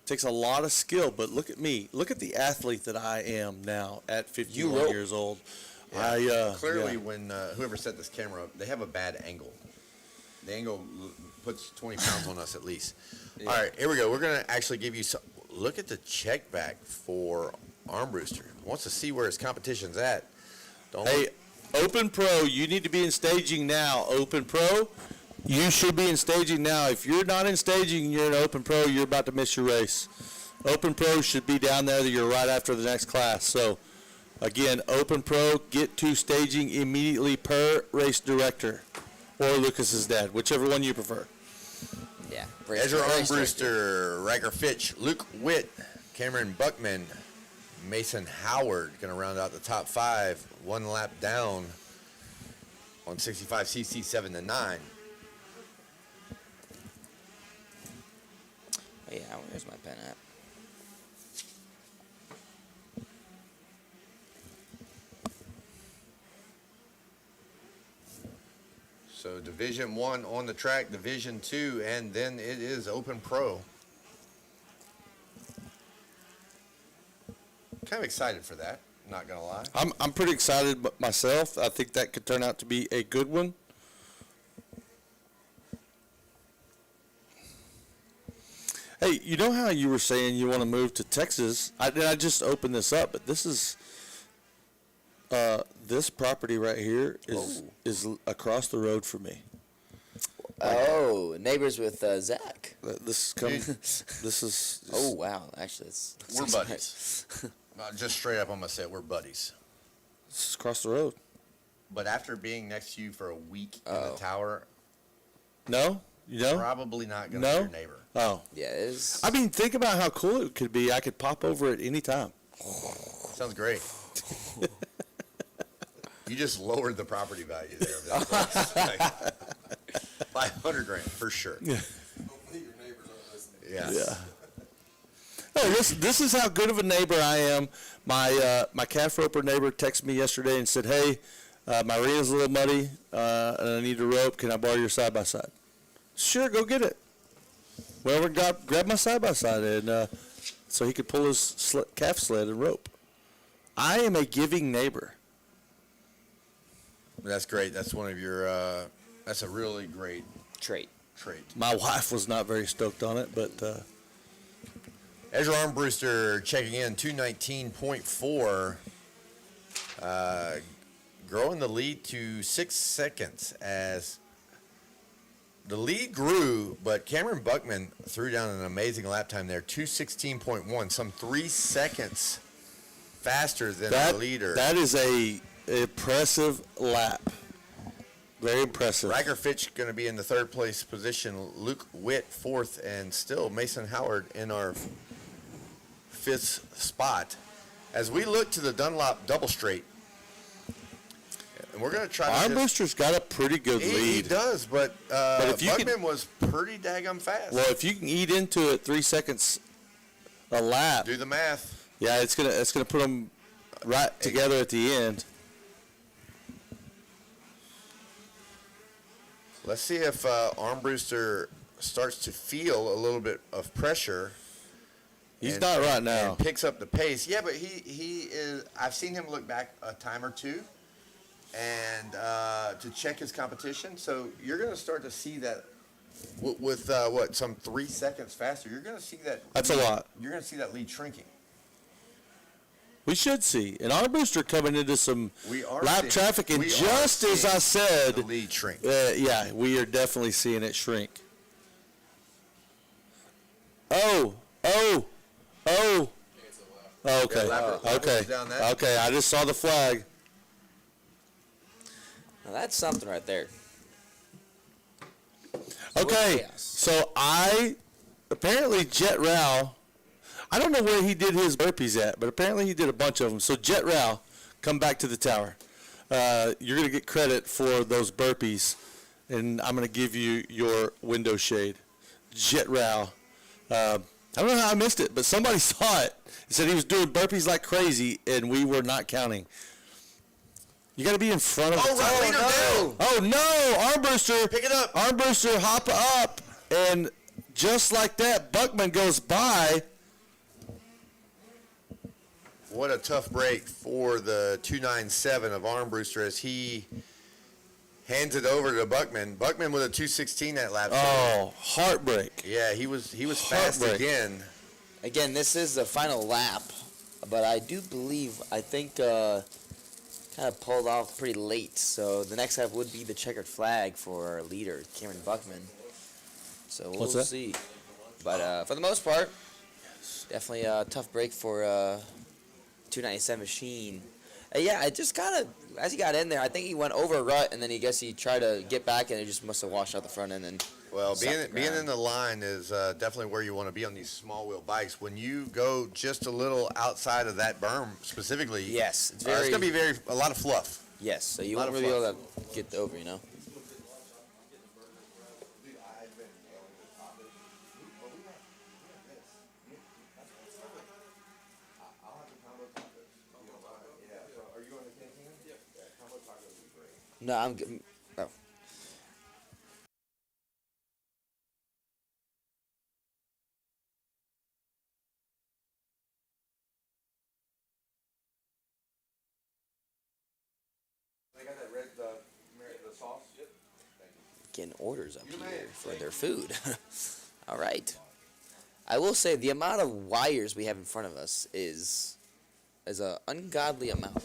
It takes a lot of skill, but look at me. Look at the athlete that I am now at 51 years old. Yeah. Clearly, when whoever set this camera up, they have a bad angle. The angle puts 20 pounds on us at least. Yeah. All right, here we go. We're going to actually give you some. Look at the check back for Armbruster. Wants to see where his competition's at. Hey, Open Pro, you need to be in staging now. Open Pro, you should be in staging now. If you're not in staging and you're in Open Pro, you're about to miss your race. Open Pro should be down there that you're right after the next class. So, again, Open Pro, get to staging immediately per race director or Lucas's dad, whichever one you prefer. Yeah. Ezra Armbruster, Riker Fitch, Luke Witt, Cameron Buckman, Mason Howard going to round out the top 5, one lap down on 65cc 7-9. Oh, yeah, where's my pen at? So Division 1 on the track, Division 2, and then it is Open Pro. Kind of excited for that, not gonna lie. I'm pretty excited myself. I think that could turn out to be a good one. Hey, you know how you were saying you want to move to Texas? I just opened this up, but this is this property right here is across the road from me. Oh, neighbors with Zach. This is coming. This is. Oh wow! Actually, it's we're buddies. Just straight up, I'm gonna say we're buddies. This is across the road. But after being next to you for a week in the tower, no, you know, probably not gonna be your neighbor. Oh, yeah. It is. I mean, think about how cool it could be. I could pop over at any time. Sounds great. You just lowered the property value there. Of that place. Like $500,000 for sure. Yeah. Hopefully your neighbors aren't listening. Yeah. Oh, this is how good of a neighbor I am. My calf roper neighbor texted me yesterday and said, "Hey, my arena's a little muddy, and I need a rope. Can I borrow your side by side?" Sure, go get it. Went over and grabbed my side by side, and so he could pull his calf sled and rope. I am a giving neighbor. That's great. That's one of your. That's a really great trait. My wife was not very stoked on it, but. Ezra Armbruster checking in 219.4, growing the lead to 6 seconds as the lead grew, but Cameron Buckman threw down an amazing lap time there, 216.1, some 3 seconds faster than the leader. That is a impressive lap. Very impressive. Riker Fitch going to be in the 3rd place position. Luke Witt 4th, and still Mason Howard in our 5th spot. As we look to the Dunlop double straight, and we're going to try. Armbruster's got a pretty good lead. He does, but if you Buckman was pretty daggum fast. Well, if you can eat into it 3 seconds a lap. Do the math. Yeah, it's gonna put them right together at the end. Let's see if Armbruster starts to feel a little bit of pressure. He's not right now. And picks up the pace. Yeah, but he is. I've seen him look back a time or two, and to check his competition. So you're going to start to see that with what, some 3 seconds faster. You're going to see that. That's a lot. You're going to see that lead shrinking. We should see an Armbruster coming into some lap traffic, and just as I said, the lead shrink. Yeah, we are definitely seeing it shrink. Oh. Okay. Okay. I just saw the flag. Now that's something right there. Okay. So apparently Jet Rao. I don't know where he did his burpees at, but apparently he did a bunch of them. So Jet Rao, come back to the tower. You're going to get credit for those burpees, and I'm going to give you your window shade. Jet Rao. I don't know how I missed it, but somebody saw it and said he was doing burpees like crazy, and we were not counting. You got to be in front of the right leader down. Oh, no. Arm booster. Pick it up. Arm booster, hop up. And just like that, Buckman goes by. What a tough break for the 297 of Armbruster as he hands it over to Buckman. Buckman with a 216 that lap. Oh, heartbreak. Yeah, he was fast again. Again, this is the final lap, but I do believe, I think, kind of pulled off pretty late. So the next lap would be the checkered flag for our leader, Cameron Buckman. So we'll see. But for the most part, definitely a tough break for 297 Machine. Yeah, I just kind of, as he got in there, I think he went over a rut, and then he tried to get back, and it just must have washed out the front end. And well, being in the line is definitely where you want to be on these small wheel bikes. When you go just a little outside of that berm specifically, yes, it's going to be a lot of fluff. Yes, so you won't really be able to get over, you know. No, I'm good. Oh. They got that red, the sauce? Yep. Getting orders up here for their food. All right. I will say the amount of wires we have in front of us is an ungodly amount.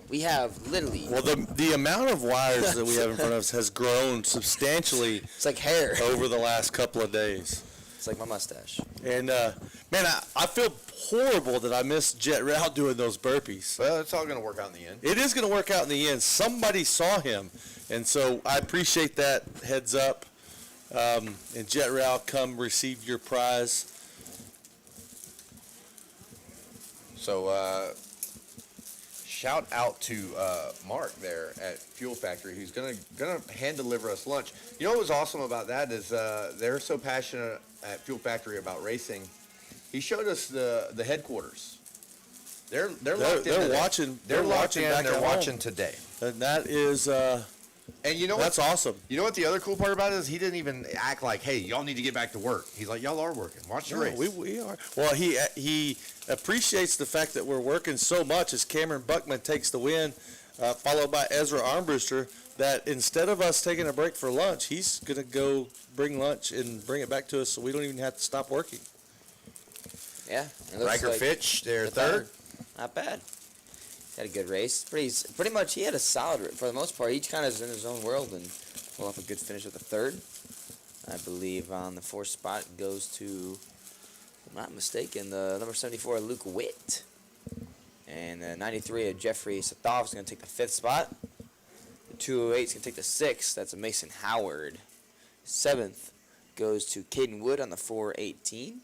We have literally. Well, the amount of wires that we have in front of us has grown substantially. It's like hair over the last couple of days. It's like my mustache. And man, I feel horrible that I missed Jet Rao doing those burpees. Well, it's all going to work out in the end. It is going to work out in the end. Somebody saw him, and so I appreciate that heads up. And Jet Rao, come receive your prize. So. Shout out to Mark there at Fuel Factory, who's gonna hand deliver us lunch. You know what was awesome about that is they're so passionate at Fuel Factory about racing. He showed us the headquarters. They're locked in. They're watching. They're locked watching in. back They're at watching home. today. And that is. And you know that's awesome. You know what the other cool part about it is? He didn't even act like, "Hey, y'all need to get back to work." He's like, "Y'all are working. Watch the race." We are. Well, he appreciates the fact that we're working so much as Cameron Buckman takes the win, followed by Ezra Armbruster, that instead of us taking a break for lunch, he's going to go bring lunch and bring it back to us so we don't even have to stop working. Yeah. Riker Fitch, they're third. Not bad. Had a good race. Pretty much, he had a solid, for the most part. Each kind of is in his own world and pull off a good finish with the third. I believe on the fourth spot goes to, if I'm not mistaken, the number 74, Luke Witt. And the 93 of Jeffrey Sathoff is going to take the fifth spot. The 208 is going to take the sixth. That's a Mason Howard. Seventh goes to Caden Wood on the 418.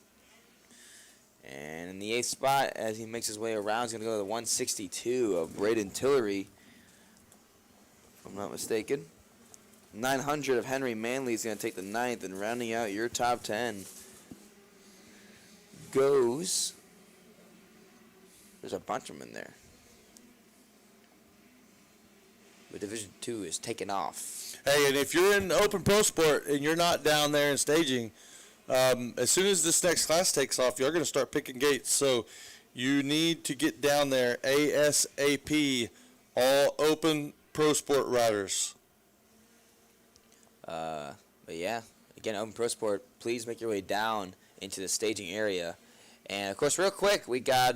And in the eighth spot, as he makes his way around, he's going to go to the 162 of Braden Tillery, if I'm not mistaken. 900 of Henry Manley is going to take the ninth, and rounding out your top 10 goes, there's a bunch of them in there. But Division 2 is taking off. Hey, and if you're in Open Pro Sport and you're not down there in staging, as soon as this next class takes off, you're going to start picking gates. So you need to get down there ASAP, all Open Pro Sport riders. But yeah, again, Open Pro Sport, please make your way down into the staging area. And of course, real quick, we got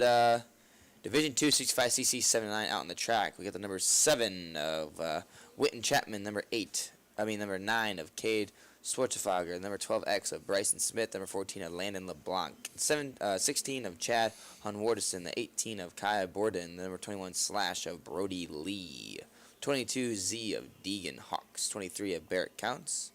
Division 2 65cc 79 out on the track. We got the number 7 of Witten Chapman, number 9 of Cade Schwarzenegger, number 12X of Bryson Smith, number 14 of Landon LeBlanc, 16 of Chad Hunwardison, the 18 of Kaya Borden, the number 21 Slash of Brody Lee, 22 Z of Deegan Hawks, 23 of Barrett Counts,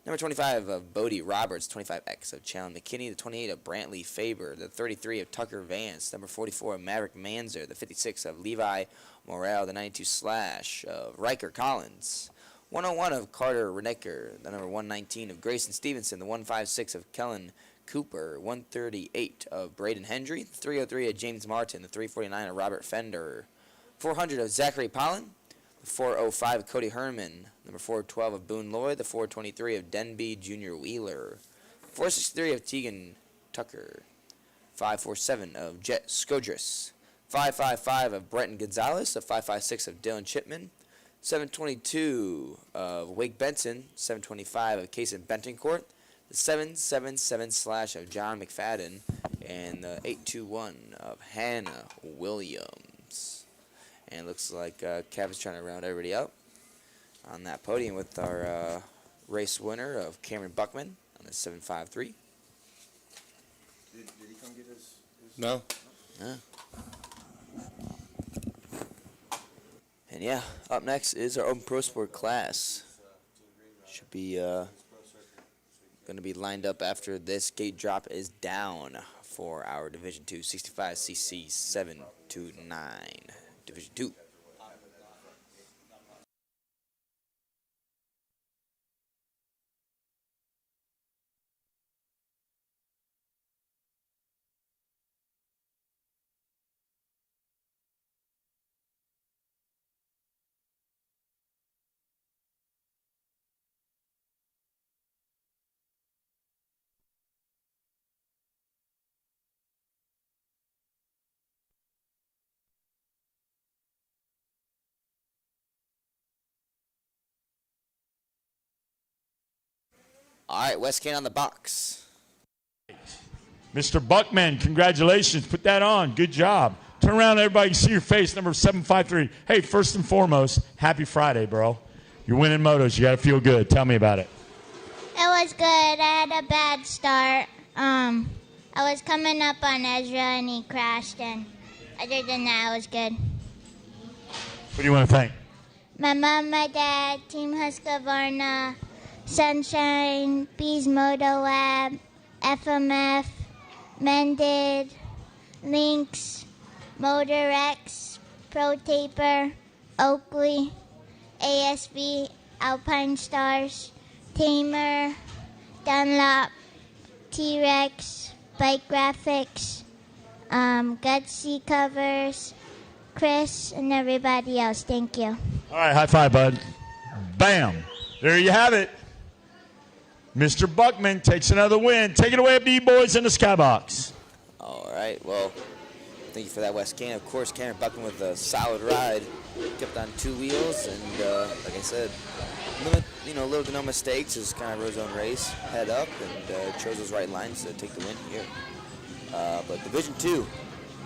Number 25 of Bodie Roberts, 25X of Challen McKinney, the 28 of Brantley Faber, the 33 of Tucker Vance, number 44 of Maverick Manzer, the 56 of Levi Morrell, the 92 Slash of Riker Collins, 101 of Carter Renecker, the number 119 of Grayson Stevenson, the 156 of Kellen Cooper, 138 of Braden Hendry, the 303 of James Martin, the 349 of Robert Fender, 400 of Zachary Pollen, the 405 of Cody Herman, number 412 of Boone Lloyd, the 423 of Denby Jr. Wheeler, 463 of Tegan Tucker, 547 of Jet Skodris, 555 of Brenton Gonzalez, the 556 of Dylan Chipman, 722 of Wake Benson, 725 of Kason Bentoncourt, the 777 slash of John McFadden, and the 821 of Hannah Williams. And it looks like Kevin's trying to round everybody up on that podium with our race winner of Cameron Buckman on the 753. Did he come get his? No. Yeah. And yeah, up next is our Open Pro Sport class. Should be going to be lined up after this gate drop is down for our Division 2 65cc 729 Division 2. All right, West Can on the box. Mr. Buckman, congratulations. Put that on. Good job. Turn around, everybody can see your face, number 753. Hey, first and foremost, happy Friday, bro. You're winning motos. You got to feel good. Tell me about it. It was good. I had a bad start. I was coming up on Ezra and he crashed, and other than that, it was good. What do you want to thank? My mom, my dad, Team Husqvarna, Sunshine, Bees Moto Lab, FMF, Mended, Lynx, Motor X, Pro Taper, Oakley, ASB, Alpine Stars, Tamer, Dunlop, T-Rex, Bike Graphics, Gutsy Covers, Chris, and everybody else. Thank you. All right, high five, bud. Bam. There you have it. Mr. Buckman takes another win. Take it away, B-boys in the skybox. All right, well, thank you for that, West Can. Of course, Cameron Buckman with a solid ride. Kept on two wheels, and like I said, little to no mistakes. Just kind of rode his own race, head up, and chose those right lines to take the win here. But Division 2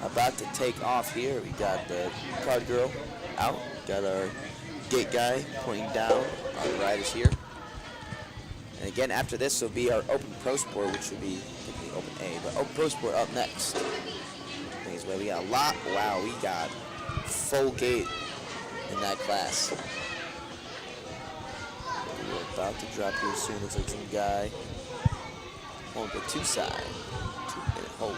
about to take off here. We got the card girl out. Got our gate guy pointing down. Our riders here. And again, after this will be our Open Pro Sport, which will be technically Open A, but Open Pro Sport up next. Things where we got a lot. Wow, we got full gate in that class. We're about to drop here soon. Looks like some guy on the two side. 2-minute hold.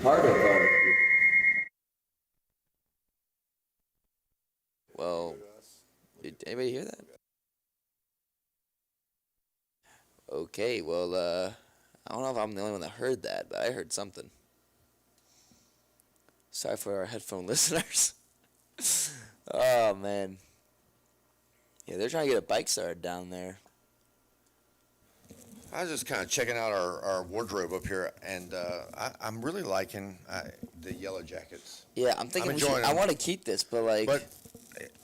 Part of Did anybody hear that? Okay, well, I don't know if I'm the only one that heard that, but I heard something. Sorry for our headphone listeners. Oh, man. Yeah, they're trying to get a bike started down there. I was just kind of checking out our wardrobe up here, and I'm really liking the yellow jackets. Yeah, I'm thinking I want to keep this, but like. But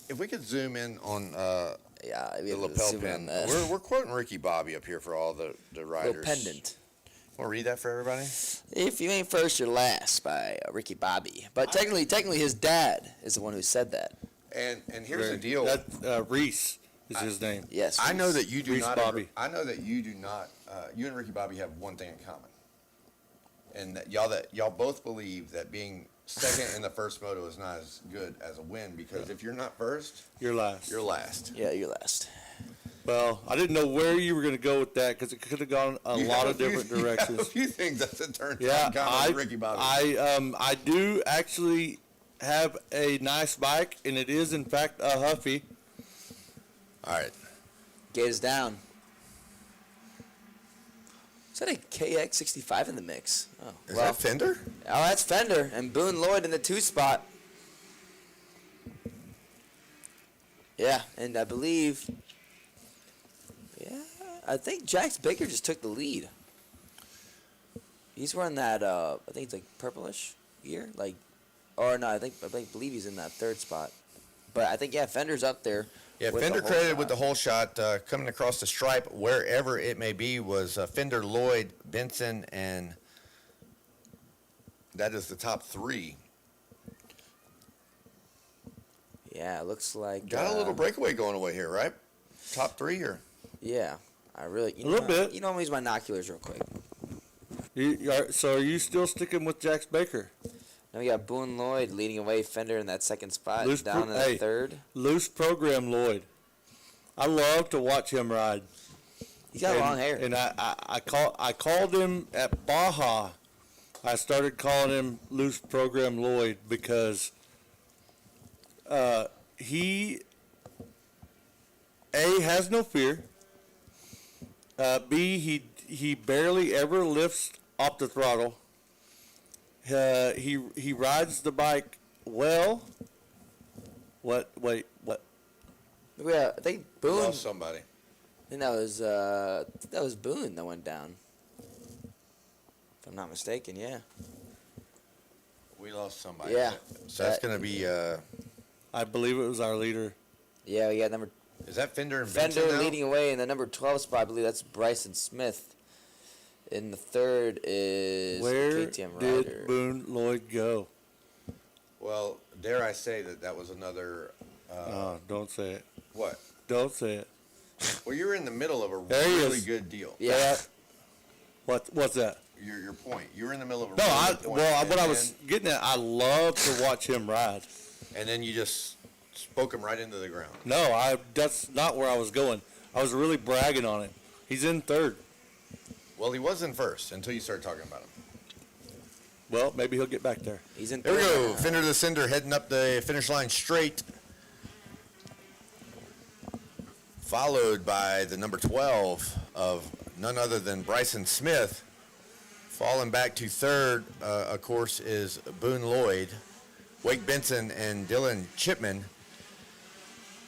if we could zoom in on the lapel pin, we're quoting Ricky Bobby up here for all the riders. Little pendant. Want to read that for everybody? If you ain't first, you're last by Ricky Bobby. But technically, his dad is the one who said that. And here's the deal. That Reese is his name. Yes. I know that you do Reese not. Bobby. I know that you do not. You and Ricky Bobby have one thing in common, and that y'all both believe that being second in the first moto is not as good as a win, because if you're not first, You're last. you're last. Yeah, you're last. Well, I didn't know where you were going to go with that because it could have gone a lot of different directions. You have a few things that's a turn. Yeah, common with Ricky Bobby. I do actually have a nice bike, and it is in fact a Huffy. All right, Gate is down. Is that a KX65 in the mix? Oh, is that Fender? Oh, that's Fender and Boone Lloyd in the 2 spot. Yeah, and I believe. Yeah, I think Jax Baker just took the lead. He's wearing that. I think it's like purplish gear, like, or no, I believe he's in that 3rd spot. But I think Fender's up there. Yeah, with Fender the whole credited shot. with the whole shot, coming across the stripe, wherever it may be, was Fender, Lloyd, Benson, and that is the top 3. Yeah, it looks like Got a little breakaway going away here, right? Top 3 here. Yeah, I really. A little bit. You know, I'm gonna use my binoculars real quick. So are you still sticking with Jax Baker? Now we got Boone Lloyd leading away, Fender in that 2nd spot, Loose down in the 3rd. Loose program Lloyd. I love to watch him ride. He's got long hair. And I called him at Baja. I started calling him Loose Program Lloyd because he A, has no fear. B, he barely ever lifts off the throttle. He rides the bike well. What? Wait, what? Yeah, I think Boone. Lost somebody. I think that was Boone that went down. If I'm not mistaken, yeah. We lost somebody. Yeah. So that's going to be. I believe it was our leader. Yeah, we got number. Is that Fender and Fender Benson now? leading away in the number 12 spot. I believe that's Bryson Smith. In the 3rd is Where KTM Rider. did Boone Lloyd go? Well, dare I say that was another. Don't say it. What? Don't say it. Well, you're in the middle of a There he really is. good deal. Yeah. What's that? Your point. You're in the middle of a No, really good point. what I was getting at, I love to watch him ride. And then you just spoke him right into the ground. No, that's not where I was going. I was really bragging on it. He's in 3rd. Well, he was in 1st until you started talking about him. Well, maybe he'll get back there. He's in 3rd. There we go. Fender to the Cinder heading up the finish line straight. Followed by the number 12 of none other than Bryson Smith. Falling back to 3rd, of course, is Boone Lloyd, Wake Benson, and Dylan Chipman.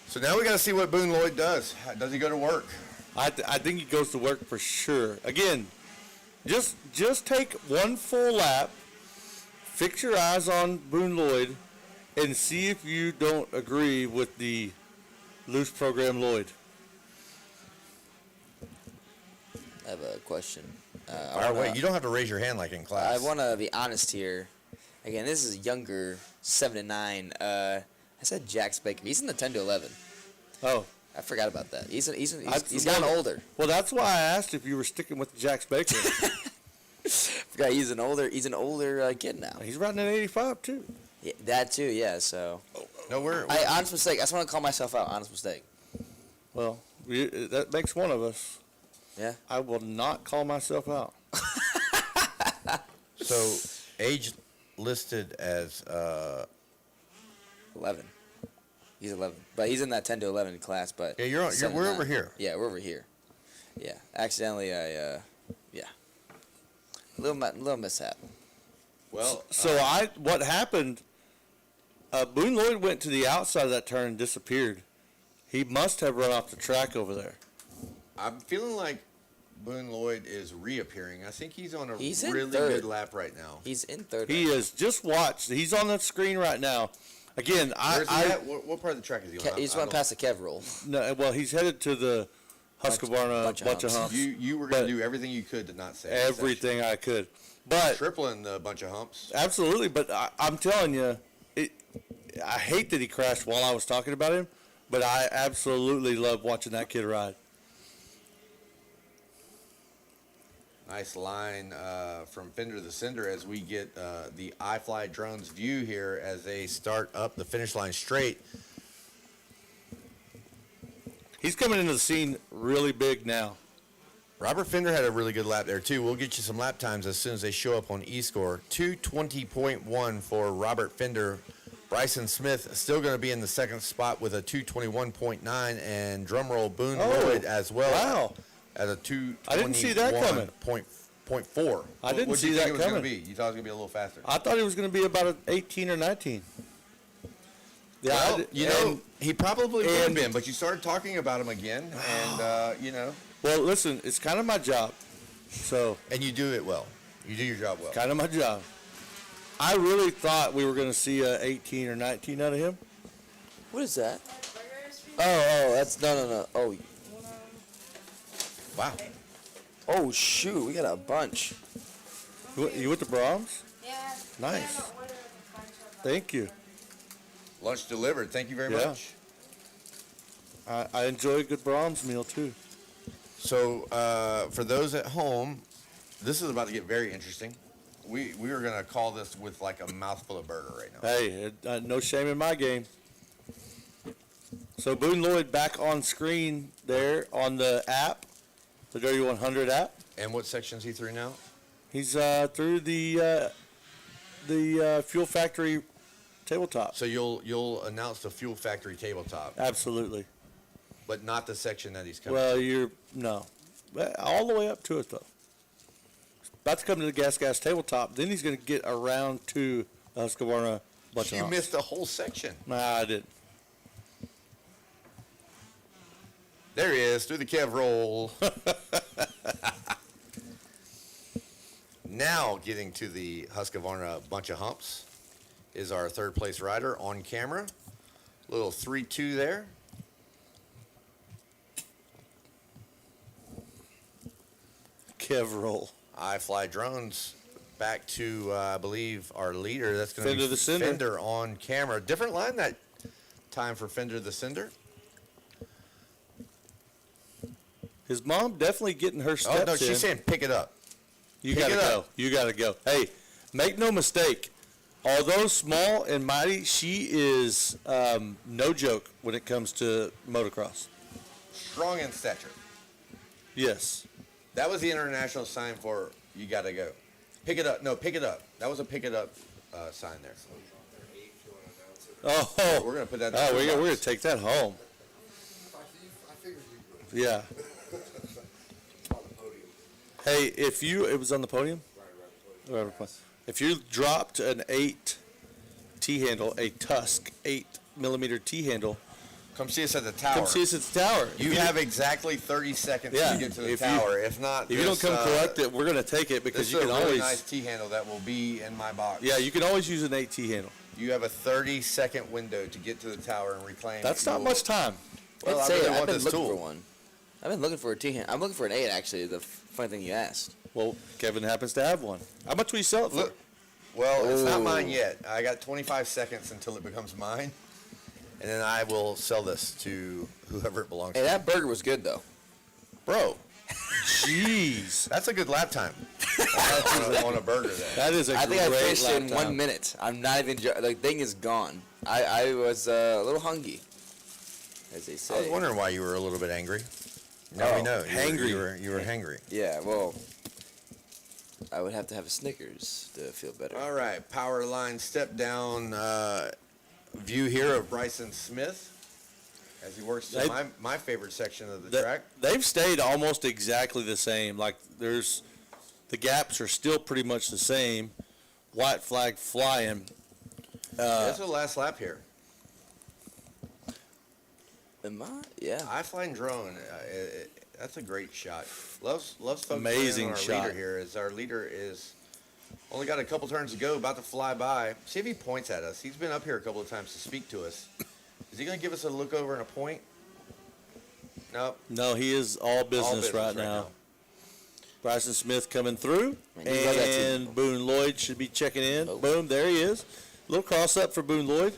So now we got to see what Boone Lloyd does. Does he go to work? I think he goes to work for sure. Again, just take one full lap, fix your eyes on Boone Lloyd, and see if you don't agree with the Loose Program Lloyd. I have a question. All right, wait. You don't have to raise your hand like in class. I want to be honest here. Again, this is younger, 7 to 9. I said Jax Baker. He's in the 10 to 11. Oh. I forgot about that. He's gotten older. Well, that's why I asked if you were sticking with Jax Baker. Forgot he's an older kid now. He's riding an 85 too. Yeah, that too, yeah. So. No, honest mistake. I just want to call myself out. Honest mistake. Well, that makes one of us. Yeah. I will not call myself out. So, age listed as 11. He's 11, but he's in that 10 to 11 class. But Yeah, we're over here. Yeah, we're over here. Yeah, accidentally, a little mishap. Well, So what happened? Boone Lloyd went to the outside of that turn and disappeared. He must have run off the track over there. I'm feeling like Boone Lloyd is reappearing. I think he's on a He's in really third. good lap right now. He's in third. He is. Just watch. He's on the screen right now. Again, Where's he at? What part of the track is he on? He just went past the Kev roll. No, well, he's headed to the Husqvarna bunch of humps. You were going to do everything you could to not say that everything I could, but tripling the bunch of humps. Absolutely, but I'm telling you, I hate that he crashed while I was talking about him, but I absolutely love watching that kid ride. Nice line from Fender to the Cinder as we get the iFly drone's view here as they start up the finish line straight. He's coming into the scene really big now. Robert Fender had a really good lap there too. We'll get you some lap times as soon as they show up on eScore. 2:20.1 for Robert Fender. Bryson Smith still going to be in the second spot with a 2:21.9, and drumroll Boone Lloyd as well. Wow. At a 2:21.4. I didn't see that coming. I didn't see that coming. You thought it was going to be a little faster? I thought it was going to be about an 18 or 19. Yeah, well, he probably would have been, but you started talking about him again, and Well, listen, it's kind of my job, so. And you do it well. You do your job well. Kind of my job. I really thought we were going to see a 18 or 19 out of him. What is that? Oh, that's no. Oh, wow. Oh shoot, we got a bunch. You with the Brahms? Yeah. Nice. Thank you. Lunch delivered. Thank you very much. I enjoy a good Brahms meal too. So for those at home, this is about to get very interesting. We are going to call this with like a mouthful of burger right now. Hey, no shame in my game. So Boone Lloyd back on screen there on the app, the Dirty 100 app. And what section is he through now? He's through the Fuel Factory tabletop. So you'll announce the Fuel Factory tabletop. Absolutely. But not the section that he's coming. Well, no, all the way up to it though. About to come to the gas tabletop. Then he's going to get around to the Husqvarna bunch of You humps. missed the whole section. Nah, I didn't. There he is, through the Kev roll. Now getting to the Husqvarna bunch of humps is our third place rider on camera. Little 3-2 there. Kev roll. iFly drones back to I believe our leader. That's going to Fender be the Cinder. Fender on camera. Different line that time for Fender the Cinder. His mom definitely getting her steps Oh no, in. she's saying pick it up. You Pick gotta it go. up. You gotta go. Hey, make no mistake. Although small and mighty, she is no joke when it comes to motocross. Strong in stature. Yes. That was the international sign for you got to go. Pick it up. No, pick it up. That was a pick it up sign there. Oh, we're gonna put that in Oh, the we're box. gonna take that home. Yeah. Hey, if it was on the podium. Right. If you dropped an 8 T handle, a Tusk 8mm T handle, come see us at the tower. Come see us at the tower. You have exactly 30 seconds to get to the tower. If not, if you don't come collect it, we're gonna take it because this you is can a really always. nice T handle that will be in my box. Yeah, you can always use an 8 T handle. You have a 30-second window to get to the tower and reclaim. That's not much time. Well, I I'd say really I've want been this looking tool. for one. I've been looking for a T-hand. I'm looking for an 8 actually. The funny thing you asked. Well, Kevin happens to have one. How much will you sell it for? Look, well, it's not Ooh. mine yet. I got 25 seconds until it becomes mine, and then I will sell this to whoever it belongs Hey, to. that burger was good though. Bro, jeez, that's a good lap time on a burger. That is a I think I great finished it in lap 1 time. minute. I'm not even. The thing is gone. I was a little hungry, as they say. I was wondering why you were a little bit angry. Now we know. hangry. You were hangry. Yeah, well, I would have to have a Snickers to feel better. All right, power line step down view here of Bryson Smith as he works to my favorite section of the track. They've stayed almost exactly the same. Like the gaps are still pretty much the same. White flag flying. That's the last lap here. Am I? Yeah. High flying drone. That's a great shot. Loves focusing Amazing on our shot. leader here. As our leader is only got a couple turns to go, about to fly by. See if he points at us. He's been up here a couple of times to speak to us. Is he going to give us a look over and a point? Nope. No, he is all business right now. Bryson Smith coming through, and Boone Lloyd should be checking in. Boom, there he is. Little cross up for Boone Lloyd.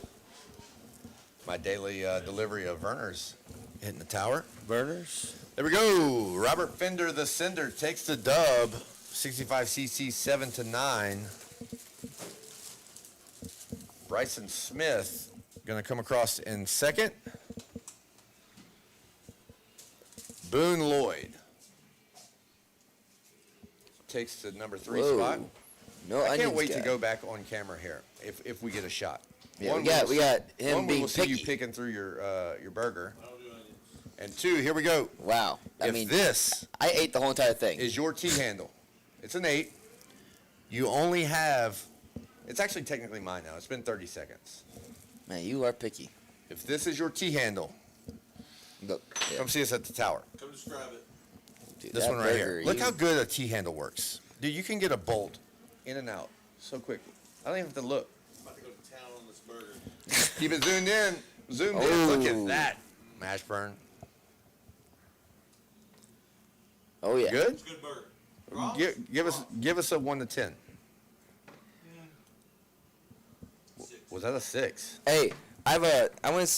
My daily delivery of Verner's hitting the tower. Verner's. There we go. Robert Fender, the sender, takes the dub. 65cc 7-9. Bryson Smith going to come across in second. Boone Lloyd takes the number 3 spot. No, I can't wait to go back on camera here if we get a shot. Yeah, One, we got him one, being we will see you picky. picking through your burger. And 2, here we go. Wow. I If mean, this I ate the whole entire thing. is your T-handle, it's an 8. You only have, it's actually technically mine now. It's been 30 seconds. Man, you are picky. If this is your T-handle, come see us at the tower. Come describe it. Dude, This that one right here. burger, Look you- how good a T-handle works. Dude, you can get a bolt in and out so quickly. I don't even have to look. I'm about to go to town on this burger. Keep it zoomed in. Zoomed in. Look at that. Mash burn. Oh yeah. Good? It's a good burger. Give us a 1 to 10. Was that a 6? Hey, I would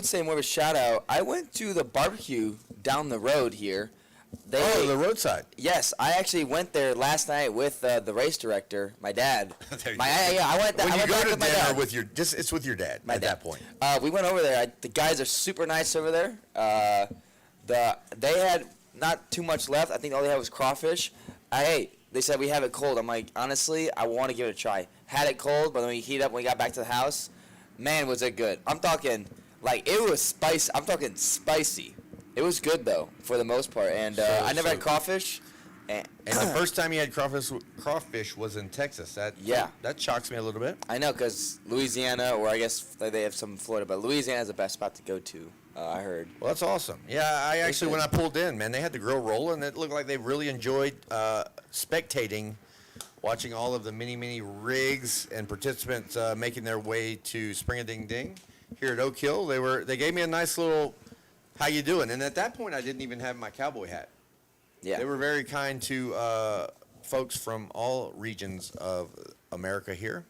say more of a shout out. I went to the barbecue down the road here. The roadside. Yes, I actually went there last night with the race director, my dad. I went. When I you went go back to with my dinner dad. with it's with your dad My at dad. that point. We went over there. The guys are super nice over there. They had not too much left. I think all they had was crawfish. They said we have it cold. I'm like, honestly, I want to give it a try. Had it cold, but then we heat up when we got back to the house. Man, was it good. I'm talking, like, it was spicy. I'm talking spicy. It was good, though, for the most part. And I never had crawfish. And the first time you had crawfish was in Texas. That shocks me a little bit. I know, because Louisiana, or I guess they have some in Florida, but Louisiana is the best spot to go to, I heard. Well, that's awesome. Yeah, I actually, when I pulled in, man, they had the grill rolling. It looked like they really enjoyed spectating, watching all of the many rigs and participants making their way to Spring-a-Ding-Ding here at Oak Hill. They gave me a nice little, how you doing? And at that point, I didn't even have my cowboy hat. Yeah. They were very kind to folks from all regions of America here.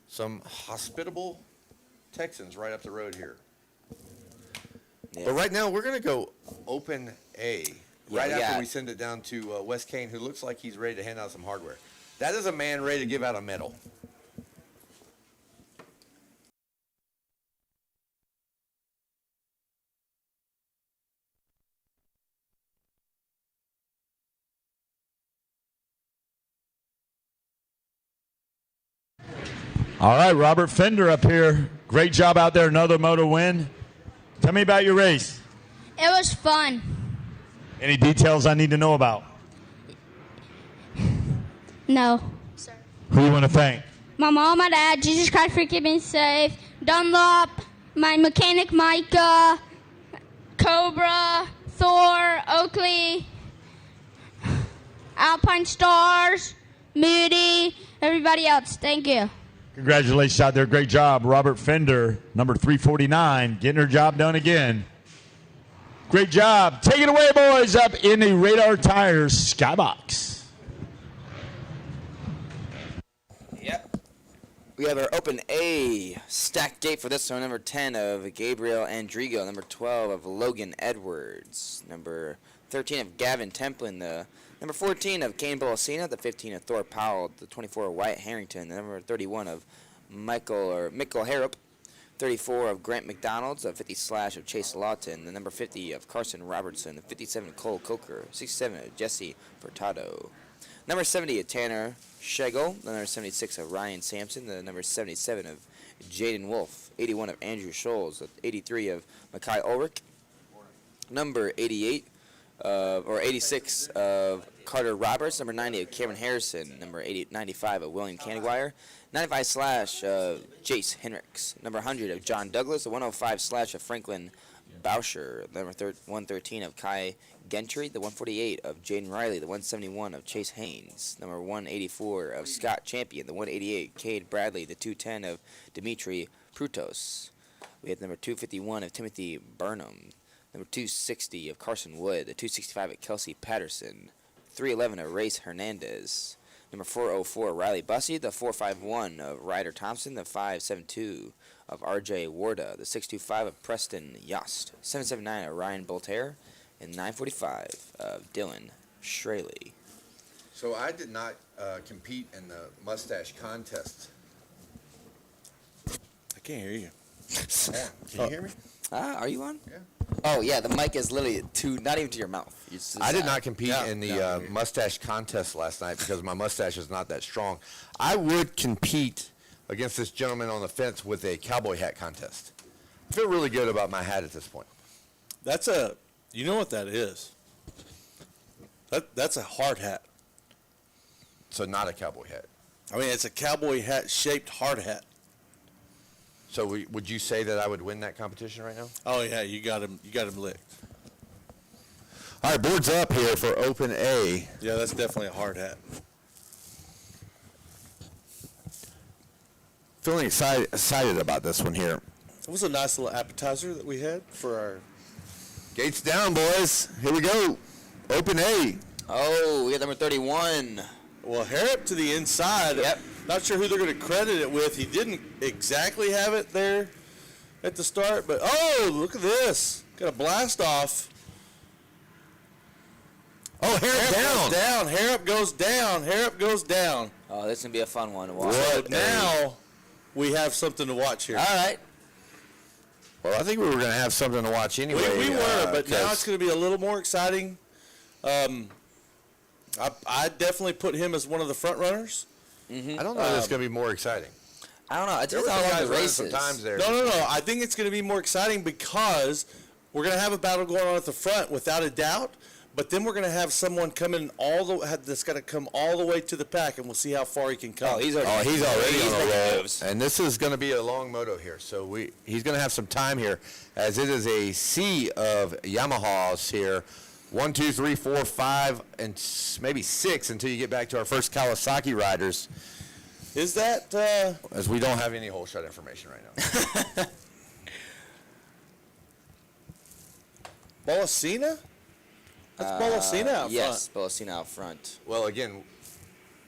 Some hospitable Texans right up the road here. Yeah. But right now, we're going to go open A right after yeah. we send it down to Wes Kane, who looks like he's ready to hand out some hardware. That is a man ready to give out a medal. All right, Robert Fender up here. Great job out there. Another moto win. Tell me about your race. It was fun. Any details I need to know about? No. Who you want to thank? My mom, my dad, Jesus Christ for keeping me safe, Dunlop, my mechanic Micah, Cobra, Thor, Oakley, Alpine Stars, Moody, everybody else. Thank you. Congratulations out there. Great job. Robert Fender, number 349, getting her job done again. Great job. Take it away, boys, up in the Radar Tires Skybox. Yep. We have our open A stacked gate for this one. Number 10 of Gabriel Andrigo. Number 12 of Logan Edwards. Number 13 of Gavin Templin. The number 14 of Kane Bolasina. The 15 of Thor Powell. The 24 of Wyatt Harrington. The number 31 of Michael Harrop. 34 of Grant McDonald's. The 50 slash of Chase Lawton. The number 50 of Carson Robertson. The 57 of Cole Coker. 67 of Jesse Furtado. Number 70 of Tanner Schegel. The number 76 of Ryan Sampson. The number 77 of Jaden Wolf. 81 of Andrew Scholes. 83 of Makai Ulrich. Number 88 or 86 of Carter Roberts. Number 90 of Cameron Harrison. Number 95 of William Caniguire. 95 slash of Jace Henricks. Number 100 of John Douglas. The 105 slash of Franklin Boucher. Number 113 of Kai Gentry. The 148 of Jaden Riley. The 171 of Chase Haynes. Number 184 of Scott Champion. The 188 Cade Bradley. The 210 of Dimitri Prutos. We have number 251 of Timothy Burnham. Number 260 of Carson Wood. The 265 of Kelsey Patterson. 311 of Race Hernandez. Number 404 Riley Bussey. The 451 of Ryder Thompson. The 572 of R.J. Warda. The 625 of Preston Yost. 779 of Ryan Boltaire. And 945 of Dylan Straley. So I did not compete in the mustache contest. I can't hear you. Can you hear me? Are you on? Yeah. Oh, yeah, the mic is literally not even to your mouth. It's I did not compete in the mustache contest last night because my mustache is not that strong. I would compete against this gentleman on the fence with a cowboy hat contest. I feel really good about my hat at this point. You know what that is? That's a hard hat. So not a cowboy hat. I mean, it's a cowboy hat shaped hard hat. So would you say that I would win that competition right now? Oh yeah, you got him licked. All right, board's up here for Open A. Yeah, that's definitely a hard hat. Feeling excited about this one here. It was a nice little appetizer that we had for our. Gates down, boys. Here we go. Open A. Oh, we got number 31. Well, Harrop to the inside. Yep. Not sure who they're going to credit it with. He didn't exactly have it there at the start, but oh, look at this. Got a blast off. Oh, Harrop down. Harrop goes down. Harrop goes down. Oh, this is going to be a fun one to watch. So now we have something to watch here. All right. Well, I think we were going to have something to watch anyway. We were, but now it's going to be a little more exciting. I definitely put him as one of the front runners. Mm-hmm. I don't know if it's going to be more exciting. I don't know. It There depends were how some long guys the running race some is. times there. No. I think it's going to be more exciting because we're going to have a battle going on at the front without a doubt. But then we're going to have someone coming that's got to come all the way to the pack, and we'll see how far he can come. He's already on a roll. And this is going to be a long moto here, so he's going to have some time here, as it is a sea of Yamahas here. 1, 2, 3, 4, 5, and maybe 6 until you get back to our first Kawasaki riders. Is that? As we don't have any hole shot information right now. Bolasina? That's Bolasina out front. Yes, Bolasina out front. Well, again,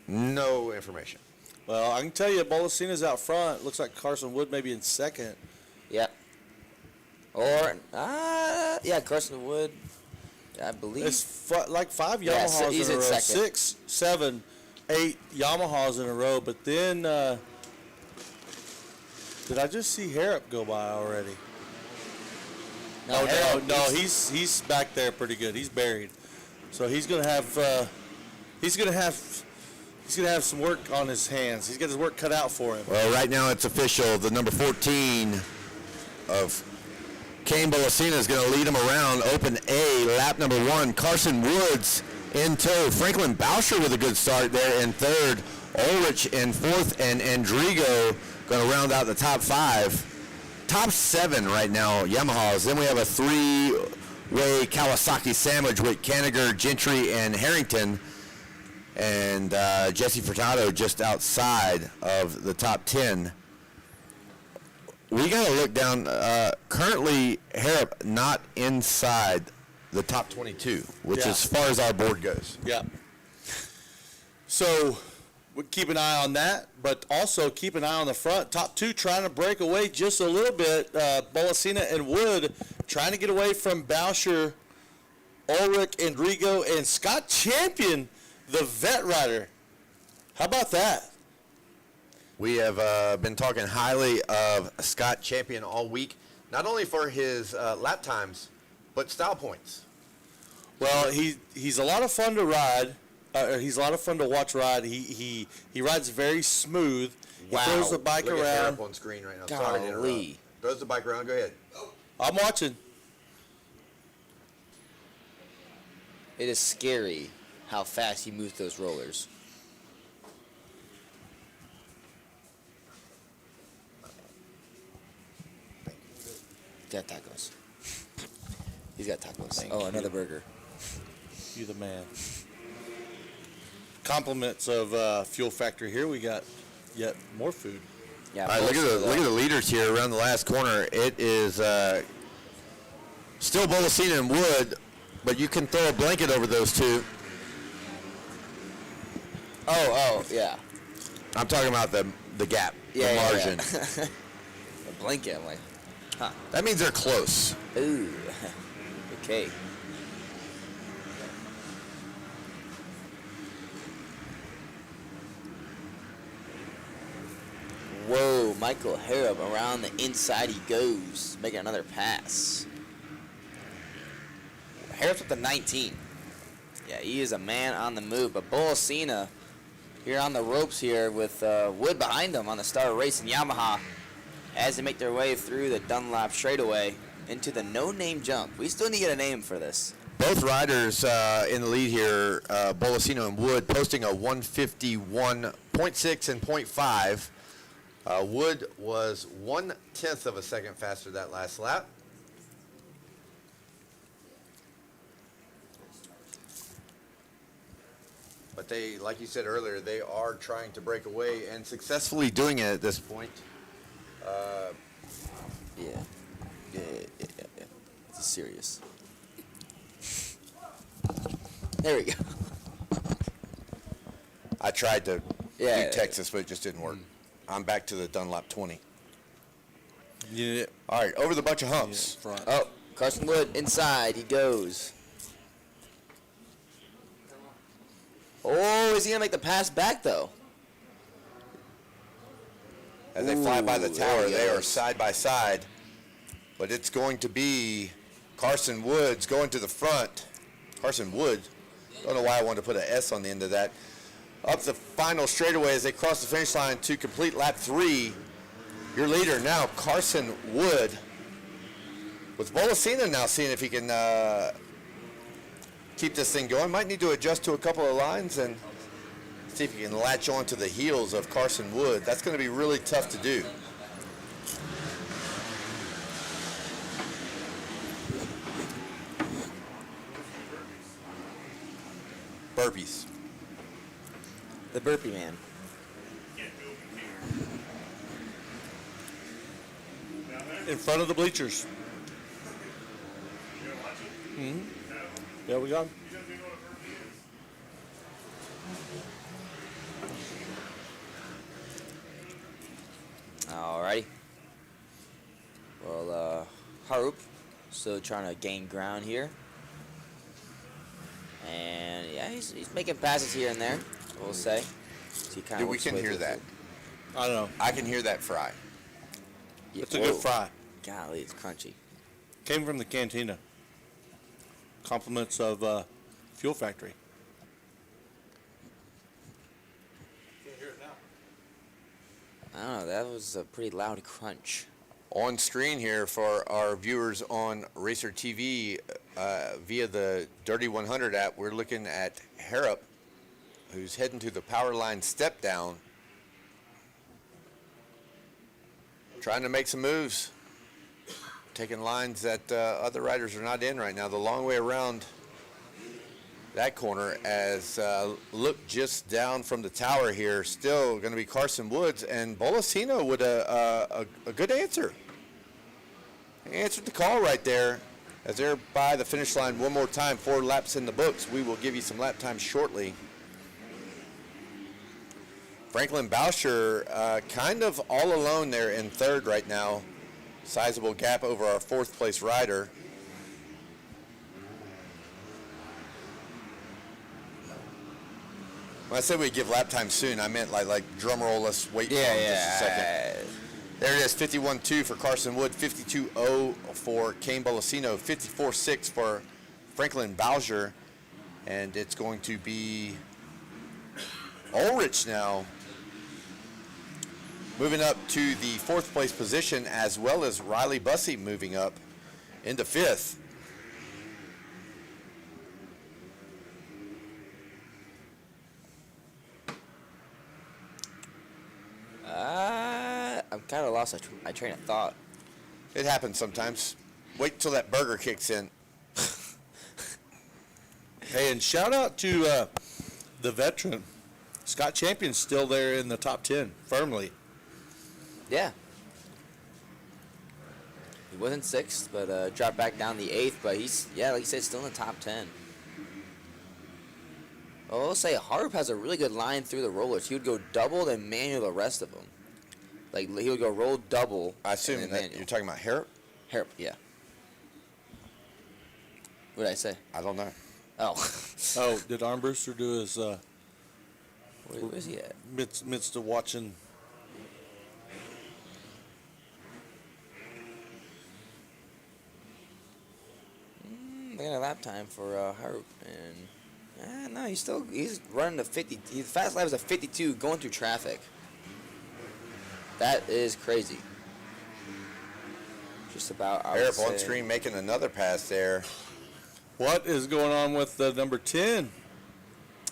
no information. Well, I can tell you Bolasina's out front. Looks like Carson Wood maybe in second. Yep. Or, Carson Wood, I believe. It's like 5 Yeah, Yamahas he's in a in row. second. 6, 7, 8 Yamahas in a row. But then, did I just see Harrop go by already? No, he's back there pretty good. He's buried, so he's gonna have some work on his hands. He's got his work cut out for him. Well, right now it's official. The number 14 of Kane Bolasina is going to lead him around Open A, lap number 1. Carson Woods in tow. Franklin Boucher with a good start there in third. Ulrich in fourth, and Andrigo going to round out the top 5. Top 7 right now, Yamahas. Then we have a 3-way Kawasaki sandwich with Caniger, Gentry, and Harrington. And Jesse Furtado just outside of the top 10. We got to look down. Currently, Harrop not inside the top 22, which is as far as our board goes. Yeah. So we keep an eye on that, but also keep an eye on the front. Top 2 trying to break away just a little bit. Bolasina and Wood trying to get away from Boucher, Ulrich, Andrigo, and Scott Champion, the vet rider. How about that? We have been talking highly of Scott Champion all week, not only for his lap times, but style points. Well, he's a lot of fun to ride. He's a lot of fun to watch ride. He rides very smooth. He throws the bike Look at around. Harrop on screen right now. Sorry to interrupt. Golly. Throws the bike around. Go ahead. I'm watching. It is scary how fast he moves those rollers. Got tacos. He's got tacos. Thank Another you. burger. You the man. Compliments of Fuel Factory here. We got yet more food. Yeah. All right, look at the leaders here around the last corner. It is still Bolosina and Wood, but you can throw a blanket over those two. Oh, yeah. I'm talking about the gap, the margin. Yeah. A blanket. I'm like, huh. That means they're close. Ooh. Okay. Whoa, Michael Harrop around the inside he goes, making another pass. Harrop's with the 19. Yeah, he is a man on the move, but Bolosina here on the ropes here with Wood behind him on the Star Racing Yamaha as they make their way through the Dunlop straightaway into the no-name jump. We still need to get a name for this. Both riders in the lead here, Bolosino and Wood, posting a 151.6 and 0.5. Wood was 1/10 of a second faster that last lap. But they, like you said earlier, they are trying to break away and successfully doing it at this point. Yeah. It's serious. There we go. I tried to Yeah. beat Texas, but it just didn't work. I'm back to the Dunlop 20. Yeah. All right, over the bunch of humps. Oh, Carson Wood inside he goes. Oh, is he gonna make the pass back though? As they fly by the Ooh, tower, there he they are goes. side by side. But it's going to be Carson Woods going to the front. Carson Wood, don't know why I wanted to put an S on the end of that. Up the final straightaway as they cross the finish line to complete lap 3. Your leader now, Carson Wood. With Bolosina now seeing if he can keep this thing going. Might need to adjust to a couple of lines and see if he can latch on to the heels of Carson Wood. That's going to be really tough to do. Burpees. The burpee man. In front of the bleachers. Yeah, we got him. Alrighty. Well, Harup still trying to gain ground here. And yeah, he's making passes here and there, we'll say. So Dude, we can hear that. I don't know. I can hear that fry. Yeah, It's a good fry. Golly, it's crunchy. Came from the cantina. Compliments of Fuel Factory. Can't hear it now. I don't know, that was a pretty loud crunch. On screen here for our viewers on Racer TV via the Dirty 100 app, we're looking at Harrop, who's heading to the power line step down. Trying to make some moves. Taking lines that other riders are not in right now. The long way around that corner as look just down from the tower here. Still going to be Carson Woods and Bolosino with a good answer. He answered the call right there as they're by the finish line one more time. 4 laps in the books. We will give you some lap time shortly. Franklin Boucher kind of all alone there in third right now. Sizable gap over our 4th place rider. When I said we'd give lap time soon, I meant like drum roll, let's wait for him just a second. There it is, 51.2 for Carson Wood, 52.0 for Kane Bolosino, 54.6 for Franklin Boucher, and it's going to be Ulrich now moving up to the 4th place position, as well as Riley Bussey moving up into 5th. I'm kind of lost my train of thought. It happens sometimes. Wait till that burger kicks in. Hey, and shout out to the veteran. Scott Champion's still there in the top 10, firmly. Yeah. He wasn't 6th, but dropped back down the 8th. But he's, like you said, still in the top 10. I'll say Harp has a really good line through the rollers. He would go double, then manual the rest of them. Like, he would go roll double. I assume that you're talking about Harp? Harp, yeah. What did I say? I don't know. Oh. Oh, did Armbruster do his... Where's he at? Midst of watching... They got a lap time for Harp, and no, he's running the 50. His fast lap is a 52 going through traffic. That is crazy. Just about. Harp on screen making another pass there. What is going on with the number 10?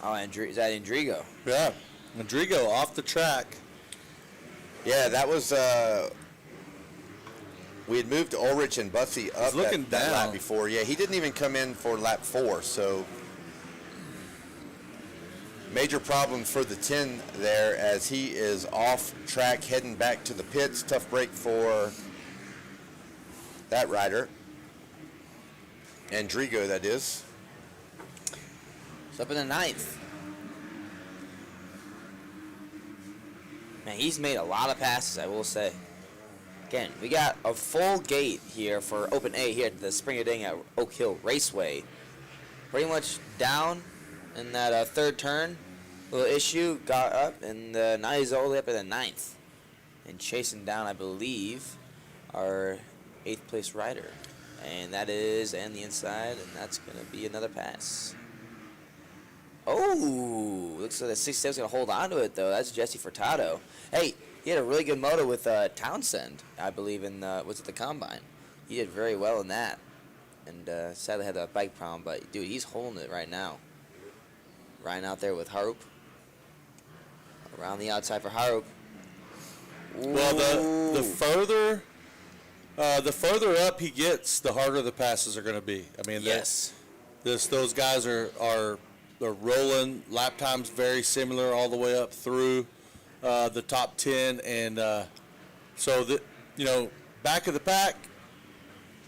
Oh, is that Endrigo? Yeah, Endrigo off the track. Yeah, that was. We had moved Ulrich and Bussey up that lap before. Yeah, he didn't even come in for lap 4, so major problem for the 10 there as he is off track heading back to the pits. Tough break for that rider. Endrigo, that is. It's up in the 9th. Man, he's made a lot of passes, I will say. Again, we got a full gate here for Open A here at the Springer Ding at Oak Hill Raceway. Pretty much down in that 3rd turn. Little issue, got up, and now he's all the way up in the 9th. And chasing down, I believe, our 8th place rider. And that is on the inside, and that's going to be another pass. Oh, looks like the 67's going to hold on to it, though. That's Jesse Furtado. Hey, he had a really good moto with Townsend, I believe, in was it the Combine. He did very well in that. And sadly had a bike problem, but, dude, he's holding it right now. Riding out there with Harup. Around the outside for Harup. Well, the further up he gets, the harder the passes are going to be. I mean, yes, those guys are rolling. Lap times very similar all the way up through the top 10, and so back of the pack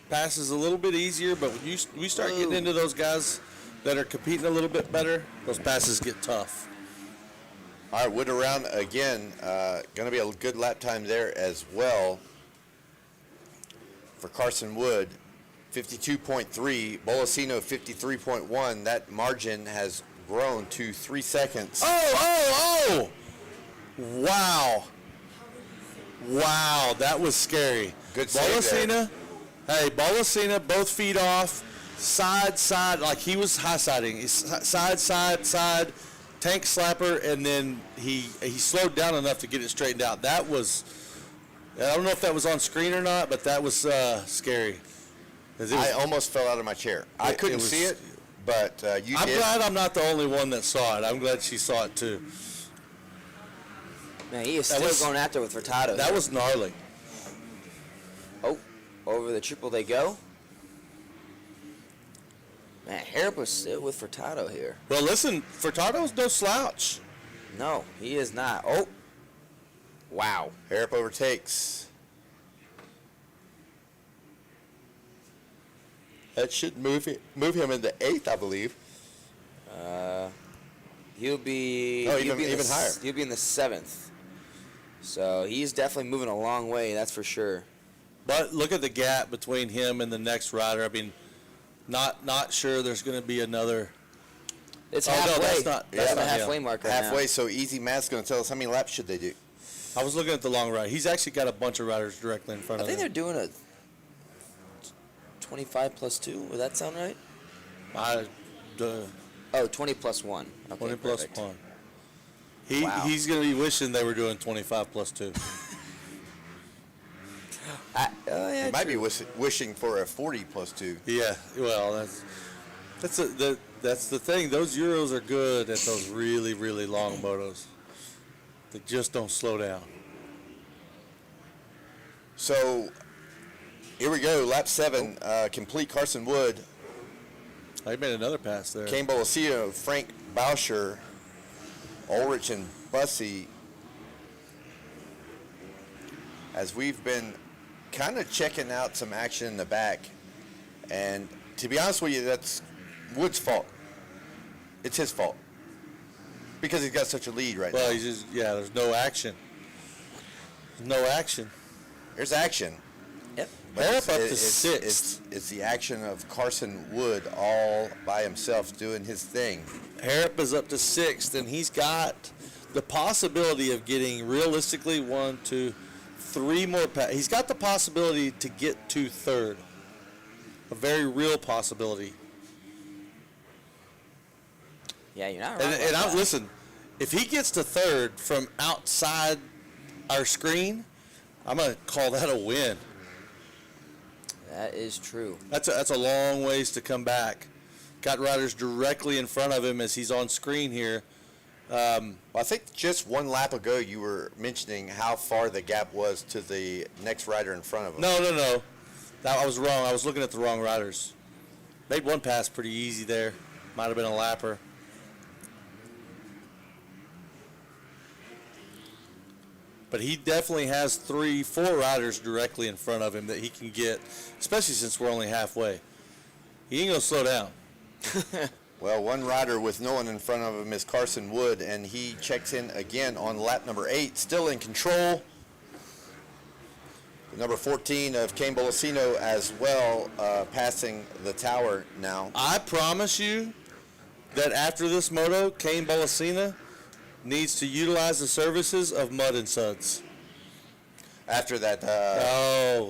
passes a little bit easier. But when we start getting into those guys that are competing a little bit better, those passes get tough. All right, Wood around again. Going to be a good lap time there as well for Carson Wood. 52.3, Bolasino 53.1. That margin has grown to 3 seconds. Oh! Wow, that was scary. Good save there. Bolasina, both feet off, side, like he was high-siding. He's side, tank slapper, and then he slowed down enough to get it straightened out. That was, I don't know if that was on screen or not, but that was scary. I almost fell out of my chair. I couldn't see it, but you did. I'm glad I'm not the only one that saw it. I'm glad she saw it too. Man, he is still going after with Furtado. That was gnarly. Oh, over the triple they go. Man, Harrop was still with Furtado here. Well, listen, Furtado's no slouch. No, he is not. Oh, wow. Harrop overtakes. That should move him into 8th, I believe. He'll be even higher. He'll be in the 7th. So he's definitely moving a long way, that's for sure. But look at the gap between him and the next rider. I mean, not sure there's going to be another. It's halfway. No, that's not the halfway mark right halfway, now. So Easy Matt's going to tell us how many laps should they do. I was looking at the long ride. He's actually got a bunch of riders directly in front of him. I think they're doing a 25 plus 2. Would that sound right? 20 plus 1. Okay, 20 plus perfect. 1. He's going to be wishing they were doing 25 plus 2. He might be wishing for a 40 plus 2. Yeah, well, that's the thing. Those Euros are good at those really, really long motos. They just don't slow down. So here we go, lap 7, complete. Carson Wood. I made another pass there. Kane Bolosino, Frank Bauscher, Ulrich, and Bussey. As we've been kind of checking out some action in the back, and to be honest with you, that's Wood's fault. It's his fault because he's got such a lead right now. Well, there's no action. No action. There's action. Yep. Harrop up to 6th. It's the action of Carson Wood all by himself doing his thing. Harrop is up to 6th, and he's got the possibility of getting realistically 1, 2, 3 more passes. He's got the possibility to get to 3rd. A very real possibility. Yeah, you're not wrong. And listen, if he gets to 3rd from outside our screen, I'm going to call that a win. That is true. That's a long ways to come back. Got riders directly in front of him as he's on screen here. Well, I think just one lap ago you were mentioning how far the gap was to the next rider in front of him. No. I was wrong. I was looking at the wrong riders. Made one pass pretty easy there. Might have been a lapper. But he definitely has 3, 4 riders directly in front of him that he can get, especially since we're only halfway. He ain't going to slow down. Well, one rider with no one in front of him is Carson Wood, and he checks in again on lap number 8, still in control. Number 14 of Kane Bolosino as well, passing the tower now. I promise you that after this moto, Kane Bolosino needs to utilize the services of Mud and Suds. After that...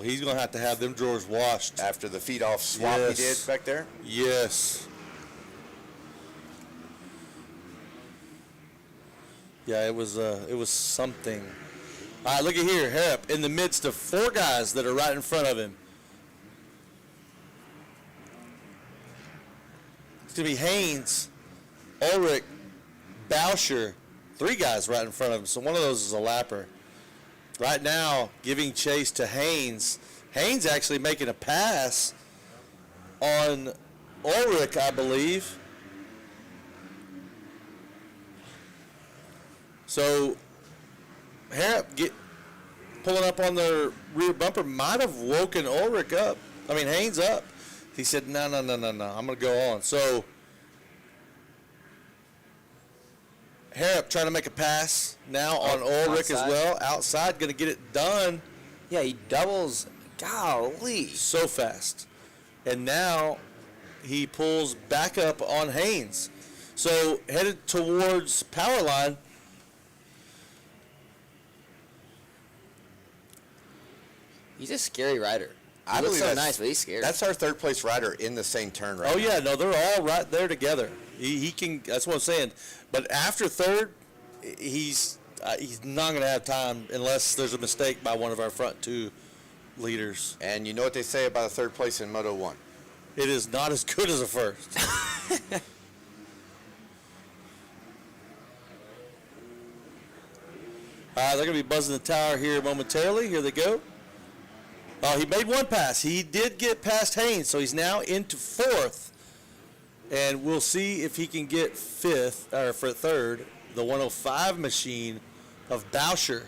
he's going to have them drawers washed. After the feed-off swap he did back there? Yes. Yeah, it was something. All right, look at here. Harrop in the midst of 4 guys that are right in front of him. It's going to be Haynes, Ulrich, Bauscher, 3 guys right in front of him. So one of those is a lapper. Right now, giving chase to Haynes. Haynes actually making a pass on Ulrich, I believe. So Harrop pulling up on the rear bumper might have woken Ulrich up. I mean, Haynes up. He said, no, I'm going to go on. So Harrop trying to make a pass now on Ulrich as well. Outside, going to get it done. Yeah, he doubles. Golly. So fast. And now he pulls back up on Haynes. So headed towards power line. He's a scary rider. I He looks believe so nice, but he's scary. That's our 3rd place rider in the same turn right now. Oh, yeah, no, they're all right there together. He can, that's what I'm saying. But after 3rd, he's not going to have time unless there's a mistake by one of our front 2 leaders. And you know what they say about a 3rd place in Moto 1? It is not as good as a 1st. They're going to be buzzing the tower here momentarily. Here they go. Oh, he made one pass. He did get past Haynes, so he's now into 4th. And we'll see if he can get 5th, or for 3rd, the 105 machine of Bauscher.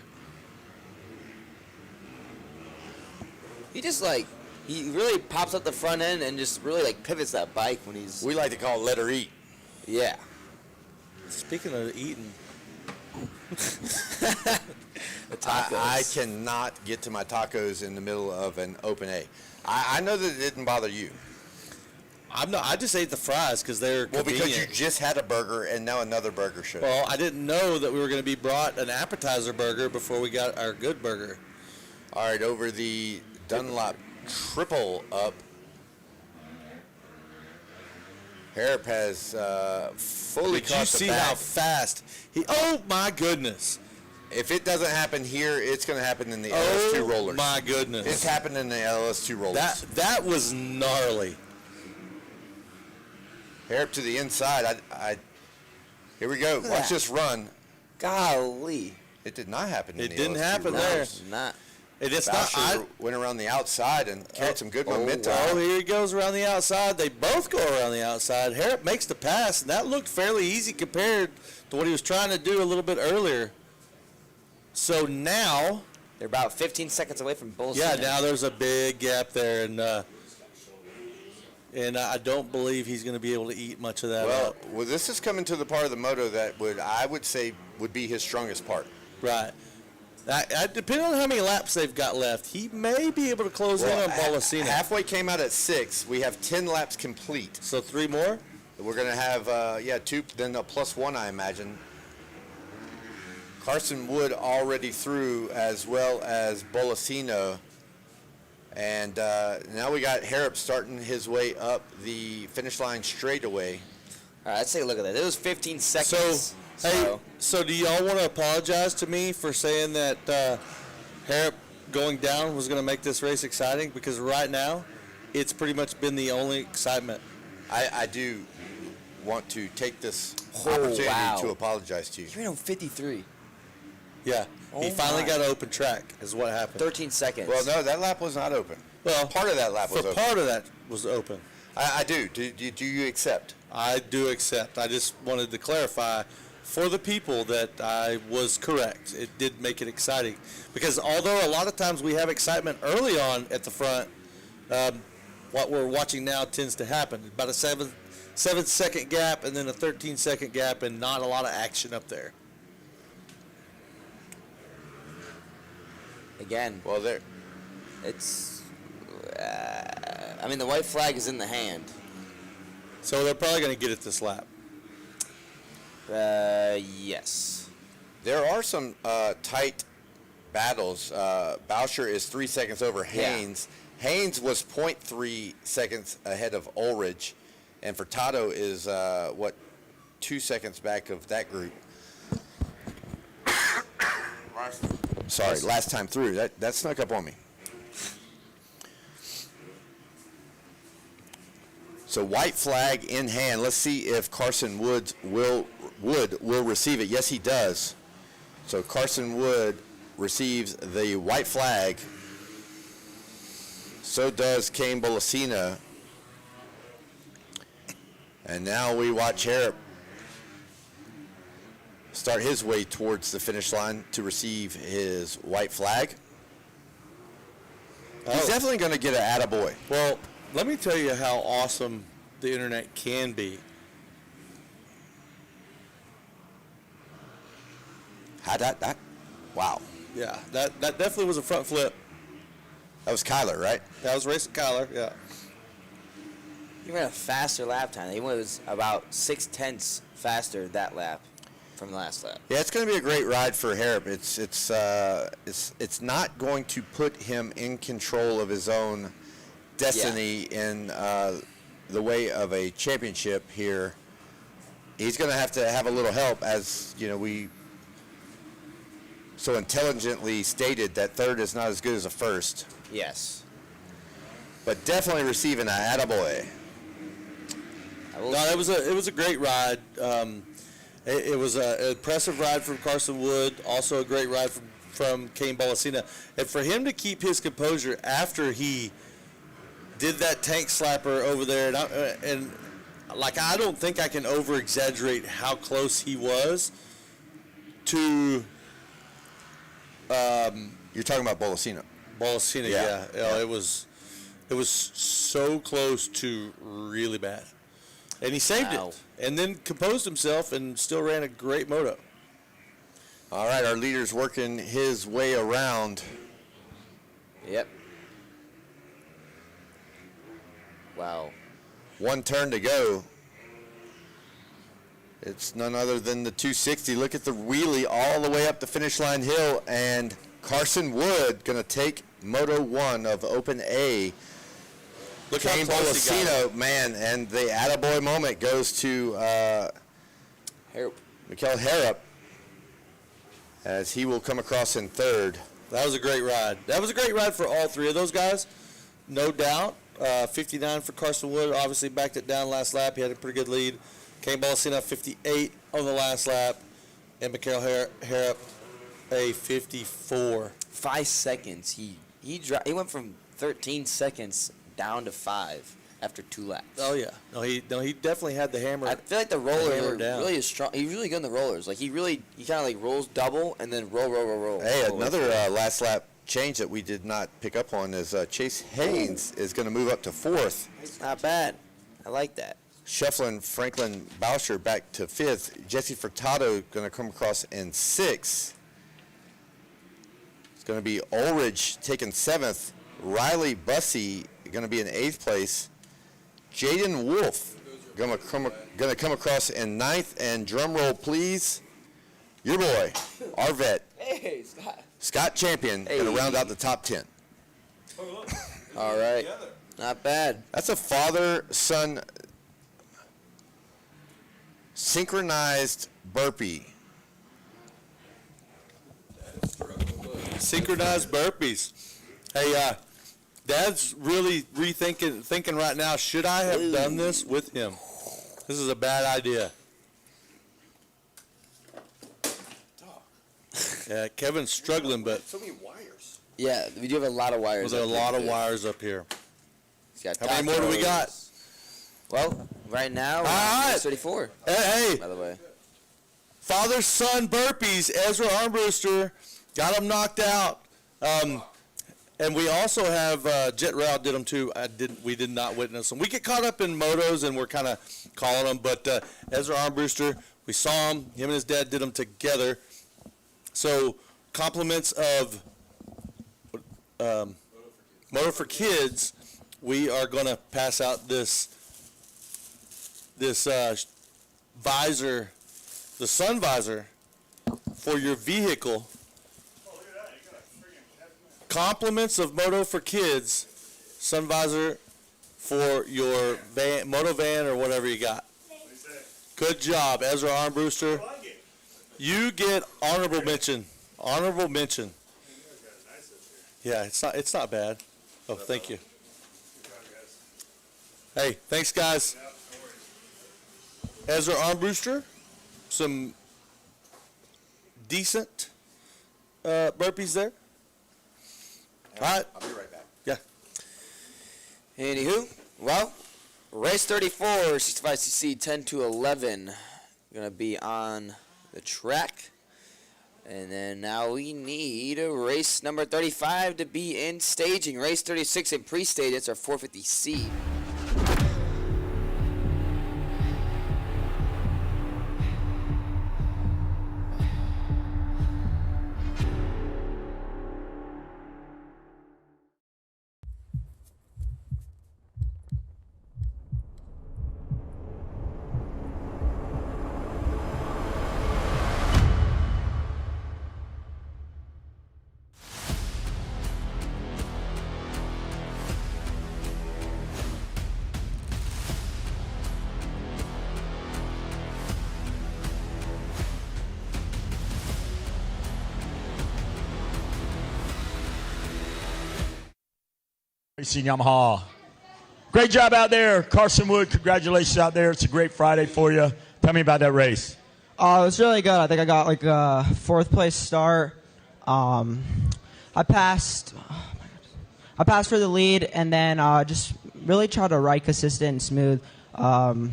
He just he really pops up the front end and just really pivots that bike when he's. We like to call it let her eat. Yeah. Speaking of eating. I cannot get to my tacos in the middle of an open A. I know that it didn't bother you. I just ate the fries because they're convenient. Because you just had a burger and now another burger showed. Well, I didn't know that we were going to be brought an appetizer burger before we got our good burger. All right, over the Dunlop triple up. Harrop has fully Did you caught the see back. how fast he? Oh my goodness! If it doesn't happen here, it's going to happen in the LS2 rollers. Oh my goodness! It's happened in the LS2 rollers. That was gnarly. Harrop to the inside. Here we go. Look at Watch that. this run. Golly. It did not happen in It the didn't LS2 happen rollers. there. Not. It's not. Boucher went around the outside and carried some good momentum. Oh, here he goes around the outside. They both go around the outside. Harrop makes the pass, and that looked fairly easy compared to what he was trying to do a little bit earlier. So now they're about 15 seconds away from Bulls. Yeah, now there's a big gap there, and I don't believe he's going to be able to eat much of that up. Well, this is coming to the part of the moto that I would say would be his strongest part. Right. Depending on how many laps they've got left, he may be able to close in on Bolacina. Halfway came out at 6. We have 10 laps complete. So 3 more? We're going to have, 2, then a +1, I imagine. Carson Wood already through, as well as Bolacina. And now we got Harrop starting his way up the finish line straightaway. All right, let's take a look at that. It was 15 seconds. So do y'all want to apologize to me for saying that Harrop going down was going to make this race exciting? Because right now, it's pretty much been the only excitement. I do want to take this opportunity to apologize to you. You're on 53. Yeah, he finally got an open track is what happened. 13 seconds. Well, no, that lap was not open. Well, part of that lap was open. Part of that was open. I do. Do you accept? I do accept. I just wanted to clarify for the people that I was correct. It did make it exciting. Because although a lot of times we have excitement early on at the front, what we're watching now tends to happen. About a 7-second gap and then a 13-second gap and not a lot of action up there. Again. Well, there. It's. I mean, the white flag is in the hand. So they're probably going to get it this lap. Yes. There are some tight battles. Boucher is 3 seconds over Haynes. Yeah. Haynes was 0.3 seconds ahead of Ulrich, and Furtado is 2 seconds back of that group. Sorry, last time through. That snuck up on me. So white flag in hand. Let's see if Carson Wood will receive it. Yes, he does. So Carson Wood receives the white flag. So does Kane Bolacina. And now we watch Harrop start his way towards the finish line to receive his white flag. He's definitely going to get an attaboy. Well, let me tell you how awesome the internet can be. Wow. Yeah, that definitely was a front flip. That was Kyler, right? That was racing Kyler, yeah. He ran a faster lap time. He was about 0.6 faster that lap from the last lap. Yeah, it's going to be a great ride for Harrop. It's not going to put him in control of his own destiny in the way of a championship here. He's going to have a little help, as we so intelligently stated that third is not as good as a first. Yes. But definitely receiving an attaboy. No, it was a great ride. It was an impressive ride from Carson Wood, also a great ride from Kane Bolacina. And for him to keep his composure after he did that tank slapper over there, and I don't think I can over-exaggerate how close he was to... You're talking about Bolacina. Bolacina, yeah. It was so close to really bad. And he saved it. And then composed himself and still ran a great moto. All right, our leader's working his way around. Yep. Wow. One turn to go. It's none other than the 260. Look at the wheelie all the way up the finish line hill, and Carson Wood going to take Moto 1 of Open A. Look how Kane close he got Bolosino, man, and the attaboy moment goes to Mikael Harrop as he will come across in third. That was a great ride. That was a great ride for all three of those guys, no doubt. 59 for Carson Wood, obviously backed it down last lap. He had a pretty good lead. Kane Bolosino 58 on the last lap, and Mikael Harrop a 54. 5 seconds. He went from 13 seconds down to 5 after 2 laps. Oh yeah, no, he definitely had the hammer. I feel like the roller down. really is strong. He's really good in the rollers. Like he kind of like rolls double and then roll. Hey, another last lap change that we did not pick up on is Chase Haynes is going to move up to 4th. It's not bad. I like that. Shuffling Franklin Boucher back to 5th. Jesse Furtado going to come across in 6th. It's going to be Ulrich taking 7th. Riley Bussey going to be in 8th place. Jaden Wolf going to come across in 9th. And drum roll, please. Your boy, our vet, Hey, Scott Champion, going to round out the top 10. All right. Not bad. That's a father-son synchronized burpee. Synchronized burpees. Hey, Dad's really thinking right now, should I have done this with him? This is a bad idea. Yeah, Kevin's struggling, but So many wires. Yeah, we do have a lot of wires. there's a lot of wires up here. How many more do we got? Well, right now, All right. 34. Hey, by the way. Father-son burpees. Ezra Armbruster got him knocked out. And we also have Jet Rao did them too. We did not witness them. We get caught up in motos and we're kind of calling them, but Ezra Armbruster, we saw him. Him and his dad did them together. So compliments of Moto for Kids. We are going to pass out this visor, the sun visor for your vehicle. Compliments of Moto for Kids, sun visor for your van, moto van or whatever you got. Good job, Ezra Armbruster. You get honorable mention. Honorable mention. Yeah, it's not bad. Oh, thank you. Hey, thanks guys. Ezra Armbruster, some decent burpees there. All right. I'll be right back. Yeah. Anywho, well, race 34, 65cc, 10 to 11, gonna be on the track. And then now we need race number 35 to be in staging. Race 36 in pre-stage. It's our 450C. Racing Yamaha. Great job out there. Carson Wood, congratulations out there. It's a great Friday for you. Tell me about that race. It was really good. I think I got like a 4th place start. I passed for the lead and then just really try to ride consistent and smooth. I'm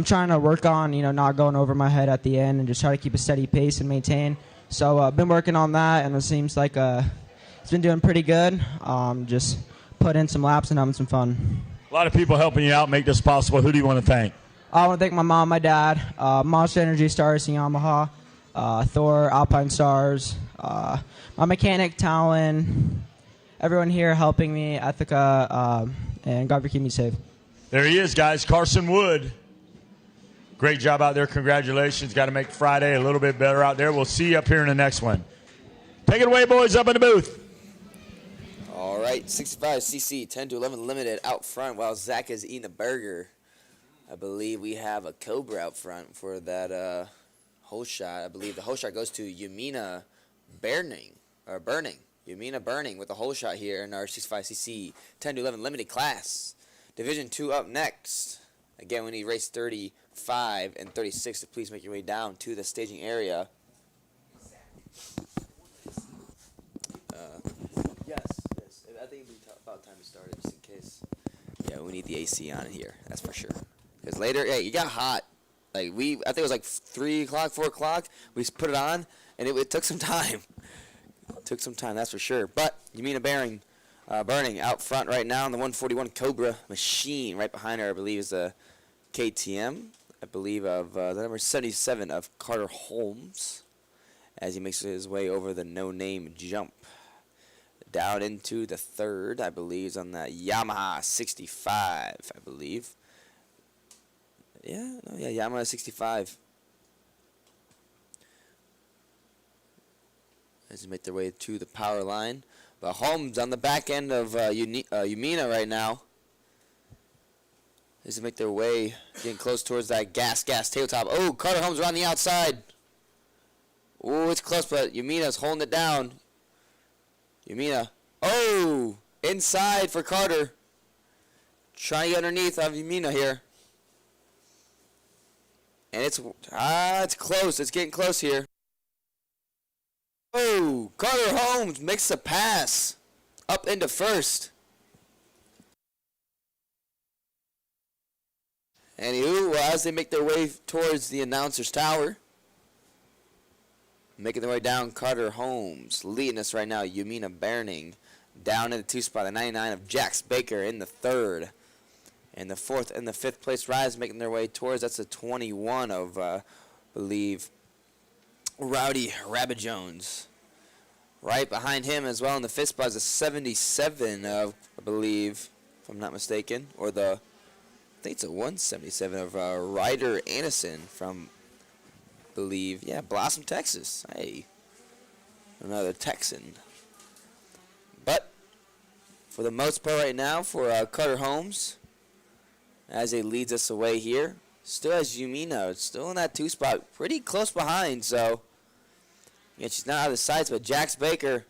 trying to work on, not going over my head at the end and just try to keep a steady pace and maintain. So I've been working on that and it seems like it's been doing pretty good. Just put in some laps and having some fun. A lot of people helping you out, make this possible. Who do you want to thank? I want to thank my mom, my dad, Monster Energy Star Racing Yamaha, Thor, Alpine Stars, my mechanic, Talon, everyone here helping me, Ethica, and God for keeping me safe. There he is, guys. Carson Wood. Great job out there. Congratulations. Got to make Friday a little bit better out there. We'll see you up here in the next one. Take it away, boys, up in the booth. All All right, 65cc, 10 to 11 limited out front while Zach is eating a burger. I believe we have a Cobra out front for that hole shot. I believe the hole shot goes to Yumina Burning. Yumina Burning with a hole shot here in our 65cc 10 to 11 limited class. Division 2 up next. Again, we need race 35 and 36 to please make your way down to the staging area. Yes. I think it'd be about time to start it just in case. Yeah, we need the AC on here. That's for sure. Because later, yeah, you got hot. Like I think it was like 3 o'clock, 4 o'clock. We put it on, and it took some time. Took some time, that's for sure. But Yumina Burning out front right now in the 141 Cobra machine. Right behind her, I believe, is a KTM. I believe of the number 77 of Carter Holmes as he makes his way over the no-name jump. Down into the third, I believe, is on that Yamaha 65, I believe. Yeah, Yamaha 65. As they make their way to the power line. But Holmes on the back end of Yumina right now. As they make their way, getting close towards that gas tabletop. Oh, Carter Holmes around the outside. Oh, it's close, but Yumina's holding it down. Yumina. Oh, inside for Carter. Trying to get underneath of Yumina here. And it's close. It's getting close here. Oh, Carter Holmes makes a pass up into first. Anywho, as they make their way towards the announcer's tower, making their way down, Carter Holmes leading us right now. Yumina Burning down in the 2 spot, the 99 of Jax Baker in the 3rd. And the 4th and the 5th place riders making their way towards, that's the 21 of, I believe, Rowdy Rabbit Jones. Right behind him as well in the 5th spot is the 77 of, I believe, if I'm not mistaken, or I think it's a 177 of Ryder Anderson from, I believe, yeah, Blossom, Texas. Hey, another Texan. But for the most part right now for Carter Holmes, as he leads us away here, still has Yumina. It's still in that 2 spot, pretty close behind, so yeah, she's not out of the sights, but Jax Baker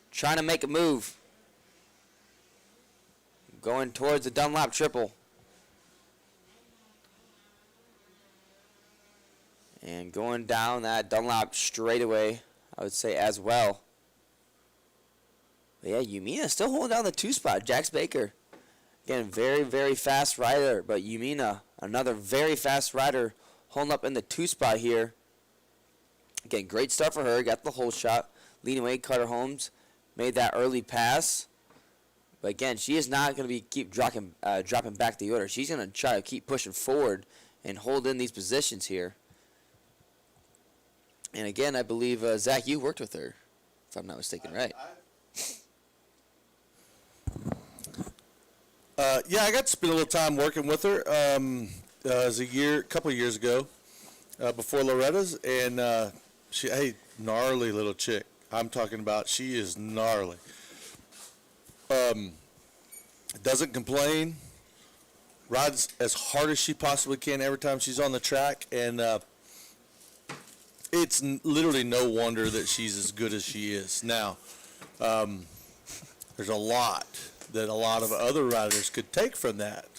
trying to make a move. Going towards the Dunlop triple. And going down that Dunlop straightaway, I would say as well. But yeah, Yumina still holding down the 2 spot. Jax Baker, again, very, very fast rider. But Yumina, another very fast rider, holding up in the 2 spot here. Again, great start for her. Got the hole shot. Leading away, Carter Holmes made that early pass. But again, she is not going to keep dropping back the order. She's going to try to keep pushing forward and hold in these positions here. And again, I believe, Zach, you worked with her, if I'm not mistaken, right? Yeah, I got to spend a little time working with her. It was a couple of years ago, before Loretta's, and gnarly little chick. I'm talking about, she is gnarly. Doesn't complain, rides as hard as she possibly can every time she's on the track, and it's literally no wonder that she's as good as she is. Now, there's a lot that a lot of other riders could take from that.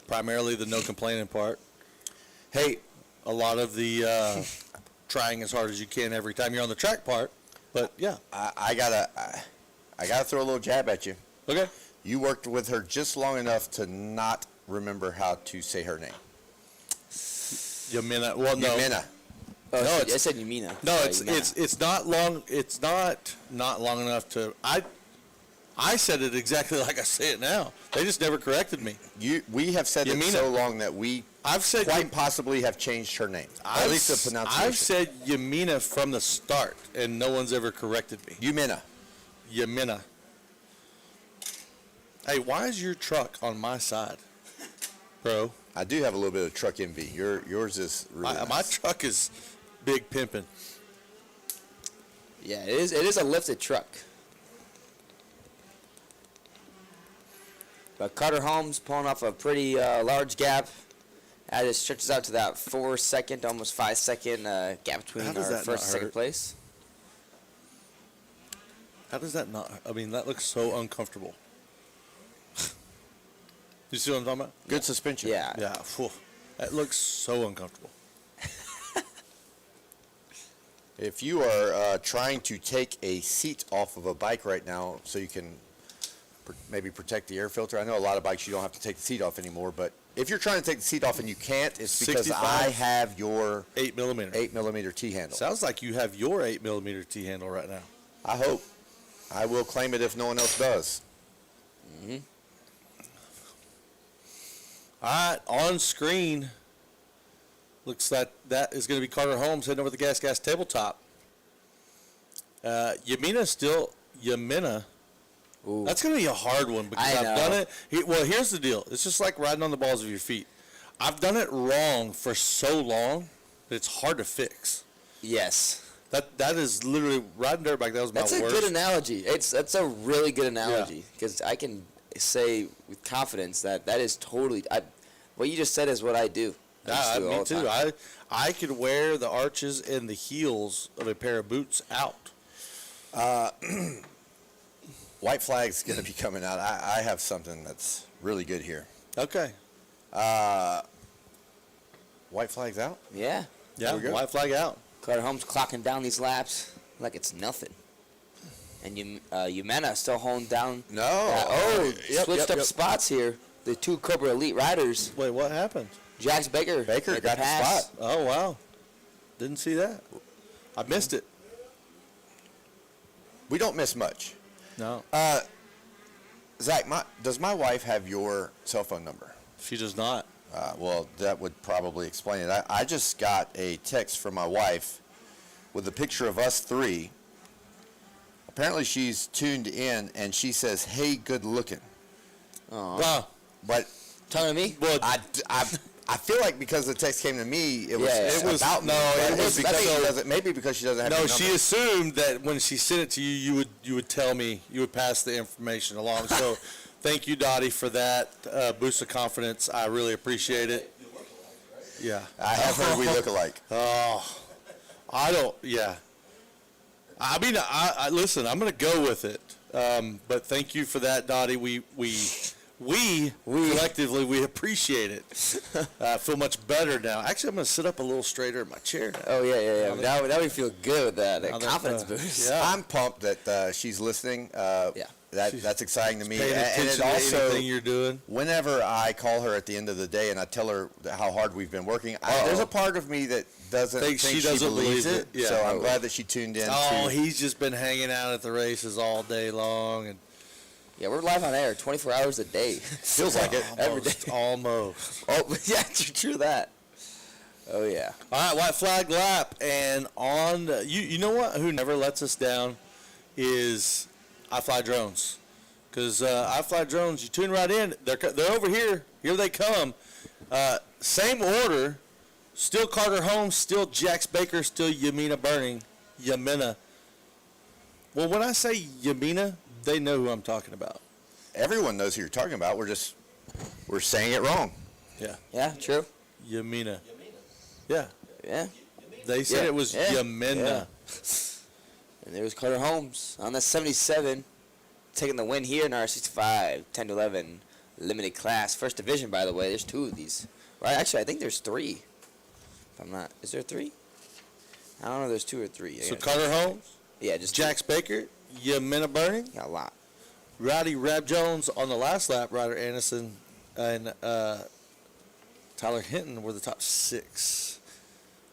Primarily the no complaining part. Hey, a lot of the trying as hard as you can every time you're on the track part. But yeah, I gotta throw a little jab at you. Okay. You worked with her just long enough to not remember how to say her name. Yumina. Well, no. Yumina. Oh, no, I said Yumina. No, Sorry, it's not long. It's not long enough to. I said it exactly like I say it now. They just never corrected me. We have said it so long that I've said quite possibly have changed her name. At least the pronunciation. I've said Yumina from the start, and no one's ever corrected me. Yumina. Hey, why is your truck on my side, bro? I do have a little bit of truck envy. Yours is really nice. My truck is big pimping. Yeah, it is a lifted truck. But Carter Holmes pulling off a pretty large gap. As it stretches out to that 4-second, almost 5-second gap between How does our that first not and second hurt? place. How does that not? I mean, that looks so uncomfortable. You see what I'm talking about? Good suspension. Yeah. Yeah. Phew. That looks so uncomfortable. If you are trying to take a seat off of a bike right now so you can maybe protect the air filter, I know a lot of bikes you don't have to take the seat off anymore, but if you're trying to take the seat off and you can't, it's because 65. I have your 8mm T-handle. Sounds like you have your 8mm T-handle right now. I hope. I will claim it if no one else does. Mm-hmm. All right, on screen, looks like that is going to be Carter Holmes heading over the Gas Tabletop. Yamina. Ooh. That's going to be a hard one because I I've know. done it. Well, here's the deal. It's just like riding on the balls of your feet. I've done it wrong for so long that it's hard to fix. Yes. That is literally riding dirt bike. That was my That's worst. a good analogy. That's a really good analogy because I can say with confidence that is totally. What you just said is what I do. I just do it all Me the too. time. I could wear the arches and the heels of a pair of boots out. White flag's going to be coming out. I have something that's really good here. Okay. White flag's out? Yeah. Yeah, white flag out. Carter Holmes clocking down these laps like it's nothing. And Yumena still holding down. No. Switched up spots here. The two Cobra Elite riders. Wait, what happened? Jax Baker got the spot. Oh, wow. Didn't see that. I missed it. We don't miss much. No. Zach, does my wife have your cell phone number? She does not. Well, that would probably explain it. I just got a text from my wife with a picture of us three. Apparently she's tuned in, and she says, "Hey, good looking." Wow. But telling me? Well, I feel like because the text came to me, it was about me. No, but it was because she doesn't, maybe because she doesn't have No, your she number. assumed that when she sent it to you, you would tell me, you would pass the information along. So, thank you, Dottie, for that boost of confidence. I really appreciate it. Yeah, I have heard we look alike. Oh, I don't. Yeah, I mean, I listen. I'm going to go with it. But thank you for that, Dottie. We collectively we appreciate it. I feel much better now. Actually, I'm going to sit up a little straighter in my chair now. Oh yeah. Now we feel good with that. Now that, Confidence boost. Yeah. I'm pumped that she's listening. That's exciting to me. Paying attention to anything you're doing. Whenever I call her at the end of the day and I tell her how hard we've been working, there's a part of me that doesn't think she doesn't believes believe it. it. Yeah. So I'm glad that she tuned in. He's just been hanging out at the races all day long, and yeah, we're live on air 24 hours a day. Feels like it. Every day. Almost. Oh, yeah, true that. Oh, yeah. All right, white flag lap. And on, you know what? Who never lets us down is I Fly Drones. Because I Fly Drones, you tune right in. They're over here. Here they come. Same order. Still Carter Holmes, still Jax Baker, still Yamina. Well, when I say Yamina, they know who I'm talking about. Everyone knows who you're talking about. We're saying it wrong. Yeah. Yeah, true. Yamina. Yeah. Yeah. They said it was Yamina. Yeah. And there was Carter Holmes on the 77, taking the win here in our 65, 10-11 limited class. First division, by the way. There's two of these. Right? Actually, I think there's three. If I'm not. Is there three? I don't know if there's two or three. So Carter Holmes? Yeah, just Jax Baker, Yamina Burning. Yeah, a lot. Rowdy Rab Jones on the last lap. Ryder Anderson and Tyler Hinton were the top six.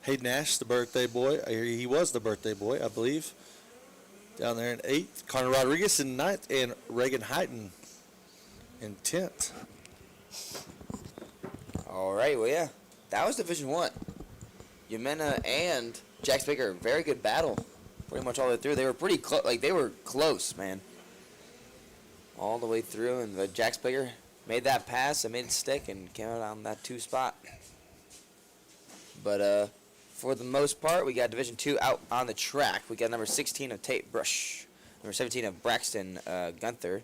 Hayden Nash, the birthday boy. He was the birthday boy, I believe. Down there in 8th. Connor Rodriguez in 9th. And Reagan Heighton in 10th. All right, well, yeah. That was Division 1. Yamina and Jax Baker, very good battle. Pretty much all the way through. They were pretty close. Like, they were close, man. All the way through. And Jax Baker made that pass and made it stick and came out on that 2 spot. But for the most part, we got Division 2 out on the track. We got number 16 of Tate Brush. Number 17 of Braxton Gunther.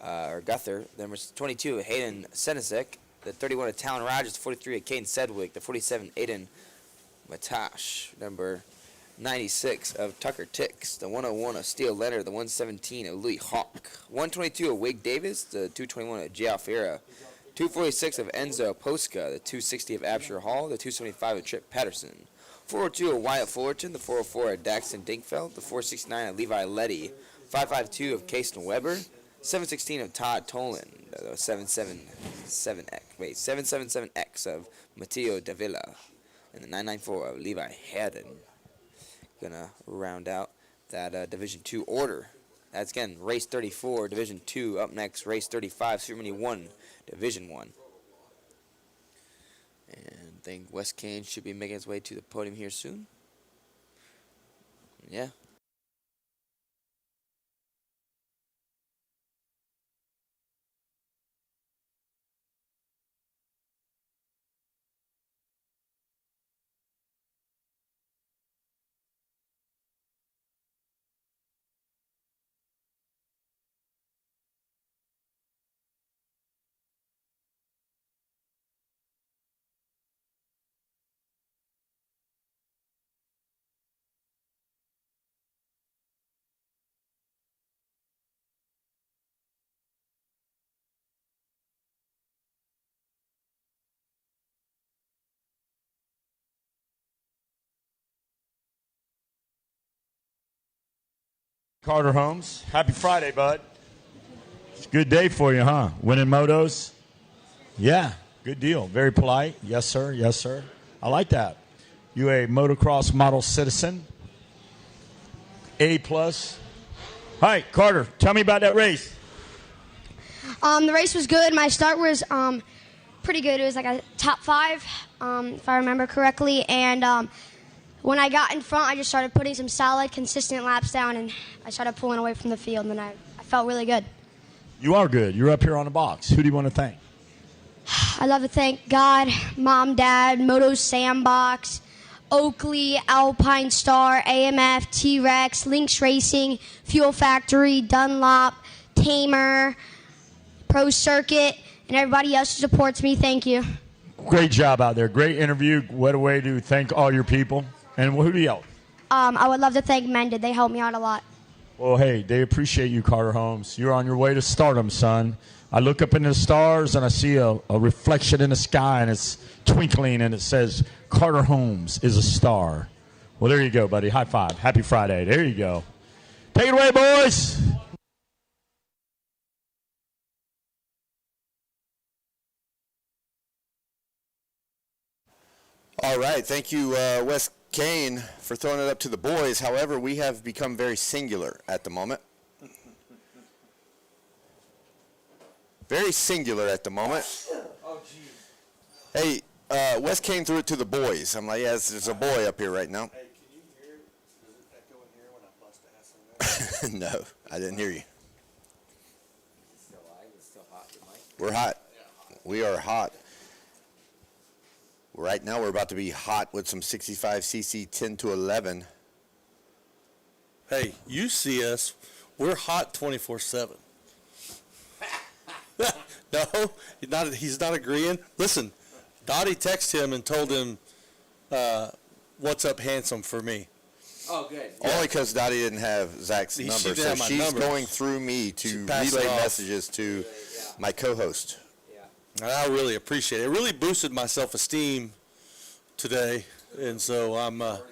or Gunther. Number 22, Hayden Senisek. The 31 of Talon Rogers. The 43 of Caden Sedgwick. The 47, Aiden Matash. Number 96 of Tucker Tix. The 101 of Steele Leonard. The 117 of Louis Hawk. 122 of Wig Davis. The 221 of Jay Alfiera. 246 of Enzo Posca. The 260 of Absher Hall. The 275 of Trip Patterson. 402 of Wyatt Fullerton. The 404 of Daxton Dinkfeld. The 469 of Levi Letty. 552 of Kason Weber. 716 of Todd Tolan. The 777X of Matteo Davila. And the 994 of Levi Haddon. Gonna round out that Division 2 order. That's again race 34, Division 2. Up next, race 35, Super Mini 1, Division 1. And I think Wes Kane should be making his way to the podium here soon. Yeah. Carter Holmes, happy Friday, bud. It's a good day for you, huh? Winning motos? Yeah, good deal. Very polite. Yes, sir. Yes, sir. I like that. You a motocross model citizen? A+. Hi, Carter. Tell me about that race. The race was good. My start was pretty good. It was like a top 5, if I remember correctly. And when I got in front, I just started putting some solid, consistent laps down, and I started pulling away from the field, and I felt really good. You are good. You're up here on the box. Who do you want to thank? I'd love to thank God, Mom, Dad, Moto Sandbox, Oakley, Alpine Star, AMF, T-Rex, Lynx Racing, Fuel Factory, Dunlop, Tamer, Pro Circuit, and everybody else who supports me. Thank you. Great job out there. Great interview. What a way to thank all your people. And who do you help? I would love to thank Mended. They helped me out a lot. Well, hey, they appreciate you, Carter Holmes. You're on your way to stardom, son. I look up into the stars, and I see a reflection in the sky, and it's twinkling, and it says, Carter Holmes is a star. Well, there you go, buddy. High five. Happy Friday. There you go. Take it away, boys. All right, thank you, Wes Kane, for throwing it up to the boys. However, we have become very singular at the moment. Very singular at the moment. Oh, geez. Hey, Wes Kane threw it to the boys. I'm like, yes, there's a boy up here right now. Hey, can you hear? Does it echo in here when I bust ass on that? No, I didn't hear you. Still live? It's still hot, your mic? We're hot. We are hot. Right now, we're about to be hot with some 65cc 10 to 11. Hey, you see us. We're hot 24/7. No, he's not agreeing. Listen, Dottie texted him and told him, what's up handsome for me. Oh, good. Only because Dottie didn't have Zach's She number, didn't so have my she's number. going through me to passed it relay off. messages to my co-host. And I really appreciate it. It really boosted my self-esteem today. And so I'm, You already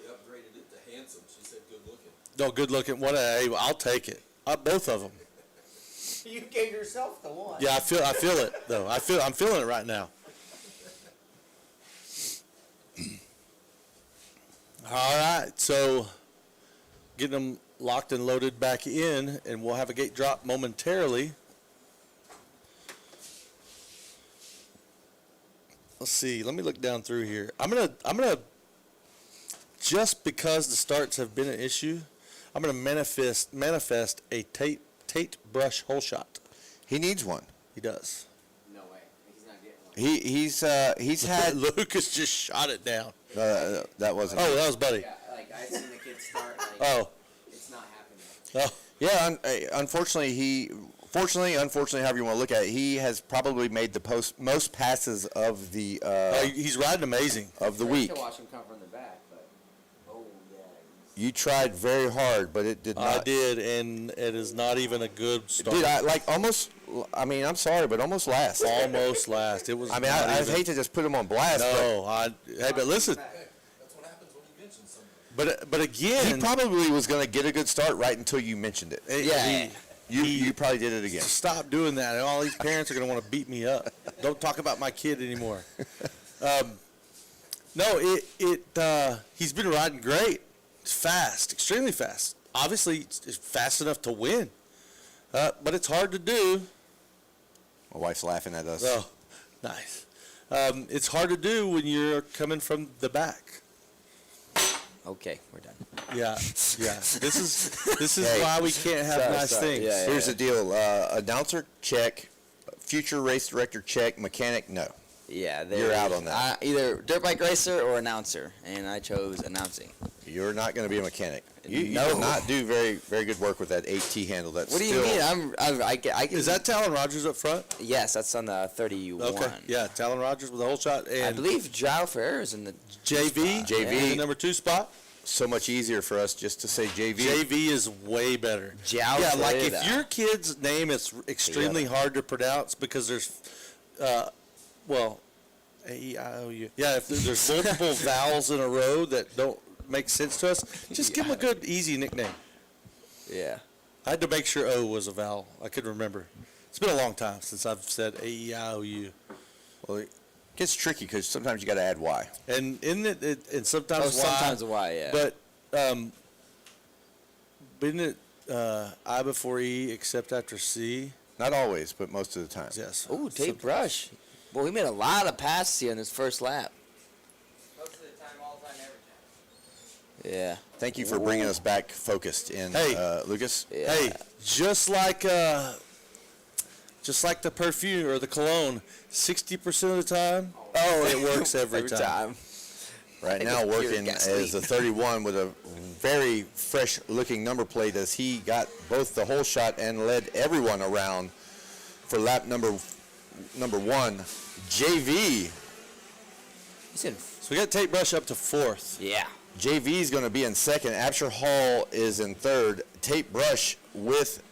upgraded it to handsome. She said good looking. no, good looking. Hey, I'll take it. Both of them. You gave yourself the one. Yeah, I feel it though. I'm feeling it right now. All right, so getting them locked and loaded back in, and we'll have a gate drop momentarily. Let's see. Let me look down through here. I'm gonna just because the starts have been an issue, I'm gonna manifest a Tate brush hole shot. He needs one. He does. No way. He's not getting one. He's had Lucas just shot it down. That wasn't. Oh, that was Buddy. Yeah, like I've seen the kids start. Like, Oh. It's not happening. Oh. Yeah, unfortunately, Fortunately, unfortunately, however you want to look at it, he has probably made the most passes of the he's riding amazing of the week. To watch him come from the back, but You tried very hard, but it did not. I did, and it is not even a good start. Dude, I'm sorry, but almost last. Almost last. It was. I mean, I hate to just put him on blast. No, but listen. That's what happens when you mention something. But again, he probably was going to get a good start right until you mentioned it. You probably did it again. Stop doing that. And all these parents are going to want to beat me up. Don't talk about my kid anymore. He's been riding great. It's fast, extremely fast. Obviously, it's fast enough to win. But it's hard to do. My wife's laughing at us. Oh, nice. It's hard to do when you're coming from the back. Okay, we're done. Yeah. This is why we can't have nice things. Here's the deal. Announcer, check. Future race director, check. Mechanic, no. Yeah, you're out on that. Either dirt bike racer or announcer, and I chose announcing. You're not going to be a mechanic. You No. did not do very, very good work with that 8T handle. That's What do you mean? I can. Is that Talon Rogers up front? Yes, that's on the 31. Okay. Yeah, Talon Rogers with a whole shot. And I believe Joao Ferrer is in the JV. JV. The number 2 spot. So much easier for us just to say JV. JV is way better. Joao Yeah, like Ferreira. if your kid's name is extremely hard to pronounce because there's, A-E-I-O-U. Yeah, if there's multiple vowels in a row that don't make sense to us, just give them a good, easy nickname. Yeah. I had to make sure O was a vowel. I couldn't remember. It's been a long time since I've said A-E-I-O-U. Well, it gets tricky because sometimes you got to add Y. And and sometimes Y. Sometimes Y, yeah. But isn't it I before E except after C? Not always, but most of the time. Yes. Ooh, Tate Brush. Well, we made a lot of passes here in this first lap. Most of the time, all the time, every time. Yeah. Thank you for bringing us back focused in, Lucas. Yeah. Hey, just like the perfume or the cologne, 60% of the time, it works every time. Right now working as a 31 with a very fresh-looking number plate as he got both the whole shot and led everyone around for lap number 1. JV. So we got Tate Brush up to 4th. Yeah. JV is going to be in 2nd. Absher Hall is in 3rd. Tate Brush with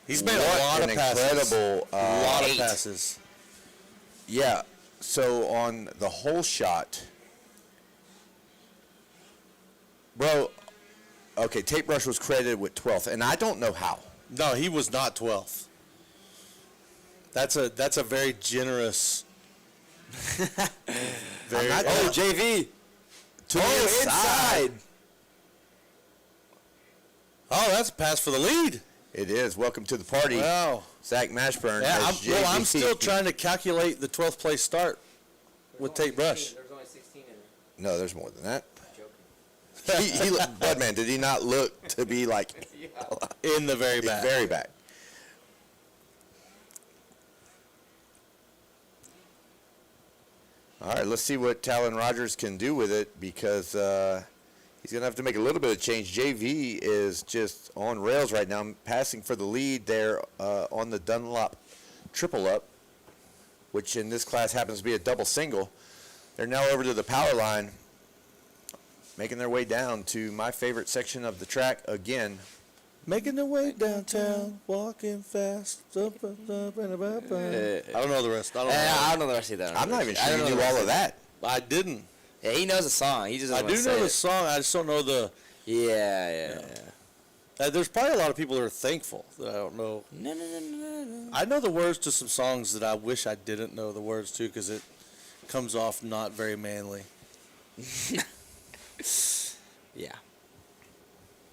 He's made a lot of passes. Incredible a lot of passes. Yeah. So on the whole shot, bro. Okay, Tate Brush was credited with 12th, and I don't know how. No, he was not 12th. That's a very generous. JV. To the inside. Oh, that's a pass for the lead. It is. Welcome to the party. Wow. Zach Mashburn. Yeah, has I'm JV. still trying to calculate the 12th place start with Tate Brush. There's only 16 in it. No, there's more than that. Budman, did he not look to be like in the very back? Very back. All right, let's see what Talon Rogers can do with it because he's going to have to make a little bit of change. JV is just on rails right now, passing for the lead there on the Dunlop triple up, which in this class happens to be a double single. They're now over to the power line, making their way down to my favorite section of the track again. Making their way downtown, walking fast. I don't know the rest. I don't know the rest either. I'm not even sure you knew all of that. I didn't. Yeah, he knows the song. He just I doesn't do wanna know say the it. song. I just don't know the. Yeah. There's probably a lot of people that are thankful that I don't know. No. I know the words to some songs that I wish I didn't know the words to because it comes off not very manly. Yeah.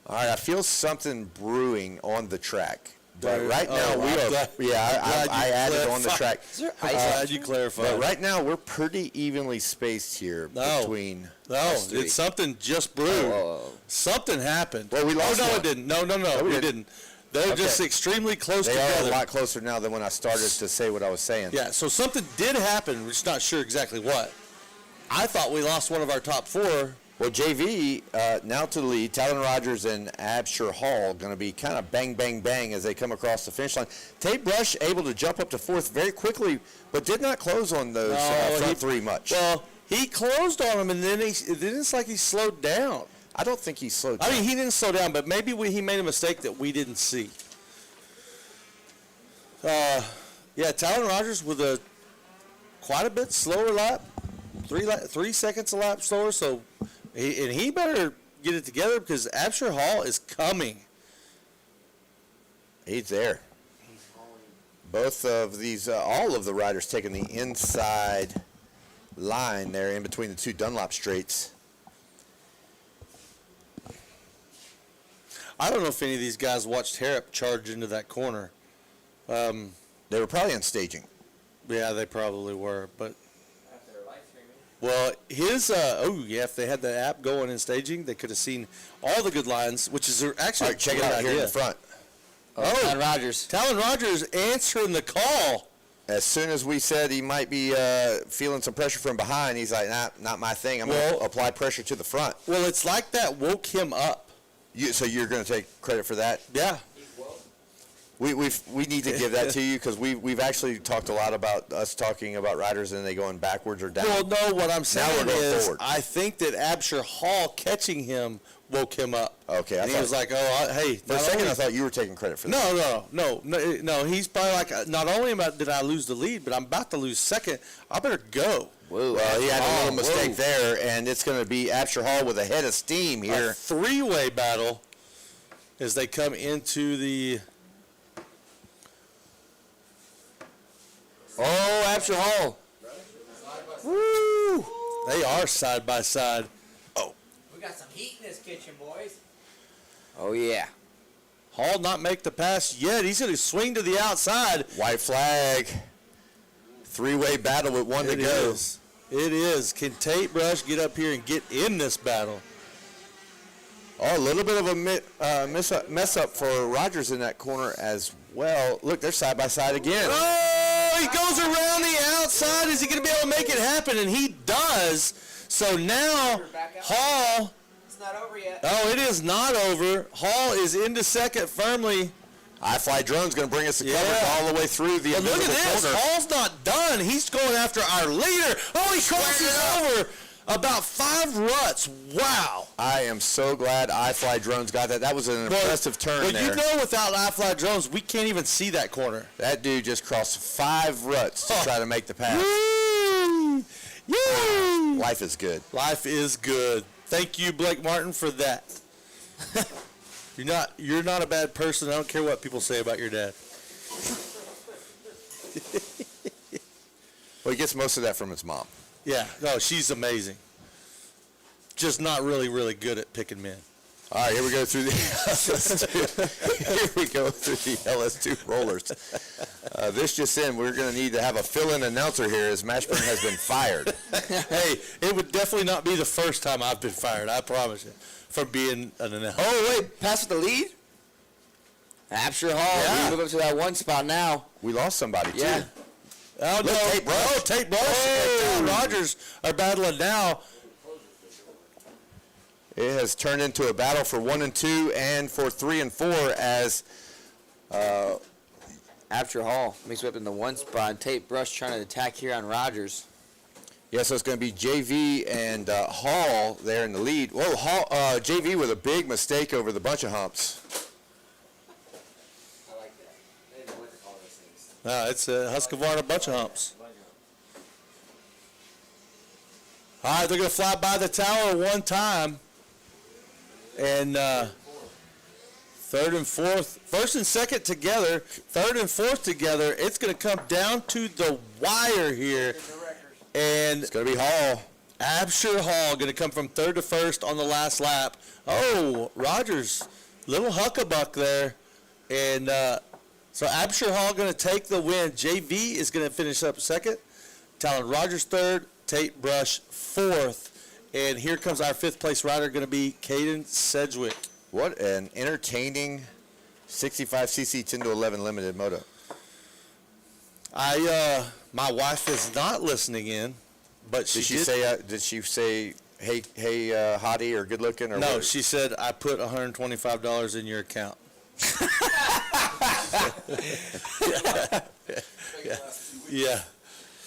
All right, I feel something brewing on the track. But right now I'm glad you I added on the clarified. track. I'm glad you clarified. But right now we're pretty evenly spaced here between. No, us three. it's something just brewed. Something happened. Well, we lost no, one. it didn't. No, we didn't. They're just extremely close They together. are a lot closer now than when I started to say what I was saying. Yeah, so something did happen. We're just not sure exactly what. I thought we lost one of our top 4 Well, JV now to the lead. Talon Rogers and Absher Hall going to be kind of bang, bang, bang as they come across the finish line. Tate Brush able to jump up to fourth very quickly, but did not close on those front three much. Well, he closed on him, and then it's like he slowed down. I don't think he slowed down. I mean, he didn't slow down, but maybe he made a mistake that we didn't see. Yeah, Talon Rogers with a quite a bit slower lap, 3 seconds a lap slower. So, he better get it together because Absher Hall is coming. He's there. Both of these, all of the riders taking the inside line there in between the two Dunlop straights. I don't know if any of these guys watched Harrop charge into that corner. They were probably on staging. Yeah, they probably were. But well, if they had the app going in staging, they could have seen all the good lines, which is actually all right, check it out here in the front. Talon Rogers. Talon Rogers answering the call. As soon as we said he might be feeling some pressure from behind, he's like, nah, not my thing. I'm going to apply pressure to the front. Well, it's like that woke him up. So you're going to take credit for that? Yeah. We need to give that to you because we've actually talked a lot about us talking about riders and they going backwards or down. Well, no, what I'm saying is forward. I think that Absher Hall catching him woke him up. Okay. And he was like, hey. For a second, I thought you were taking credit for that. No. He's probably like, not only did I lose the lead, but I'm about to lose second. I better go. Whoa. Well, he had a little mistake there, and it's going to be Absher Hall with a head of steam here. A three-way battle as they come into the... Oh, Absher Hall. Woo! They are side by side. Oh. We got some heat in this kitchen, boys. Oh, yeah. Hall not make the pass yet. He's going to swing to the outside. White flag. Three-way battle with one to go. It is. Can Tate Brush get up here and get in this battle? Oh, a little bit of a mess up for Rogers in that corner as well. Look, they're side by side again. Oh, he goes around the outside. Is he going to be able to make it happen? And he does. So now Hall. It's not over yet. Oh, it is not over. Hall is into second firmly. I-Fly Drone's going to bring us the coverage all the way through the But look at this. corner. Hall's not done. He's going after our leader. Oh, he crosses over about 5 ruts. Wow. I am so glad I-Fly Drones got that. That was an impressive turn there. But you know without I-Fly Drones, we can't even see that corner. That dude just crossed 5 ruts to try to make the pass. Yay! Life is good. Life is good. Thank you, Blake Martin, for that. You're not a bad person. I don't care what people say about your dad. Well, he gets most of that from his mom. Yeah, no, she's amazing. Just not really, really good at picking men. All right, here we go through the LS2 rollers. This just in, we're going to need to have a fill-in announcer here as Mashburn has been fired. Hey, it would definitely not be the first time I've been fired, I promise you, from being an announcer. Oh, wait, pass with the lead? Absher Hall. Yeah. We move up to that one spot now. We lost somebody, Yeah. too. Oh, no. Tate Brush. Oh, Tate Brush and Talon Rogers are battling now. It has turned into a battle for 1 and 2 and for 3 and 4 as Absher Hall makes it up in the one spot. And Tate Brush trying to attack here on Rogers. Yeah, so it's going to be JV and Hall there in the lead. Whoa, JV with a big mistake over the bunch of humps. I like that. They didn't know what to call those things. No, it's a Husqvarna bunch of humps. All right, they're going to fly by the tower one time. And third and fourth, first and second together, third and fourth together. It's going to come down to the wire here. And it's going to be Hall. Absher Hall going to come from third to first on the last lap. Oh, Rogers, little huckabuck there. And so Absher Hall going to take the win. JV is going to finish up second. Talon Rogers third. Tate Brush fourth. And here comes our fifth place rider, going to be Caden Sedgwick. What an entertaining 65cc 10 to 11 limited moto. My wife is not listening in, but Did she say hey, hottie or good looking or No, what? she said I put $125 in your account. Yeah.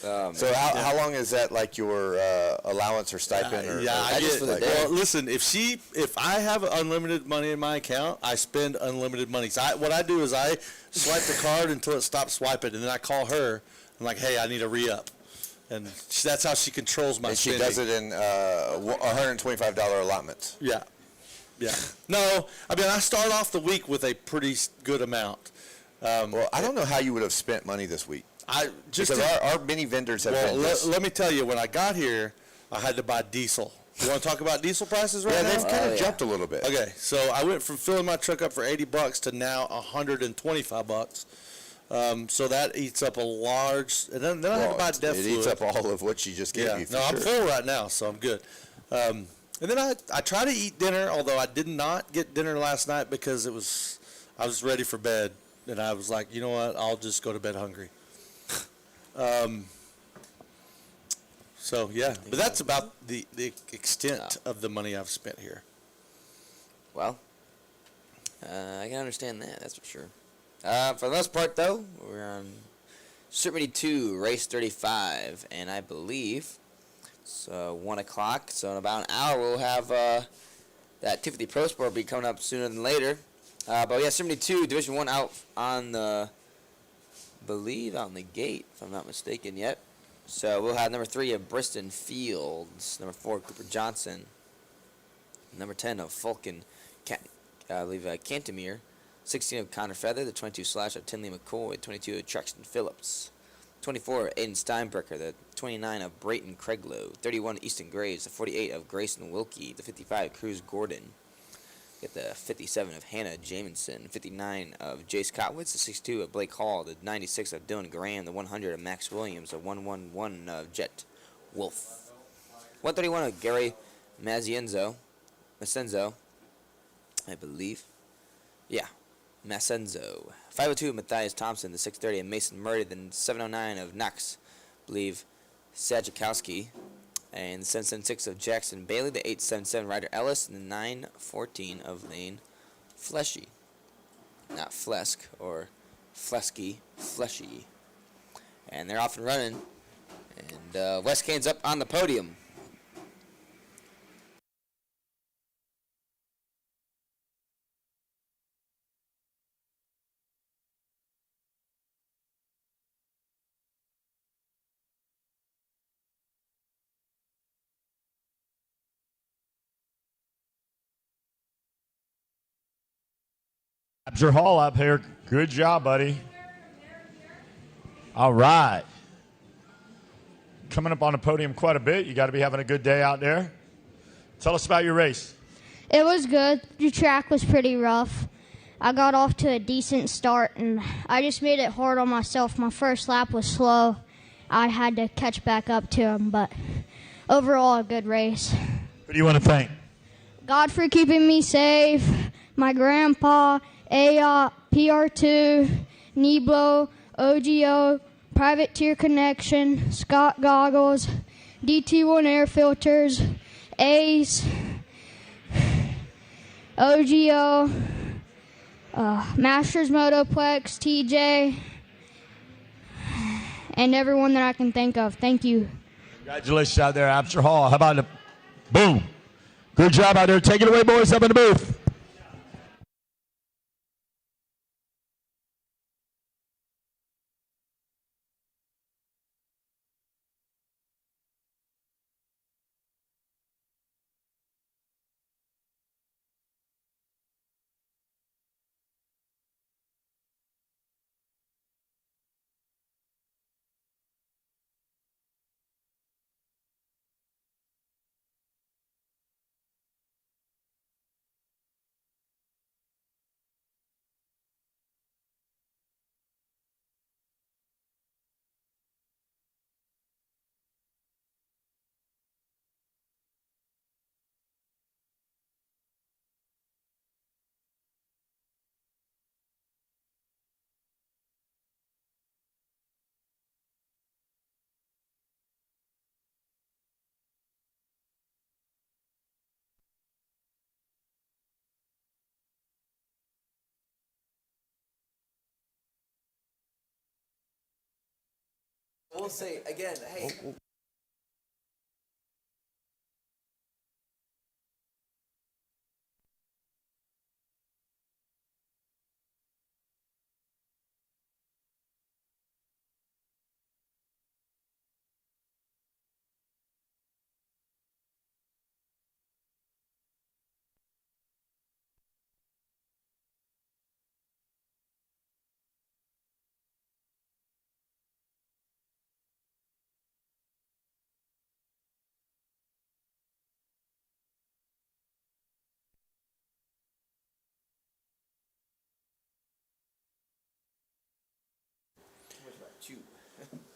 So how long is that like your allowance or stipend? Or, Yeah, I get. like, Well, listen, if I have unlimited money in my account, I spend unlimited money. So what I do is I swipe the card until it stops swiping, and then I call her. I'm like, hey, I need a re-up, and that's how she controls my and she spending. does it in $125 allotments. Yeah. Yeah. No, I mean I start off the week with a pretty good amount. Well, I don't know how you would have spent money this week. Because our many vendors have been just... let me tell you, when I got here, I had to buy diesel. You want to talk about diesel prices right now? Yeah, they've kind of jumped a little bit. Okay, so I went from filling my truck up for $80 to now $125. So that eats up a large, and then I have to buy death It fluid. eats up all of what she just gave you. For I'm sure. full right now, so I'm good. And then I try to eat dinner, although I did not get dinner last night because I was ready for bed, and I was like, you know what, I'll just go to bed hungry. So yeah, but that's about the extent of the money I've spent here. Well, I can understand that. That's for sure. For the most part, though, we're on Super 2, race 35, and I believe it's 1 o'clock. So in about an hour, we'll have that Tiffany Pro Sport be coming up sooner than later. But yeah, 72 Division 1 out on the out in the gate, if I'm not mistaken yet. So we'll have number 3 of Briston Fields, number 4 Cooper Johnson, number 10 of Fulkin, Cantemir, 16 of Connor Feather, the 22 slash of Tinley McCoy, 22 of Truxton Phillips, 24 of Aiden Steinbrecker, the 29 of Brayton Craiglow, 31 Easton Graves, the 48 of Grayson Wilkie, the 55 Cruz Gordon. Get the 57 of Hannah Jamison, 59 of Jace Kotwitz, the 62 of Blake Hall, the 96 of Dylan Graham, the 100 of Max Williams, the 111 of Jet Wolf, 131 of Gary Masenzo, I believe. Yeah, Masenzo. 502 of Matthias Thompson, the 630 of Mason Murray, the 709 of Knox, I believe, Sajakowski. And the 776 of Jackson Bailey, the 877 Ryder Ellis, and the 914 of Lane Fleshy. Not Flesk, or Flesky, Fleshy. And they're off and running. And West Cane's up on the podium. Abser Hall up here. Good job, buddy. All right. Coming up on the podium quite a bit. You got to be having a good day out there. Tell us about your race. It was good. The track was pretty rough. I got off to a decent start, and I just made it hard on myself. My first lap was slow. I had to catch back up to him, but overall, a good race. Who do you want to thank? God for keeping me safe, my grandpa, AOP, PR2, Niblo, OGO, Private Tier Connection, Scott Goggles, DT1 Air Filters, Ace, OGO, Masters Motoplex, TJ, and everyone that I can think of. Thank you. Congratulations out there, Abser Hall. How about the boom? Good job out there. Take it away, boys, up in the booth. We'll say again, hey.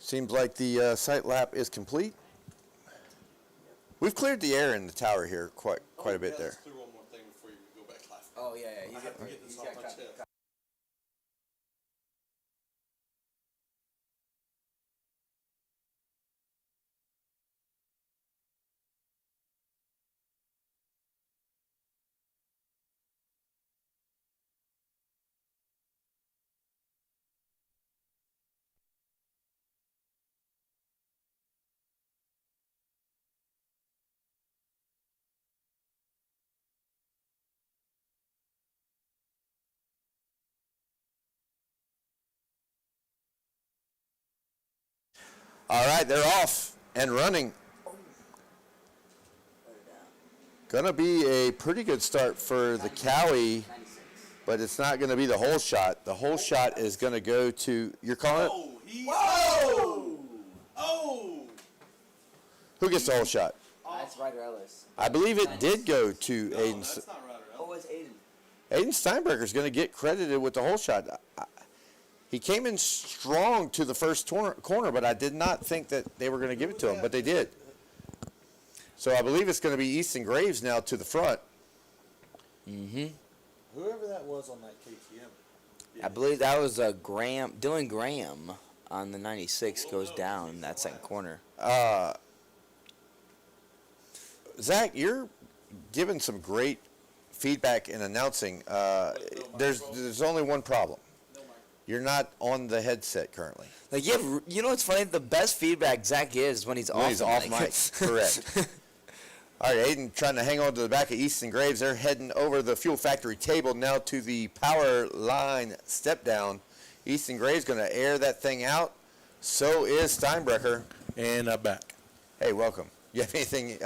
Seems like the sight lap is complete. We've cleared the air in the tower here quite a bit there. Let's clear one more thing before you go back live. Oh yeah, yeah. I have to get this off my chest. All right, they're off and running. Gonna be a pretty good start for the Cowie, but it's not gonna be the whole shot. The whole shot is gonna go to, you're calling it? Whoa! Oh! Who gets the whole shot? That's Ryder Ellis. I believe it did go to Aiden. That's not Ryder Ellis. Oh, it's Aiden. Aiden Steinbrecher's gonna get credited with the whole shot. He came in strong to the first corner, but I did not think that they were going to give it to him, but they did. So I believe it's going to be Easton Graves now to the front. Mm-hmm. Whoever that was on that KTM. I believe that was Dylan Graham on the 96 goes down in that second corner. Zach, you're giving some great feedback in announcing. There's only one problem. You're not on the headset currently. Like you know what's funny? The best feedback Zach gives is when he's off. He's off mic. Correct. All right, Aiden trying to hang on to the back of Easton Graves. They're heading over the Fuel Factory table now to the power line step down. Easton Graves going to air that thing out. So is Steinbrecher. And back. Hey, welcome. You have anything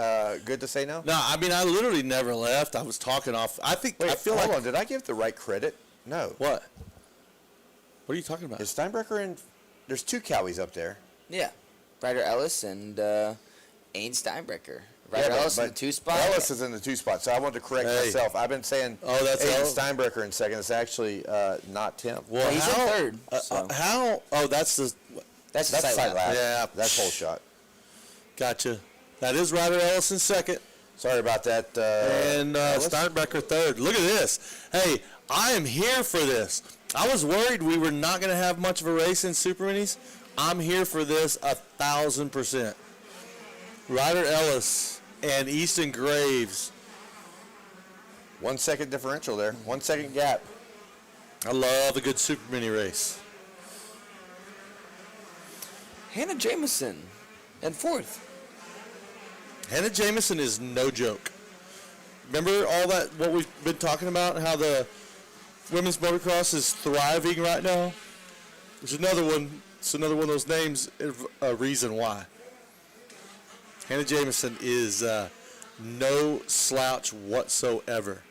good to say now? No, I mean, I literally never left. I was talking off. I feel hold like. on. Did I give the right credit? No. What? What are you talking about? Is Steinbrecher in? There's two Cowies up there. Yeah, Ryder Ellis and Aiden Steinbrecher. Ryder Ellis in the 2 spot. Ellis is in the 2 spot, so I wanted to correct myself. I've been saying that's Aiden Steinbrecher in second. It's actually not Tim. Well, he's in third. How? Oh, that's the sight lap. Yeah, that's whole shot. Gotcha. That is Ryder Ellis in second. Sorry about that. And Steinbrecher third. Look at this. Hey, I am here for this. I was worried we were not going to have much of a race in Super Minis. I'm here for this 1,000%. Ryder Ellis and Easton Graves. 1 second differential there. 1 second gap. I love a good Super Mini race. Hannah Jameson in fourth. Hannah Jameson is no joke. Remember all that, what we've been talking about, how the women's motocross is thriving right now? There's another one. It's another one of those names, a reason why. Hannah Jameson is no slouch whatsoever.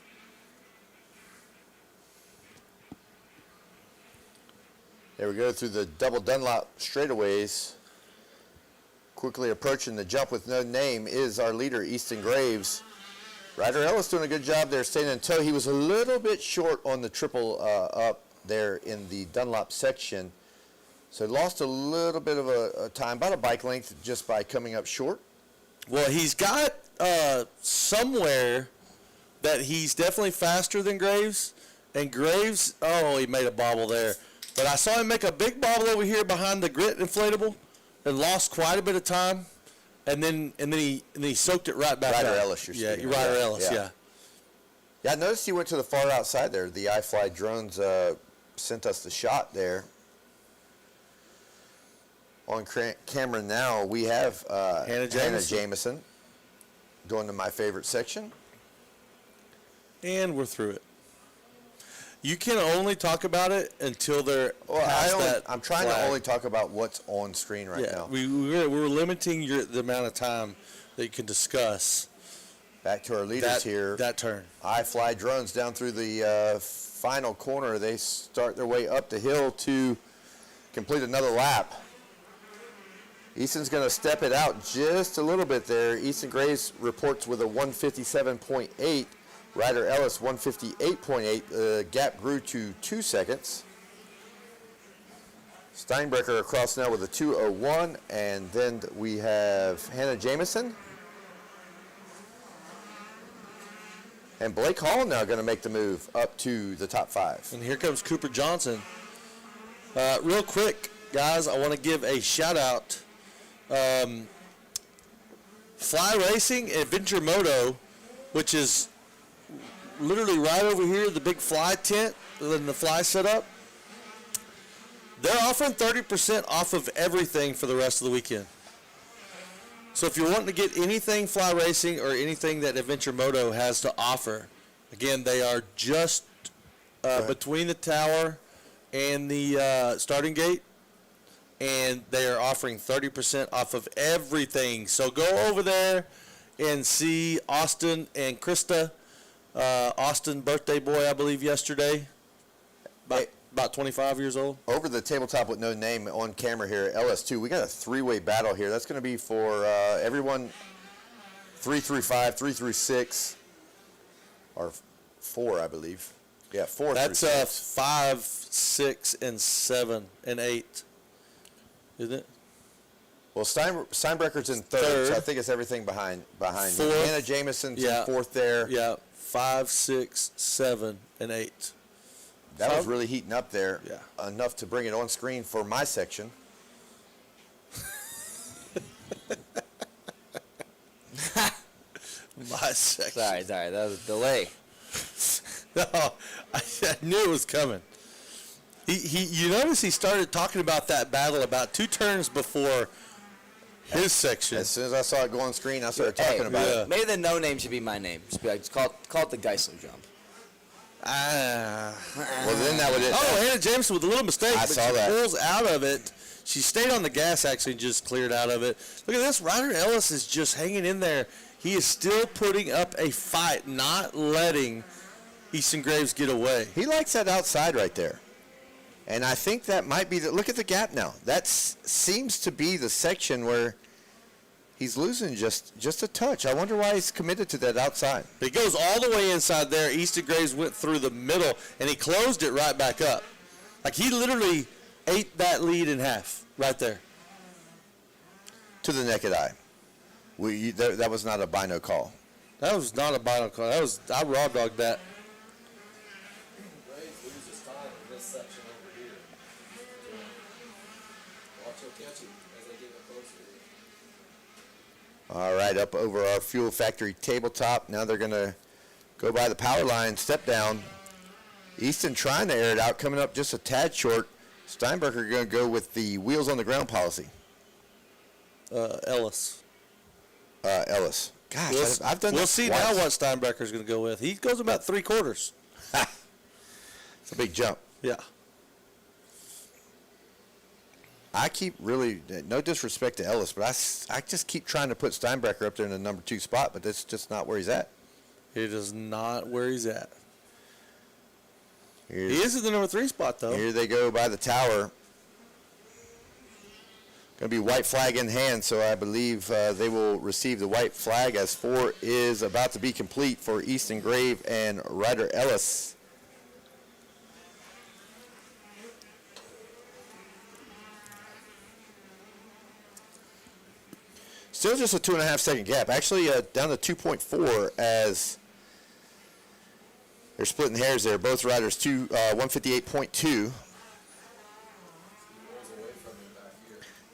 There we go through the double Dunlop straightaways. Quickly approaching the jump with no name is our leader, Easton Graves. Ryder Ellis doing a good job there, staying in tow. He was a little bit short on the triple up there in the Dunlop section. So lost a little bit of a time, about a bike length, just by coming up short. Well, he's got somewhere that he's definitely faster than Graves. And Graves, he made a bobble there. But I saw him make a big bobble over here behind the grit inflatable and lost quite a bit of time. And then he soaked it right back Ryder up. Ellis, you're speaking of. Ryder Ellis, yeah. Yeah, I noticed he went to the far outside there. The iFly drones sent us the shot there. On on camera now, we have Hannah Jameson going to my favorite section. And we're through it. You can only talk about it until they're past that I'm trying to flag. only talk about what's on screen right now. We're limiting the amount of time that you can discuss. Back to our leaders here. That turn. I fly drones down through the final corner. They start their way up the hill to complete another lap. Easton's going to step it out just a little bit there. Easton Graves reports with a 157.8. Ryder Ellis 158.8. The gap grew to 2 seconds. Steinbrecher across now with a 2:01, and then we have Hannah Jameson. And Blake Hall now going to make the move up to the top 5. And here comes Cooper Johnson. Real quick, guys, I want to give a shout out. Fly Racing Adventure Moto, which is literally right over here, the big fly tent and the fly setup. They're offering 30% off of everything for the rest of the weekend. So if you're wanting to get anything Fly Racing or anything that Adventure Moto has to offer, again, they are just between the tower and the starting gate, and they are offering 30% off of everything. So go over there and see Austin and Krista. Austin, birthday boy, I believe, yesterday. About 25 years old. Over the tabletop with no name on camera here, LS2. We got a 3-way battle here. That's going to be for everyone 3 through 5, 3 through 6, or 4, I believe. Yeah, 4 That's through 6. 5, 6, and 7, and 8. Isn't it? Well, Steinbrecher's in third, so I think it's everything behind Fourth. him. Hannah Jameson's in fourth there. Yeah, 5, 6, 7, and 8. That was really heating up there. Yeah. Enough to bring it on screen for my section. My section. Sorry, that was a delay. No, I knew it was coming. You notice he started talking about that battle about 2 turns before his section. As soon as I saw it go on screen, I started talking about it. Maybe the no name should be my name. Just be like, call it the Geisel jump. Well, then that would. Hannah Jameson with a little mistake. I but saw she that. pulls out of it. She stayed on the gas, actually, and just cleared out of it. Look at this. Ryder Ellis is just hanging in there. He is still putting up a fight, not letting Easton Graves get away. He likes that outside right there. And I think that might be look at the gap now. That seems to be the section where he's losing just a touch. I wonder why he's committed to that outside. He goes all the way inside there. Easton Graves went through the middle, and he closed it right back up. Like, he literally ate that lead in half right there. To the naked eye. That was not a bino call. That was not a bino call. I raw dogged that. Graves loses time in this section over here. Watch him catch it as they get closer. All right, up over our Fuel Factory tabletop. Now they're going to go by the power line, step down. Easton trying to air it out, coming up just a tad short. Steinberger going to go with the wheels on the ground policy. Ellis. Ellis. Gosh, I've done We'll this see twice. now what Steinbrecker's going to go with. He goes about 3/4. It's a big jump. Yeah. I keep really, no disrespect to Ellis, but I just keep trying to put Steinbrecher up there in the number 2 spot, but that's just not where he's at. It is not where he's at. He is in the number 3 spot, though. Here they go by the tower. Going to be white flag in hand, so I believe they will receive the white flag as 4 is about to be complete for Easton Grave and Ryder Ellis. Still just a 2.5 second gap. Actually down to 2.4 as they're splitting hairs there. Both riders 158.2.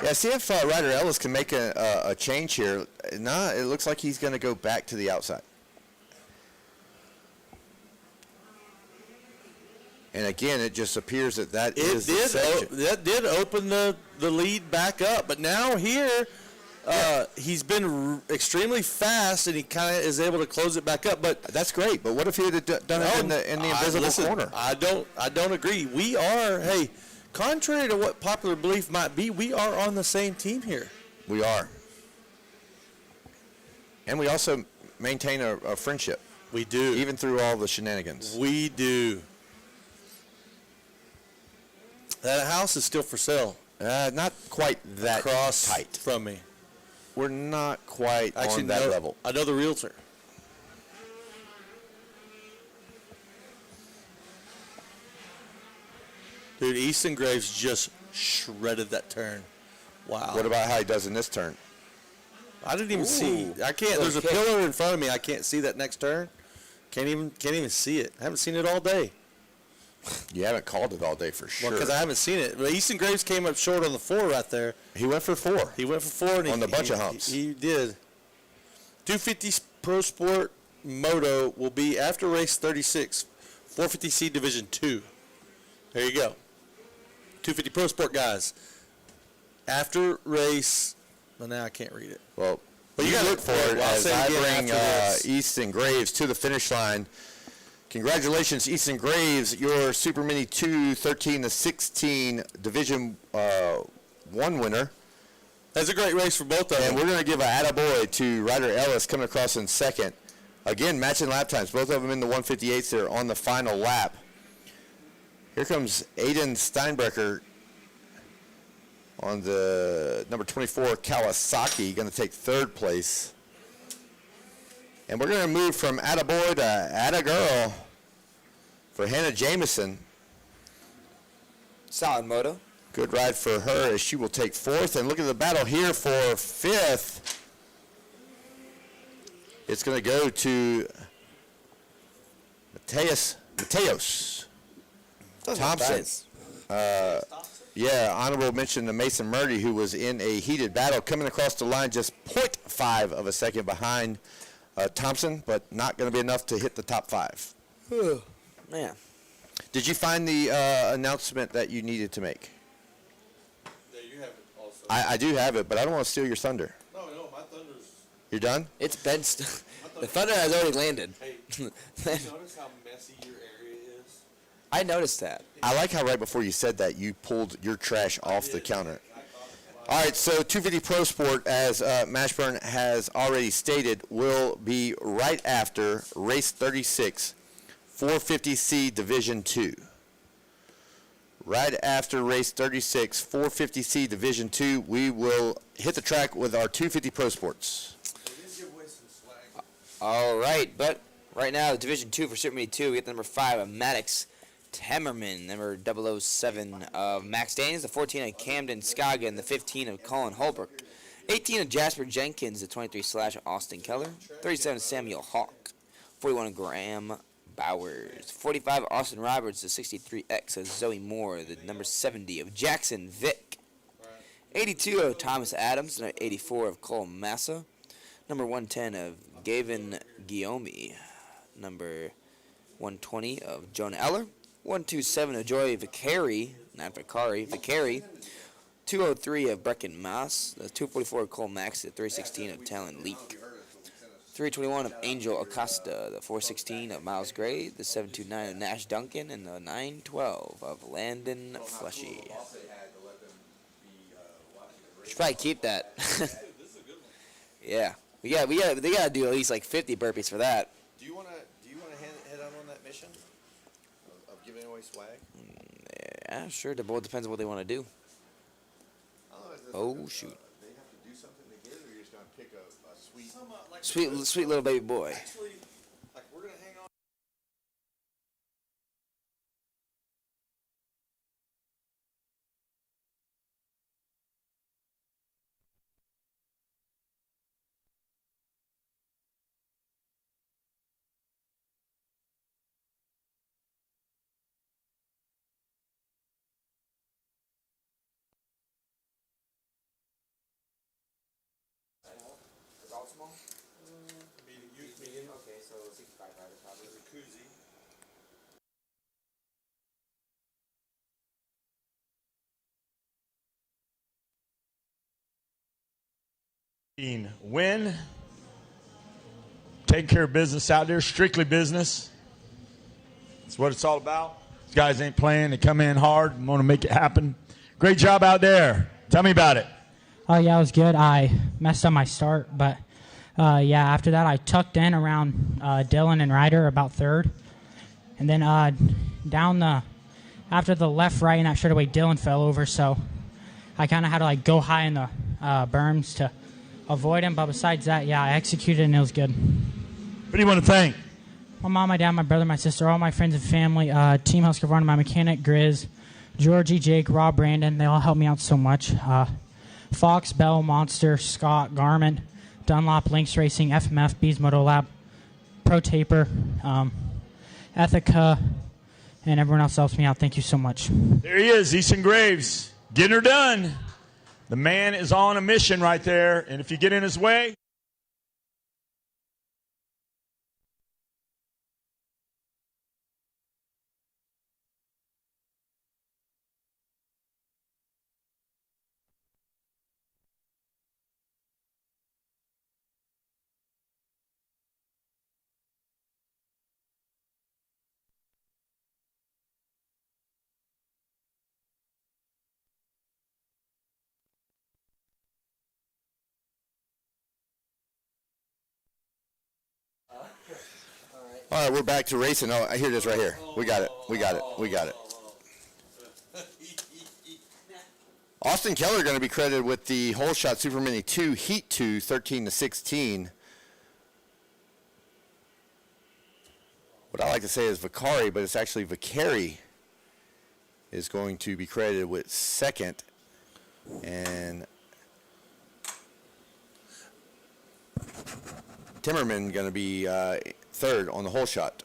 Yeah, see if Ryder Ellis can make a change here. Nah, it looks like he's going to go back to the outside. And again, it just appears that that It is the did. section. That did open the lead back up, but now here, he's been extremely fast, and he kind of is able to close it back up. But that's great. But what if he had done it in the invisible corner? I don't agree. We are, hey, contrary to what popular belief might be, we are on the same team here. We are. And we also maintain a friendship. We do. Even through all the shenanigans. We do. That house is still for sale. Not quite that Across tight from me. We're not quite on that level. I know the realtor. Dude, Easton Graves just shredded that turn. Wow. What about how he does in this turn? I didn't even see. I can't. There's a pillar in front of me. I can't see that next turn. Can't even see it. I haven't seen it all day. You haven't called it all day for sure. Well, because I haven't seen it. But Easton Graves came up short on the 4 right there. He went for 4. He went for 4 and on the bunch of humps. He did. 250 Pro Sport Moto will be after race 36, 450C Division 2. There you go. 250 Pro Sport guys. After race, well, now I can't read it. Well, but you gotta look for it I'll as say I again bring after this. Easton Graves to the finish line. Congratulations, Easton Graves, your Super Mini 2 13-16 Division 1 winner. That's a great race for both of them. And we're going to give a attaboy to Ryder Ellis coming across in second. Again, matching lap times. Both of them in the 158s. They're on the final lap. Here comes Aiden Steinbrecher on the number 24 Kawasaki, going to take third place. And we're going to move from attaboy to attagirl for Hannah Jameson. Solid moto. Good ride for her as she will take fourth. And look at the battle here for fifth. It's going to go to Mateos Thompson. Yeah, honorable mention to Mason Murdy, who was in a heated battle, coming across the line just 0.5 of a second behind Thompson, but not going to be enough to hit the top 5. Man. Did you find the announcement that you needed to make? Yeah, you have it also. I do have it, but I don't want to steal your thunder. No, my thunder's. You're done? It's been the thunder has already landed. Hey, you notice how messy your area is? I noticed that. I like how right before you said that, you pulled your trash off the counter. All right, so 250 Pro Sport, as Mashburn has already stated, will be right after race 36, 450C Division 2. Right after race 36, 450C Division 2, we will hit the track with our 250 Pro Sports. All right, but right now, Division 2 for Super Mini 2, we get the number 5 of Maddox Temmerman, number 007 of Max Daniels, the 14 of Camden Scoggin, the 15 of Colin Holbrook, 18 of Jasper Jenkins, the 23 / Austin Keller, 37 of Samuel Hawk, 41 of Graham Bowers, 45 of Austin Roberts, the 63X of Zoe Moore, the number 70 of Jackson Vick, 82 of Thomas Adams, number 84 of Cole Massa, number 110 of Gavin Guillaume, number 120 of Jonah Eller, 127 of Joy Vicari, not Vicari, Vicari, 203 of Brecken Maas, the 244 of Cole Max, the 316 of Talon Leak, 321 of Angel Acosta, the 416 of Miles Gray, the 729 of Nash Duncan, and the 912 of Landon Fleshy. Should probably keep that. Yeah. They gotta do at least like 50 burpees for that. Do you want to head on that mission of giving away swag? Yeah, sure. The boy depends on what they want to do. Oh shoot! They have to do something to get it, or you're just gonna pick a sweet, Sweet little baby boy. Small? Medium. Okay, so 65 probably. Win. Take care of business out there, strictly business. That's what it's all about. These guys ain't playing. They come in hard and want to make it happen. Great job out there. Tell me about it. Oh, yeah, it was good. I messed up my start, but, after that I tucked in around Dylan and Ryder about third. And then after the left, right, and that straightaway, Dylan fell over, so I kind of had to, go high in the berms to avoid him. But besides that, I executed, and it was good. What do you want to thank? My mom, my dad, my brother, my sister, all my friends and family, Team Husqvarna, my mechanic, Grizz, Georgie, Jake, Rob, Brandon. They all helped me out so much. Fox, Bell, Monster, Scott, Garmin, Dunlop, Lynx Racing, FMF, Bees Moto Lab, Pro Taper, Ethica, and everyone else helps me out. Thank you so much. There he is, Easton Graves, getting her done. The man is on a mission right there, and if you get in his way, All right, we're back to racing. Oh, here it is right here. We got it. Austin Keller going to be credited with the Whole Shot Super Mini 2 Heat 2 13-16. What I like to say is Vicari, but it's actually Vicari is going to be credited with second. And Timmerman going to be third on the Whole Shot.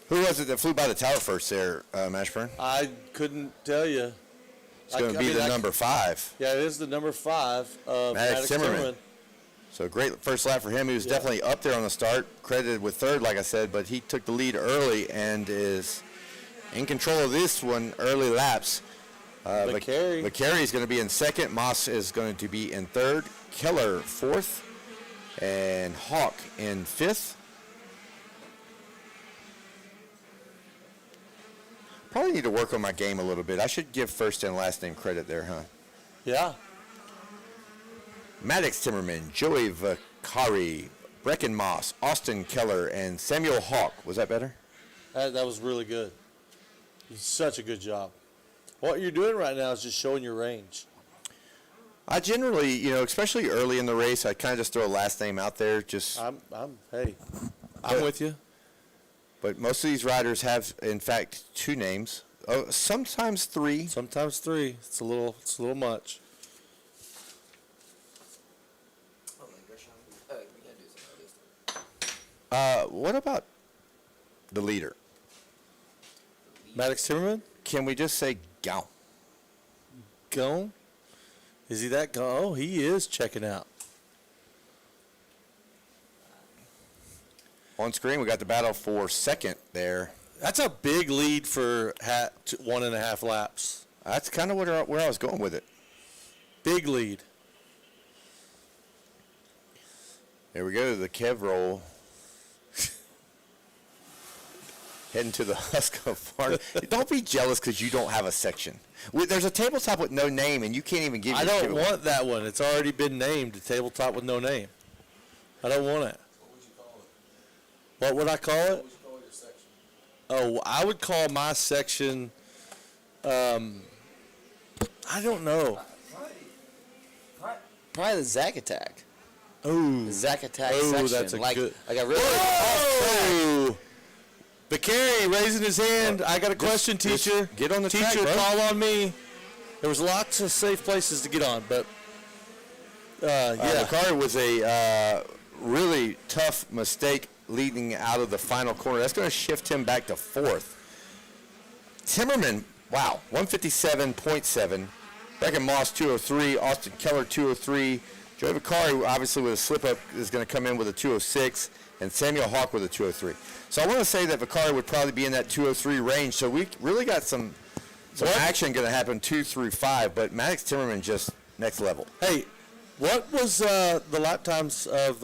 Who was it that flew by the tower first there, Mashburn? I couldn't tell you. It's going to be the number 5. Yeah, it is the number 5 of Maddox Timmerman. So great first lap for him. He was definitely up there on the start, credited with third, like I said, but he took the lead early and is in control of this one, early laps. Vicari is going to be in second. Moss is going to be in third. Keller fourth. And Hawk in fifth. Probably need to work on my game a little bit. I should give first and last name credit there, huh? Yeah. Maddox Timmerman, Joey Vicari, Brecken Moss, Austin Keller, and Samuel Hawk. Was that better? That was really good. Such a good job. What you're doing right now is just showing your range. I generally, especially early in the race, I kind of just throw a last name out there. I'm with you. But most of these riders have, in fact, 2 names. Oh, sometimes 3. Sometimes 3. It's a little much. What about the leader? Maddox Timmerman? Can we just say Gone? Gone? Is he that gone? Oh, he is checking out. On screen, we got the battle for second there. That's a big lead for 1.5 laps. That's kind of where I was going with it. Big lead. There we go, the Kev roll. Heading to the Husqvarna. Don't be jealous because you don't have a section. There's a tabletop with no name, and you can't even give it. I don't want that one. It's already been named, a tabletop with no name. I don't want it. What would I call it? What would you call your section? Oh, I would call my section, I don't know. Probably the Zack Attack. Oh. The Zack Attack section. That's a good. Like a really. Oh! Vicari raising his hand. I got a question, teacher. Get on the track, teacher, bro. call on me. There was lots of safe places to get on, but yeah. Vicari was a really tough mistake leading out of the final corner. That's going to shift him back to fourth. Timmerman, wow, 157.7. Brecken Moss, 203. Austin Keller, 203. Joey Vicari, obviously with a slip-up, is going to come in with a 206, and Samuel Hawk with a 203. So I want to say that Vicari would probably be in that 203 range. So we really got some action going to happen 2 through 5, but Maddox Timmerman just next level. Hey, what was the lap times of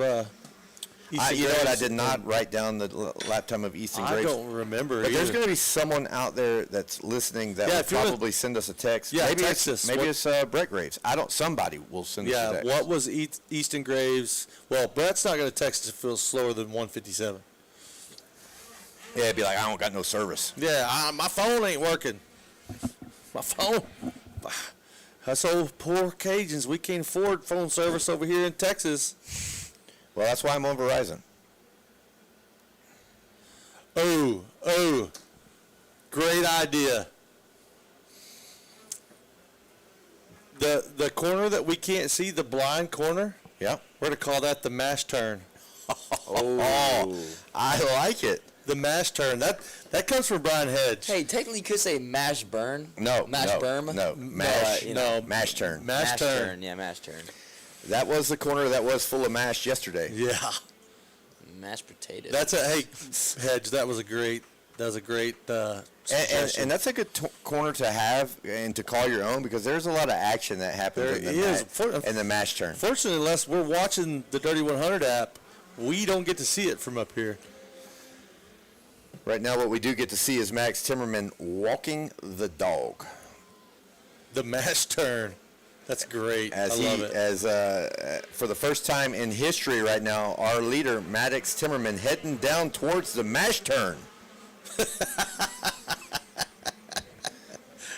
Easton You know what? I Graves? did not write down the lap time of Easton I Graves. don't remember But there's either. going to be someone out there that's listening that Yeah, will if you wanna- probably send us a text. Yeah, maybe text us. Maybe What- it's Brett Graves. Somebody will send us a Yeah, text. what was Easton Graves? Well, Brett's not going to text if it feels slower than 157. Yeah, it'd be like, I don't got no service. Yeah, my phone ain't working. My phone. Us old poor Cajuns, we can't afford phone service over here in Texas. Well, that's why I'm on Verizon. Oh, great idea. The corner that we can't see, the blind corner. Yeah. We're gonna call that the mash turn. Oh, I like it. The mash turn. That comes from Brian Hedge. Hey, technically you could say mash burn. No, Mash no, burn. no, mash, mash turn. Mash turn. Yeah, mash turn. That was the corner that was full of mash yesterday. Yeah. Mashed potatoes. That's Hedge. That was a great suggestion. And that's a good corner to have and to call your own because there's a lot of action that happens in the mash turn. Fortunately, unless we're watching the Dirty 100 app, we don't get to see it from up here. Right now, what we do get to see is Max Timmerman walking the dog. The mash turn. That's great. I love it. As for the first time in history right now, our leader, Maddox Timmerman, heading down towards the mash turn.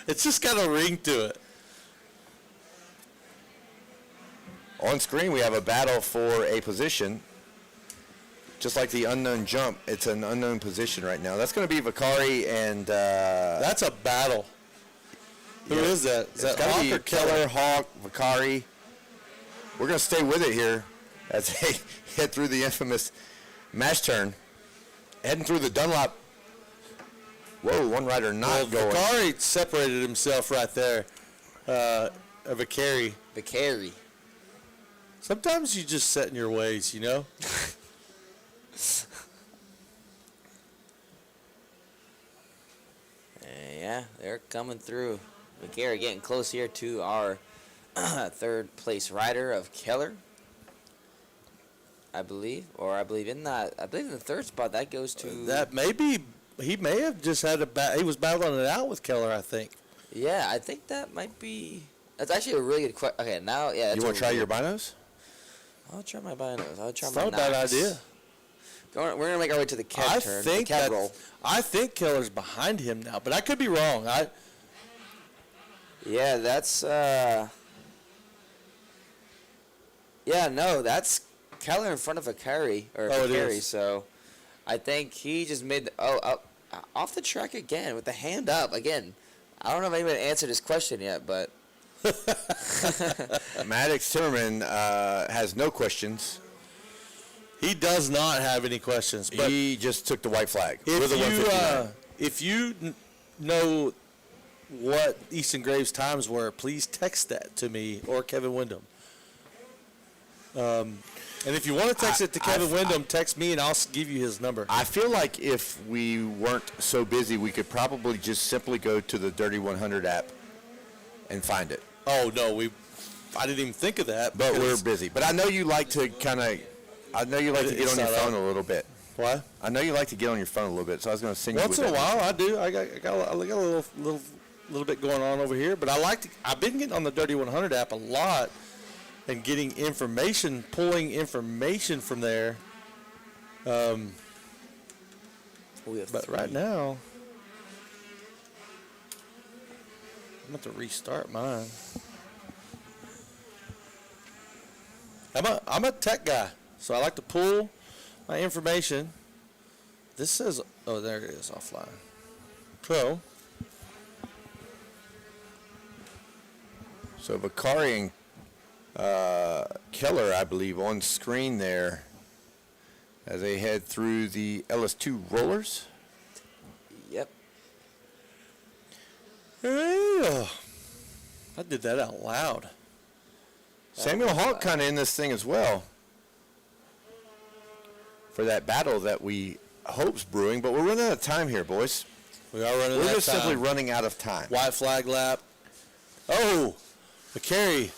It's just got a ring to it. On screen, we have a battle for a position. Just like the unknown jump, it's an unknown position right now. That's going to be Vicari and... That's a battle. Who is that? Is that gotta Hawk be or Keller, Hawk, Vicari. We're going to stay with it here as they head through the infamous mash turn. Heading through the Dunlop. Whoa, one rider not going. Vicari separated himself right there. Vicari. Vicari. Sometimes you just set in your ways, you know? Yeah, they're coming through. Vicari getting close here to our third place rider of Keller. I believe in the third spot that goes to That maybe he may have just had he was battling it out with Keller, I think. Yeah, I think that might be. That's actually a really good question. Okay, now You want to try your binos? I'll try my binos. I'll try It's my not a bad knocks. idea. We're gonna make our way to the cab turn. The cab roll. I think Keller's behind him now, but I could be wrong. Yeah, that's that's Keller in front of Vicari it Vicari. is. So I think he just made off the track again with the hand up again. I don't know if anybody answered his question yet, but Maddox Timmerman has no questions. He does not have any questions. But he just took the white flag. with a 159. If you know what Easton Graves' times were, please text that to me or Kevin Windham. And if you want to text it to Kevin Windham, text me and I'll give you his number. I feel like if we weren't so busy, we could probably just simply go to the Dirty 100 app and find it. Oh, no, I didn't even think of that. But we're busy. But I know you like to get on your phone a little bit. What? I know you like to get on your phone a little bit, so I was going to sing you Once with in a that. while, I do. I got a little bit going on over here, but I've been getting on the Dirty 100 app a lot and getting information, pulling information from there. But right now, I'm going to restart mine. I'm a tech guy, so I like to pull my information. This says, oh, there it is, offline. So Vicari and Keller, I believe, on screen there as they head through the LS2 rollers. Yep. I did that out loud. Samuel Hawk kind of in this thing as well for that battle that we hope's brewing, but we're running out of time here, boys. We are running out of time. We're just simply running out of time. White flag lap. Oh, McCary,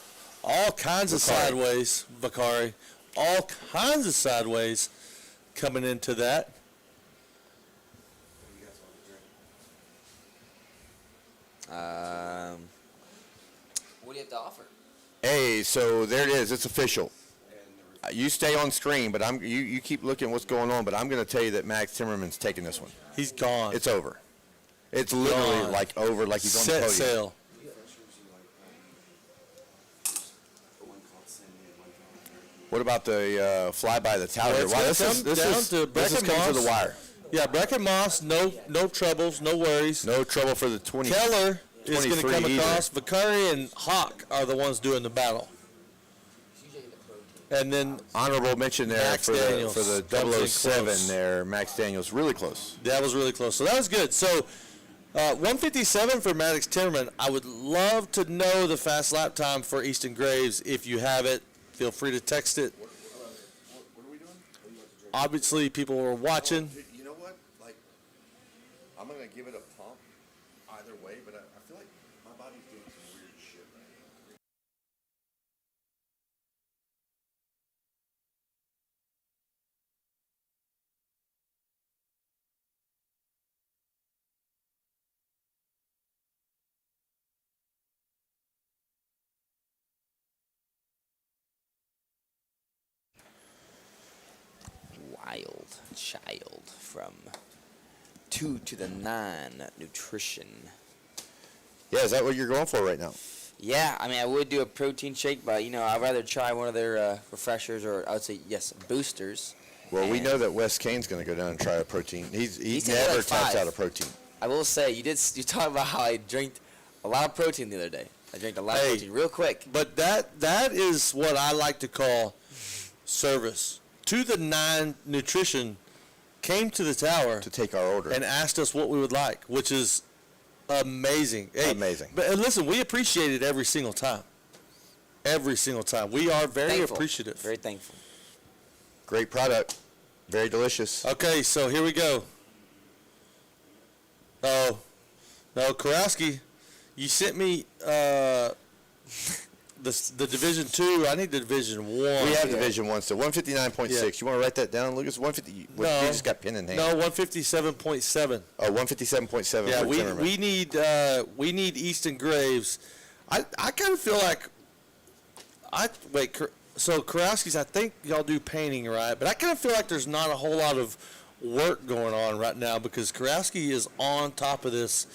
all kinds of sideways. Vicari, all kinds of sideways coming into that. What do you have to offer? Hey, so there it is. It's official. You stay on screen, but you keep looking what's going on. But I'm going to tell you that Max Timmerman's taking this one. He's gone. It's over. It's literally Gone. like over, like he's on the podium. Set sail. What about the fly by the tower? Well, Wow, it's gonna come down to this is Brecken coming to Moss. the wire. Yeah, Brecken Moss, no troubles, no worries. No trouble for the 20. Keller is going to 23 come either. across. Vicari and Hawk are the ones doing the battle. And then Honorable mention there Max for Daniels the comes in 007 close. there. Max Daniels, really close. That was really close. So that was good. So 157 for Maddox Timmerman. I would love to know the fast lap time for Easton Graves. If you have it, feel free to text it. What are we doing? Obviously, people were watching. You know what? Like, I'm going to give it a pump either way, but I feel like my body's doing some weird shit right now. Wild Child from 2 to the 9 Nutrition. Yeah, is that what you're going for right now? Yeah, I mean, I would do a protein shake, but, I'd rather try one of their refreshers, or I would say, yes, boosters. Well, we And know that Wes Kane's going to go down and try a protein. He said never like taps 5. out a protein. I will say, you talk about how I drank a lot of protein the other day. I drank a lot of protein real quick. But that is what I like to call service. To the 9 Nutrition came to the tower to take our order and asked us what we would like, which is amazing. Hey, amazing. But and listen, we appreciate it every single time. Every single time. We are very Thankful. appreciative. Very thankful. Great product. Very delicious. Okay, so here we go. Oh, no, Kurowski, you sent me the Division 2. I need the Division 1. We have Division 1 still. 159.6. Yeah. You want to write that down, Lucas? 150. You just got pen in hand. No, 157.7. Oh, 157.7. Yeah, for we Timmerman. need Easton Graves. I kind of feel like so Kurowski's, I think y'all do painting, right? But I kind of feel like there's not a whole lot of work going on right now because Kurowski is on top of this,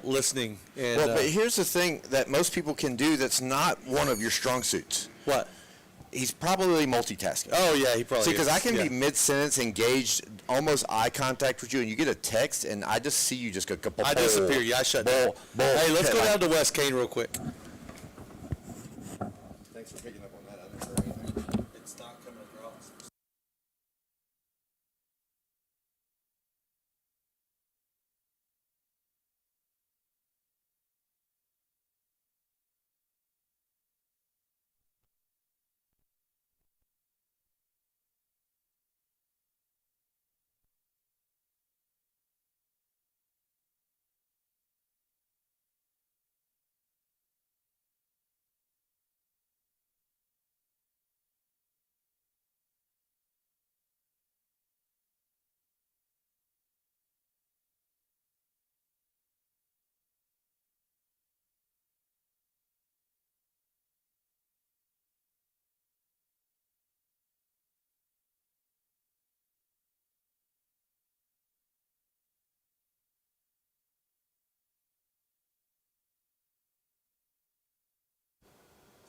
listening. And, Well, but here's the thing that most people can do that's not one of your strong suits. What? He's probably multitasking. Oh, yeah, he probably See, because is. I can Yeah. be mid-sentence, engaged, almost eye contact with you, and you get a text, and I just see you just go... I disappear. Yeah, I shut down. Hey, let's go down to West Kane real quick. Thanks for picking up on that. I didn't hear anything. It's not coming across.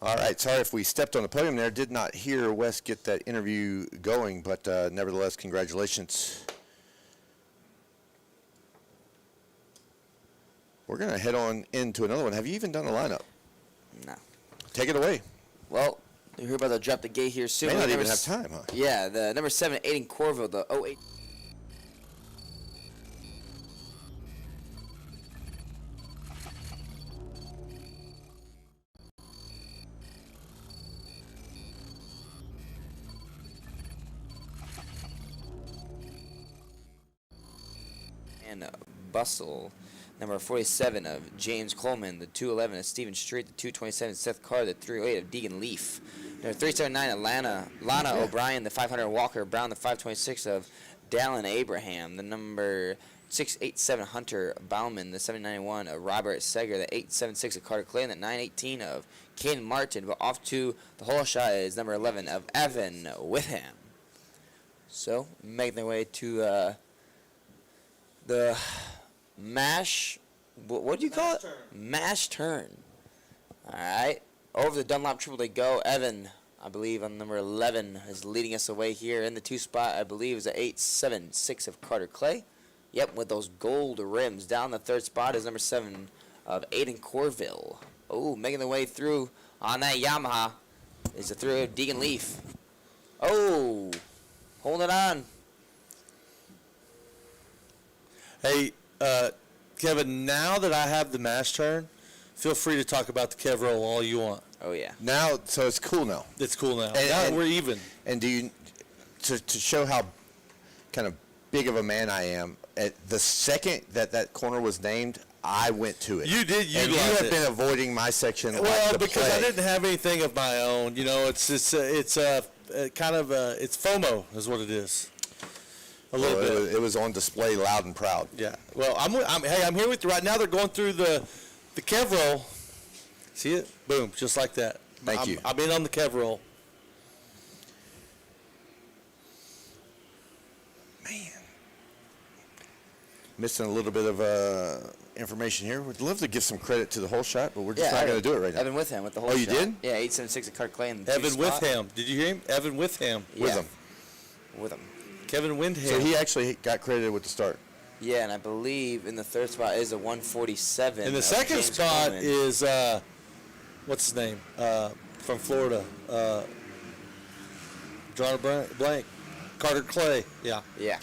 All right, sorry if we stepped on the podium there. Did not hear Wes get that interview going, but nevertheless, congratulations. We're going to head on into another one. Have you even done a lineup? No. Take it away. Well, you're about to drop the gate here soon. May not The even number have time, huh? Yeah, the number 7, Aiden Corville, the 08. Stanton Bustle. Number 47 of James Coleman. The 211 of Stephen Street. The 227 Seth Carr. The 308 of Deegan Leaf. Number 379 of Lana O'Brien. The 500 Walker Brown. The 526 of Dallin Abraham. The number 687 Hunter Bauman. The 791 of Robert Seger. The 876 of Carter Clay. And the 918 of Caden Martin. But off to the whole shot is number 11 of Evan Witham. So, making their way to the mash. What do you call it? Mash turn. All right. Over the Dunlop Triple they go. Evan, I believe, on number 11 is leading us away here. In the 2 spot, I believe, is the 876 of Carter Clay. Yep, with those gold rims. Down the 3rd spot is number 7 of Aiden Corville. Oh, making the way through on that Yamaha is the 3 of Deegan Leaf. Oh, hold it on. Hey, Kevin, now that I have the mash turn, feel free to talk about the Kev roll all you want. Oh, yeah. Now, so it's cool now. It's cool now. And we're even. And do you, to show how kind of big of a man I am, at the second that corner was named, I went to it. You did. You have been avoiding my section. Well, like the because plague. I didn't have anything of my own. You know, it's kind of it's FOMO is what it is. A little bit. It was on display, loud and proud. Yeah. Well, I'm here with you right now. They're going through the Kev roll. See it? Boom, just like that. Thank you. I'm in on the Kev roll. Missing a little bit of information here. We'd love to give some credit to the whole shot, but we're just not going to do it right now. Evan Witham with the whole shot. Oh, you did? Yeah, 876 of Carter Clay in the Evan 2 spot. Witham. Did you hear him? Evan Witham. Yeah. With him. Kevin Windham. So he actually got credited with the start. Yeah, and I believe in the 3rd spot is a 147. In the 2nd spot is what's his name from Florida? Drawing a blank. Carter Clay. Yeah. Yeah.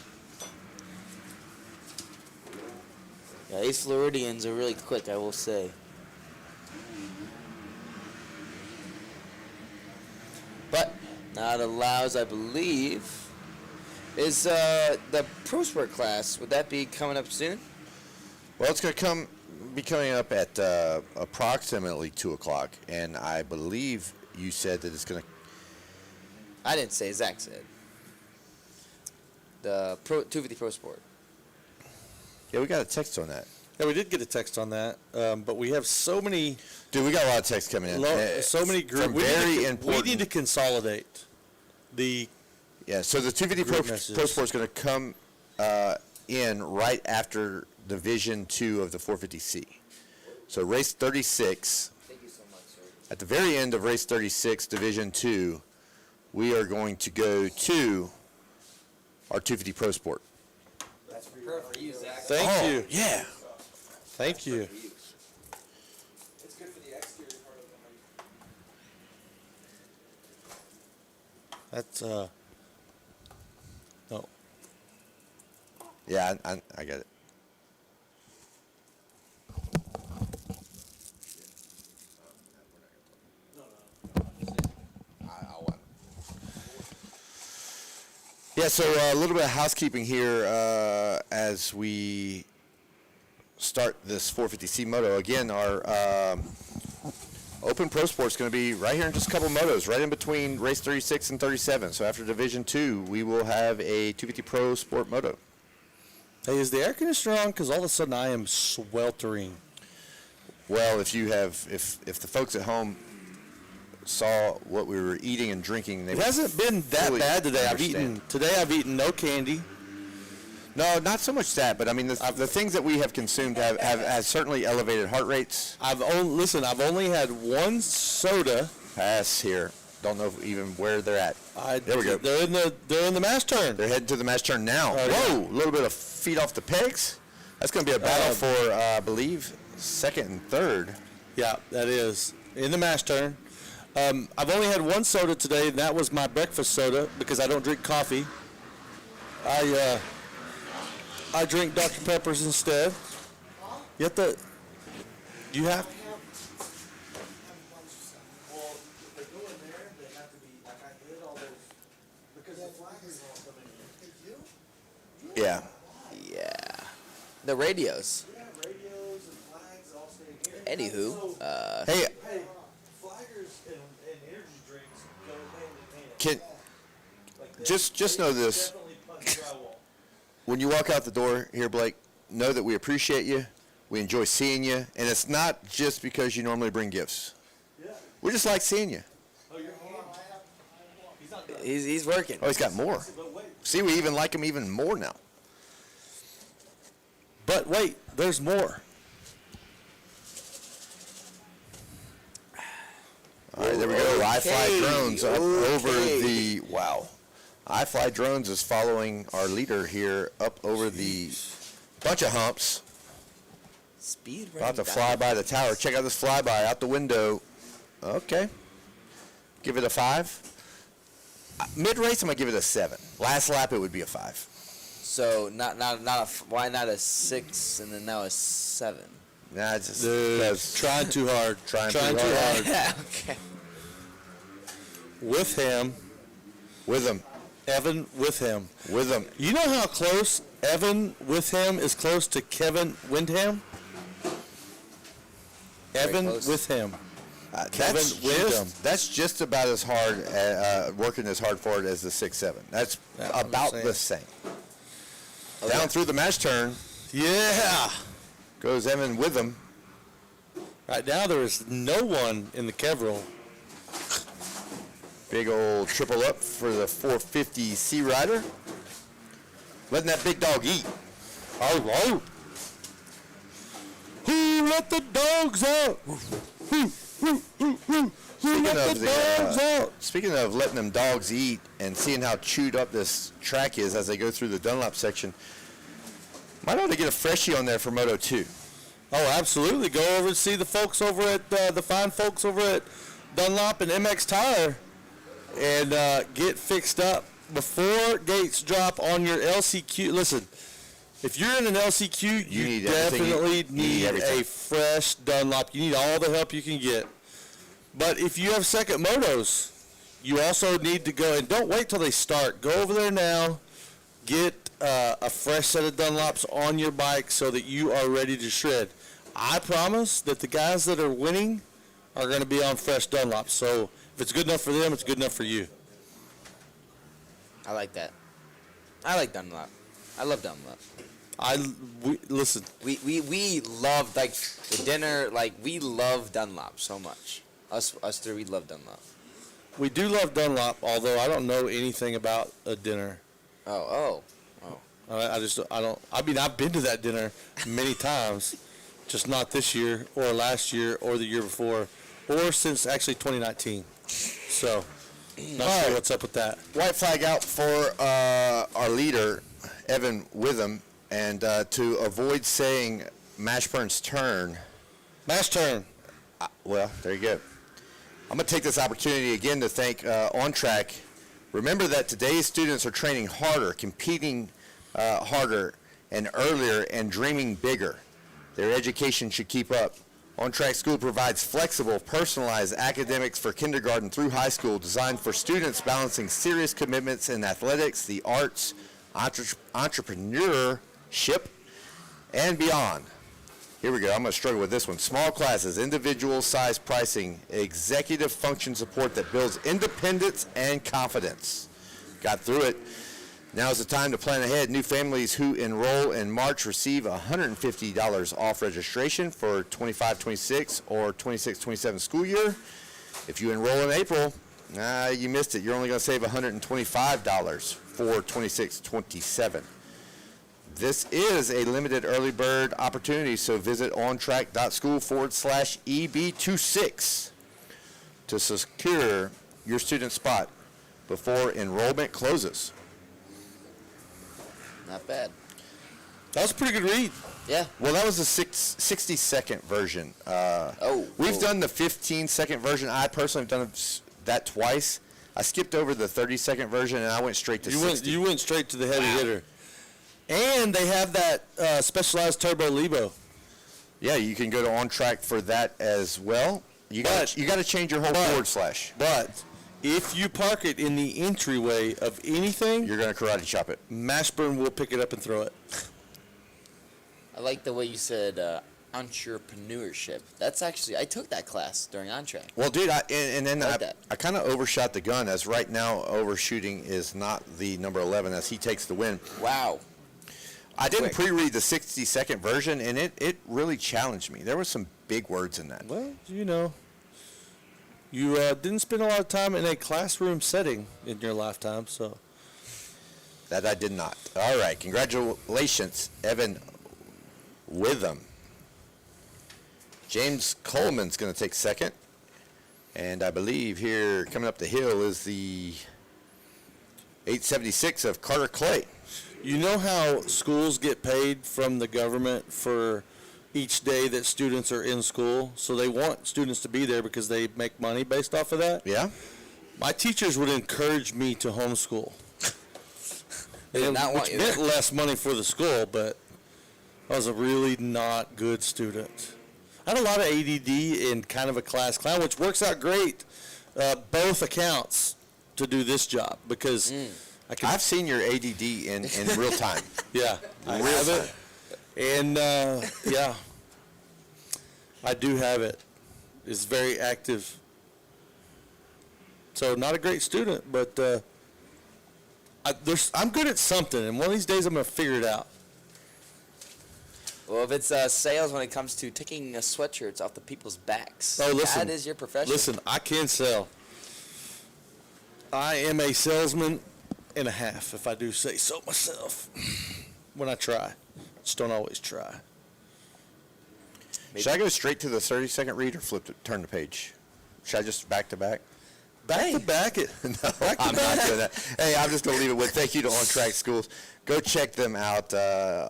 Yeah, these Floridians are really quick, I will say. But that allows, I believe, is the Pro Sport class. Would that be coming up soon? Well, it's going to be coming up at approximately 2 o'clock, and I believe you said that it's going to. I didn't say. Zach said. The 250 Pro Sport. Yeah, we got a text on that. Yeah, we did get a text on that, but we have so many. Dude, we got a lot of texts coming in. So many groups. We need to consolidate the. Yeah, so the 250 Pro Sport is going to come in right after Division 2 of the 450C. So race 36. Thank you so much, sir. At the very end of race 36, Division 2, we are going to go to our 250 Pro Sport. That's for you, Zach. Thank you. Yeah. Thank you. It's good for the exterior part of the That's no. Yeah, I get it. Yeah, so a little bit of housekeeping here as we start this 450C moto. Again, our Open Pro Sport is going to be right here in just a couple motos, right in between race 36 and 37. So after Division 2, we will have a 250 Pro Sport moto. Hey, is the air conditioner on? Because all of a sudden I am sweltering. Well, if the folks at home saw what we were eating and drinking, they It hasn't been that bad today. understand. I've eaten no candy. No, not so much that, but I mean the things that we have consumed have certainly elevated heart rates. I've only had one soda. Pass here. Don't know even where they're at. There we go. They're in the mash turn. They're heading to the mash turn now. Oh, Whoa, a little bit of feet off the pegs. That's going to be a battle for, I believe, 2nd and 3rd. Yeah, that is in the mash turn. I've only had one soda today, and that was my breakfast soda because I don't drink coffee. I drink Dr. Peppers instead. You have to. You have. Well, if they're going there, they have to be, like I did all those, because the flaggers all coming in. They do? Yeah. Yeah. The radios. Yeah, radios and flags all stay here. Anywho, Hey, Hey, flaggers and energy drinks go hand in hand. can Like they- just know they this. definitely punch drywall. When you walk out the door here, Blake, know that we appreciate you. We enjoy seeing you, and it's not just because you normally bring gifts. Yeah. We just like seeing you. Oh, you're He's not done. he's working. Oh, he's got more. But wait. See, we even like him even more now. But wait, there's more. All right, there we go. I Fly Okay, Drones up okay. over the, wow. I Fly Drones is following our leader here up over the bunch of humps. Speed About to fly by the tower. Check out this flyby out the window. Okay. Give it a 5. Mid-race, I'm going to give it a 7. Last lap, it would be a 5. So why not a 6 and then now a 7? Nah, it's just Dude, because trying too hard. Trying too too hard. Okay. With him, with him, Evan with him. with him. You know how close Evan with him is close to Kevin Windham? Evan close. with him. That's Windham. just about as hard, working as hard for it as the 6-7. That's Yeah, I'm about saying. the same. Down through the match turn Yeah. goes Evan with him. Right now there is no one in the Kevril. Big old triple up for the 450 Sea Rider. Letting that big dog eat. Oh, whoa. Who let the dogs out? Speaking of letting them dogs eat and seeing how chewed up this track is as they go through the Dunlop section, might ought to get a freshie on there for Moto 2. Oh, absolutely. Go over and see the folks over at, the fine folks over at Dunlop and MX Tire and get fixed up before gates drop on your LCQ. Listen, if you're in an LCQ, you need everything. definitely You need need everything. a fresh Dunlop. You need all the help you can get. But if you have second motos, you also need to go, and don't wait till they start. Go over there now, get a fresh set of Dunlops on your bike so that you are ready to shred. I promise that the guys that are winning are going to be on fresh Dunlops. So if it's good enough for them, it's good enough for you. I like that. I like Dunlop. I love Dunlop. Listen. We love like the dinner. Like we love Dunlop so much. Us three, we love Dunlop. We do love Dunlop, although I don't know anything about a dinner. Oh. I mean, I've been to that dinner many times, just not this year or last year or the year before or since actually 2019. So, not sure what's up with that. White flag out for our leader, Evan Witham, and to avoid saying Mashburn's turn. Mash turn. Well, there you go. I'm going to take this opportunity again to thank On Track. Remember that today's students are training harder, competing harder and earlier, and dreaming bigger. Their education should keep up. On Track School provides flexible, personalized academics for kindergarten through high school, designed for students balancing serious commitments in athletics, the arts, entrepreneurship, and beyond. Here we go. I'm going to struggle with this one. Small classes, individual size pricing, executive function support that builds independence and confidence. Got through it. Now is the time to plan ahead. New families who enroll in March receive $150 off registration for 25-26 or 26-27 school year. If you enroll in April, you missed it. You're only going to save $125 for 26-27. This is a limited early bird opportunity, so visit ontrack.school/EB26 to secure your student spot before enrollment closes. Not bad. That was a pretty good read. Yeah. Well, that was the 60-second version. We've done the 15-second version. I personally have done that twice. I skipped over the 30-second version, and I went straight to 60. You went straight to the heavy hitter. And they have that specialized turbo Lebo. Yeah, you can go to On Track for that as well. You got to change your whole forward slash. But if you park it in the entryway of anything, you're going to karate chop it. Mashburn will pick it up and throw it. I like the way you said entrepreneurship. That's actually, I took that class during on-track. Well, dude, I like that. kind of overshot the gun, as right now overshooting is not the number 11 as he takes the win. Wow. I didn't pre-read the 60-second version, and it really challenged me. There were some big words in that. Well, you know, you didn't spend a lot of time in a classroom setting in your lifetime, so. That I did not. All right, congratulations, Evan Witham. James Coleman's going to take second. And I believe here coming up the hill is the 876 of Carter Clay. You know how schools get paid from the government for each day that students are in school? So they want students to be there because they make money based off of that? Yeah. My teachers would encourage me to homeschool. They not want Which you meant there. less money for the school, but I was a really not good student. I had a lot of ADD and kind of a class clown, which works out great, both accounts, to do this job because I've seen your ADD in real time. Yeah, I have it. And, yeah, I do have it. It's very active. So not a great student, but I'm good at something, and one of these days I'm going to figure it out. Well, if it's sales when it comes to taking sweatshirts off the people's backs, Oh, listen. that is your profession. Listen, I can sell. I am a salesman and a half, if I do say so myself, when I try. Just don't always try. Should I go straight to the 30-second read or turn the page? Should I just back to back? Back to back it. No, I'm not doing that. Hey, I'm just going to leave it with thank you to On Track Schools. Go check them out.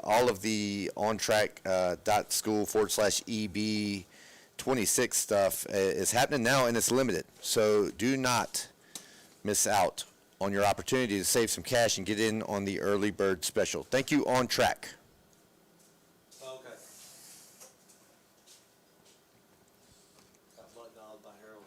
All of the ontrack.school/EB26 stuff is happening now, and it's limited. So do not miss out on your opportunity to save some cash and get in on the early bird special. Thank you, On Track. Okay. Got bugged out by Harold.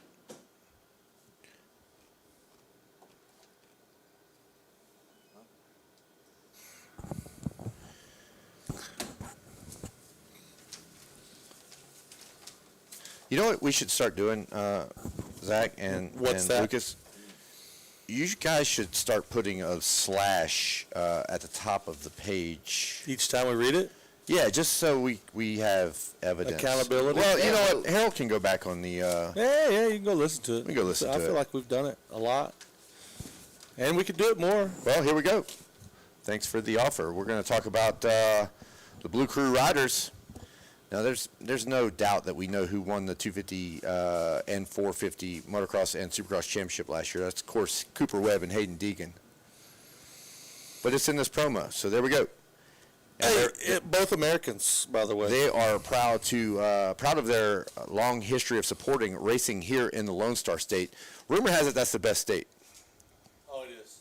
You know what we should start doing, Zach and What's that? Lucas? You guys should start putting a slash at the top of the page. Each time we read it? Yeah, just so we have evidence. Accountability? Well, you Yeah. know what? Harold can go back on the... Yeah, you can go listen to it. We can go listen I to feel it. like we've done it a lot. And we could do it more. Well, here we go. Thanks for the offer. We're going to talk about the Blue Crew Riders. Now, there's no doubt that we know who won the 250 and 450 motocross and supercross championship last year. That's, of course, Cooper Webb and Hayden Deegan. But it's in this promo, so there we go. Hey, both Americans, by the way. They are proud of their long history of supporting racing here in the Lone Star State. Rumor has it that's the best state. Oh, it is.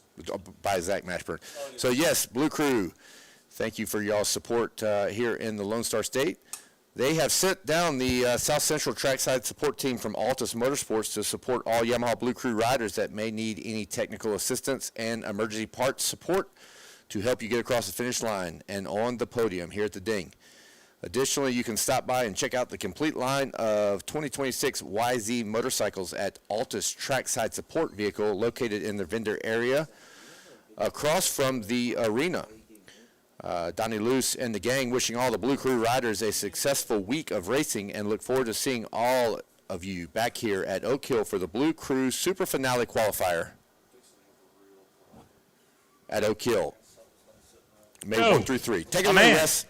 By Zach Mashburn. So, yes, Blue Crew, thank you for y'all's support here in the Lone Star State. They have sent down the South Central Trackside Support Team from Altus Motorsports to support all Yamaha Blue Crew riders that may need any technical assistance and emergency parts support to help you get across the finish line and on the podium here at the Ding. Additionally, you can stop by and check out the complete line of 2026 YZ motorcycles at Altus Trackside Support Vehicle located in the vendor area across from the arena. Donnie Luce and the gang wishing all the Blue Crew riders a successful week of racing and look forward to seeing all of you back here at Oak Hill for the Blue Crew Super Finale Qualifier at Oak Hill, May 1 through 3. Take it My away, man. Wes.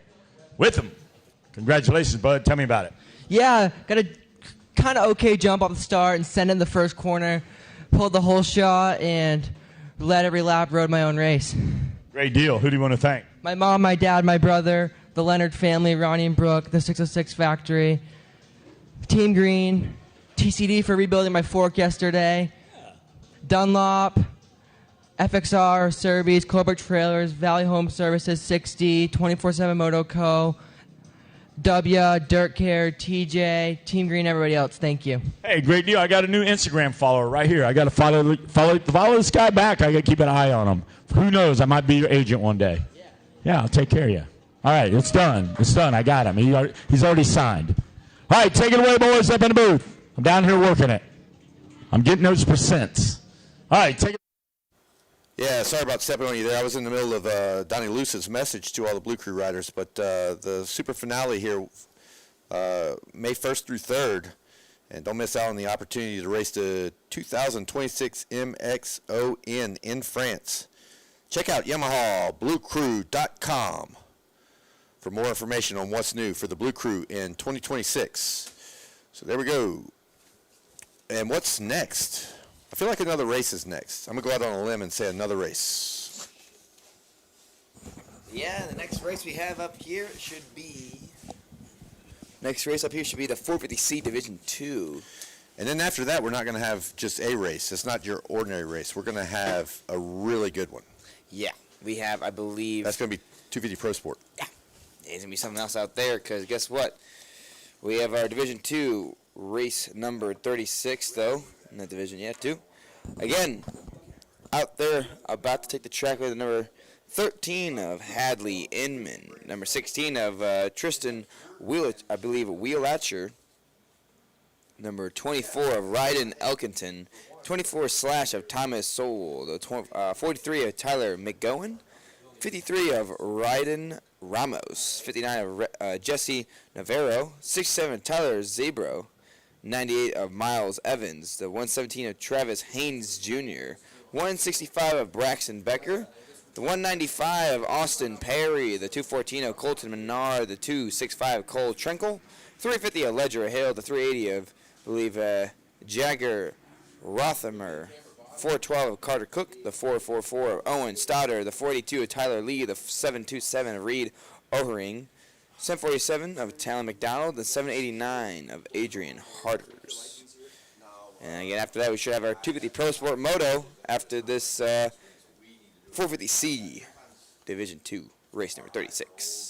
With him. Congratulations, bud. Tell me about it. Yeah, got a kind of okay jump off the start and sent in the first corner, pulled the whole shot, and led every lap, rode my own race. Great deal. Who do you want to thank? My mom, my dad, my brother, the Leonard family, Ronnie and Brooke, the 606 factory, Team Green, TCD for rebuilding my fork yesterday, Dunlop, FXR, Serbies, Colbert Trailers, Valley Home Services, 60, 24/7 Moto Co., W, Dirt Care, TJ, Team Green, everybody else. Thank you. Hey, great deal. I got a new Instagram follower right here. I got to follow this guy back. I got to keep an eye on him. Who knows? I might be your agent one day. Yeah, I'll take care of you. All right, it's done. It's done. I got him. He's already signed. All right, take it away, boys, up in the booth. I'm down here working it. I'm getting those percents. All right, take it. Yeah, sorry about stepping on you there. I was in the middle of Donnie Luce's message to all the Blue Crew riders, but the super finale here, May 1st through 3rd, and don't miss out on the opportunity to race the 2026 MXON in France. Check out YamahaBlueCrew.com for more information on what's new for the Blue Crew in 2026. So there we go. And what's next? I feel like another race is next. I'm going to go out on a limb and say another race. Yeah, the next race we have up here should be... Next race up here should be the 450C Division 2. And then after that, we're not going to have just a race. It's not your ordinary race. We're going to have a really good one. Yeah, we have, I believe... That's going to be 250 Pro Sport. Yeah, there's going to be something else out there, because guess what? We have our Division 2 race number 36, though. In that division yet, too. Again, out there, about to take the track with number 13 of Hadley Inman, number 16 of Tristan Wheelatcher, number 24 of Ryden Elkington, 24 / of Thomas Soul, the 43 of Tyler McGowan, 53 of Ryden Ramos, 59 of Jesse Navarro, 67 of Tyler Zabro, 98 of Miles Evans, the 117 of Travis Haynes Jr., 165 of Braxton Becker, the 195 of Austin Perry, the 214 of Colton Menard, the 265 of Cole Trenkle, 350 of Ledger Hill, the 380 of, I believe, Jagger Rothamer, 412 of Carter Cook, the 444 of Owen Stoddard, the 482 of Tyler Lee, the 727 of Reed Ohering, 747 of Talon McDonald, the 789 of Adrian Harters. And again, after that, we should have our 250 Pro Sport Moto after this 450C Division 2 race number 36.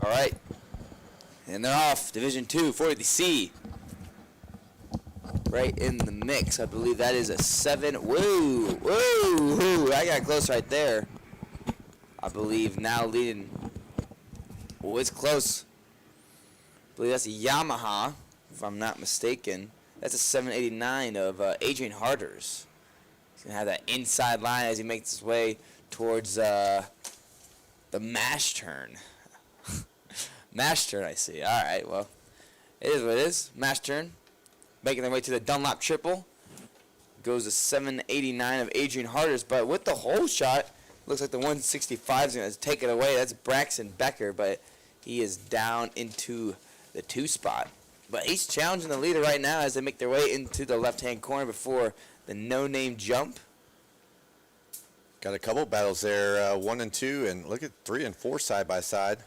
All right. And they're off. Division 2, 40C. Right in the mix. I believe that is a 7. Whoa. Whoa. I got close right there. I believe now leading. Oh, it's close. I believe that's a Yamaha, if I'm not mistaken. That's a 789 of Adrian Harders. He's going to have that inside line as he makes his way towards the mash turn. Mash turn, I see. All right, well, it is what it is. Mash turn. Making their way to the Dunlop triple. Goes a 789 of Adrian Harders, but with the hole shot, looks like the 165 is going to take it away. That's Braxton Becker, but he is down into the 2 spot. But he's challenging the leader right now as they make their way into the left-hand corner before the no-name jump. Got a couple battles there, 1 and 2, and look at 3 and 4 side by side.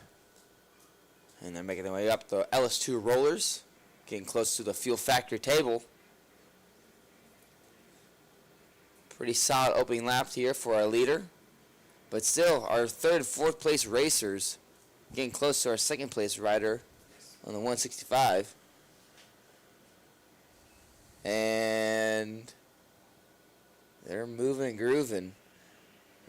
And they're making their way up the LS2 rollers, getting close to the Fuel Factory table. Pretty solid opening lap here for our leader. But still, our 3rd and 4th place racers getting close to our 2nd place rider on the 165. And they're moving and grooving.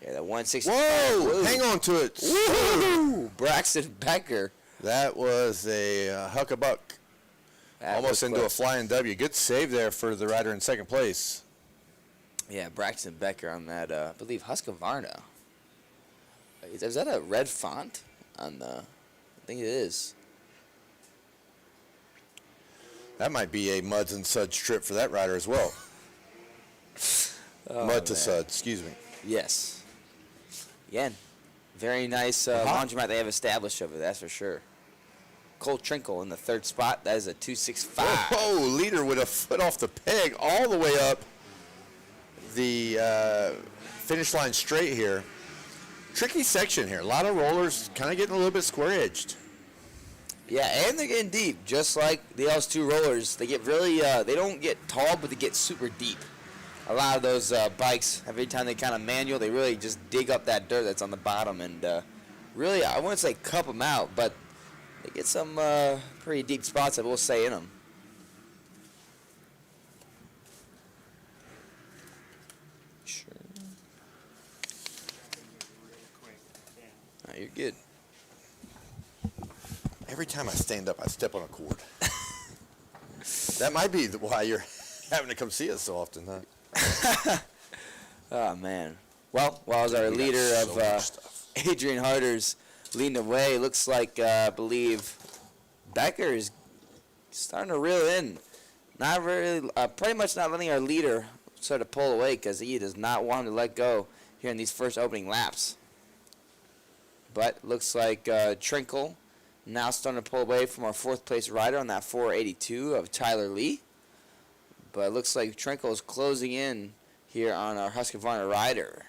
Yeah, the 165. Whoa! Hang on to it. Woo! Braxton Becker. That was a huckabuck. Almost into a flying W. Good save there for the rider in 2nd place. Yeah, Braxton Becker on that, I believe, Husqvarna. Is that a red font on the... I think it is. That might be a Muds and Suds trip for that rider as well. Mud to Sud, excuse me. Yes. Again, very nice laundromat they have established over there, that's for sure. Cole Trinkle in the 3rd spot. That is a 265. Whoa, leader with a foot off the peg all the way up the finish line straight here. Tricky section here. A lot of rollers kind of getting a little bit square-edged. Yeah, and they're getting deep, just like the LS2 rollers. They get really, they don't get tall, but they get super deep. A lot of those bikes, every time they kind of manual, they really just dig up that dirt that's on the bottom and really, I wouldn't say cup them out, but they get some pretty deep spots, I will say, in them. Sure. You're good. Every time I stand up, I step on a cord. That might be why you're having to come see us so often, huh? Oh, man. Well, while our leader of Adrian Harders leading the way, looks like, I believe, Becker is starting to reel in. Not really, pretty much not letting our leader sort of pull away because he does not want him to let go here in these first opening laps. But looks like Trinkle now starting to pull away from our 4th place rider on that 482 of Tyler Lee. But it looks like Trinkle is closing in here on our Husqvarna rider.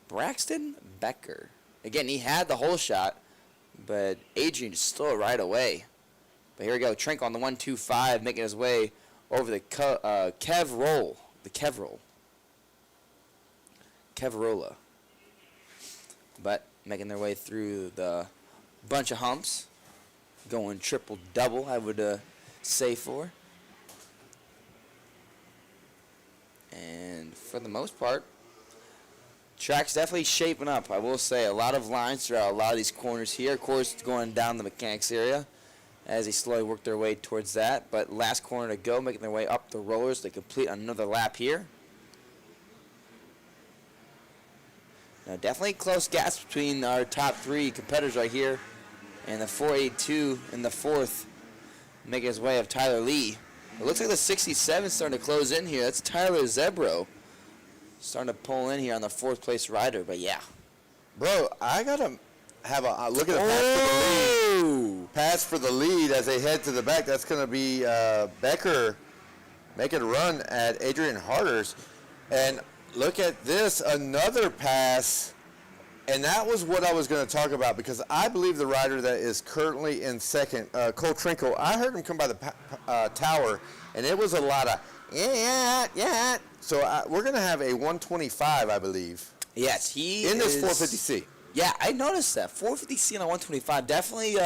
Braxton Becker. Again, he had the hole shot, but Adrian just stole it right away. But here we go. Trinkle on the 125 making his way over the Kev roll. The Kev roll. Kevrola. But making their way through the bunch of humps, going triple double, I would say for. And for the most part, track's definitely shaping up. I will say a lot of lines throughout a lot of these corners here. Of course, going down the mechanics area as they slowly work their way towards that. But last corner to go, making their way up the rollers to complete another lap here. Now, definitely close gaps between our top 3 competitors right here. And the 482 in the 4th, making his way of Tyler Lee. It looks like the 67 starting to close in here. That's Tyler Zebro starting to pull in here on the 4th place rider. But yeah, bro, I gotta have a look at the pass for the lead. Pass for the lead as they head to the back. That's gonna be Becker making a run at Adrian Harders, and look at this, another pass. And that was what I was going to talk about because I believe the rider that is currently in 2nd, Cole Trinkle, I heard him come by the tower, and it was a lot of, yeah. So we're going to have a 125, I believe. Yes, he in this is, 450C. Yeah, I noticed that 450C on a 125. Definitely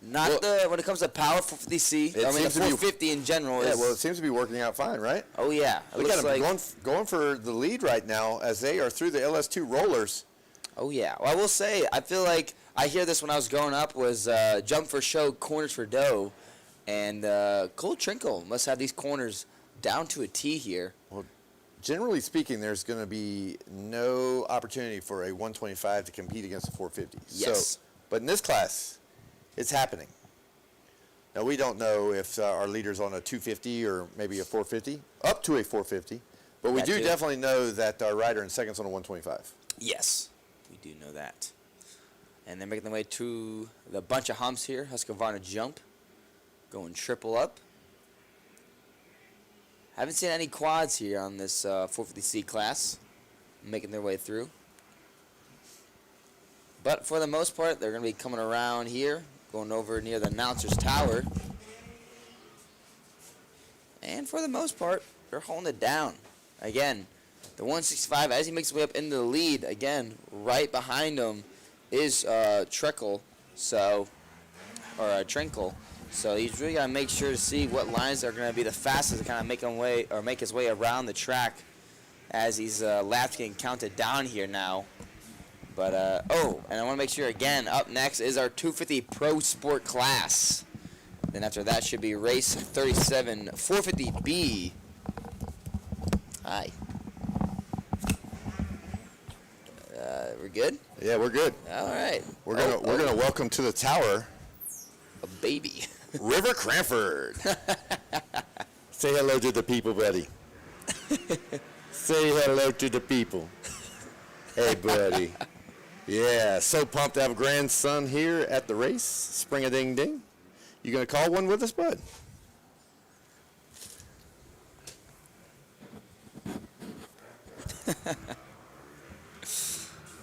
not when it comes to power 450C. I mean, the 450 in general. Yeah, is, well, it seems to be working out fine, right? Oh yeah, We got them going for the lead right now as they are through the LS2 rollers. Oh yeah. Well, I will say, I feel like I hear this when I was growing up was jump for show, corners for dough, and Cole Trinkle must have these corners down to a T here. Well, generally speaking, there's going to be no opportunity for a 125 to compete against a 450. Yes. So, but in this class, it's happening. Now, we don't know if our leader's on a 250 or maybe a 450, up to a 450, but we do definitely know that our rider in seconds on a 125. Yes, we do know that. And they're making their way to the bunch of humps here. Husqvarna jump, going triple up. Haven't seen any quads here on this 450C class, making their way through. But for the most part, they're going to be coming around here, going over near the announcer's tower. And for the most part, they're holding it down. Again, the 165, as he makes his way up into the lead, again, right behind him is Trinkle. So he's really got to make sure to see what lines are going to be the fastest to kind of make his way around the track as these laps getting counted down here now. But, and I want to make sure, again, up next is our 250 Pro Sport class. Then after that should be race 37, 450B. Hi. We're good? Yeah, we're good. All right. We're gonna welcome to the tower a baby. River Cranford. Say hello to the people, buddy. Say hello to the people. Hey, buddy. Yeah, so pumped to have a grandson here at the race. Spring-a-ding-ding. You gonna call one with us, bud?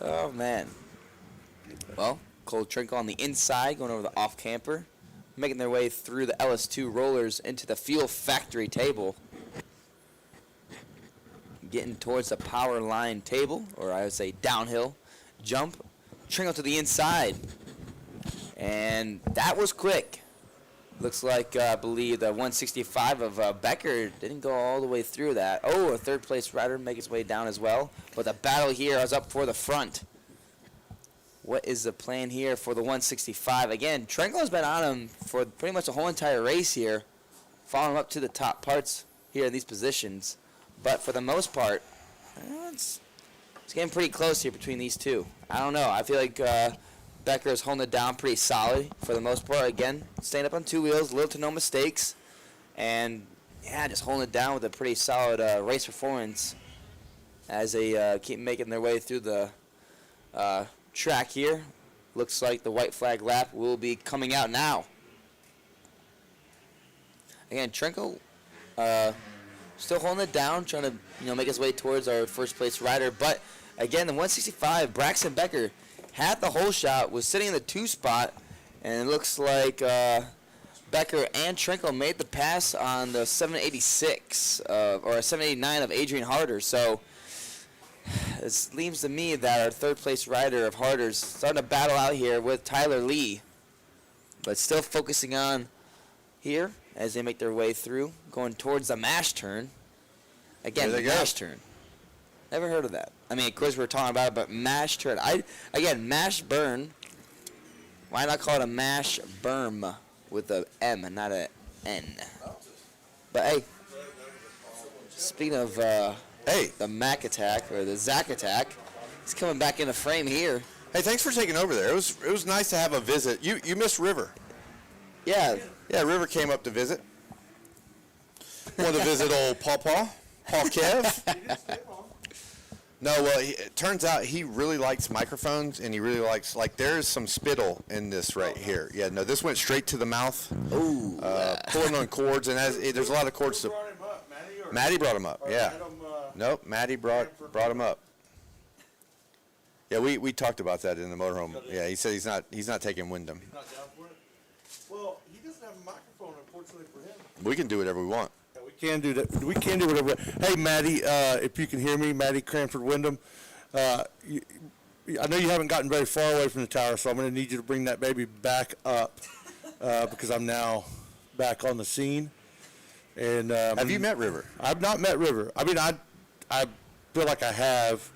Oh, man. Well, Cole Trinkle on the inside, going over the off-camper, making their way through the LS2 rollers into the fuel factory table. Getting towards the power line table, or I would say downhill. Jump, Trinkle to the inside. And that was quick. Looks like, I believe, the 165 of Becker didn't go all the way through that. Oh, a third-place rider make his way down as well. But the battle here is up for the front. What is the plan here for the 165? Again, Trinkle has been on him for pretty much the whole entire race here, following him up to the top parts here in these positions. But for the most part, it's getting pretty close here between these two. I don't know. I feel like Becker is holding it down pretty solid for the most part. Again, staying up on two wheels, little to no mistakes. And, yeah, just holding it down with a pretty solid race performance as they keep making their way through the track here. Looks like the white flag lap will be coming out now. Again, Trinkle still holding it down, trying to make his way towards our first place rider. But again, the 165, Braxton Becker had the whole shot, was sitting in the 2 spot, and it looks like Becker and Trinkle made the pass on the 786 or 789 of Adrian Harder. So it seems to me that our third place rider of Harder's starting to battle out here with Tyler Lee, but still focusing on here as they make their way through, going towards the mash turn. Again, the mash turn. Never heard of that. I mean, of course, we're talking about it, but mash turn. Again, mash burn. Why not call it a mash berm with a M and not a N? But hey, speaking of the Mac attack or the Zach attack, he's coming back in the frame here. Hey, thanks for taking over there. It was nice to have a visit. You missed River. Yeah. Yeah, River came up to visit. Want to visit old Paul Kev? No, well, it turns out he really likes microphones, and he really likes, there's some spittle in this right here. Yeah, no, this went straight to the mouth. Ooh. Pulling on cords, and there's a lot of cords to... Maddie brought him up, yeah. Nope, Maddie brought him up. Yeah, we talked about that in the motorhome. Yeah, he said he's not taking Wyndham. He's not down for it? Well, he doesn't have a microphone, unfortunately, for him. We can do whatever we want. We can do that. We can do whatever. Hey, Maddie, if you can hear me, Maddie Cranford Wyndham, I know you haven't gotten very far away from the tower, so I'm going to need you to bring that baby back up because I'm now back on the scene. And have you met River? I've not met River. I mean, I feel like I have.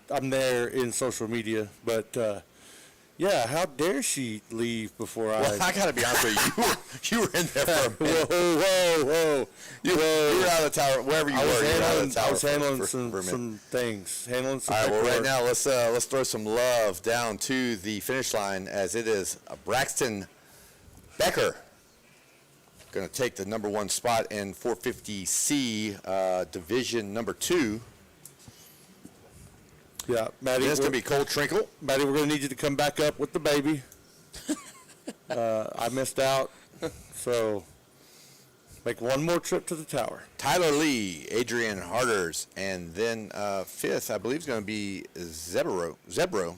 I'm there in social media, but yeah, how dare she leave before Well, I got to be honest with you. You were in there for a minute. Whoa. You were out of the tower, wherever you were. I was handling some things. Handling some All right, well, paperwork. right now, let's throw some love down to the finish line as it is Braxton Becker going to take the number 1 spot in 450C Division number 2. Yeah, Maddie. This is going to be Cole Trinkle. Maddie, we're going to need you to come back up with the baby. I missed out, so make one more trip to the tower. Tyler Lee, Adrian Harders, and then 5th, I believe, is going to be Zebro.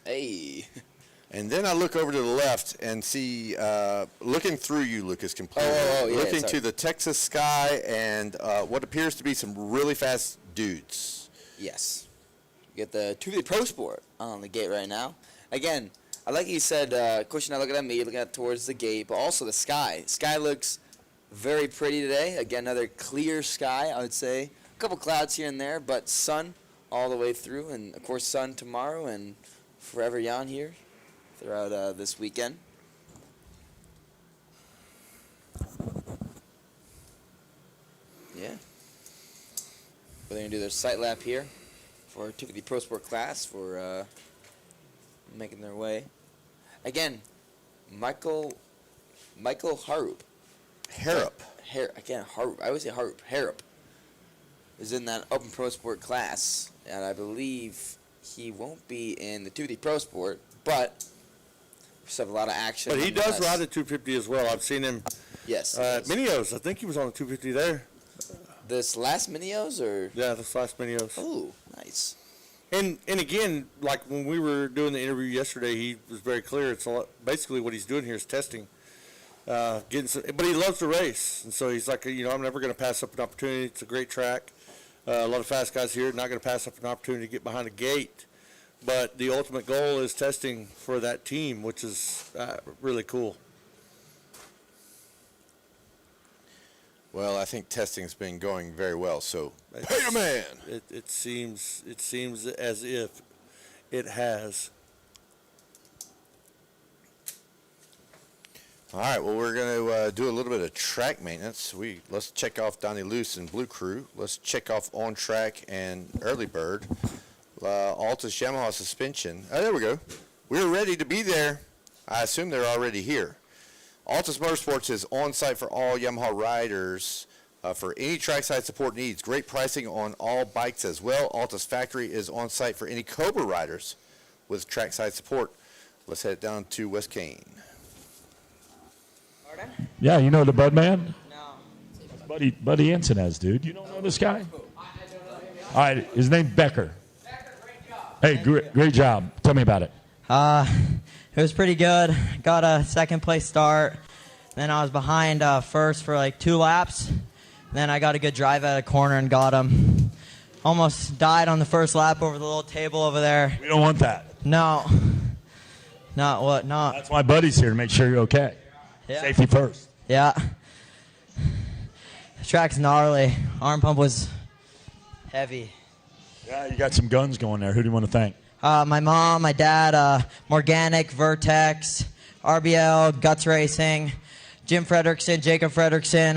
Hey. And then I look over to the left and see, looking through you, Lucas, completely. Looking to the Texas sky and what appears to be some really fast dudes. Yes. You get the 250 Pro Sport on the gate right now. Again, I like you said, Cush and I looking at me, looking at towards the gate, but also the sky. Sky looks very pretty today. Again, another clear sky, I would say. A couple clouds here and there, but sun all the way through, and of course sun tomorrow and forever yon here throughout this weekend. Yeah. They're going to do their sight lap here for 250 Pro Sport class for making their way. Again, Michael Harup. Again, Harup. I always say Harup. Harup is in that Open Pro Sport class, and I believe he won't be in the 250 Pro Sport, but we still have a lot of action. But he does ride the 250 as well. I've seen him. Yes. Minios. I think he was on the 250 there. This last Minios, or? Yeah, this last Minios. Oh, nice. And again, like when we were doing the interview yesterday, he was very clear. It's basically what he's doing here is testing, but he loves to race, and so he's like, I'm never going to pass up an opportunity. It's a great track. A lot of fast guys here, not going to pass up an opportunity to get behind a gate. But the ultimate goal is testing for that team, which is really cool. Well, I think testing's been going very well, so pay your man. It seems as if it has. All right, well, we're going to do a little bit of track maintenance. Let's check off Donnie Luce and Blue Crew. Let's check off On Track and Early Bird. Altus Yamaha suspension. Oh, there we go. We're ready to be there. I assume they're already here. Altus Motorsports is on site for all Yamaha riders for any trackside support needs. Great pricing on all bikes as well. Altus Factory is on site for any Cobra riders with trackside support. Let's head down to West Kane. Yeah, you know the Bud Man? No. Buddy Incinez, dude. You don't know this guy? All right, his name's Becker. Hey, great job. Tell me about it. It was pretty good. Got a second place start. Then I was behind first for like 2 laps. Then I got a good drive at a corner and got him. Almost died on the first lap over the little table over there. We don't want that. No. Not. That's why Buddy's here to make sure you're okay. Yeah. Safety first. Yeah. The track's gnarly. Arm pump was heavy. Yeah, you got some guns going there. Who do you want to thank? My mom, my dad, Morganic, Vertex, RBL, Guts Racing, Jim Fredrickson, Jacob Fredrickson,